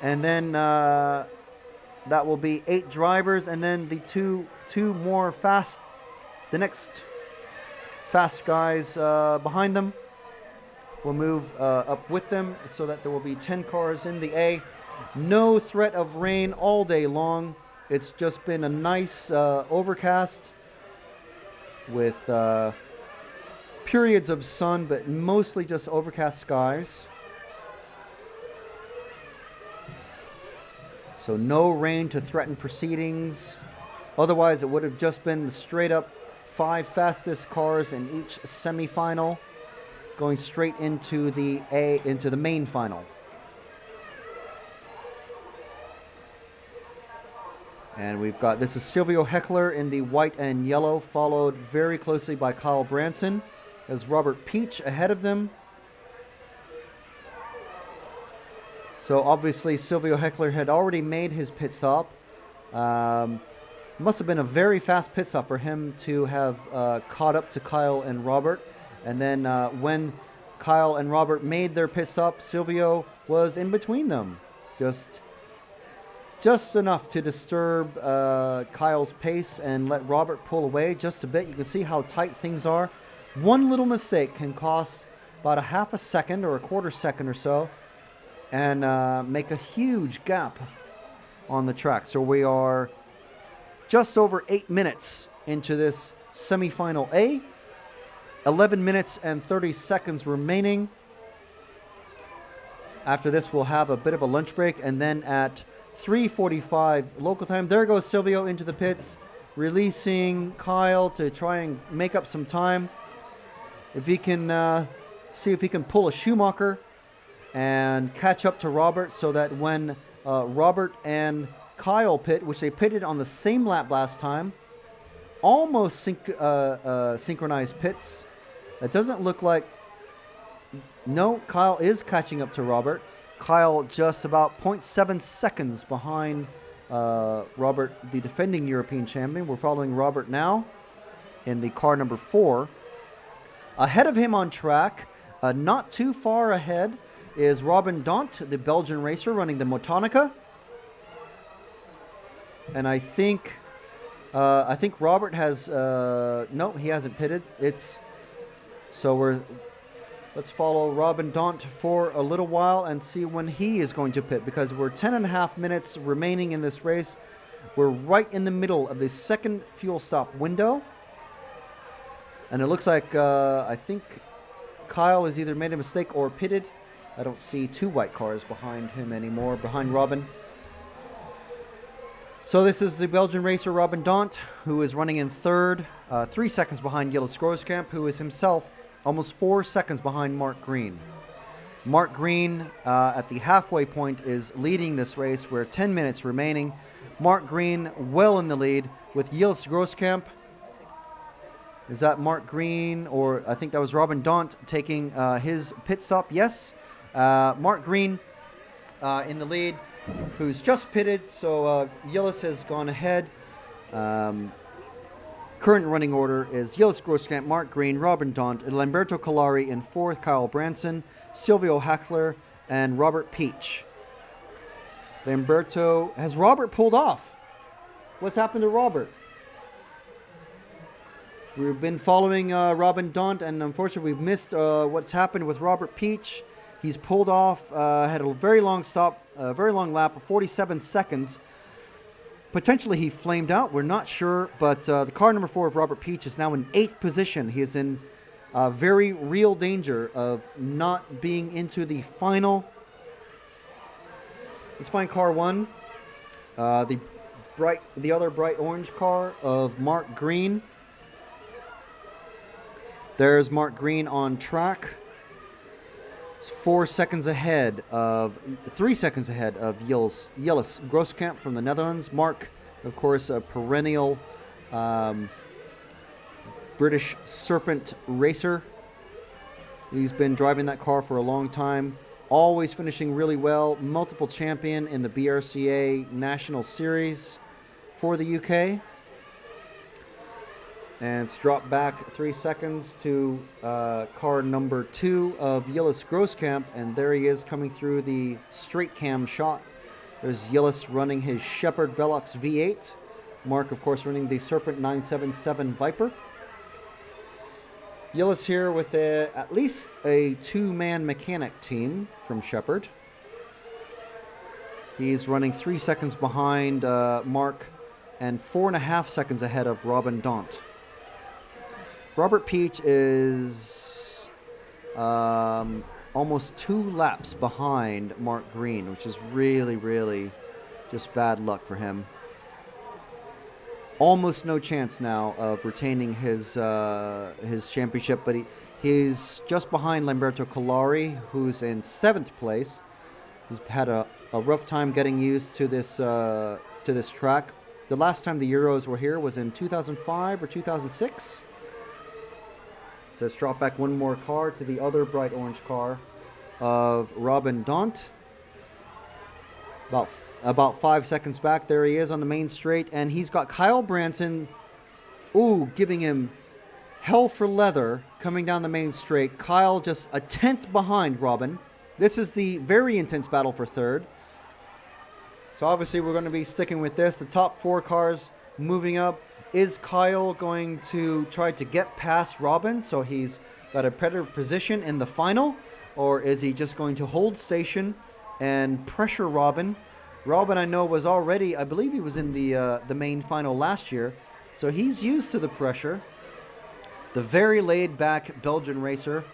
And then that will be 8 drivers, and then the two more fast, the next fast guys behind them. will move up with them so that there will be 10 cars in the A. No threat of rain all day long. It's just been a nice overcast with periods of sun, but mostly just overcast skies. So no rain to threaten proceedings. Otherwise, it would have just been the straight up 5 fastest cars in each semifinal going straight into the main final. And we've got, this is Silvio Heckler in the white and yellow, followed very closely by Kyle Branson, as Robert Peach ahead of them. So obviously Silvio Heckler had already made his pit stop. Must have been a very fast pit stop for him to have caught up to Kyle and Robert. And then when Kyle and Robert made their pit stop, Silvio was in between them. Just enough to disturb Kyle's pace and let Robert pull away just a bit. You can see how tight things are. One little mistake can cost about a half a second or a quarter second or so and make a huge gap on the track. So we are just over 8 minutes into this semifinal A. 11 minutes and 30 seconds remaining. After this, we'll have a bit of a lunch break, and then at 3:45 local time, there goes Silvio into the pits, releasing Kyle to try and make up some time. If he can see if he can pull a Schumacher and catch up to Robert, so that when Robert and Kyle pit, which they pitted on the same lap last time, almost synchronized pits. It doesn't look like... No, Kyle is catching up to Robert. Kyle just about 0.7 seconds behind Robert, the defending European champion. We're following Robert now in the car number 4. Ahead of him on track, not too far ahead, is Robin Daunt, the Belgian racer running the Motonica. And I think Robert has... no, he hasn't pitted. Let's follow Robin Daunt for a little while and see when he is going to pit, because we're 10.5 minutes remaining in this race. We're right in the middle of the second fuel stop window. And it looks like, I think Kyle has either made a mistake or pitted. I don't see 2 white cars behind him anymore, behind Robin. So this is the Belgian racer Robin Daunt, who is running in third, 3 seconds behind Gilles Grooskamp, who is himself almost 4 seconds behind Mark Green. Mark Green at the halfway point is leading this race. We're 10 minutes remaining. Mark Green well in the lead with Gilles Grooskamp. Is that Mark Green, or I think that was Robin Daunt taking his pit stop? Yes. Mark Green in the lead, who's just pitted, so Gilles has gone ahead. Current running order is Gilles Grooskamp, Mark Green, Robin Daunt, Lamberto Collari in 4th, Kyle Branson, Silvio Heckler, and Robert Peach. Lamberto... Has Robert pulled off? What's happened to Robert? We've been following Robin Daunt, and unfortunately we've missed what's happened with Robert Peach. He's pulled off, had a very long stop, a very long lap of 47 seconds. Potentially he flamed out, we're not sure, but the car number 4 of Robert Peach is now in 8th position. He is in very real danger of not being into the final. Let's find car 1, the other bright orange car of Mark Green. There's Mark Green on track. It's 3 seconds ahead of Gilles Grooskamp from the Netherlands. Mark, of course, a perennial British Serpent racer. He's been driving that car for a long time, always finishing really well. Multiple champion in the BRCA National Series for the UK. And it's dropped back 3 seconds to car number 2 of Gilles Grooskamp, and there he is coming through the straight cam shot. There's Gilles running his Shepherd Velox V8. Mark, of course, running the Serpent 977 Viper. Gillis here with at least a two-man mechanic team from Shepherd. He's running 3 seconds behind Mark and 4.5 seconds ahead of Robin Daunt. Robert Peach is almost 2 laps behind Mark Green, which is really, really just bad luck for him. Almost no chance now of retaining his championship, but he's just behind Lamberto Collari, who's in 7th place. He's had a rough time getting used to this track. The last time the Euros were here was in 2005 or 2006. So let's drop back one more car to the other bright orange car of Robin Daunt. About 5 seconds back, there he is on the main straight, and he's got Kyle Branson, giving him hell for leather coming down the main straight. Kyle just a 10th behind Robin. This is the very intense battle for 3rd. So obviously we're going to be sticking with this. The top 4 cars moving up. Is Kyle going to try to get past Robin so he's got a better position in the final? Or is he just going to hold station and pressure Robin? Robin, I know, was already, I believe he was in the main final last year, so he's used to the pressure. The very laid-back Belgian racer,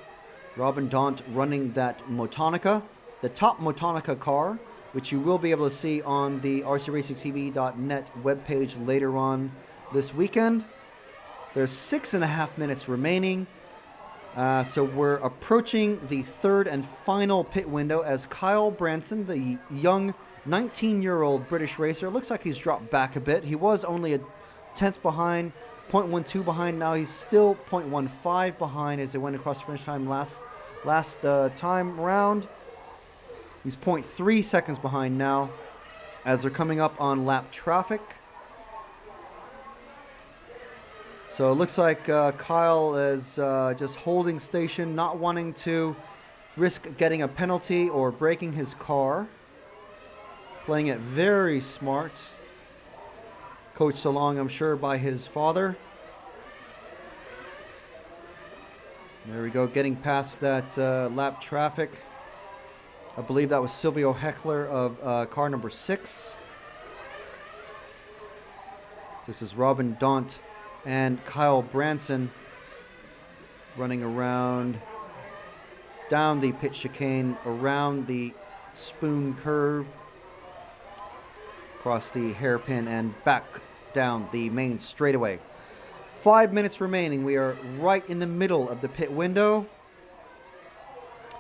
Robin Daunt, running that Motonica, the top Motonica car, which you will be able to see on the rcracingtv.net webpage later on this weekend. There's 6.5 minutes remaining. So we're approaching the 3rd and final pit window as Kyle Branson, the young 19-year-old British racer, looks like he's dropped back a bit. He was only a 10th behind, 0.12 behind. Now he's still 0.15 behind as they went across the finish time last time round. He's 0.3 seconds behind now as they're coming up on lap traffic. So it looks like Kyle is just holding station, not wanting to risk getting a penalty or breaking his car. Playing it very smart. Coached along, I'm sure, by his father. There we go, getting past that lap traffic. I believe that was Silvio Heckler of car number 6. So this is Robin Daunt and Kyle Branson running around down the pit chicane, around the spoon curve, across the hairpin, and back down the main straightaway. 5 minutes remaining. We are right in the middle of the pit window.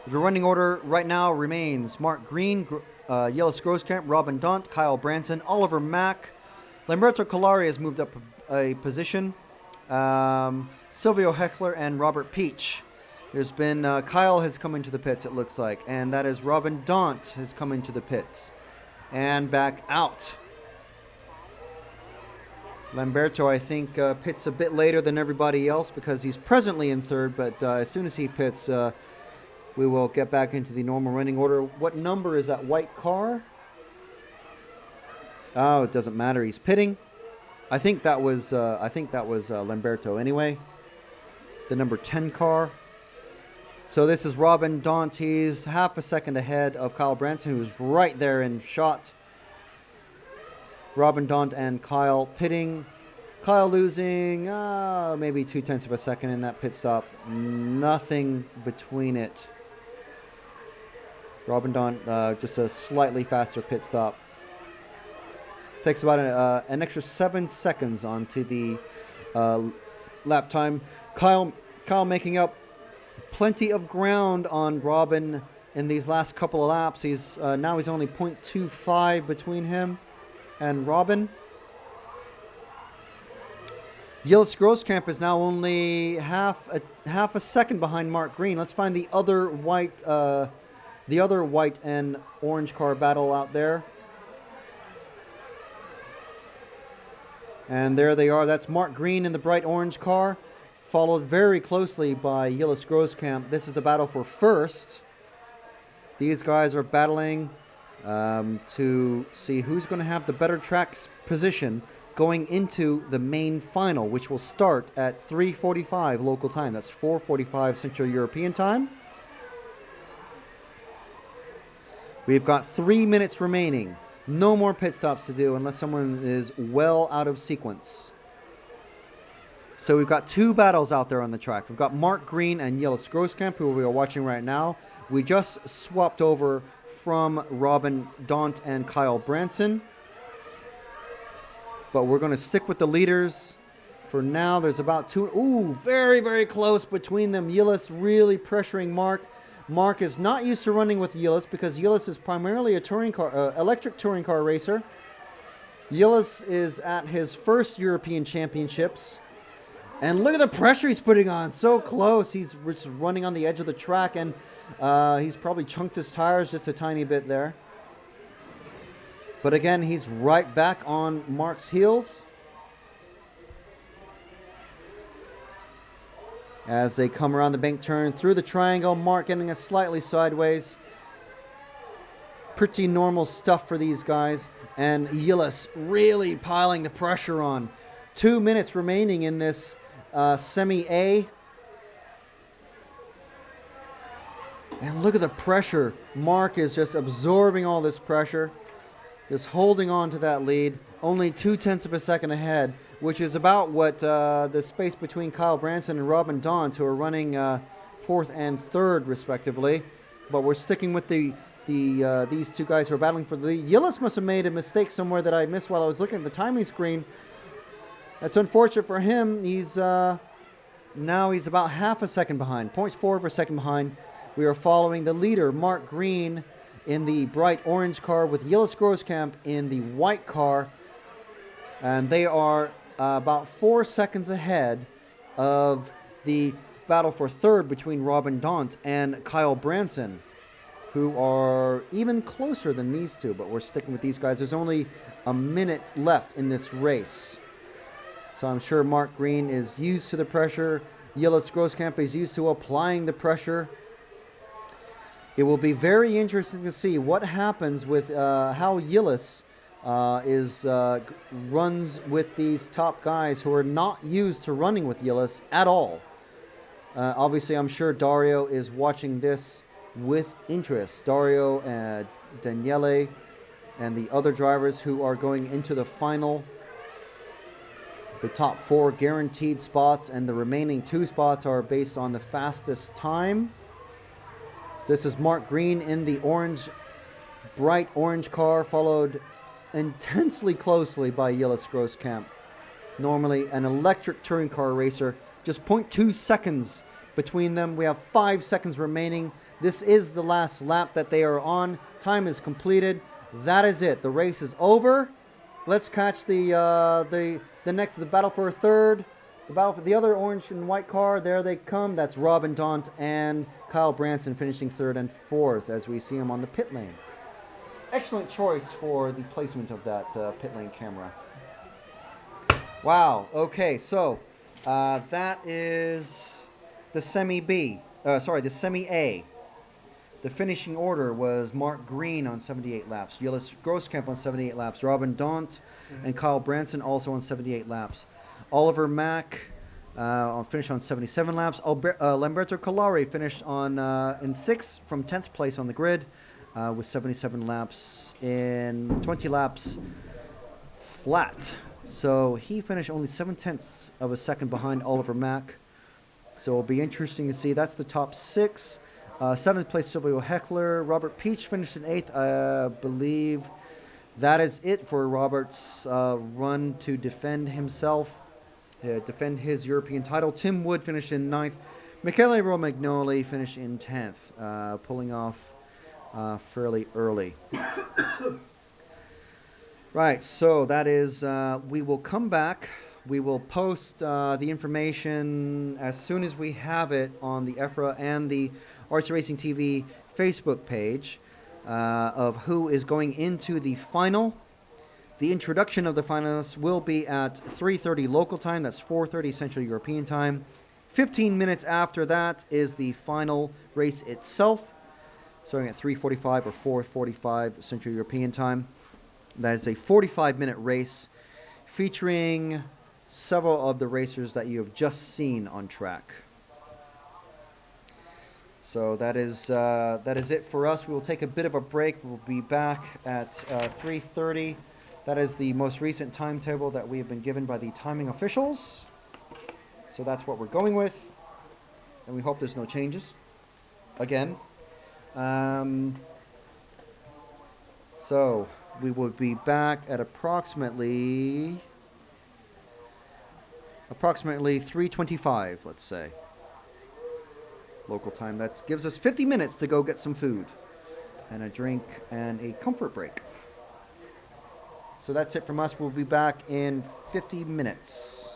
The running order right now remains Mark Green, Yellis Groskamp, Robin Daunt, Kyle Branson, Oliver Mack. Lamberto Collari has moved up a position. Silvio Heckler and Robert Peach. There's been Kyle has come into the pits, it looks like, and that is Robin Daunt has come into the pits and back out. Lamberto, I think, pits a bit later than everybody else because he's presently in 3rd, but as soon as he pits, we will get back into the normal running order. What number is that white car? Oh, it doesn't matter. He's pitting. I think that was Lamberto anyway. The number 10 car. So this is Robin Daunt. He's half a second ahead of Kyle Branson, who's right there in shot. Robin Daunt and Kyle pitting. Kyle losing maybe 0.2 of a second in that pit stop. Nothing between it. Robin Daunt just a slightly faster pit stop. Takes about an extra 7 seconds onto the lap time. Kyle making up plenty of ground on Robin in these last couple of laps. He's now he's only 0.25 between him and Robin. Yillis Groskamp is now only half a second behind Mark Green. Let's find the other white and orange car battle out there. And there they are. That's Mark Green in the bright orange car, followed very closely by Yillis Groskamp. This is the battle for first. These guys are battling to see who's going to have the better track position going into the main final, which will start at 3:45 local time. That's 4:45 Central European time. We've got 3 minutes remaining. No more pit stops to do unless someone is well out of sequence. So we've got 2 battles out there on the track. We've got Mark Green and Jillis Grosskamp, who we are watching right now. We just swapped over from Robin Daunt and Kyle Branson. But we're going to stick with the leaders for now. There's about 2. Ooh, very, very close between them. Jillis really pressuring Mark. Mark is not used to running with Jillis because Jillis is primarily a touring car, electric touring car racer. Jillis is at his first European Championships. And look at the pressure he's putting on. So close. He's just running on the edge of the track, and he's probably chunked his tires just a tiny bit there. But again, he's right back on Mark's heels. As they come around the bank turn through the triangle, Mark getting it slightly sideways. Pretty normal stuff for these guys. And Jillis really piling the pressure on. 2 minutes remaining in this semi-A. And look at the pressure. Mark is just absorbing all this pressure. Just holding on to that lead. Only 0.2 of a second ahead, which is about what the space between Kyle Branson and Robin Daunt, who are running 4th and 3rd respectively. But we're sticking with these 2 guys who are battling for the lead. Jillis must have made a mistake somewhere that I missed while I was looking at the timing screen. That's unfortunate for him. He's now he's about half a second behind, 0.4 of a second behind. We are following the leader, Mark Green, in the bright orange car with Jillis Grosskamp in the white car. And they are about 4 seconds ahead of the battle for 3rd between Robin Daunt and Kyle Branson, who are even closer than these 2, but we're sticking with these guys. There's only a minute left in this race. So I'm sure Mark Green is used to the pressure. Jillis Grosskamp is used to applying the pressure. It will be very interesting to see what happens with how Jillis runs with these top guys who are not used to running with Jillis at all. Obviously, I'm sure Dario is watching this with interest. Dario, Daniele, and the other drivers who are going into the final. The top 4 guaranteed spots, and the remaining 2 spots are based on the fastest time. So this is Mark Green in the bright orange car, followed intensely closely by Jillis Grosskamp. Normally an electric touring car racer. Just 0.2 seconds between them. We have 5 seconds remaining. This is the last lap that they are on. Time is completed. That is it. The race is over. Let's catch the battle for 3rd. The battle for the other orange and white car. There they come. That's Robin Daunt and Kyle Branson finishing 3rd and 4th as we see him on the pit lane. Excellent choice for the placement of that pit lane camera. Wow. Okay, so that is the semi-B. The semi-A. The finishing order was Mark Green on 78 laps, Jillis Grosskamp on 78 laps, Robin Daunt and Kyle Branson also on 78 laps. Oliver Mack finished on 77 laps. Lamberto Collari finished on in 6th from 10th place on the grid with 77 laps in 20 laps flat. So he finished only 0.7 of a second behind Oliver Mack. So it'll be interesting to see. That's the top 6. 7th place, Silvio Heckler. Robert Peach finished in 8th. I believe that is it for Robert's run to defend himself, defend his European title. Tim Wood finished in 9th. Michele Romagnoli finished in 10th, pulling off fairly early. Right, so that is, we will come back. We will post the information as soon as we have it on the EFRA and the RC Racing TV Facebook page of who is going into the final. The introduction of the finalists will be at 3:30 local time. That's 4:30 Central European time. 15 minutes after that is the final race itself, starting at 3:45 or 4:45 Central European time. That is a 45-minute race. featuring several of the racers that you have just seen on track. So that is it for us. We will take a bit of a break. We'll be back at 3:30. That is the most recent timetable that we have been given by the timing officials. So that's what we're going with, and we hope there's no changes. Again, so we will be back at approximately 3:25, let's say, local time. That gives us 50 minutes to go get some food and a drink and a comfort break. So that's it from us. We'll be back in 50 minutes.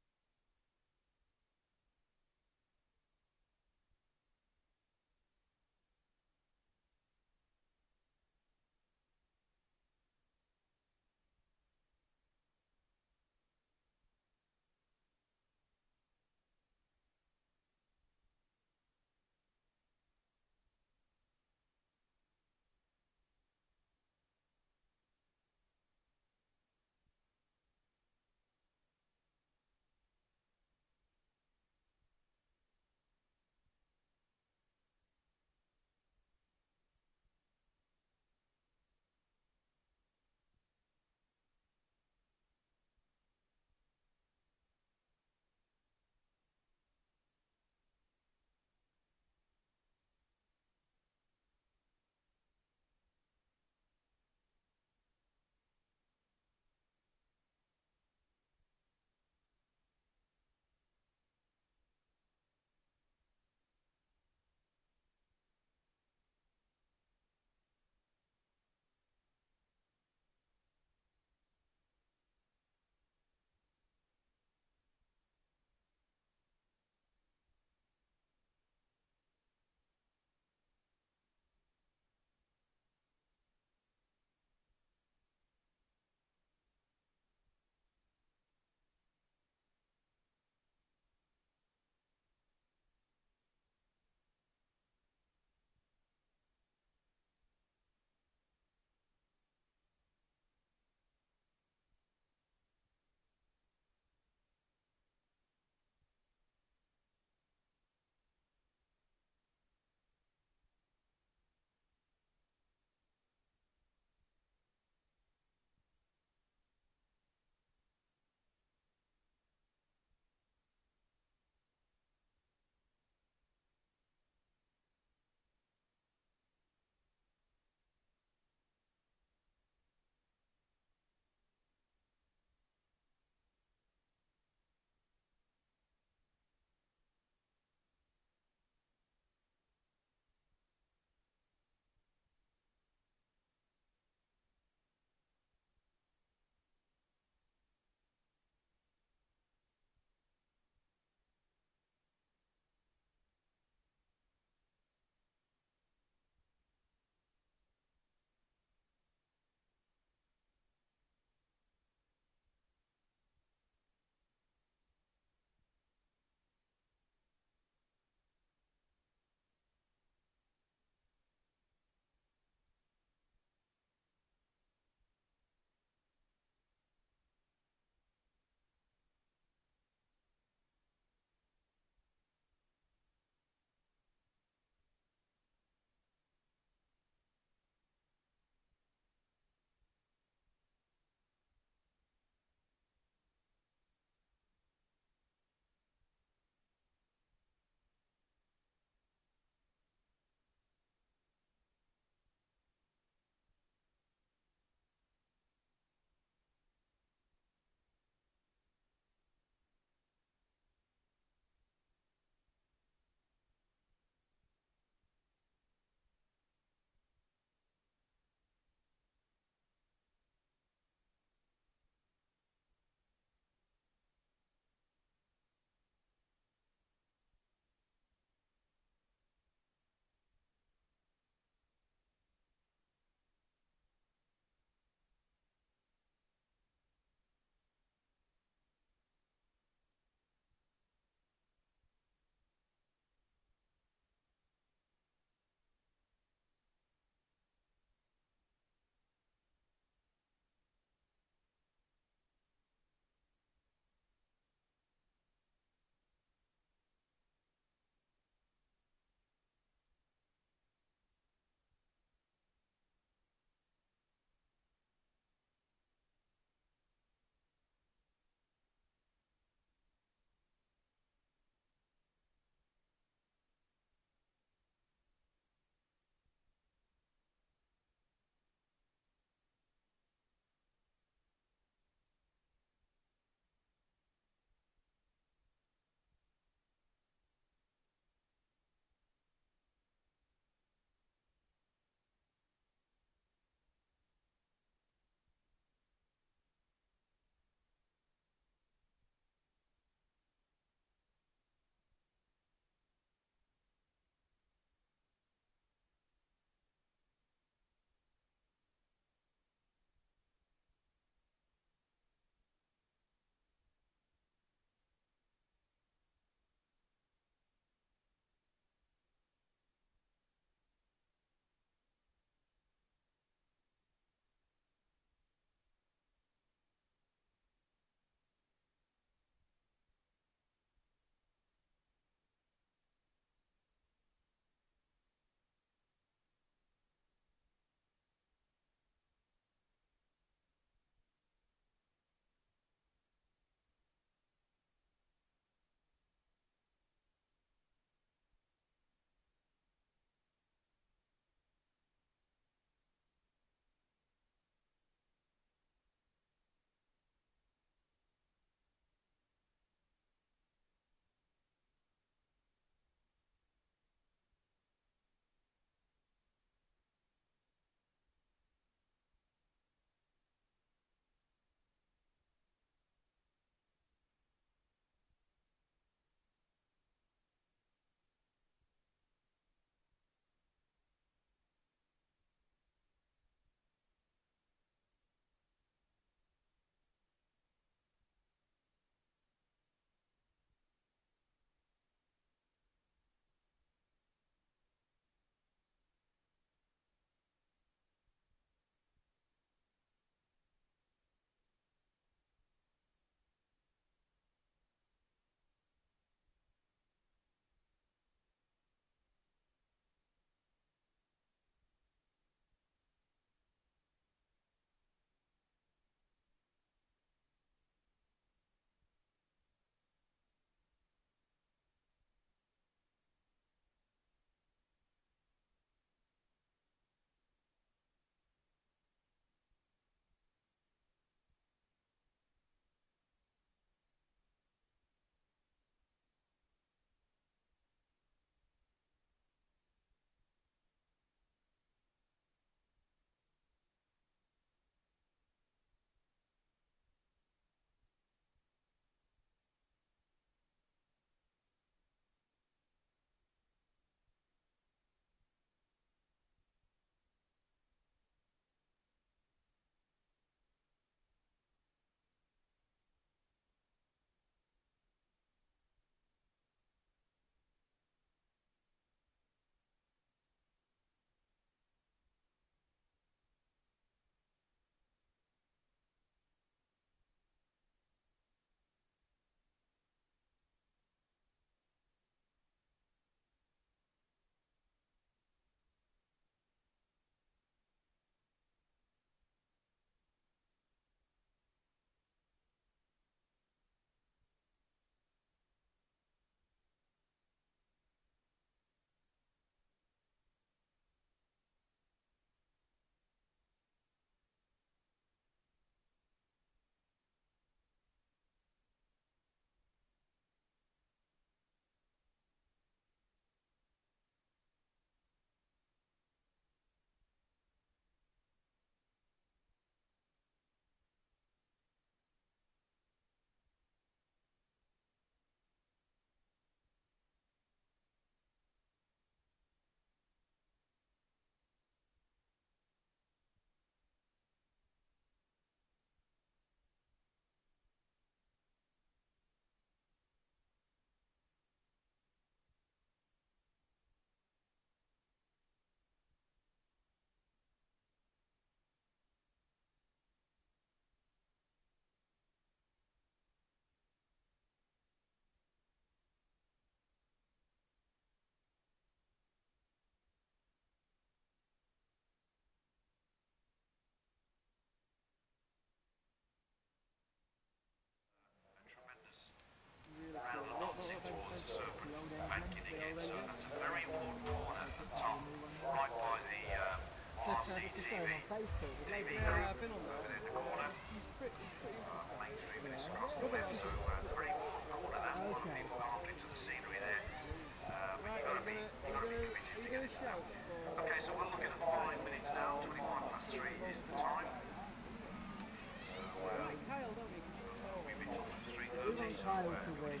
out of him.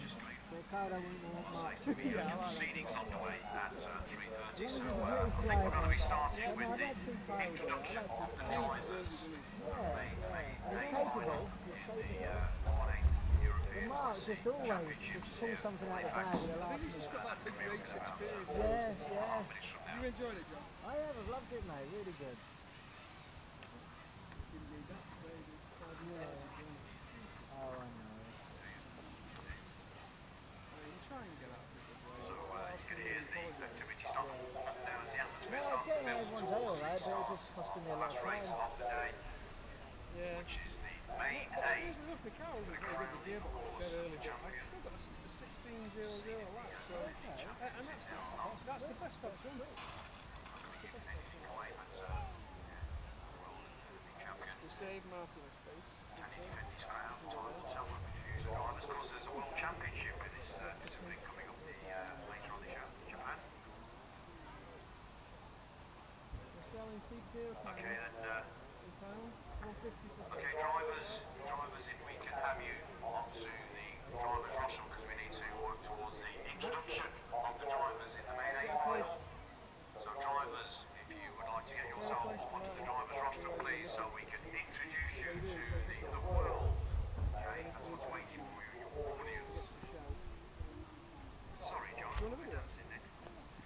Ricardo wouldn't want much. Proceedings underway at 3:30, so He's I think we're going to be starting with the introduction of the drivers for the main A-final in the 1A European Mark Classic just always Championships just pull here something at out of the Halifax. bag at the last He's just got that big race experience. Yeah, yeah. Minutes from now. You enjoyed it, John? I have. I've loved it, mate. Really good. Yeah. Oh, I know. You try and get out of it. So you can hear the activity start to warm up now as the atmosphere No, starts to getting build everyone's towards all the right, but start it's just costing me a of lot the of last race time. of the day, Yeah. which is the main A There's enough the car was for the very good crowning, gear, of but course, dead early. the But I've champion. still got a 16.00 lap, so and that's the best I've done. We saved Martin a space. Of course, there's a world championship in this discipline coming up later on this year in Japan. We're selling seats here. Okay, then. £150 Okay, drivers, if we can have you onto the driver's rostrum because we need to work towards the introduction of the drivers in the main A final. So drivers, if you would like to get yourself onto the driver's rostrum, please, so we can introduce you to the world. Okay, that's what's waiting for you, your audience. Sorry, John, we're dancing then.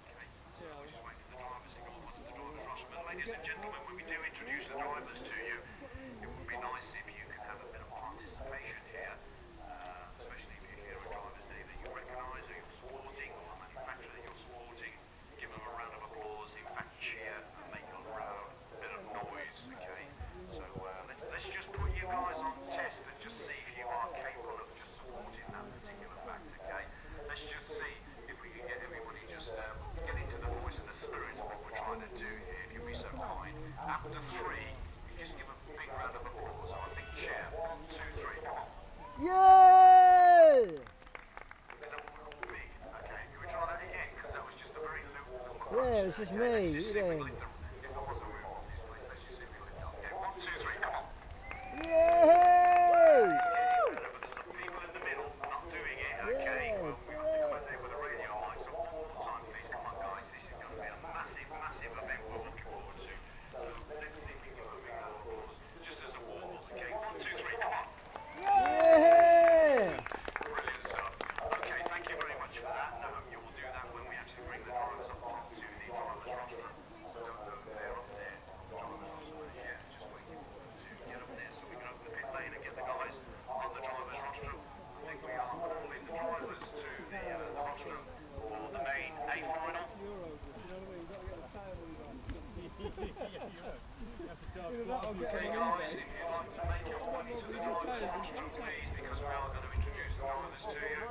Okay, so we're just waiting for the drivers to go onto the driver's rostrum. But ladies and gentlemen, when we do introduce the drivers to you, it would be nice if you can have a bit of participation here, especially if you hear a driver's name that you recognise or you're supporting, or a manufacturer that you're supporting. Give them a round of applause, in fact cheer, and make a loud bit of noise, okay? So let's just put you guys on test and just see if you are capable of just supporting that particular fact, okay? Let's just see if we can get everybody just get into the voice and the spirit of what we're trying to do here, if you'll be so kind. After 3, you just give a big round of applause, or a big cheer. 1, 2, 3, come on. Yay! Is that what we're big? Okay, can we try that again? Because that was just a very lukewarm approach. Yeah, it's just me. Let's just see if we Yeah. lift the, if there was a roof on this place, let's just see if we lift it up. Okay, 1, 2, 3, come on. Yay! It's getting better, but there's some people in the middle not doing it, okay? Well, we have to come out there with a radio mic, so one more time, please. Come on, guys. This is going to be a massive, massive event we're looking forward to. So let's see if we can give a big round of applause, just as a warm-up, okay? 1, 2, 3, come on. Yay! Brilliant stuff. Okay, thank you very much for that. Now, you will do that when we actually bring the drivers up onto the driver's rostrum. So don't go there, up there. The driver's rostrum is yet, just waiting for them to get up there so we can open the pit lane and get the guys on the driver's rostrum. I think we are calling the drivers to the rostrum for the main A final. Okay guys, if you'd like to make your way to the driver's rostrum, please, because we are going to introduce the drivers to you.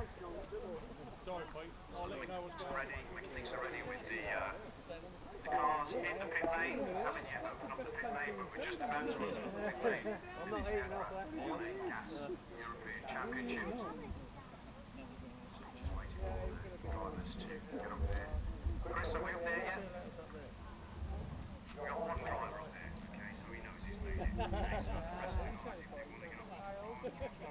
Sorry, Pete. I'll let you know what's going on. Ready, making things ready with the cars in the pit lane. Haven't yet opened up the pit lane, but we're just about to open up the pit lane. I'm not eating off that. On a gas European Championship. So we're just waiting for the drivers to get up there. Chris, are we up there yet? We've got one driver up there, okay, so he knows he's made it. Okay, so the rest of the guys, if they want to get up to the driver's rostrum.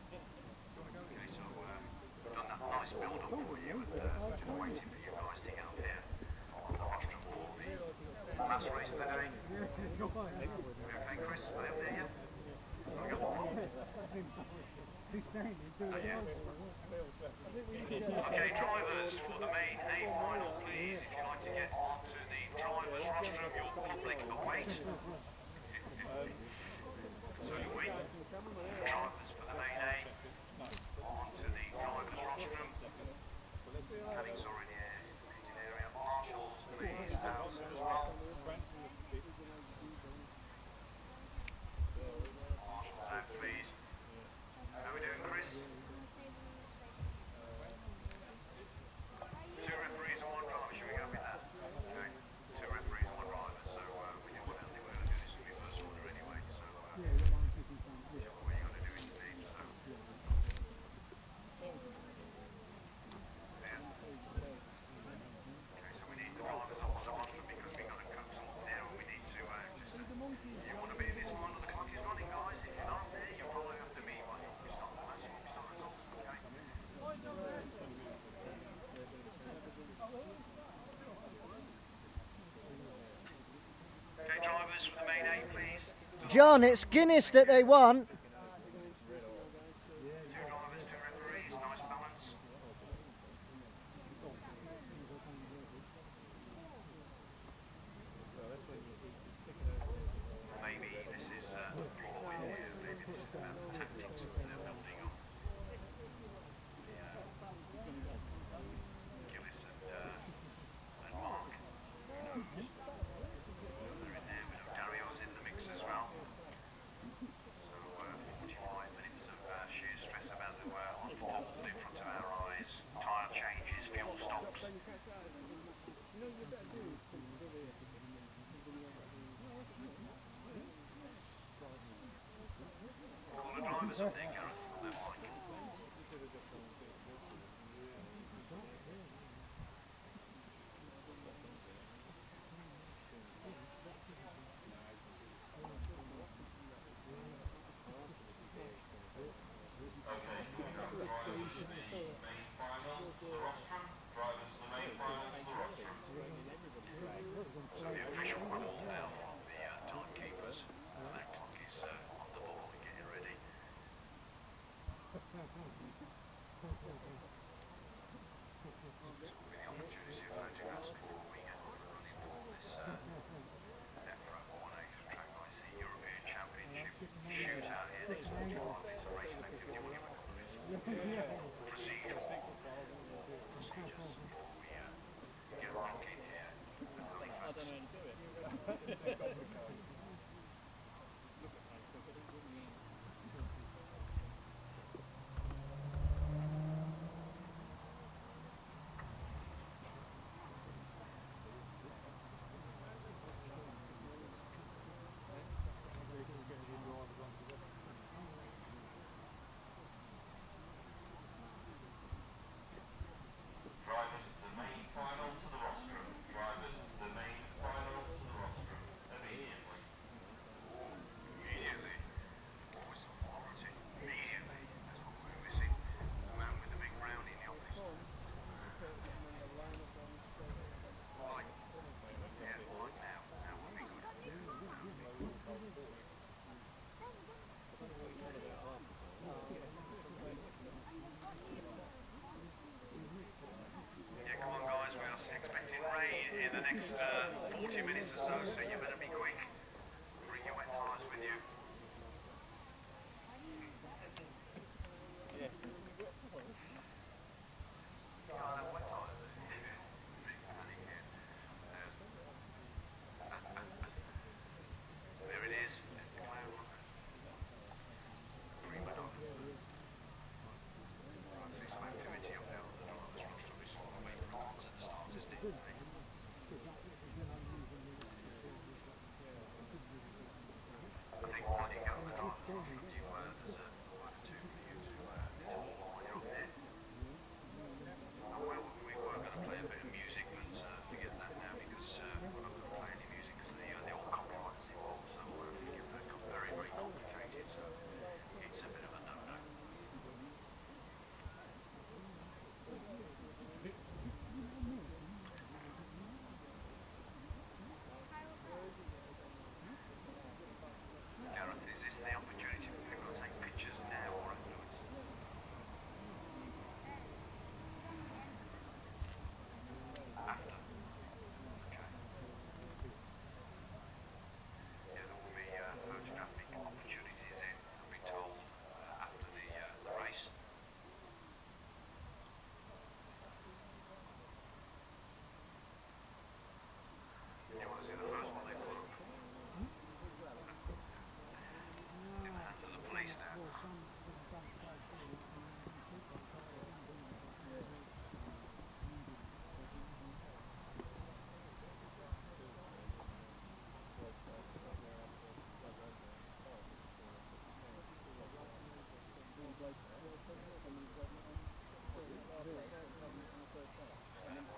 Okay, so we've done that nice build-up for you, and just waiting for you guys to get up there on the rostrum for the last race of the day. Okay, Chris, are they up there yet? Have we got one more? Not yet. Okay, drivers, for the main A final, please, if you'd like to get onto the driver's rostrum, your public await. So you wait. Drivers for the main A onto the driver's rostrum. Padding's already in the meeting area. Marshals, please, house as well. Marshals out, please. How are we doing, Chris? John, it's Guinness that they want. Two drivers, two referees, nice balance. Maybe this is a ploy here, maybe this is about the tactics that they're building on. Gillis and Mark, who knows? They're in there, we know Dario's in the mix as well. So 45 minutes of sheer stress about to unfold in front of our eyes. Tyre changes, fuel stops. Call the drivers up there, Gareth, on their bike. So the official call now from the timekeepers. That clock is on the ball and getting ready. So with the opportunity of photographs before we get running for this EFRA 1A Track IC European Championship shootout here. These 45 minutes of racing activity, what do you call this? Procedural procedures before we get rocking here at Halifax. Drivers, the main final to the rostrum. Drivers, the main final to the rostrum. Immediately. Immediately. Voice of authority. Immediately. That's what we're missing. The man with the big brown in the office. Like. Yeah, like now. That would be good. Yeah, come on guys, we are expecting rain in the next 40 minutes or so, so you better be quick. Bring your wet tyres with you. You can't have wet tyres. Big panic here. There it is. There's the cloud, look. Prima donna. Right, see some activity up there on the driver's rostrum. It's sort of waiting for a concert to start, isn't it? I think while you go on the driver's rostrum, there's a word or two for you to tell while you're up there. Oh, well, we were going to play a bit of music, but forget that now because we're not going to play any music because the old copyright's involved, so forget that. Got very, very complicated, so it's a bit of a no-no. Gareth, is this the opportunity for people to take pictures now or afterwards? After. Okay. Yeah, there will be photographic opportunities in, I've been told, after the race. You want to see the first one they put up? In the hands of the police now.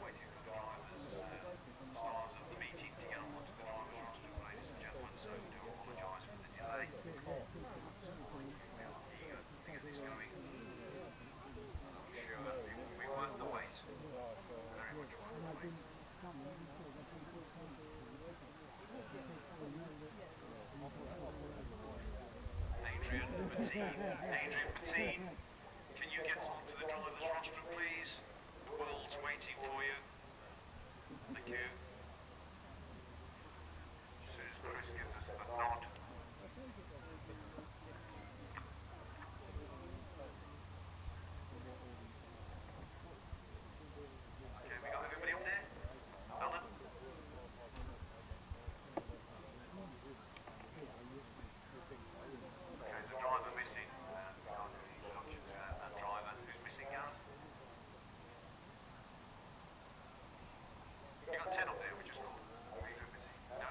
Waiting for drivers, stars of the meeting to get onto the driver's rostrum, ladies and gentlemen, so do apologise for the delay. We are eager to get this going. I'm sure it will be worth the wait. Very much worth the wait. Adrian Patine, can you get onto the driver's rostrum, please? The world's waiting for you. Thank you. As soon as Chris gives us the nod. Okay, we got everybody up there? Alan? Okay, there's a driver missing. We can't do the introductions without that driver. Who's missing, Gareth? You got 10 up there, we just called. Adrian Patine. No?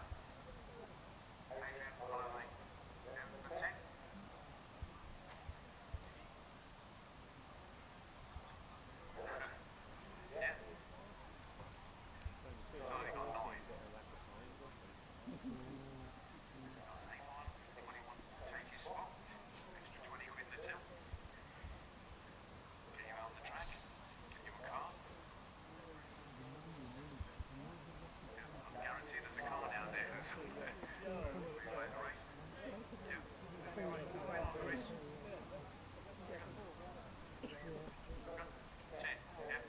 Adrian, hello mate. Yeah, we've got 10? Yeah? We've only got 9. Anybody wants to take his spot? Extra 20 quid the till. Get you out on the track. Get you a car. Yeah, I guarantee there's a car down there. We like the race. Yeah. Chris. 10, yeah?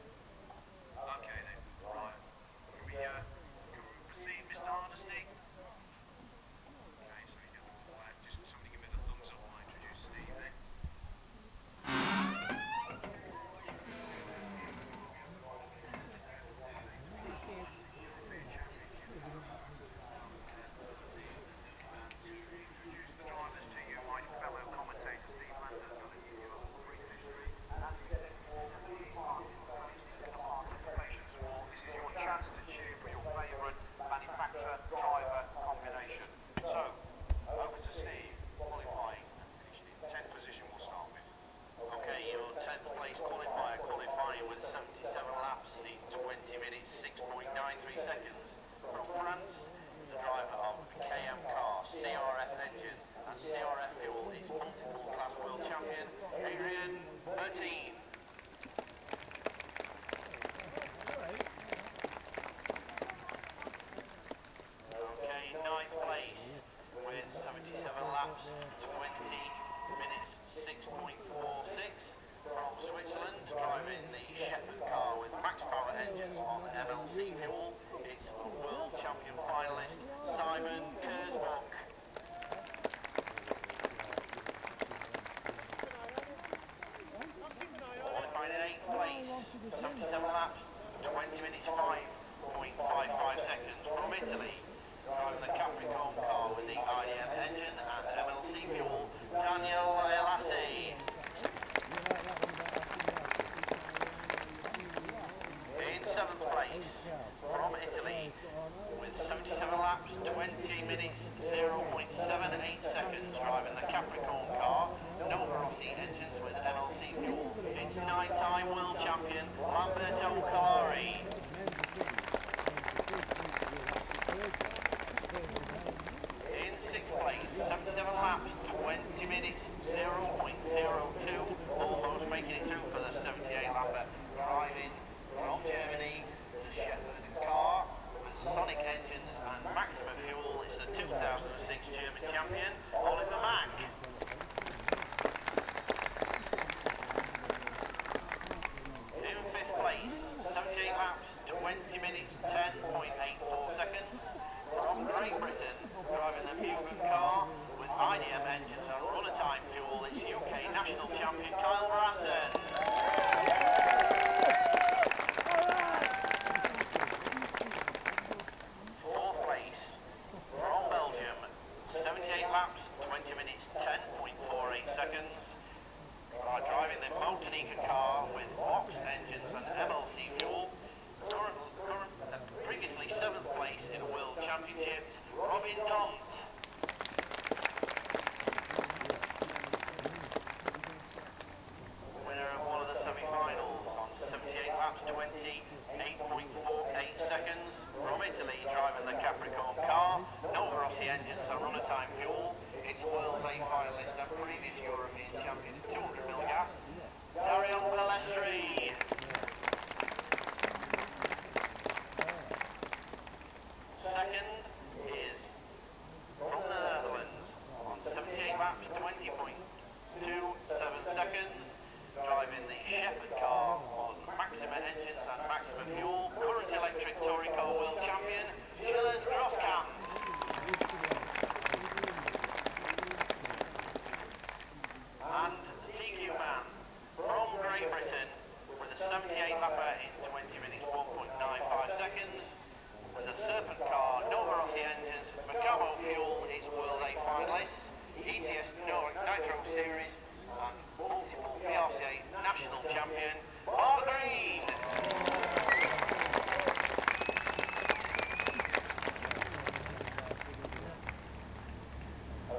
Okay then, right. Can we proceed, Mr. Hardesty? Okay, so you get all just somebody give me the thumbs up when I introduce Steve then. Introduce the drivers to you, my fellow commentator Steve Landers going to give you a brief history. As we said before, these participation sport. This is your chance to cheer for your favourite manufacturer driver combination. So, over to Steve, qualifying and finishing in 10th position we'll start with. Okay, your 10th place qualifier qualifying with 77 laps in 20 minutes 6.93 seconds. From France, the driver of the KM car, CRF engine and CRF fuel is multiple class world champion Adrian Patine. Okay, 9th place with 77 laps, 20 minutes 6.46 from Switzerland, driving the Shepherd car with max power engines on MLC fuel. It's world champion finalist Simon Kersbach. Qualifying in 8th place, 77 laps, 20 minutes 5.55 seconds from Italy, driving the Capricorn car with the IDM engine and MLC fuel, Daniel Elassi. In 7th place, from Italy, with 77 laps, 20 minutes 0.78 seconds, driving the Capricorn car, Nova Rossi engines with MLC fuel. It's 9-time world champion Lamberto Calari. In 6th place, 77 laps, 20 minutes 0.02, almost making it through for the 78 lapper, driving from Germany, the Shepherd car with Sonic engines and maximum fuel. It's the 2006 German champion, Oliver Mack. In 5th place, 78 laps, 20 minutes 10.84 seconds. From Great Britain, driving the Mugen car with IDM engines and runner-time fuel. It's UK national champion Kyle Branson. 4th place, from Belgium, 78 laps, 20 minutes 10.48 seconds. Driving the Motonica car with Box engines and MLC fuel. Previously 7th place in the World Championships, Robin Dont. Winner of Nitro Series and multiple PRCA national champion, Bob Green.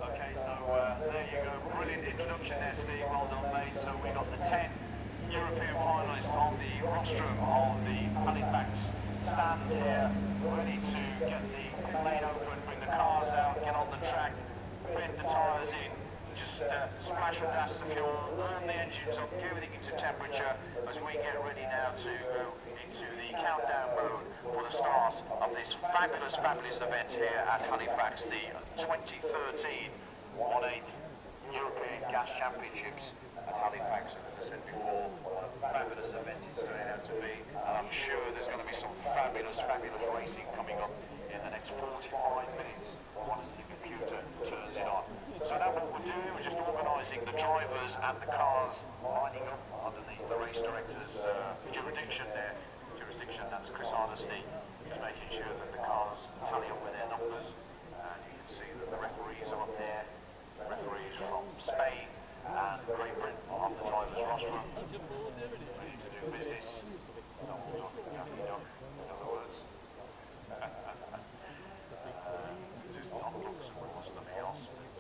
Okay, so there you go. Brilliant introduction there, Steve. Well done, mate. So we got the 10 European finalists on the rostrum of the Halifax stand here, ready to get the pit lane open, bring the cars out, get on the track, bend the tyres in, just splash and dash the fuel, warm the engines up, get everything into temperature as we get ready now to go into the countdown mode for the start of this fabulous, fabulous event here at Halifax, the 2013 1/8 European Gas Championships at Halifax. As I said before, what a fabulous event it's turning out to be, and I'm sure there's going to be some fabulous, fabulous racing coming up in the next 45 minutes once the computer turns it on. So now what we're doing, we're just organising the drivers and the cars lining up underneath the race director's jurisdiction there. Jurisdiction, that's Chris Hardesty. He's making sure that the cars tally up with their numbers, and you can see that the referees are up there. Referees from Spain and Great Britain on the driver's rostrum, ready to do business. Don't talk Yappy Duck, in other words. Just not looks, of course, nothing else, but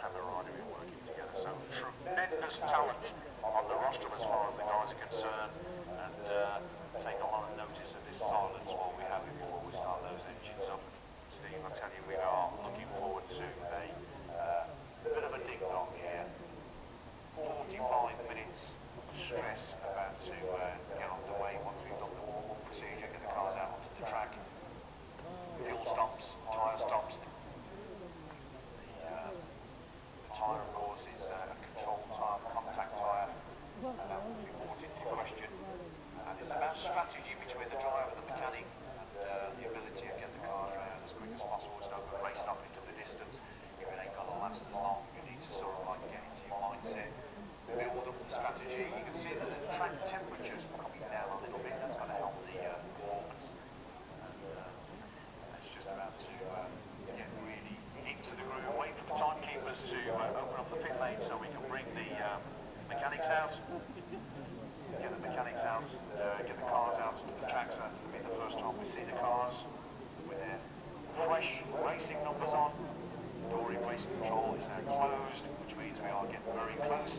camaraderie and working together. So tremendous talent on the rostrum as far as the guys are concerned, and take a lot of notice of this silence while we have it before we start those engines up. Steve, I tell you, we are looking forward to a bit of a ding-dong here. 45 minutes of stress about to get underway once we've done the warm-up procedure, get the cars out onto the track. Fuel stops, tyre stops. The tyre, of course, is a controlled tyre, contact tyre, and that will be brought into question. And it's about strategy between the driver, the mechanic, and the ability to get the cars around as quick as possible. It's no good racing up into the distance if it ain't going to last as long. You need to sort of like get into your mindset, build up the strategy. You can see that the track temperature's coming down a little bit. That's going to help the performance. And it's just about to get really into the groove. Wait for the timekeepers to open up the pit lane so we can bring the mechanics out. Get the mechanics out and get the cars out into the track. So that's going to be the first time we see the cars with their fresh racing numbers on. Door in race control is now closed, which means we are getting very close.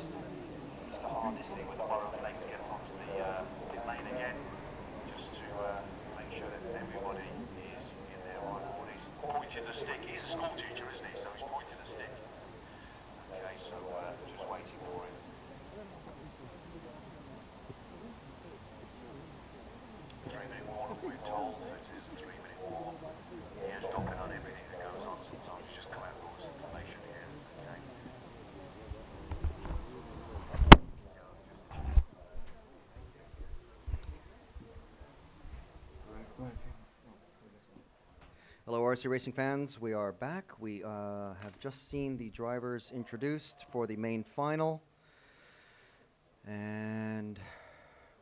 Mr. Hardesty with the borrowed legs gets onto the pit lane again, just to make sure that everybody is in their right order. He's pointing the stick. He's a school teacher, isn't he? So he's pointing the stick. Okay, so just waiting for him. 3-minute warm, we're told. It is a 3-minute warm. Here's dropping on everything that goes on. Sometimes you just collect all this information here. Okay. Hello, RC Racing fans. We are back. We have just seen the drivers introduced for the main final, and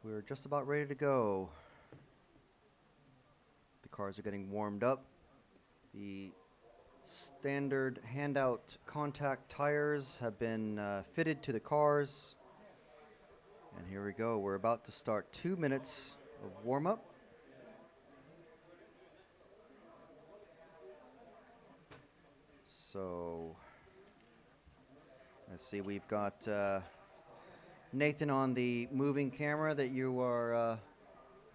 we're just about ready to go. The cars are getting warmed up. The standard handout contact tires have been fitted to the cars. And here we go. We're about to start 2 minutes of warm-up. So, let's see, we've got Nathan on the moving camera that you are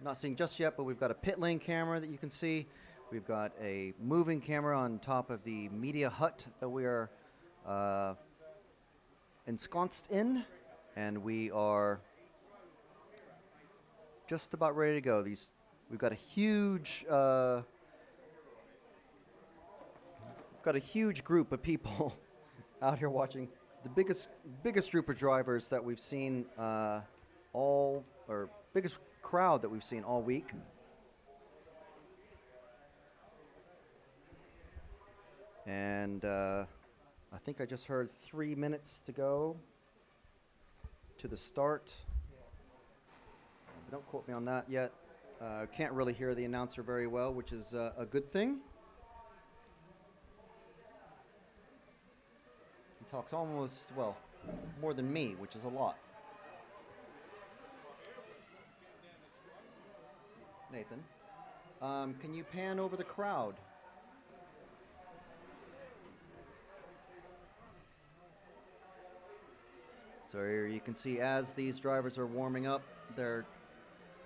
not seeing just yet, but we've got a pit lane camera that you can see. We've got a moving camera on top of the media hut that we are ensconced in, and we are just about ready to go. We've got a huge group of people out here watching. The biggest group of drivers that we've seen biggest crowd that we've seen all week. And I think I just heard 3 minutes to go to the start. Don't quote me on that yet. Can't really hear the announcer very well, which is a good thing. talks almost, well, more than me, which is a lot. Nathan, can you pan over the crowd? So here you can see as these drivers are warming up, they're,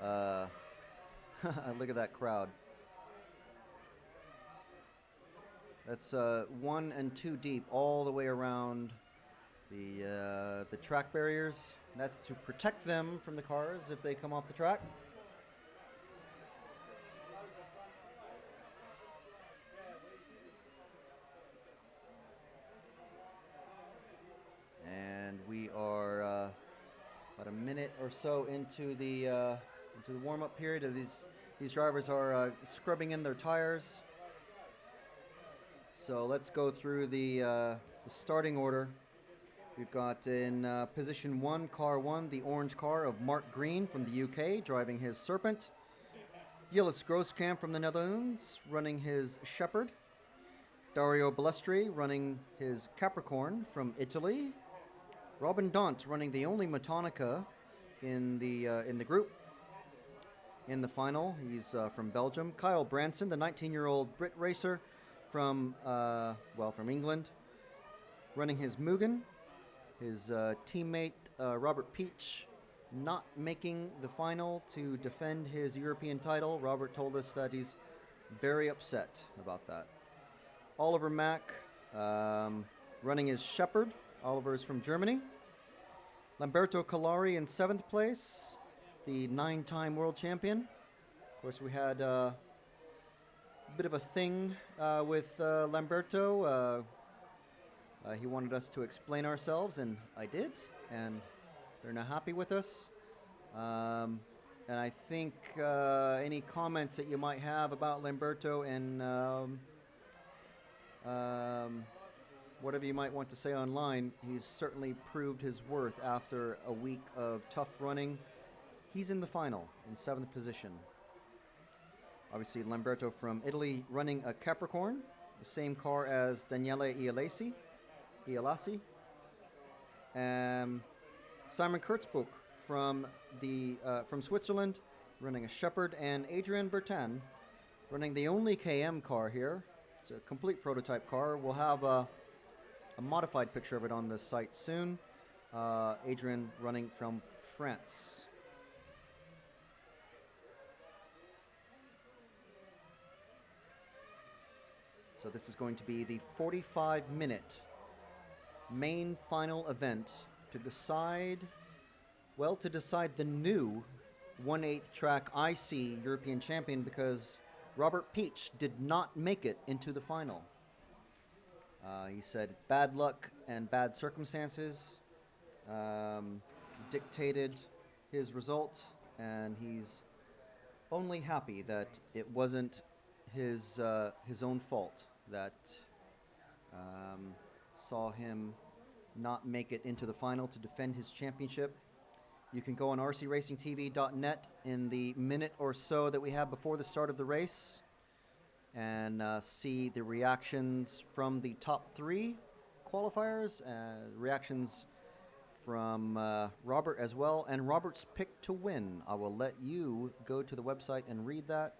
look at that crowd. That's 1 and 2 deep all the way around the track barriers. That's to protect them from the cars if they come off the track. And we are about a minute or so into the warm-up period. These drivers are scrubbing in their tires. So let's go through the starting order. We've got in position 1, car 1, the orange car of Mark Green from the UK, driving his Serpent. Gilles Grosskamp from the Netherlands, running his Shepherd. Dario Balestri running his Capricorn from Italy. Robin Daunt running the only Matonica in the group. In the final, he's from Belgium. Kyle Branson, the 19-year-old Brit racer from England, running his Mugen. His teammate Robert Peach not making the final to defend his European title. Robert told us that he's very upset about that. Oliver Mack running his Shepherd. Oliver is from Germany. Lamberto Calari in 7th place, the 9-time world champion. Of course, we had a bit of a thing with Lamberto. He wanted us to explain ourselves, and I did, and they're not happy with us. And I think any comments that you might have about Lamberto and whatever you might want to say online, he's certainly proved his worth after a week of tough running. He's in the final in 7th position. Obviously, Lamberto from Italy running a Capricorn, the same car as Daniele Ialasi. Simon Kurtzbuch from Switzerland running a Shepherd, and Adrian Bertin running the only KM car here. It's a complete prototype car. We'll have a modified picture of it on the site soon. Adrian running from France. So this is going to be the 45-minute main final event to decide the new 1/8 track IC European champion, because Robert Peach did not make it into the final. He said bad luck and bad circumstances dictated his result, and he's only happy that it wasn't his own fault that saw him not make it into the final to defend his championship. You can go on rcracingtv.net in the minute or so that we have before the start of the race and see the reactions from the top 3 qualifiers, reactions from Robert as well, and Robert's pick to win. I will let you go to the website and read that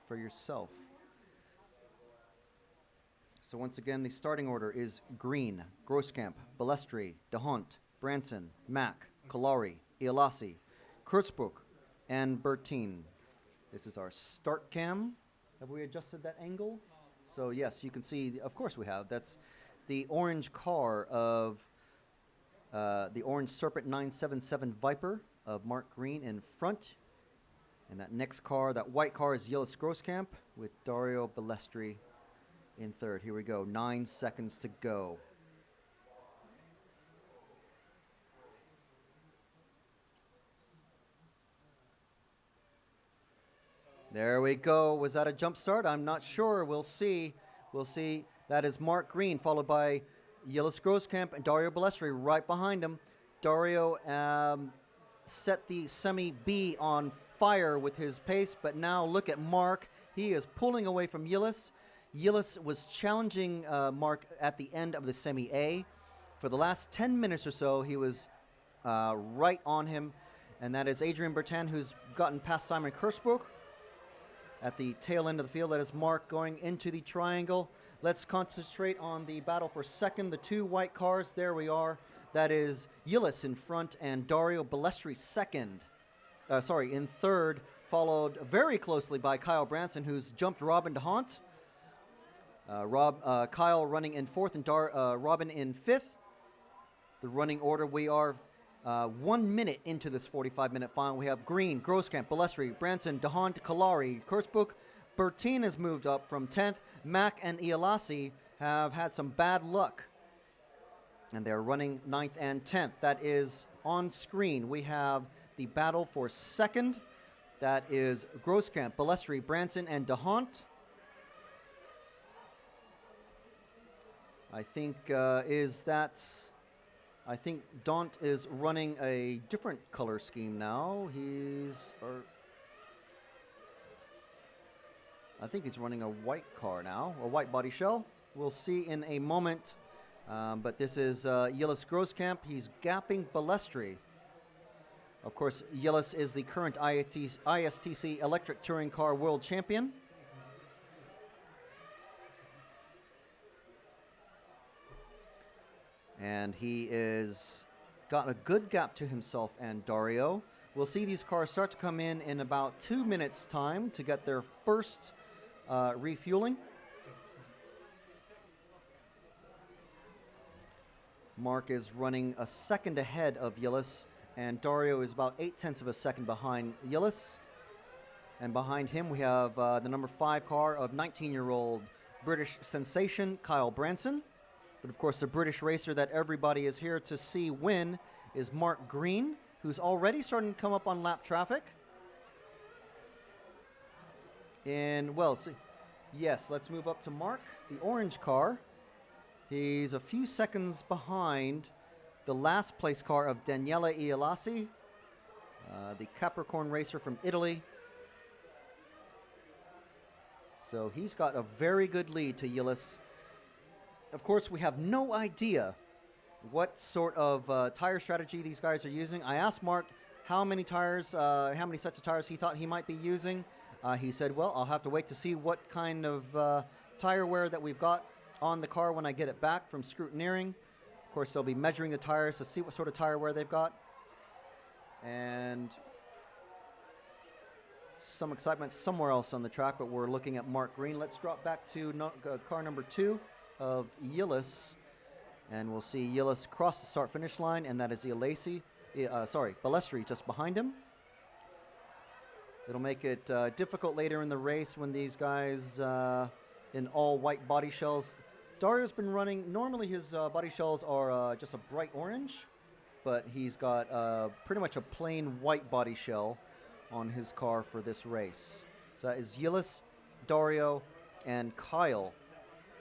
for yourself. So once again, the starting order is Green, Grosskamp, Balestri, DeHont, Branson, Mack, Calari, Ialasi, Kurtzbuch, and Bertin. This is our start cam. Have we adjusted that angle? So yes, you can see, of course we have. That's the orange car of the orange Serpent 977 Viper of Mark Green in front. And that next car, that white car, is Gilles Grosskamp with Dario Balestri in third. Here we go, 9 seconds to go. There we go. Was that a jump start? I'm not sure. We'll see. We'll see. That is Mark Green, followed by Gilles Grosskamp and Dario Balestri right behind him. Dario set the semi-B on fire with his pace, but now look at Mark. He is pulling away from Gilles. Gilles was challenging Mark at the end of the semi-A For the last 10 minutes or so, he was right on him, and that is Adrian Bertin, who's gotten past Simon Kirschbrook at the tail end of the field. That is Mark going into the triangle. Let's concentrate on the battle for second. The two white cars, there we are. That is Yillis in front and Dario Balestri in third, followed very closely by Kyle Branson, who's jumped Robin DeHont. Kyle running in fourth and Robin in fifth. The running order, we are 1 minute into this 45-minute final. We have Green, Groskamp, Balestri, Branson, DeHont, Kalari, Kurtzbuch. Bertin has moved up from 10th. Mack and Ialasi have had some bad luck, and they're running 9th and 10th. That is on screen. We have the battle for second. That is Groskamp, Balestri, Branson, and DeHont. I think Daunt is running a different color scheme now. I think he's running a white car now, a white body shell. We'll see in a moment. But this is Yillis Groskamp. He's gapping Balestri. Of course, Yillis is the current ISTC Electric Touring Car World Champion. And he is got a good gap to himself and Dario. We'll see these cars start to come in about 2 minutes' time to get their first refueling. Mark is running a second ahead of Yillis, and Dario is about 0.8 of a second behind Yillis. And behind him we have the number 5 car of 19-year-old British sensation Kyle Branson. But of course, the British racer that everybody is here to see win is Mark Green, who's already starting to come up on lap traffic. And, yes, let's move up to Mark, the orange car. He's a few seconds behind the last place car of Daniele Ialasi, the Capricorn racer from Italy. So he's got a very good lead to Yillis. Of course, we have no idea what sort of tire strategy these guys are using. I asked Mark how many sets of tires he thought he might be using. He said, well, I'll have to wait to see what kind of tire wear that we've got on the car when I get it back from scrutineering. Of course, they'll be measuring the tires to see what sort of tire wear they've got. And some excitement somewhere else on the track, but we're looking at Mark Green. Let's drop back to car number 2 of Yillis, and we'll see Yillis cross the start-finish line, and that is Balestri just behind him. It'll make it difficult later in the race when these guys in all white body shells. Dario's been running, normally his body shells are just a bright orange, but he's got pretty much a plain white body shell on his car for this race. So that is Yillis, Dario, and Kyle.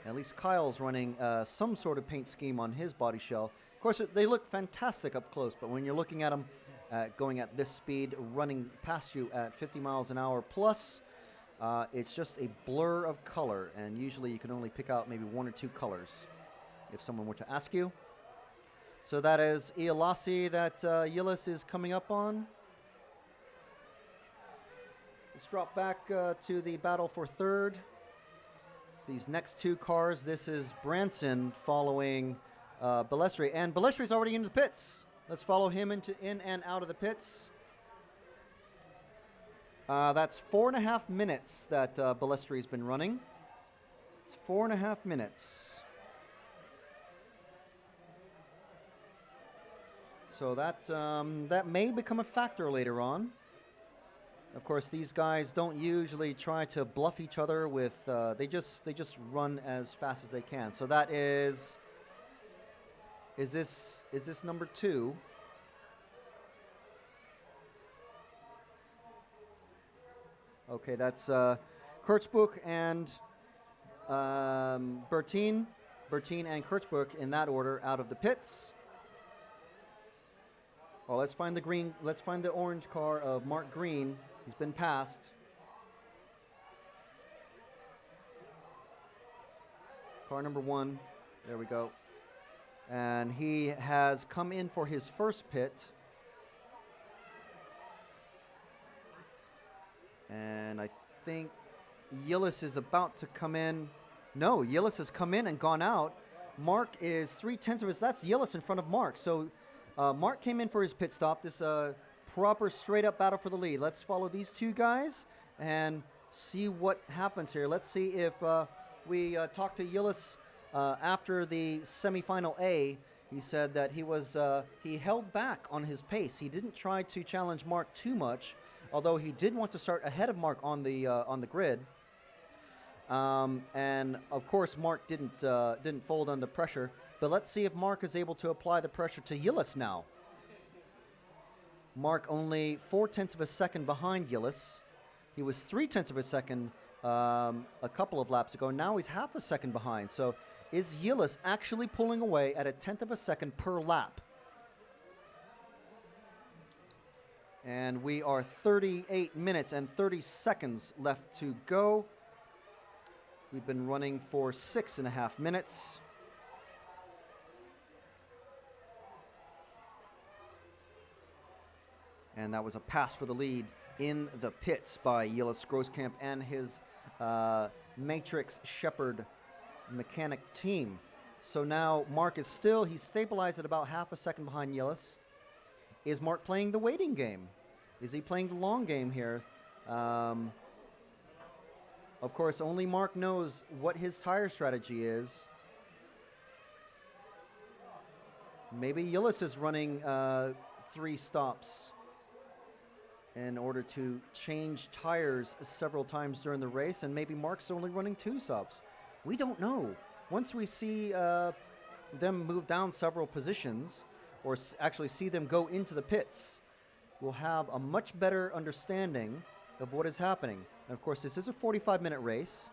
At least Kyle's running some sort of paint scheme on his body shell. Of course, they look fantastic up close, but when you're looking at them going at this speed, running past you at 50 miles an hour plus, it's just a blur of color, and usually you can only pick out maybe 1 or 2 colors if someone were to ask you. So that is Ialasi that Yillis is coming up on. Let's drop back to the battle for third. It's these next 2 cars. This is Branson following Balestri, and Balestri's already into the pits. Let's follow him in and out of the pits. That's 4.5 minutes that Balestri's been running. It's 4.5 minutes. So that may become a factor later on. Of course, these guys don't usually try to bluff each other with. They just run as fast as they can. So that is. Is this number 2? Okay, that's Kurtzbuch and Bertin and Kurtzbuch in that order out of the pits. Oh, let's find the green. Let's find the orange car of Mark Green. He's been passed. Car number 1. There we go. And he has come in for his first pit. And I think Yillis is about to come in. No, Yillis has come in and gone out. Mark is 3/10 of his. That's Yillis in front of Mark. So Mark came in for his pit stop. This proper straight up battle for the lead. Let's follow these two guys and see what happens here. Let's see if we talk to Yillis after the semifinal A. He said that he held back on his pace. He didn't try to challenge Mark too much, although he did want to start ahead of Mark on the grid. And of course, Mark didn't fold under pressure. But let's see if Mark is able to apply the pressure to Yillis now. Mark only 4/10 of a second behind Yillis. He was 3/10 of a second a couple of laps ago. Now he's half a second behind. So is Yillis actually pulling away at 1/10 of a second per lap? And we are 38 minutes and 30 seconds left to go. We've been running for 6.5 minutes. And that was a pass for the lead in the pits by Yillis Grosskamp and his Matrix Shepherd mechanic team. So now Mark is he's stabilized at about half a second behind Yillis. Is Mark playing the waiting game? Is he playing the long game here? Of course, only Mark knows what his tire strategy is. Maybe Yillis is running 3 stops in order to change tires several times during the race, and maybe Mark's only running 2 stops. We don't know. Once we see them move down several positions, or actually see them go into the pits, we'll have a much better understanding of what is happening. And of course, this is a 45-minute race.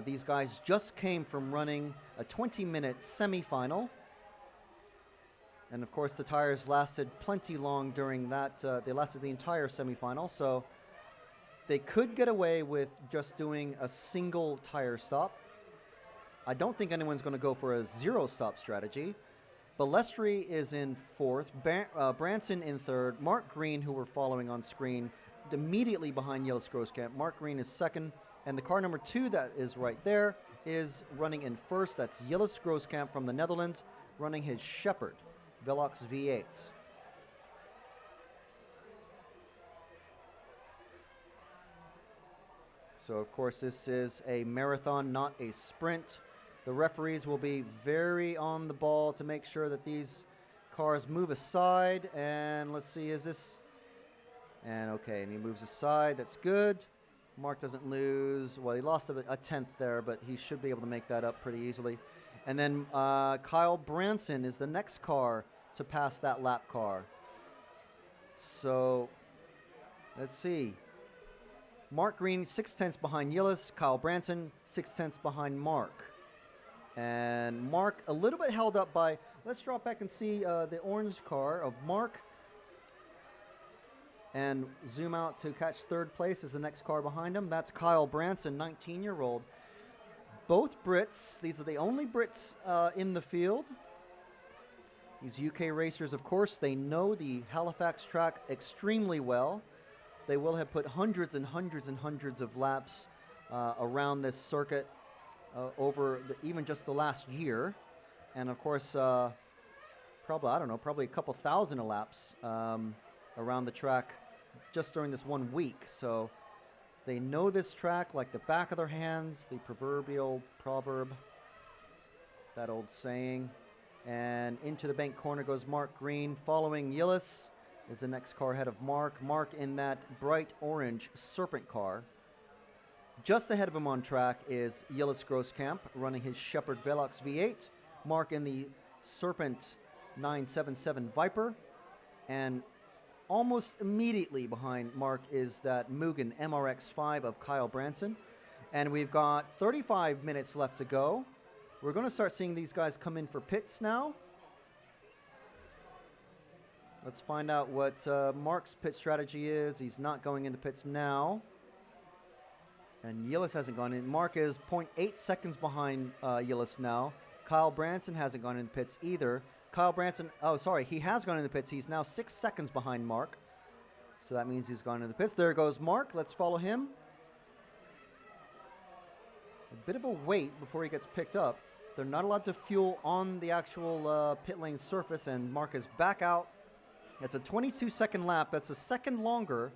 These guys just came from running a 20-minute semifinal. And of course, the tires lasted plenty long during that. They lasted the entire semifinal. So they could get away with just doing a single tire stop. I don't think anyone's going to go for a 0-stop strategy. Balestri is in 4th, Branson in 3rd, Mark Green, who we're following on screen, immediately behind Yillis Grosskamp. Mark Green is 2nd, and the car number 2 that is right there is running in 1st. That's Yillis Grosskamp from the Netherlands, running his Shepherd Velox V8. So of course this is a marathon, not a sprint. The referees will be very on the ball to make sure that these cars move aside. And let's see, is this... And okay, and he moves aside. That's good. Mark doesn't lose. Well, he lost a tenth there, but he should be able to make that up pretty easily. And then Kyle Branson is the next car to pass that lap car. So let's see. Mark Green, 6/10 behind Yillis. Kyle Branson, 6/10 behind Mark. And Mark a little bit held up by, let's drop back and see the orange car of Mark. And zoom out to catch 3rd place is the next car behind him. That's Kyle Branson, 19-year-old. Both Brits, these are the only Brits in the field. These UK racers, of course, they know the Halifax track extremely well. They will have put hundreds and hundreds and hundreds of laps around this circuit over even just the last year. And of course, probably a couple thousand laps around the track just during this 1 week. So they know this track like the back of their hands, the proverbial proverb, that old saying. And into the bank corner goes Mark Green. Following Yillis is the next car ahead of Mark. Mark in that bright orange Serpent car. Just ahead of him on track is Yillis Grosskamp running his Shepherd Velox V8. Mark in the Serpent 977 Viper. And almost immediately behind Mark is that Mugen MRX5 of Kyle Branson. And we've got 35 minutes left to go. We're going to start seeing these guys come in for pits now. Let's find out what Mark's pit strategy is. He's not going into pits now. And Yillis hasn't gone in. Mark is 0.8 seconds behind Yillis now. Kyle Branson hasn't gone into the pits either. Kyle Branson, oh, sorry, he has gone into the pits. He's now 6 seconds behind Mark. So that means he's gone into the pits. There goes Mark. Let's follow him. A bit of a wait before he gets picked up. They're not allowed to fuel on the actual pit lane surface, and Mark is back out. It's a 22-second lap. That's a second longer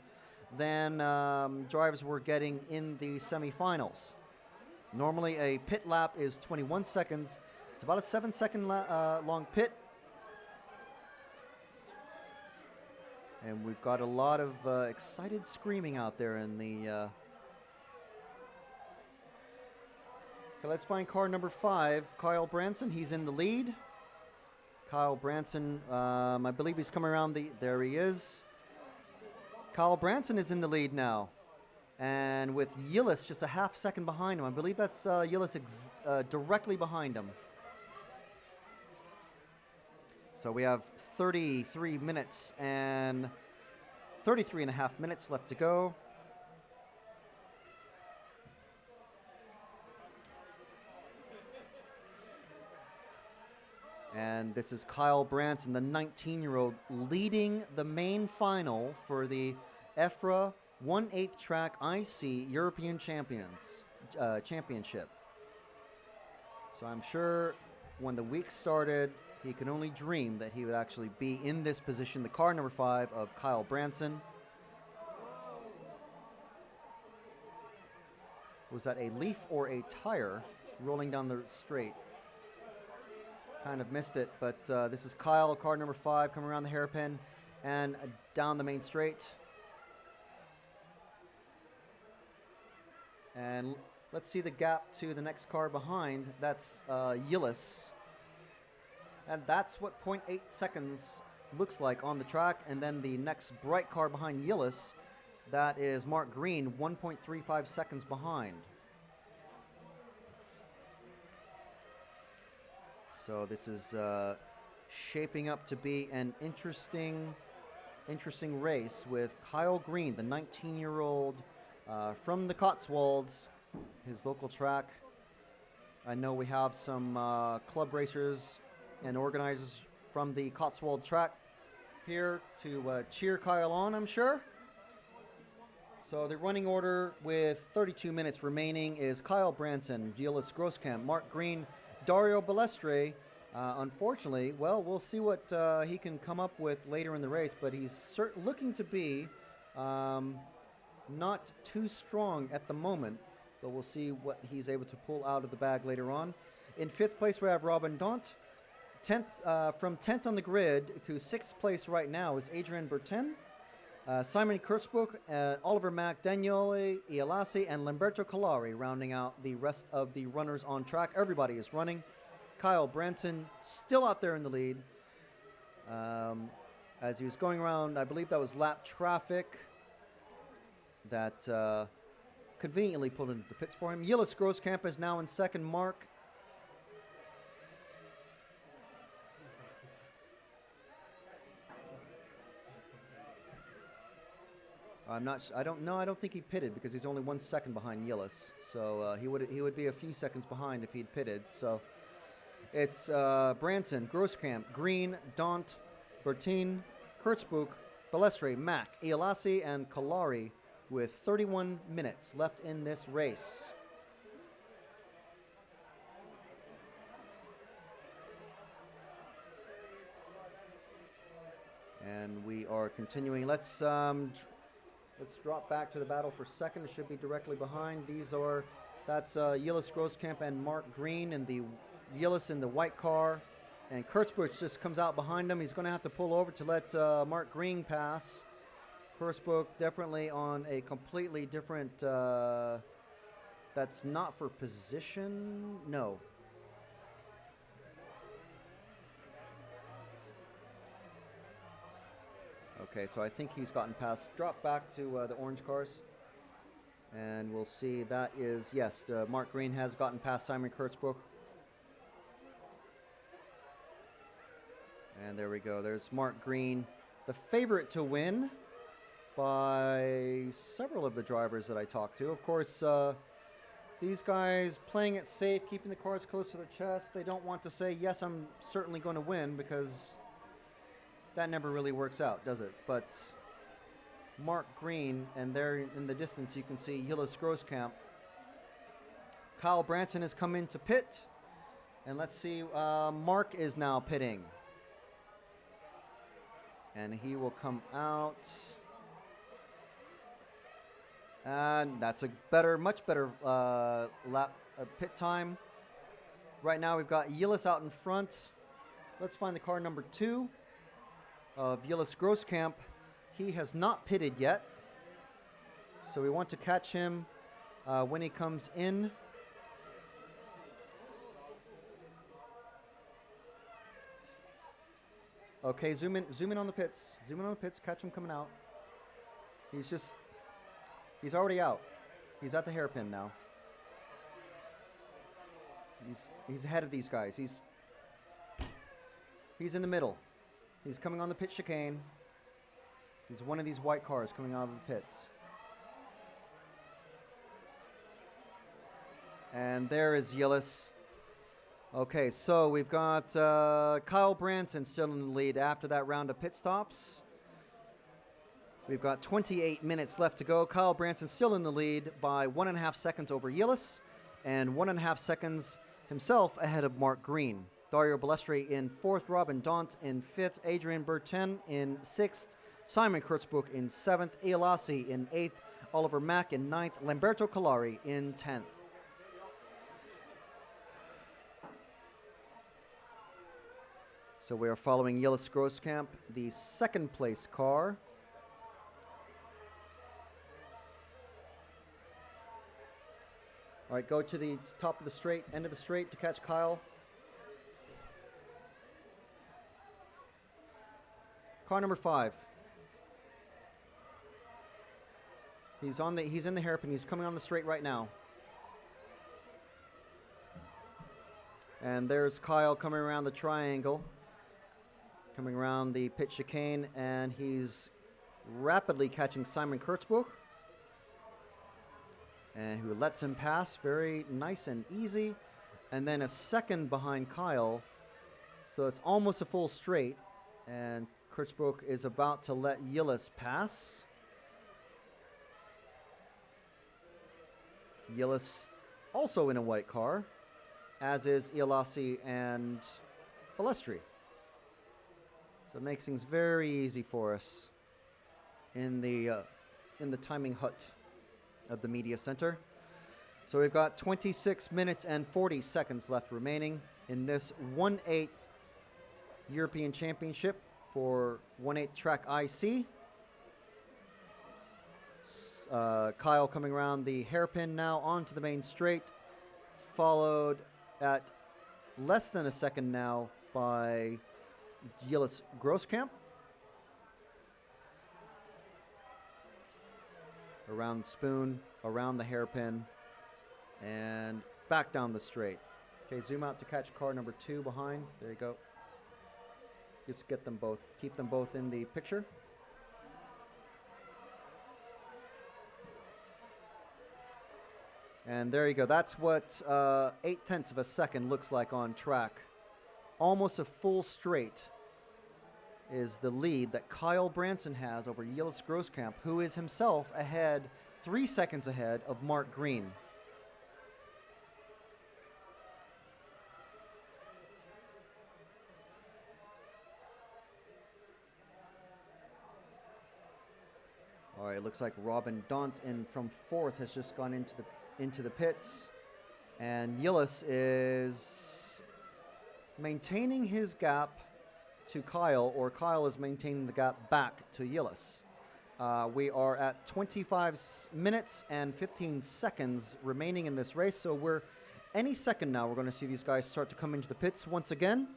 than drivers were getting in the semifinals. Normally, a pit lap is 21 seconds. It's about a 7-second long pit. And we've got a lot of excited screaming out there in the... Okay, let's find car number 5, Kyle Branson. He's in the lead. Kyle Branson, I believe he's coming around the... There he is. Kyle Branson is in the lead now. And with Yillis just a half second behind him. I believe that's Yillis directly behind him. So we have 33 minutes and 33 and a half minutes left to go. And this is Kyle Branson, the 19-year-old, leading the main final for the EFRA 1/8 track IC European Championship. So I'm sure when the week started, he could only dream that he would actually be in this position. The car number 5 of Kyle Branson. Was that a leaf or a tire rolling down the straight? Kind of missed it, but this is Kyle, car number 5, coming around the hairpin and down the main straight. And let's see the gap to the next car behind. That's Yillis. And that's what 0.8 seconds looks like on the track. And then the next bright car behind Yillis, that is Mark Green, 1.35 seconds behind. So this is shaping up to be an interesting race with Kyle Green, the 19-year-old from the Cotswolds, his local track. I know we have some club racers and organizers from the Cotswold track here to cheer Kyle on, I'm sure. So the running order with 32 minutes remaining is Kyle Branson, Gilles Grosskamp, Mark Green, Dario Balestre. Unfortunately, well, we'll see what he can come up with later in the race, but he's looking to be not too strong at the moment, but we'll see what he's able to pull out of the bag later on. In 5th place, we have Robin Daunt. 10th, from 10th on the grid to 6th place right now is Adrian Bertin. Simon Kurtzbuch, Oliver Mack, Daniele Ialasi, and Lamberto Collari rounding out the rest of the runners on track. Everybody is running. Kyle Branson still out there in the lead. As he was going around, I believe that was lap traffic that conveniently pulled into the pits for him. Gilles Grosskamp is now in second. Mark I don't think he pitted because he's only 1 second behind Gilles. So he would be a few seconds behind if he'd pitted. So it's Branson, Grosskamp, Green, Daunt, Bertin, Kurtzbuch, Balestre, Mack, Ialasi, and Collari with 31 minutes left in this race. And we are continuing. Let's drop back to the battle for second. It should be directly behind. That's Gilles Grosskamp and Mark Green, and the Gilles in the white car. And Kurtzbuch just comes out behind him. He's going to have to pull over to let Mark Green pass. Kurtzbuch definitely on a completely different... that's not for position? No. Okay, so I think he's gotten past. Drop back to the orange cars. And we'll see that is, yes, Mark Green has gotten past Simon Kurtzbuch. And there we go. There's Mark Green, the favorite to win by several of the drivers that I talked to. Of course, These guys playing it safe, keeping the cards close to their chest. They don't want to say, yes, I'm certainly going to win, because that never really works out, does it? But Mark Green, and there in the distance you can see Gilles Grosskamp. Kyle Branson has come into pit. And let's see, Mark is now pitting. And he will come out. And that's a better, much better pit time. Right now we've got Gilles out in front. Let's find the car number 2 of Gilles Grosskamp. He has not pitted yet. So we want to catch him when he comes in. Okay, zoom in on the pits. Zoom in on the pits, catch him coming out. He's already out. He's at the hairpin now. He's ahead of these guys. He's in the middle. He's coming on the pit chicane. He's one of these white cars coming out of the pits. And there is Gilles. Okay, so we've got Kyle Branson still in the lead after that round of pit stops. We've got 28 minutes left to go. Kyle Branson still in the lead by 1.5 seconds over Gilles, and 1.5 seconds himself ahead of Mark Green. Dario Balestre in 4th, Robin Daunt in 5th, Adrian Bertin in 6th, Simon Kurtzbrook in 7th, Iolasi in 8th, Oliver Mack in 9th, Lamberto Collari in 10th. So we are following Gilles Grosskamp, the second place car. All right, go to the top of the straight, end of the straight to catch Kyle. Car number 5. He's in the hairpin. He's coming on the straight right now. And there's Kyle coming around the triangle. Coming around the pit chicane, and he's rapidly catching Simon Kurtzbrook, and who lets him pass very nice and easy. And then a second behind Kyle, so it's almost a full straight, and Kurtzbrook is about to let Gilles pass. Gilles also in a white car, as is Iolasi and Balestre. So it makes things very easy for us in the timing hut of the media center. So we've got 26 minutes and 40 seconds left remaining in this 1/8 European Championship for 1/8 track IC. Kyle coming around the hairpin now onto the main straight, followed at less than a second now by Gilles Grosskamp. Around the spoon, around the hairpin, and back down the straight. Okay, zoom out to catch car number 2 behind. There you go. Just get them both, keep them both in the picture. And there you go. That's what 0.8 of a second looks like on track. Almost a full straight is the lead that Kyle Branson has over Gilles Grosskamp, who is himself ahead, 3 seconds ahead of Mark Green. All right, looks like Robin Daunt in from 4th has just gone into the pits, and Gilles is maintaining his gap to Kyle, or Kyle is maintaining the gap back to Gilles. We are at 25 minutes and 15 seconds remaining in this race, so we're any second now we're going to see these guys start to come into the pits once again.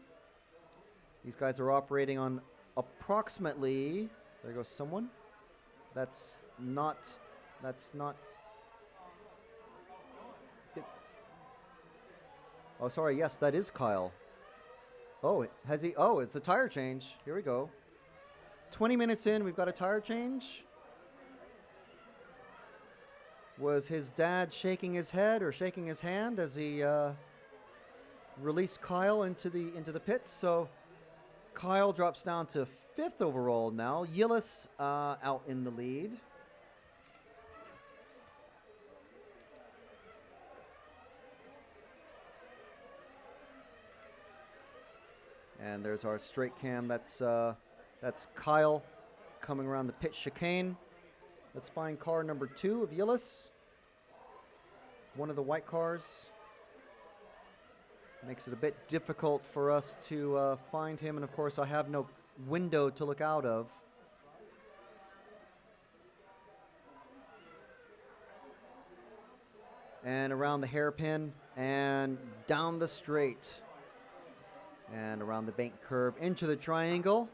These guys are operating on approximately, there goes someone. That's not oh, sorry, yes, that is Kyle. Oh, has he? Oh, it's a tire change. Here we go. 20 minutes in, we've got a tire change. Was his dad shaking his head or shaking his hand as he released Kyle into the pits? So Kyle drops down to 5th overall now. Yillis out in the lead. And there's our straight cam. That's Kyle coming around the pit chicane. Let's find car number 2 of Yillis. One of the white cars. Makes it a bit difficult for us to find him, and of course I have no window to look out of. And around the hairpin, and down the straight. And around the bank curve into the triangle.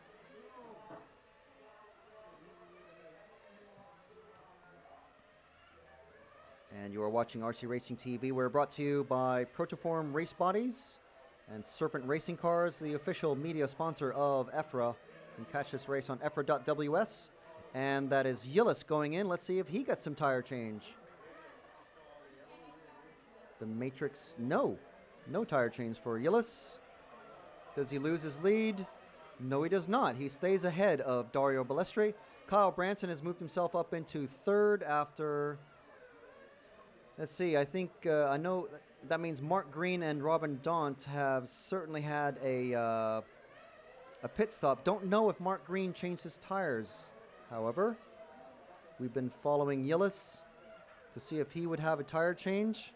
And you are watching RC Racing TV. We're brought to you by Protoform Race Bodies and Serpent Racing Cars, the official media sponsor of EFRA. You can catch this race on EFRA.ws. And that is Yillis going in. Let's see if he gets some tire change. The Matrix, no tire change for Yillis. Does he lose his lead? No, he does not. He stays ahead of Dario Balestri. Kyle Branson has moved himself up into 3rd after... Let's see, I think, I know that means Mark Green and Robin Daunt have certainly had a pit stop. Don't know if Mark Green changed his tires, however. We've been following Yillis to see if he would have a tire change.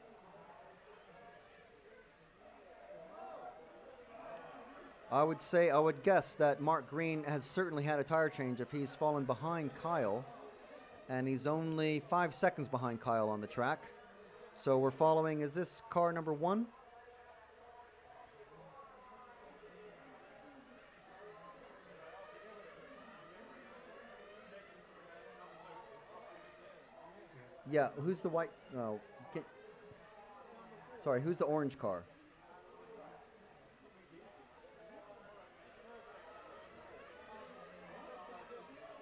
I would guess that Mark Green has certainly had a tire change if he's fallen behind Kyle. And he's only 5 seconds behind Kyle on the track. So we're following, is this car number 1? Yeah, who's the white, no, sorry, who's the orange car?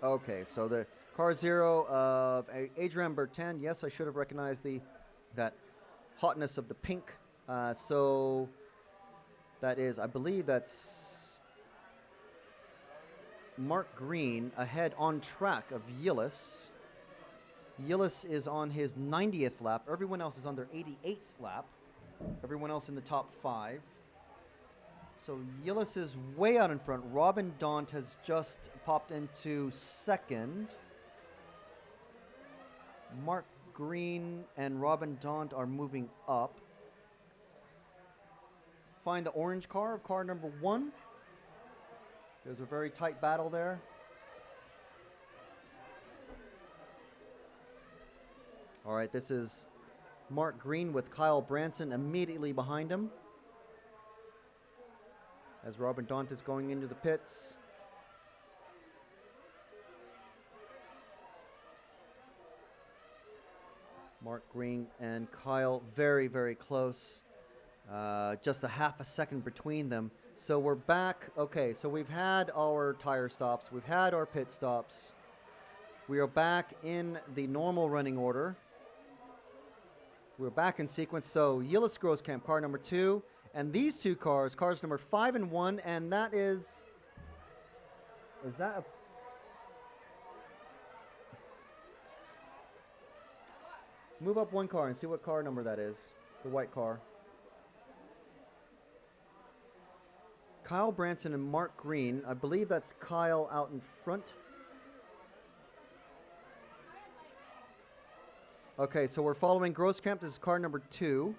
Okay, so the car 0 of Adrian Bertin. Yes, I should have recognized that hotness of the pink. So that is, I believe that's Mark Green ahead on track of Yillis. Yillis is on his 90th lap. Everyone else is on their 88th lap. Everyone else in the top 5. So Yillis is way out in front. Robin Daunt has just popped into 2nd. Mark Green and Robin Daunt are moving up. Find the orange car, car number 1. There's a very tight battle there. All right, this is Mark Green with Kyle Branson immediately behind him. As Robin Daunt is going into the pits. Mark Green and Kyle very, very close. Just a half a second between them. So we're back. Okay, so we've had our tire stops. We've had our pit stops. We are back in the normal running order. We're back in sequence. So Yillis Grosskamp, car number 2. And these 2 cars number 5 and 1. And that is that a... Move up 1 car and see what car number that is. The white car. Kyle Branson and Mark Green. I believe that's Kyle out in front. Okay, so we're following Grosskamp. This is car number 2.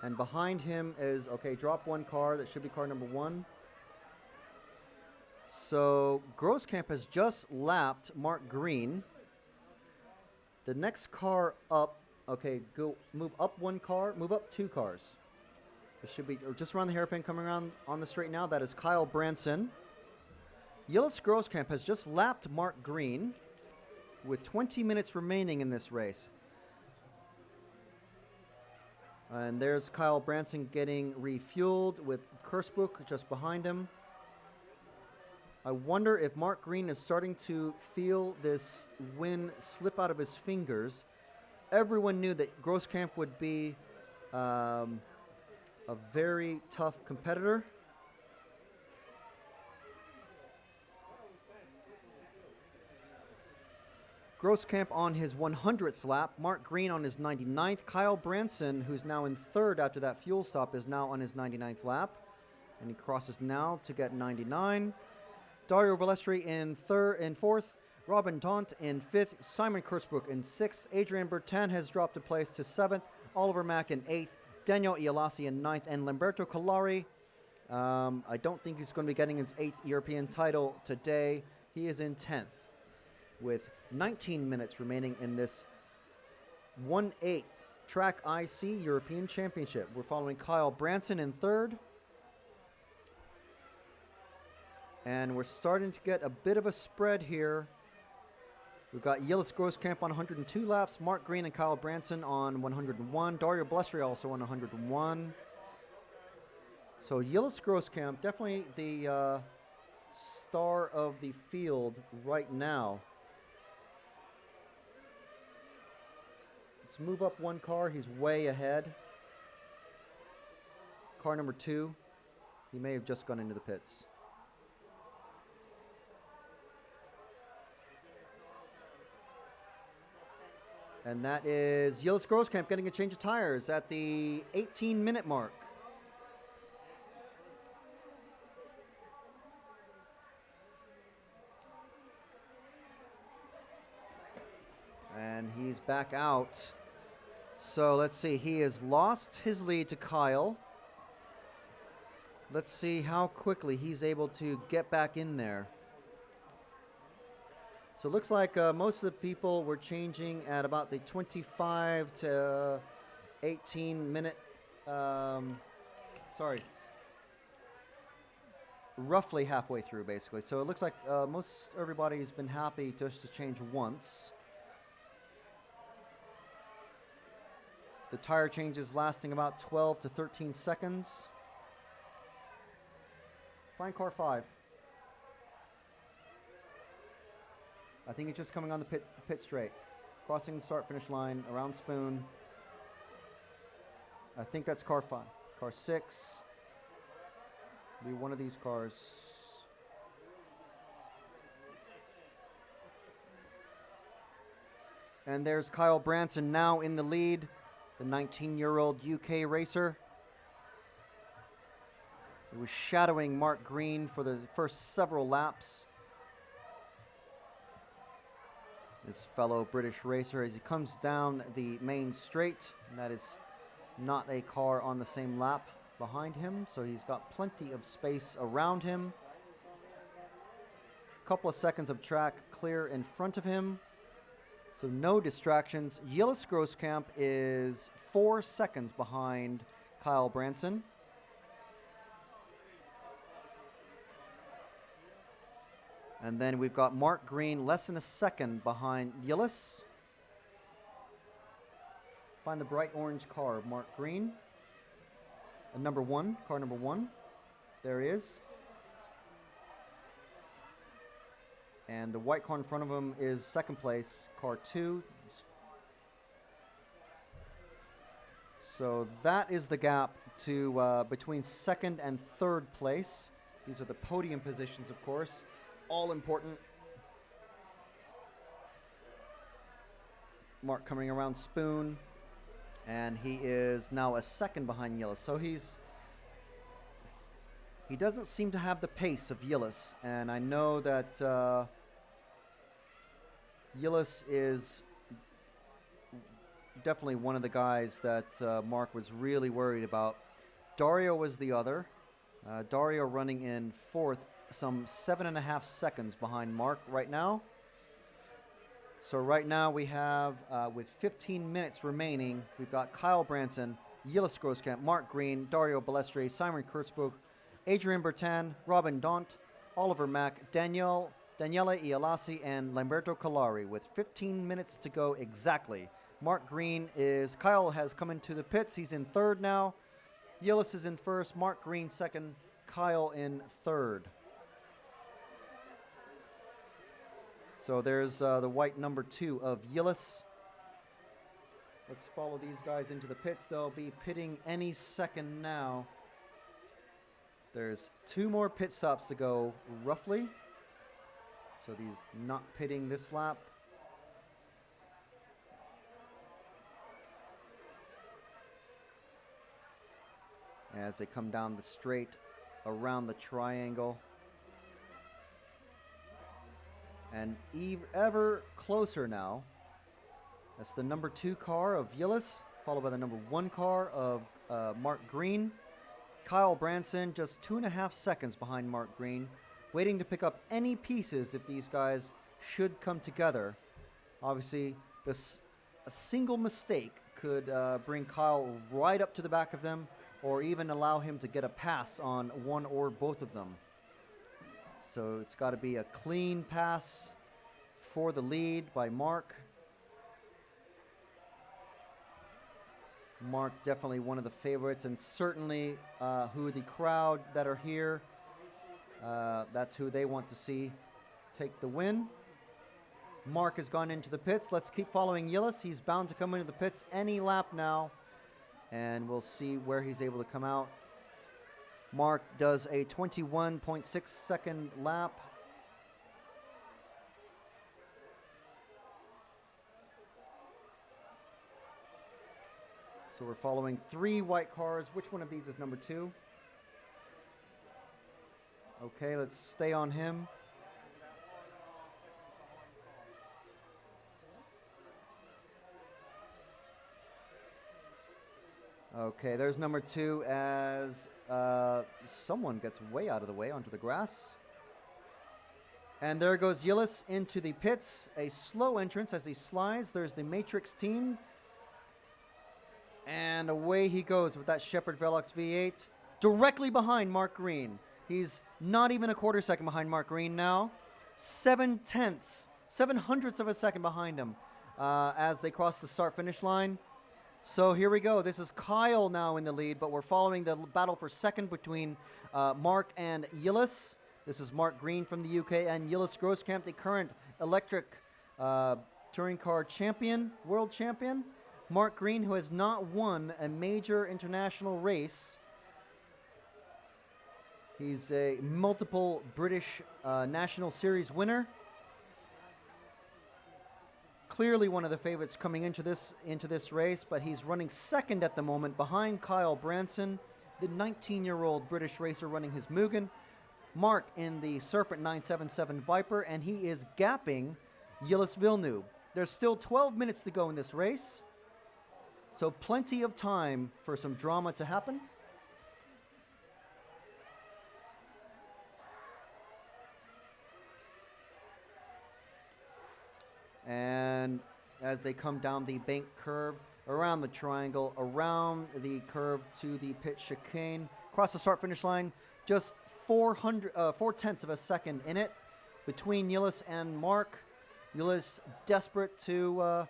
And behind him is, okay, drop 1 car. That should be car number 1. So Grosskamp has just lapped Mark Green. The next car up, okay, go move up 1 car, move up 2 cars. It should be just around the hairpin coming around on the straight now. That is Kyle Branson. Yillis Grosskamp has just lapped Mark Green with 20 minutes remaining in this race. And there's Kyle Branson getting refueled with Kursbuch just behind him. I wonder if Mark Green is starting to feel this win slip out of his fingers. Everyone knew that Grosskamp would be a very tough competitor. Grosskamp on his 100th lap, Mark Green on his 99th. Kyle Branson, who's now in third after that fuel stop, is now on his 99th lap. And he crosses now to get 99. Dario Balestri in fourth. Robin Daunt in fifth. Simon Kurtzbrook in sixth. Adrian Bertin has dropped a place to seventh. Oliver Mack in eighth. Daniel Ialasi in ninth. And Lamberto Collari, I don't think he's going to be getting his 8th European title today. He is in 10th with 19 minutes remaining in this 1/8 Track IC European Championship. We're following Kyle Branson in third. And we're starting to get a bit of a spread here. We've got Yilis Grosskamp on 102 laps, Mark Green and Kyle Branson on 101, Dario Balestri also on 101. So Yilis Grosskamp, definitely the star of the field right now. Let's move up one car. He's way ahead. Car number 2. He may have just gone into the pits. And that is Yilis Grosskamp getting a change of tires at the 18-minute mark. And he's back out. So let's see, he has lost his lead to Kyle. Let's see how quickly he's able to get back in there. So it looks like most of the people were changing at about the 25 to 18 minute, roughly halfway through basically. So it looks like most everybody's been happy just to change once. The tire changes lasting about 12 to 13 seconds. Flying car 5. I think he's just coming on the pit straight. Crossing the start-finish line around Spoon. I think that's car 5. Car 6. Be one of these cars. And there's Kyle Branson now in the lead. The 19-year-old UK racer. He was shadowing Mark Green for the first several laps. His fellow British racer as he comes down the main straight. And that is not a car on the same lap behind him, so he's got plenty of space around him. A couple of seconds of track clear in front of him. So no distractions. Yilis Grosskamp is 4 seconds behind Kyle Branson. And then we've got Mark Green less than a second behind Yilis. Find the bright orange car of Mark Green. And number 1, car number 1. There he is. And the white car in front of him is second place, car 2. So that is the gap to between second and third place. These are the podium positions, of course. All important. Mark coming around Spoon. And he is now a second behind Yilis. So he doesn't seem to have the pace of Yilis. And I know that Yilis is definitely one of the guys that Mark was really worried about. Dario was the other. Dario running in fourth, some 7.5 seconds behind Mark right now. So right now we have, with 15 minutes remaining, we've got Kyle Branson, Yilis Grosskamp, Mark Green, Dario Balestri, Simon Kurtzbrook, Adrian Bertin, Robin Daunt, Oliver Mack, Daniele Ialasi, and Lamberto Collari with 15 minutes to go exactly. Kyle has come into the pits. He's in third now. Yilis is in first, Mark Green second, Kyle in third. So there's the white number 2 of Yillis. Let's follow these guys into the pits. They'll be pitting any second now. There's 2 more pit stops to go, roughly. So these not pitting this lap. As they come down the straight around the triangle. And ever closer now. That's the number 2 car of Yillis, followed by the number 1 car of Mark Green. Kyle Branson just 2.5 seconds behind Mark Green, waiting to pick up any pieces if these guys should come together. Obviously, a single mistake could bring Kyle right up to the back of them, or even allow him to get a pass on one or both of them. So it's got to be a clean pass for the lead by Mark. Mark definitely one of the favorites, and certainly who the crowd that are here, that's who they want to see take the win. Mark has gone into the pits. Let's keep following Yillis. He's bound to come into the pits any lap now, and we'll see where he's able to come out. Mark does a 21.6 second lap. So we're following 3 white cars. Which one of these is number 2? Okay, let's stay on him. Okay, there's number 2 as someone gets way out of the way onto the grass. And there goes Yillis into the pits. A slow entrance as he slides. There's the Matrix team. And away he goes with that Shepherd Velox V8. Directly behind Mark Green. He's not even a quarter second behind Mark Green now. 7/hundredths of a second behind him as they cross the start-finish line. So here we go. This is Kyle now in the lead, but we're following the battle for second between Mark and Yillis. This is Mark Green from the UK and Yillis Grosskamp, the current electric touring car champion, world champion. Mark Green, who has not won a major international race. He's a multiple British National Series winner. Clearly one of the favorites coming into this race, but he's running second at the moment behind Kyle Branson, the 19-year-old British racer running his Mugen. Mark in the Serpent 977 Viper, and he is gapping Yillis Villeneuve. There's still 12 minutes to go in this race, so plenty of time for some drama to happen. And as they come down the bank curve, around the triangle, around the curve to the pit chicane, across the start-finish line, just 4/10 of a second in it between Yillis and Mark. Yillis desperate to,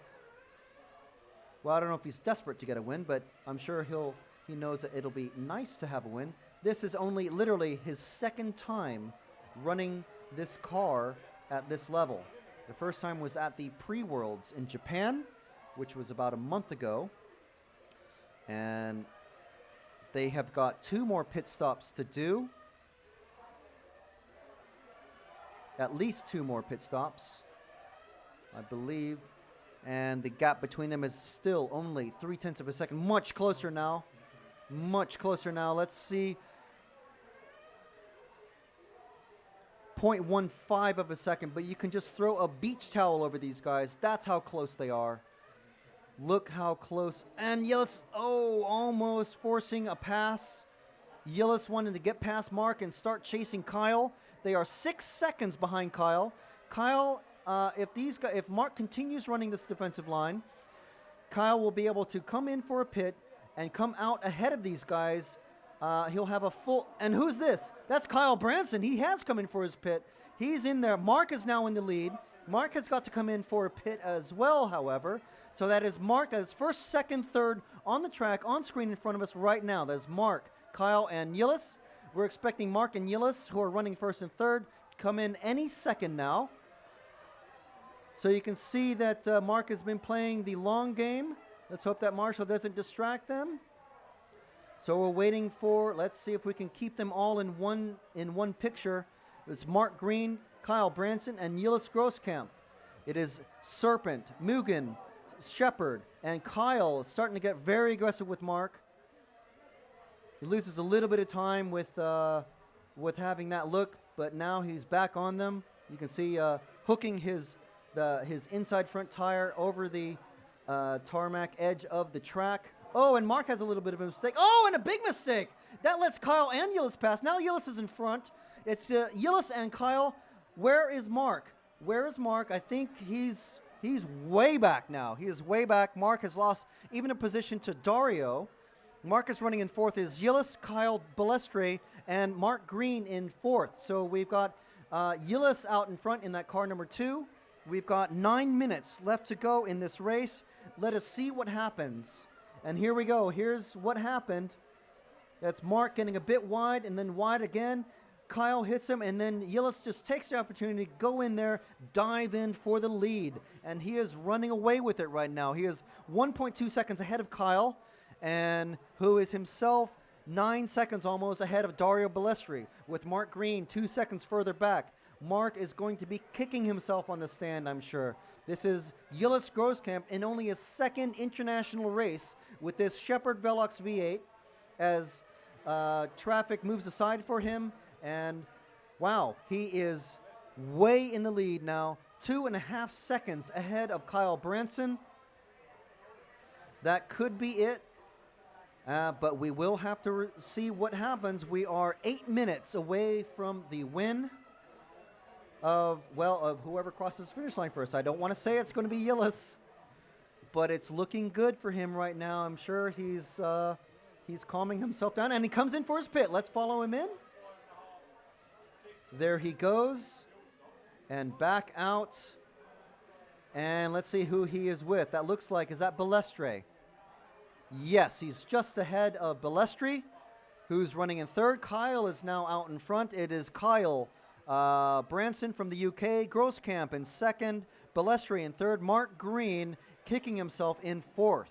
well, I don't know if he's desperate to get a win, but I'm sure he knows that it'll be nice to have a win. This is only literally his second time running this car at this level. The first time was at the Pre-Worlds in Japan, which was about a month ago. And they have got 2 more pit stops to do. At least 2 more pit stops, I believe. And the gap between them is still only 0.3 of a second. Much closer now. Much closer now. Let's see. 0.15 of a second, but you can just throw a beach towel over these guys. That's how close they are. Look how close. And Yillis, almost forcing a pass. Yillis wanting to get past Mark and start chasing Kyle. They are 6 seconds behind Kyle. Kyle, if Mark continues running this defensive line, Kyle will be able to come in for a pit and come out ahead of these guys. He'll have a full... And who's this? That's Kyle Branson. He has come in for his pit. He's in there. Mark is now in the lead. Mark has got to come in for a pit as well, however. So that is Mark. That is first, second, third on the track, on screen in front of us right now. That is Mark, Kyle, and Yillis. We're expecting Mark and Yillis, who are running first and third, to come in any second now. So you can see that Mark has been playing the long game. Let's hope that Marshall doesn't distract them. So we're waiting for, let's see if we can keep them all in one picture. It's Mark Green, Kyle Branson, and Yillis Grosskamp. It is Serpent, Mugen, Shepard, and Kyle starting to get very aggressive with Mark. He loses a little bit of time with having that look, but now he's back on them. You can see hooking his inside front tire over the tarmac edge of the track. Oh, and Mark has a little bit of a mistake. Oh, and a big mistake. That lets Kyle and Yillis pass. Now Yillis is in front. It's Yillis and Kyle. Where is Mark? Where is Mark? I think he's way back now. He is way back. Mark has lost even a position to Dario. Mark is running in fourth is Yillis, Kyle Balestre, and Mark Green in fourth. So we've got Yillis out in front in that car number 2. We've got 9 minutes left to go in this race. Let us see what happens. And here we go. Here's what happened. That's Mark getting a bit wide and then wide again. Kyle hits him, and then Yillis just takes the opportunity to go in there, dive in for the lead. And he is running away with it right now. He is 1.2 seconds ahead of Kyle, and who is himself 9 seconds almost ahead of Dario Balestri, with Mark Green 2 seconds further back. Mark is going to be kicking himself on the stand, I'm sure. This is Yillis Grosskamp in only a second international race with this Shepard Velox V8 as traffic moves aside for him. And wow, he is way in the lead now, 2.5 seconds ahead of Kyle Branson. That could be it, but we will have to see what happens. We are 8 minutes away from the win of whoever crosses the finish line first. I don't want to say it's going to be Yillis, but it's looking good for him right now. I'm sure he's calming himself down, and he comes in for his pit. Let's follow him in. There he goes, and back out, and let's see who he is with. That looks like, is that Balestre? Yes, he's just ahead of Balestri, who's running in third. Kyle is now out in front. It is Kyle Branson from the UK, Grosskamp in second, Balestri in third, Mark Green kicking himself in fourth.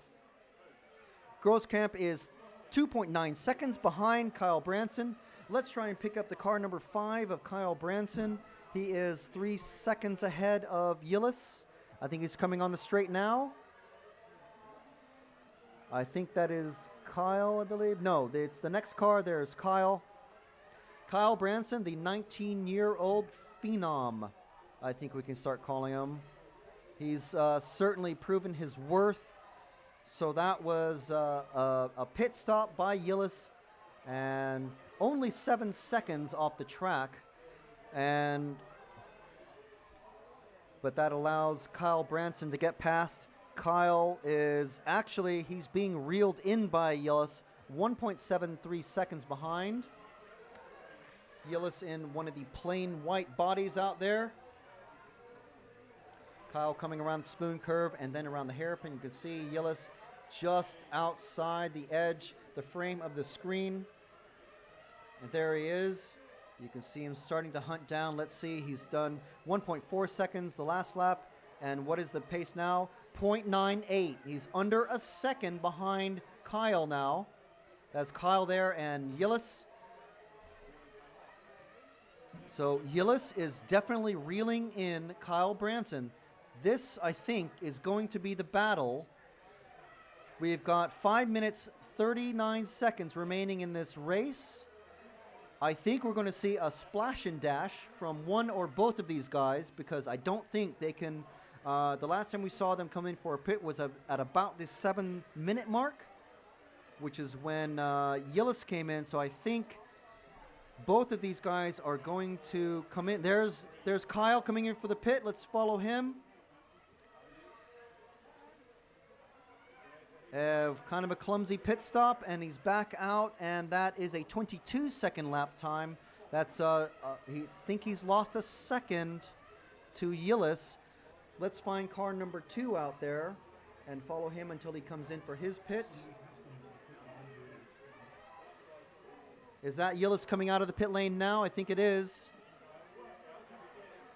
Grosskamp is 2.9 seconds behind Kyle Branson. Let's try and pick up the car number 5 of Kyle Branson. He is 3 seconds ahead of Yillis. I think he's coming on the straight now. I think that is Kyle, I believe. No, it's the next car. There's Kyle. Kyle Branson, the 19-year-old phenom, I think we can start calling him. He's certainly proven his worth. So that was a pit stop by Yillis, and only 7 seconds off the track. But that allows Kyle Branson to get past. Kyle is actually, he's being reeled in by Yillis, 1.73 seconds behind. Yillis in one of the plain white bodies out there. Kyle coming around the spoon curve and then around the hairpin. You can see Yillis just outside the edge, the frame of the screen. And there he is. You can see him starting to hunt down. Let's see, he's done 1.4 seconds the last lap. And what is the pace now? 0.98. He's under a second behind Kyle now. That's Kyle there and Yillis. So Yillis is definitely reeling in Kyle Branson. This, I think, is going to be the battle. We've got 5 minutes, 39 seconds remaining in this race. I think we're going to see a splash and dash from one or both of these guys, because I don't think they can. The last time we saw them come in for a pit was at about the 7-minute mark, which is when Yillis came in. So I think both of these guys are going to come in. There's Kyle coming in for the pit. Let's follow him. Kind of a clumsy pit stop, and he's back out, and that is a 22-second lap time. That's think he's lost a second to Yillis. Let's find car number 2 out there and follow him until he comes in for his pit. Is that Yillis coming out of the pit lane now? I think it is.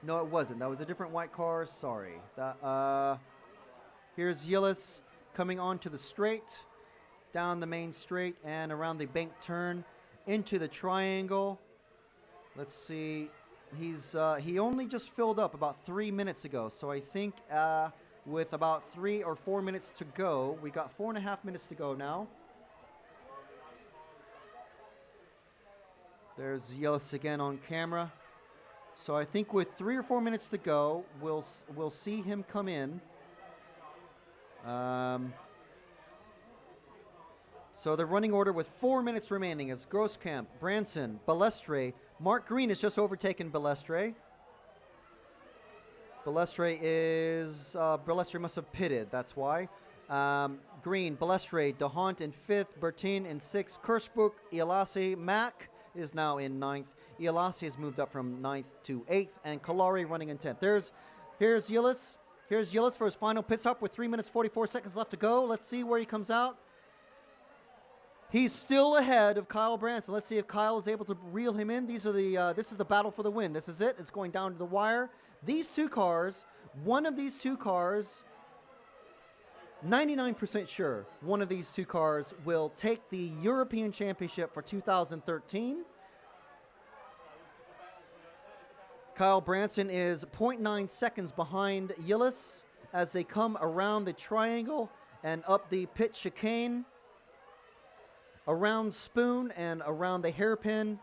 No, it wasn't. That was a different white car. Sorry. Here's Yillis coming onto the straight, down the main straight, and around the bank turn into the triangle. Let's see. He only just filled up about 3 minutes ago, so I think with about 3 or 4 minutes to go, we got 4.5 minutes to go now. There's Yillis again on camera. So I think with 3 or 4 minutes to go, we'll see him come in. So the running order with 4 minutes remaining is Grosskamp, Branson, Balestre. Mark Green has just overtaken Balestre. Balestre must have pitted, that's why. Green, Balestre, DeHont in 5th, Bertin in 6th, Kirschbuch, Ialasi, Mack is now in 9th. Ialasi has moved up from 9th to 8th, and Kalari running in 10th. Here's Yillis. Here's Yillis for his final pit stop with 3 minutes 44 seconds left to go. Let's see where he comes out. He's still ahead of Kyle Branson. Let's see if Kyle is able to reel him in. This is the battle for the win. This is it. It's going down to the wire. These two cars, one of these two cars, 99% sure one of these two cars will take the European Championship for 2013. Kyle Branson is 0.9 seconds behind Yillis as they come around the triangle and up the pit chicane, around Spoon and around the hairpin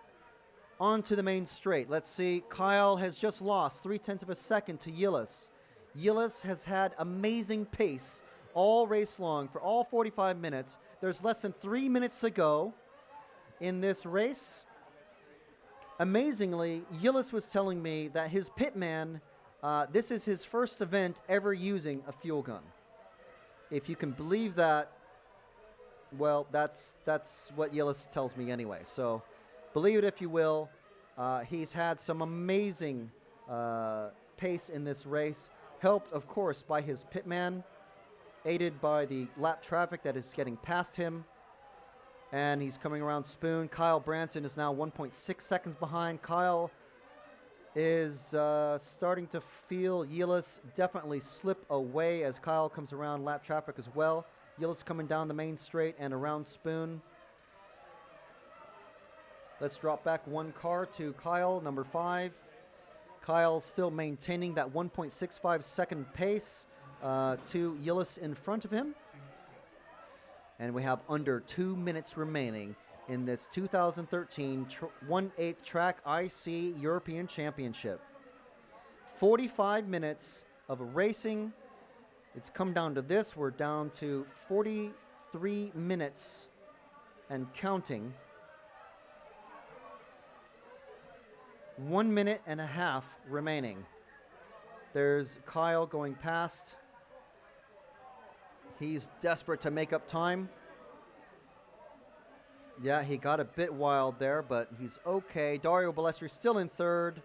onto the main straight. Let's see. Kyle has just lost 0.3 of a second to Yillis. Yillis has had amazing pace all race long for all 45 minutes. There's less than 3 minutes to go in this race. Amazingly, Yillis was telling me that his pitman, this is his first event ever using a fuel gun. If you can believe that, well, that's what Yillis tells me anyway. So believe it if you will. He's had some amazing pace in this race, helped, of course, by his pitman, aided by the lap traffic that is getting past him. And he's coming around Spoon. Kyle Branson is now 1.6 seconds behind. Kyle is starting to feel Yillis definitely slip away as Kyle comes around lap traffic as well. Yillis coming down the main straight and around Spoon. Let's drop back one car to Kyle, number 5. Kyle still maintaining that 1.65 second pace to Yillis in front of him. And we have under 2 minutes remaining in this 2013 1/8 track IC European Championship. 45 minutes of racing. It's come down to this. We're down to 43 minutes and counting. 1 minute and a half remaining. There's Kyle going past. He's desperate to make up time. Yeah, he got a bit wild there, but he's okay. Dario Balestre still in 3rd.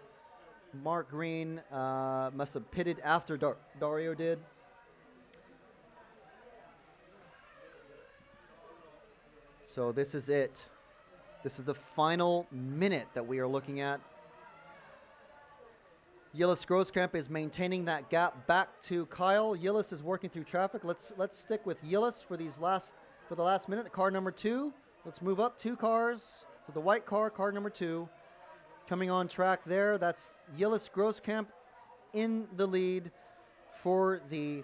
Mark Green must have pitted after Dario did. So this is it. This is the final minute that we are looking at. Yillis Grosskamp is maintaining that gap back to Kyle. Yillis is working through traffic. Let's stick with Yillis for the last minute. Car number 2. Let's move up 2 cars to the white car number 2. Coming on track there. That's Yillis Grosskamp in the lead for the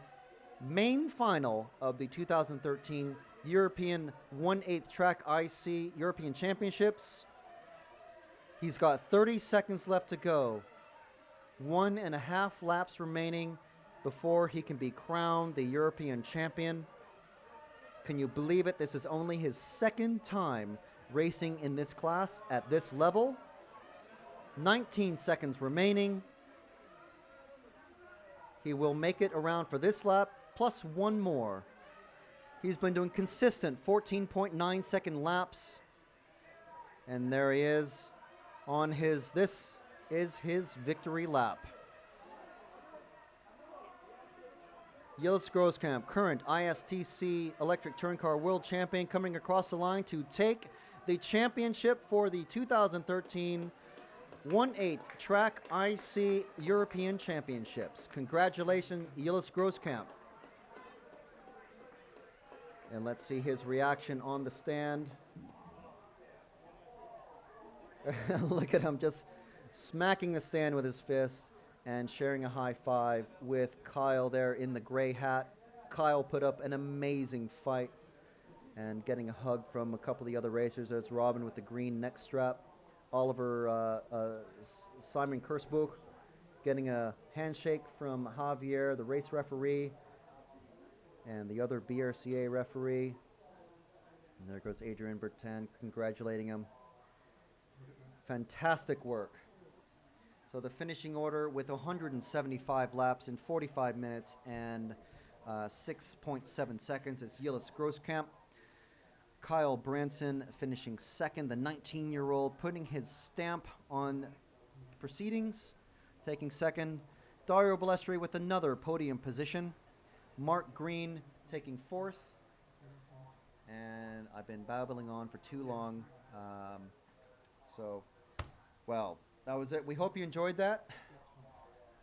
main final of the 2013 European 1/8 track IC European Championships. He's got 30 seconds left to go. 1.5 laps remaining before he can be crowned the European champion. Can you believe it? This is only his 2nd time racing in this class at this level. 19 seconds remaining. He will make it around for this lap, plus one more. He's been doing consistent 14.9 second laps. And there he is on this is his victory lap. Yillis Grosskamp, current ISTC Electric Touring Car World Champion, coming across the line to take the championship for the 2013 1/8 Track IC European Championships. Congratulations, Yilis Grosskamp. And let's see his reaction on the stand. Look at him just smacking the stand with his fist and sharing a high five with Kyle there in the gray hat. Kyle put up an amazing fight and getting a hug from a couple of the other racers. There's Robin with the green neck strap. Oliver Simon Kursbuch getting a handshake from Javier, the race referee, and the other BRCA referee. And there goes Adrian Bertin congratulating him. Fantastic work. So the finishing order with 175 laps in 45 minutes and 6.7 seconds is Yilis Grosskamp. Kyle Branson finishing second, the 19-year-old putting his stamp on proceedings, taking second. Dario Balestri with another podium position. Mark Green taking fourth. And I've been babbling on for too long. Well, that was it. We hope you enjoyed that.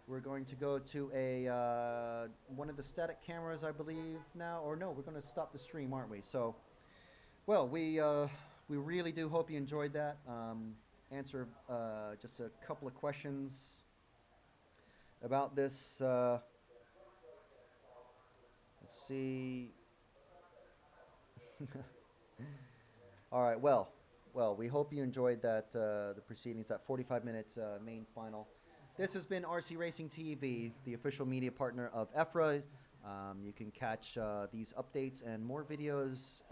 We're going to go to a one of the static cameras, I believe, now. Or no, we're going to stop the stream, aren't we? So, well, we really do hope you enjoyed that. Answer just a couple of questions about this. Let's see. All right. Well, we hope you enjoyed that the proceedings, that 45-minute main final. This has been RC Racing TV, the official media partner of EFRA. You can catch these updates and more videos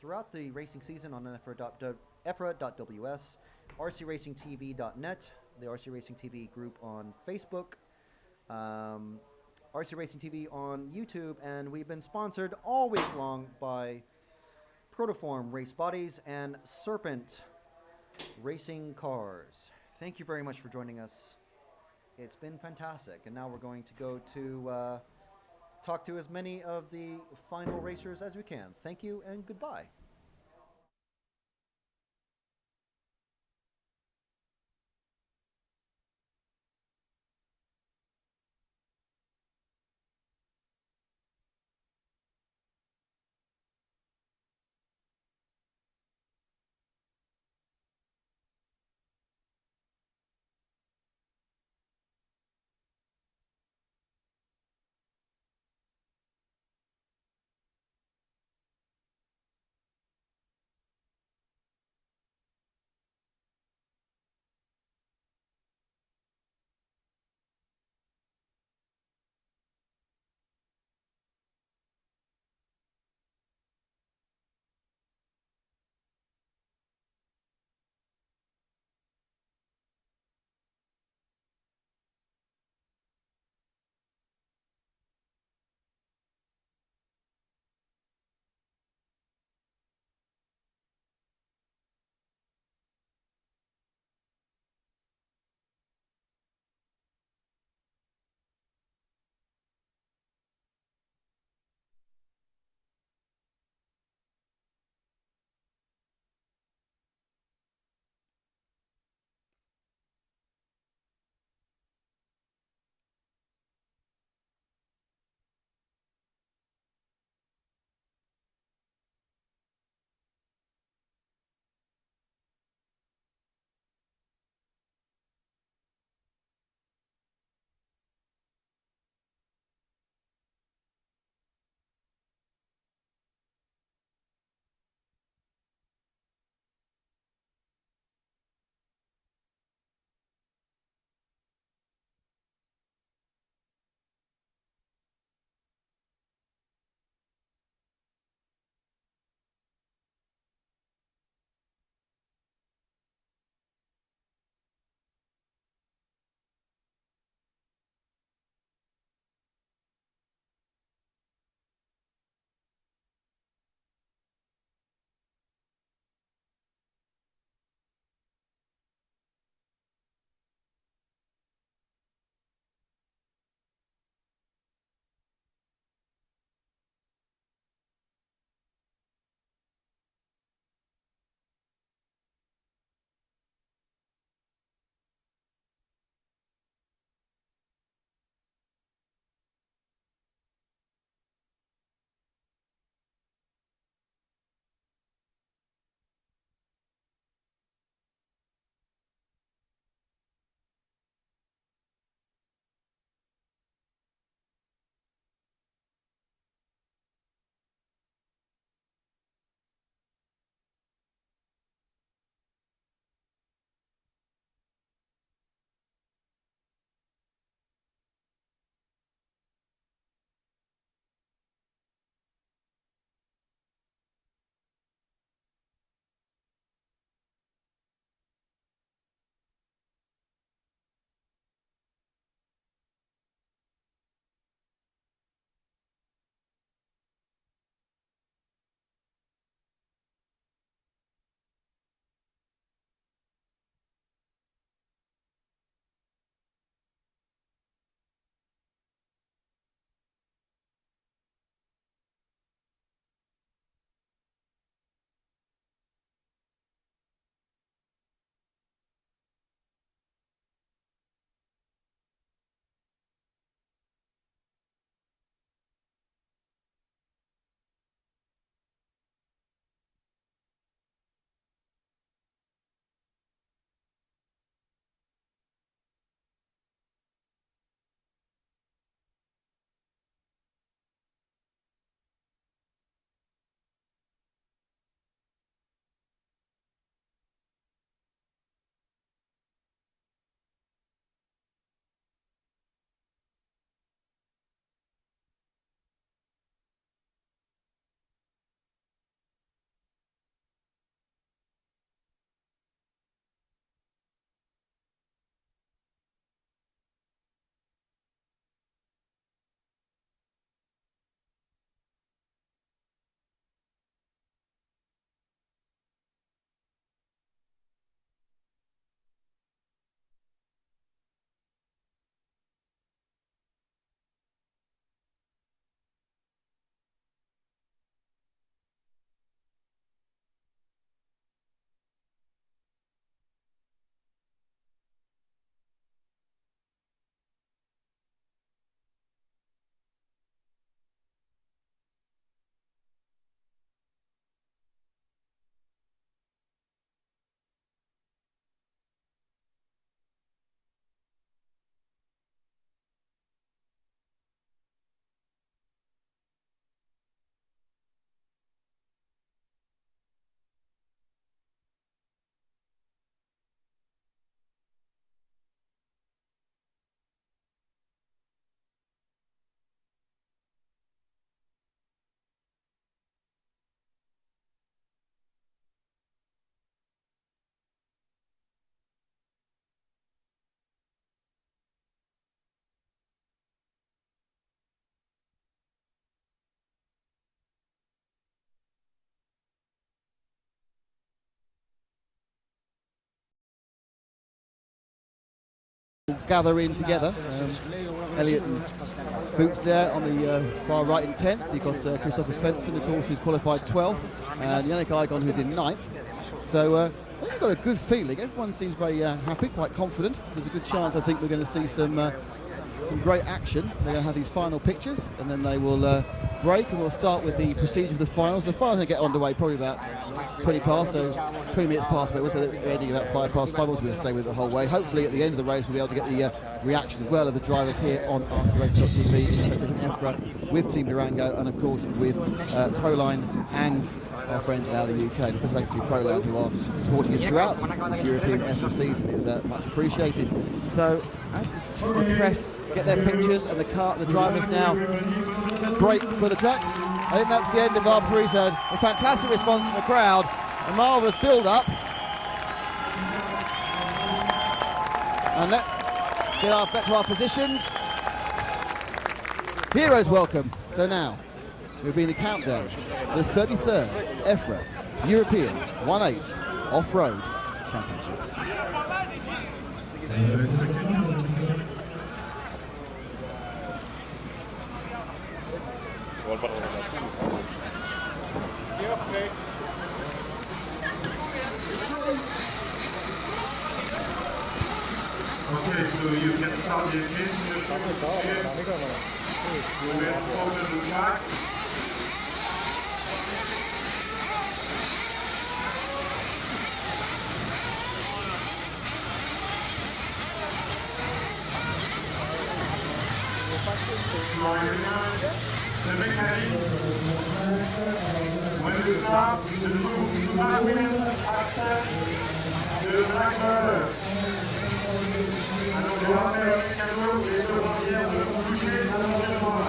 throughout the racing season on EFRA.ws, rcracingtv.net, the RC Racing TV group on Facebook, RC Racing TV on YouTube, and we've been sponsored all week long by Protoform Race Bodies and Serpent Racing Cars. Thank you very much for joining us. It's been fantastic. And now we're going to go to talk to as many of the final racers as we can. Thank you and goodbye. gather in together. Elliot and Boots there on the far right in 10th. You've got Christopher Svensson, of course, who's qualified 12th, and Yannick Igon, who's in 9th. So I think we've got a good feeling. Everyone seems very happy, quite confident. There's a good chance, I think, we're going to see some great action. They're going to have these final pictures, and then they will break, and we'll start with the procedure of the finals. The finals will get underway probably about 20 past, so 20 minutes past, so they're ending about 5 past 5. We'll stay with it the whole way. Hopefully at the end of the race we'll be able to get the reaction as well of the drivers here on rcrace.tv, in association with EFRA, with Team Durango, and of course with Proline and our friends in Audi UK. And thanks to Proline, who are supporting us throughout this European EFRA season. It's much appreciated. So as the press get their pictures and the drivers now break for the track, I think that's the end of our pre-zone. A fantastic response from the crowd, a marvellous build-up. And let's get back to our positions. Heroes welcome. So now, we'll be in the countdown to the 33rd EFRA European 1/8 Off-Road Championship. Okay, so you can start the engine. We will open the track. The mechanic, when we start, the 5 minutes after the black color. Alors, on va faire un cadeau et on va bien bouger ça dans le noir.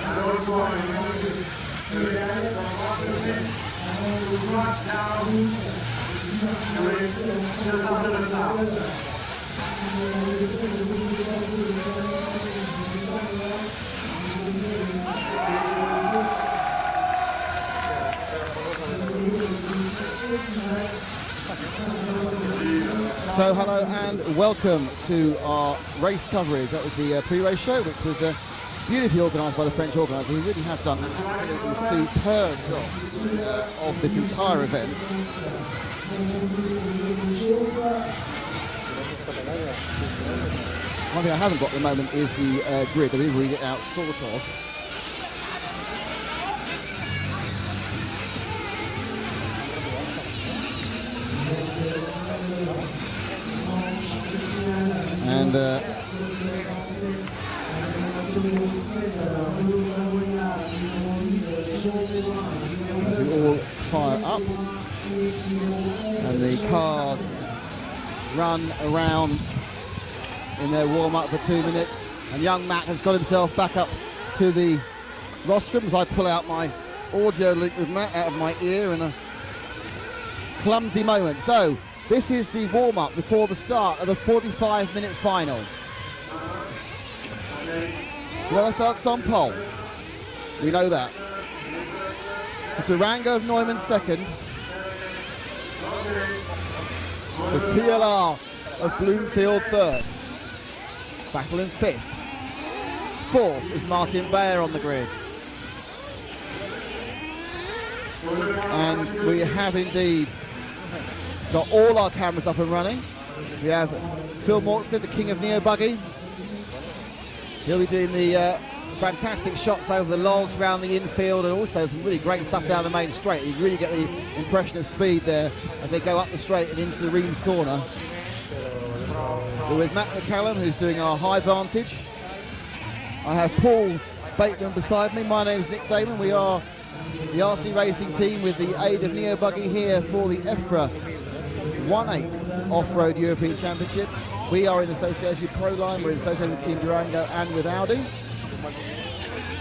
Alors, on va le mechanic va passer le soit à la rousse sur le temps de la So hello and welcome to our race coverage. That was the pre-race show, which was beautifully organised by the French organisers, who really have done an absolutely superb job of this entire event. One thing I haven't got at the moment is the grid. They will read it out sort of. And as we all fire up and the cars run around in their warm-up for 2 minutes, and young Matt has got himself back up to the rostrum as I pull out my audio link with Matt out of my ear in a clumsy moment. So this is the warm-up before the start of the 45-minute final. Halifax on pole. We know that. Durango of Neumann second. The TLR of Bloomfield third. Battle in fifth. Fourth is Martin Bayer on the grid. And we have indeed got all our cameras up and running. We have Phil Mortstead, the king of Neo Buggy. He'll be doing the fantastic shots over the logs around the infield, and also some really great stuff down the main straight. You really get the impression of speed there as they go up the straight and into the Reims corner. We're with Matt McCallum, who's doing our high vantage. I have Paul Bateman beside me. My name's Nick Damon. We are the RC Racing team with the aid of Neo Buggy here for the EFRA 1/8 Off-Road European Championship. We are in association with Proline, we're in association with Team Durango and with Audi.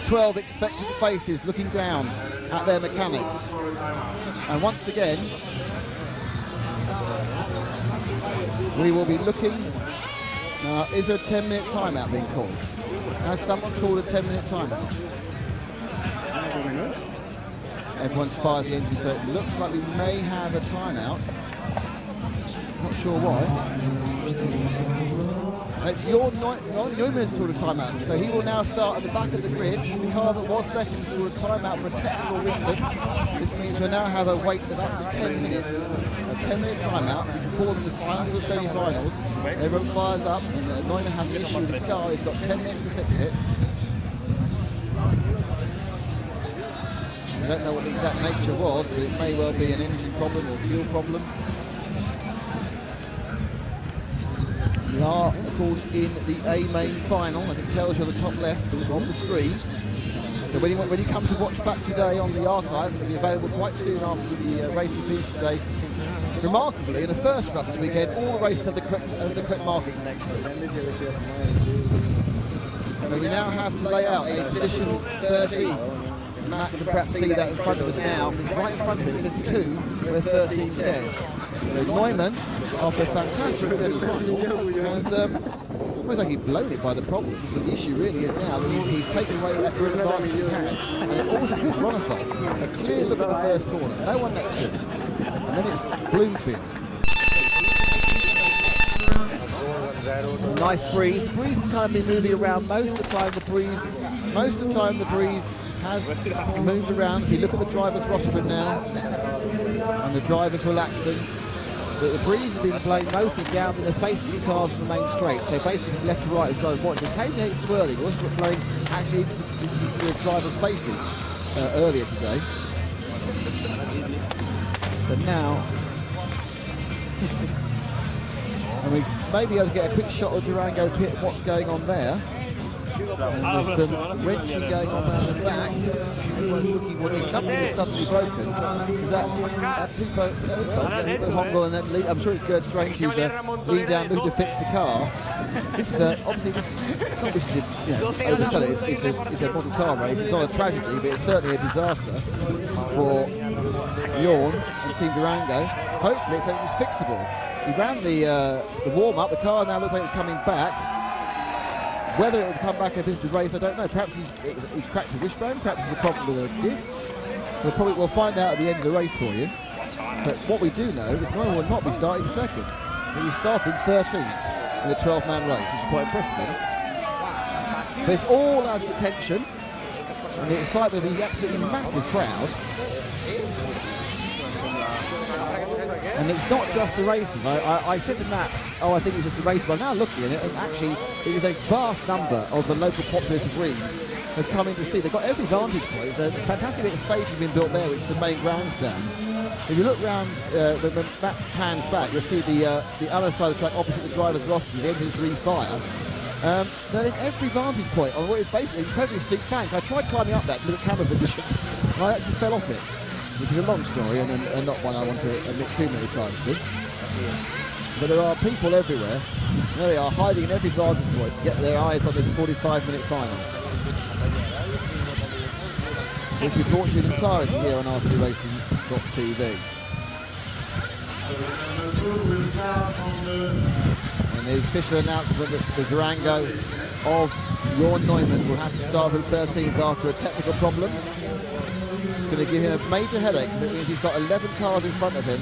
12 expectant faces looking down at their mechanics. And once again, we will be looking. Now, is there a 10-minute timeout being called? Has someone called a 10-minute timeout? Everyone's fired the engine, so it looks like we may have a timeout. Not sure why. And it's Neumann's sort of timeout. So he will now start at the back of the grid. The car that was second scored a timeout for a technical reason. This means we'll now have a wait of up to 10 minutes. A 10-minute timeout. You can call them the finals or the semi-finals. Everyone fires up, and Neumann has an issue with his car. He's got 10 minutes to fix it. I don't know what the exact nature was, but it may well be an engine problem or fuel problem. We are, of course, in the A main final, as it tells you on the top left of the screen. So when you come to watch back today on the archive, it'll be available quite soon after the racing finish today. Remarkably, in the first for us this weekend, all the races have the correct markings next to them. So we now have to lay out a position 13. Matt can perhaps see that in front of us now. It's right in front of it. It says 2, where 13 says. So Neumann, after a fantastic semi-final, has almost like he's blown it by the problems. But the issue really is now that he's taken away that grid advantage he has. And it also gives Ronifol a clear look at the first corner. No one next to him. And then it's Bloomfield. Nice breeze. The breeze has kind of been moving around most of the time. The breeze has moved around. If you look at the driver's rostrum now, and the driver's relaxing, the breeze has been blowing mostly down in the face of the cars on the main straight. So basically from left to right as drivers watching. Occasionally it's swirling. It wasn't blowing actually into the driver's faces earlier today. But now, and we may be able to get a quick shot of the Durango pit and what's going on there. And there's some wrenching going on around the back. Everyone's looking when something is suddenly broken. That's Hugo Hongel and then I'm sure it's Gerd Strange who's leaning down looking to fix the car. This is obviously this not wish to oversell it. It's a model car race. It's not a tragedy, but it's certainly a disaster for Bjorn and Team Durango. Hopefully it's something that's fixable. He ran the warm-up. The car now looks like it's coming back. Whether it will come back in a bit of the race, I don't know. Perhaps he's cracked a wishbone. Perhaps it's a problem with a diff. We'll find out at the end of the race for you. But what we do know is Neumann will not be starting second. He's starting 13th in a 12-man race, which is quite impressive. But it's all out of attention, and the excitement of the absolutely massive crowd. And it's not just the racing. I said to Matt, I think it's just the racing. But now looking at it, and actually it is a vast number of the local populace of Ream have come in to see. They've got every vantage point. There's a fantastic little stage has been built there, which is the main grandstand. If you look round, when Matt pans back, you'll see the other side of the track opposite the driver's rostrum, the engines refire. They're in every vantage point on what is basically incredibly steep bank. I tried climbing up that to look at camera position, and I actually fell off it. Which is a long story and not one I want to admit too many times to. But there are people everywhere. There they are, hiding in every vantage point to get their eyes on this 45-minute final. Which we brought you in entirety here on rcracing.tv. And the official announcement that the Durango of Bjorn Neumann will have to start with 13th after a technical problem. It's going to give him a major headache. That means he's got 11 cars in front of him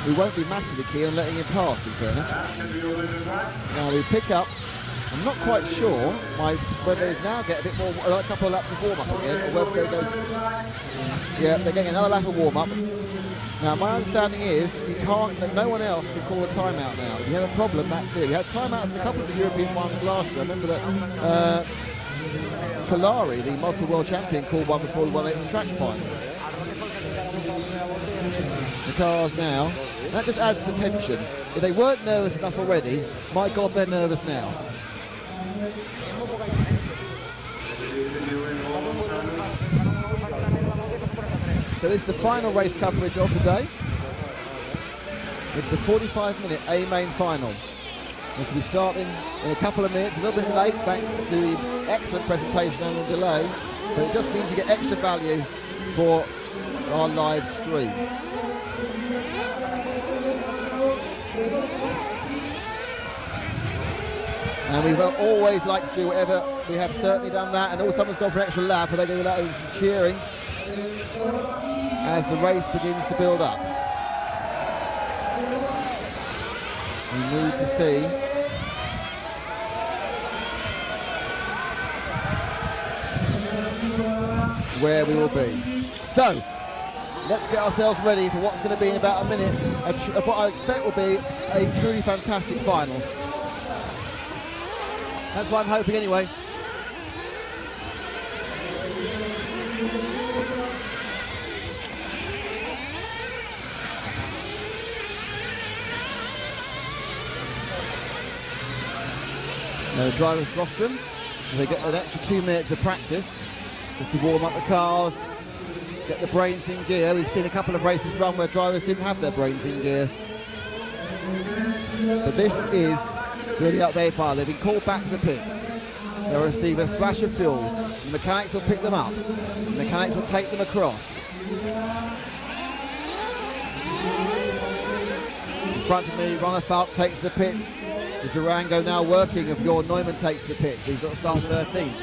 who won't be massively keen on letting him pass, in fairness. Now we pick up, I'm not quite sure whether they now get a bit more, a couple of laps of warm-up again, or whether they go, yeah, they're getting another lap of warm-up. Now my understanding is no one else can call a timeout now. If you have a problem, that's it. We had timeouts in a couple of the European finals last year. I remember that Polari, the multiple world champion, called one before the 1/8 track final. The cars now, that just adds to the tension. If they weren't nervous enough already, my God, they're nervous now. So this is the final race coverage of the day. It's the 45-minute A main final. Which will be starting in a couple of minutes, a little bit late thanks to the excellent presentation and the delay, but it just means you get extra value for our live stream. And we've always liked to do whatever, we have certainly done that, and someone's gone for an extra lap, and they do that with cheering. as the race begins to build up. We need to see where we will be. So, let's get ourselves ready for what's going to be in about a minute, what I expect will be a truly fantastic final. That's what I'm hoping anyway. Now the driver's rostrum, they get an extra 2 minutes of practice just to warm up the cars, get the brains in gear. We've seen a couple of races run where drivers didn't have their brains in gear. But this is building up their fire. They've been called back to the pit. They'll receive a splash of fuel. The mechanics will pick them up. The mechanics will take them across. In front of me, Ronald Falk takes the pits. The Durango now working of Bjorn Neumann takes the pit. He's got to start 13th.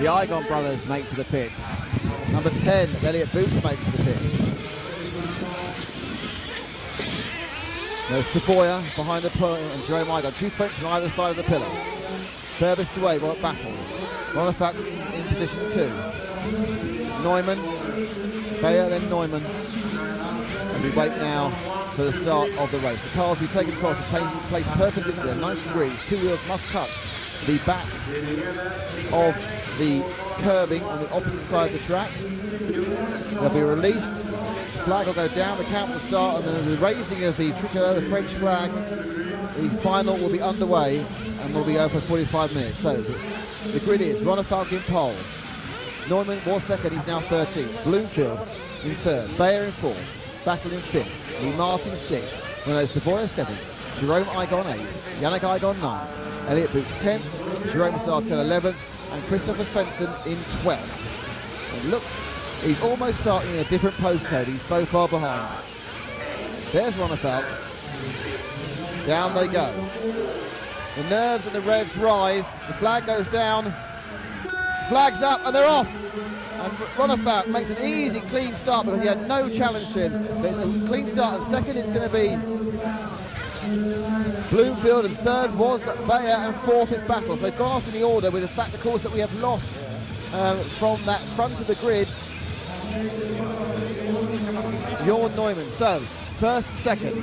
The Igon brothers make for the pit. Number 10, Elliot Boots makes the pit. There's Savoya behind the pillar and Jerome Igon. 2 French on either side of the pillar. Furthest away, Robert Battle. Ronald Falk in position 2. Neumann, Bayer, then Neumann. And we wait now for the start of the race. The cars will be taken across and placed perpendicular, 90 degrees. 2 wheels must touch the back of the curbing on the opposite side of the track. They'll be released. The flag will go down, the count will start, and then the raising of the tricolor, the French flag. The final will be underway and will be over 45 minutes. So the grid is Ronald Falk in pole. Neumann was second, he's now 13th. Bloomfield in third. Bayer in fourth. Battle in 5th, Lee Martin 6th, Renault Savoya 7th, Jerome Igon 8th, Yannick Igon 9th, Elliot Boots 10th, Jerome Sartel 11th, and Christopher Svensson in 12th. And look, he's almost starting in a different postcode, he's so far behind. There's Ronald Falk. Down they go. The nerves and the revs rise, the flag goes down, flag's up, and they're off. And Ronald Falk makes an easy, clean start because he had no challenge to him. But it's a clean start, and second it's going to be Bloomfield, and third was Bayer, and fourth is Battle. So they've gone off in the order with the fact, of course, that we have lost from that front of the grid Bjorn Neumann. So, first and second.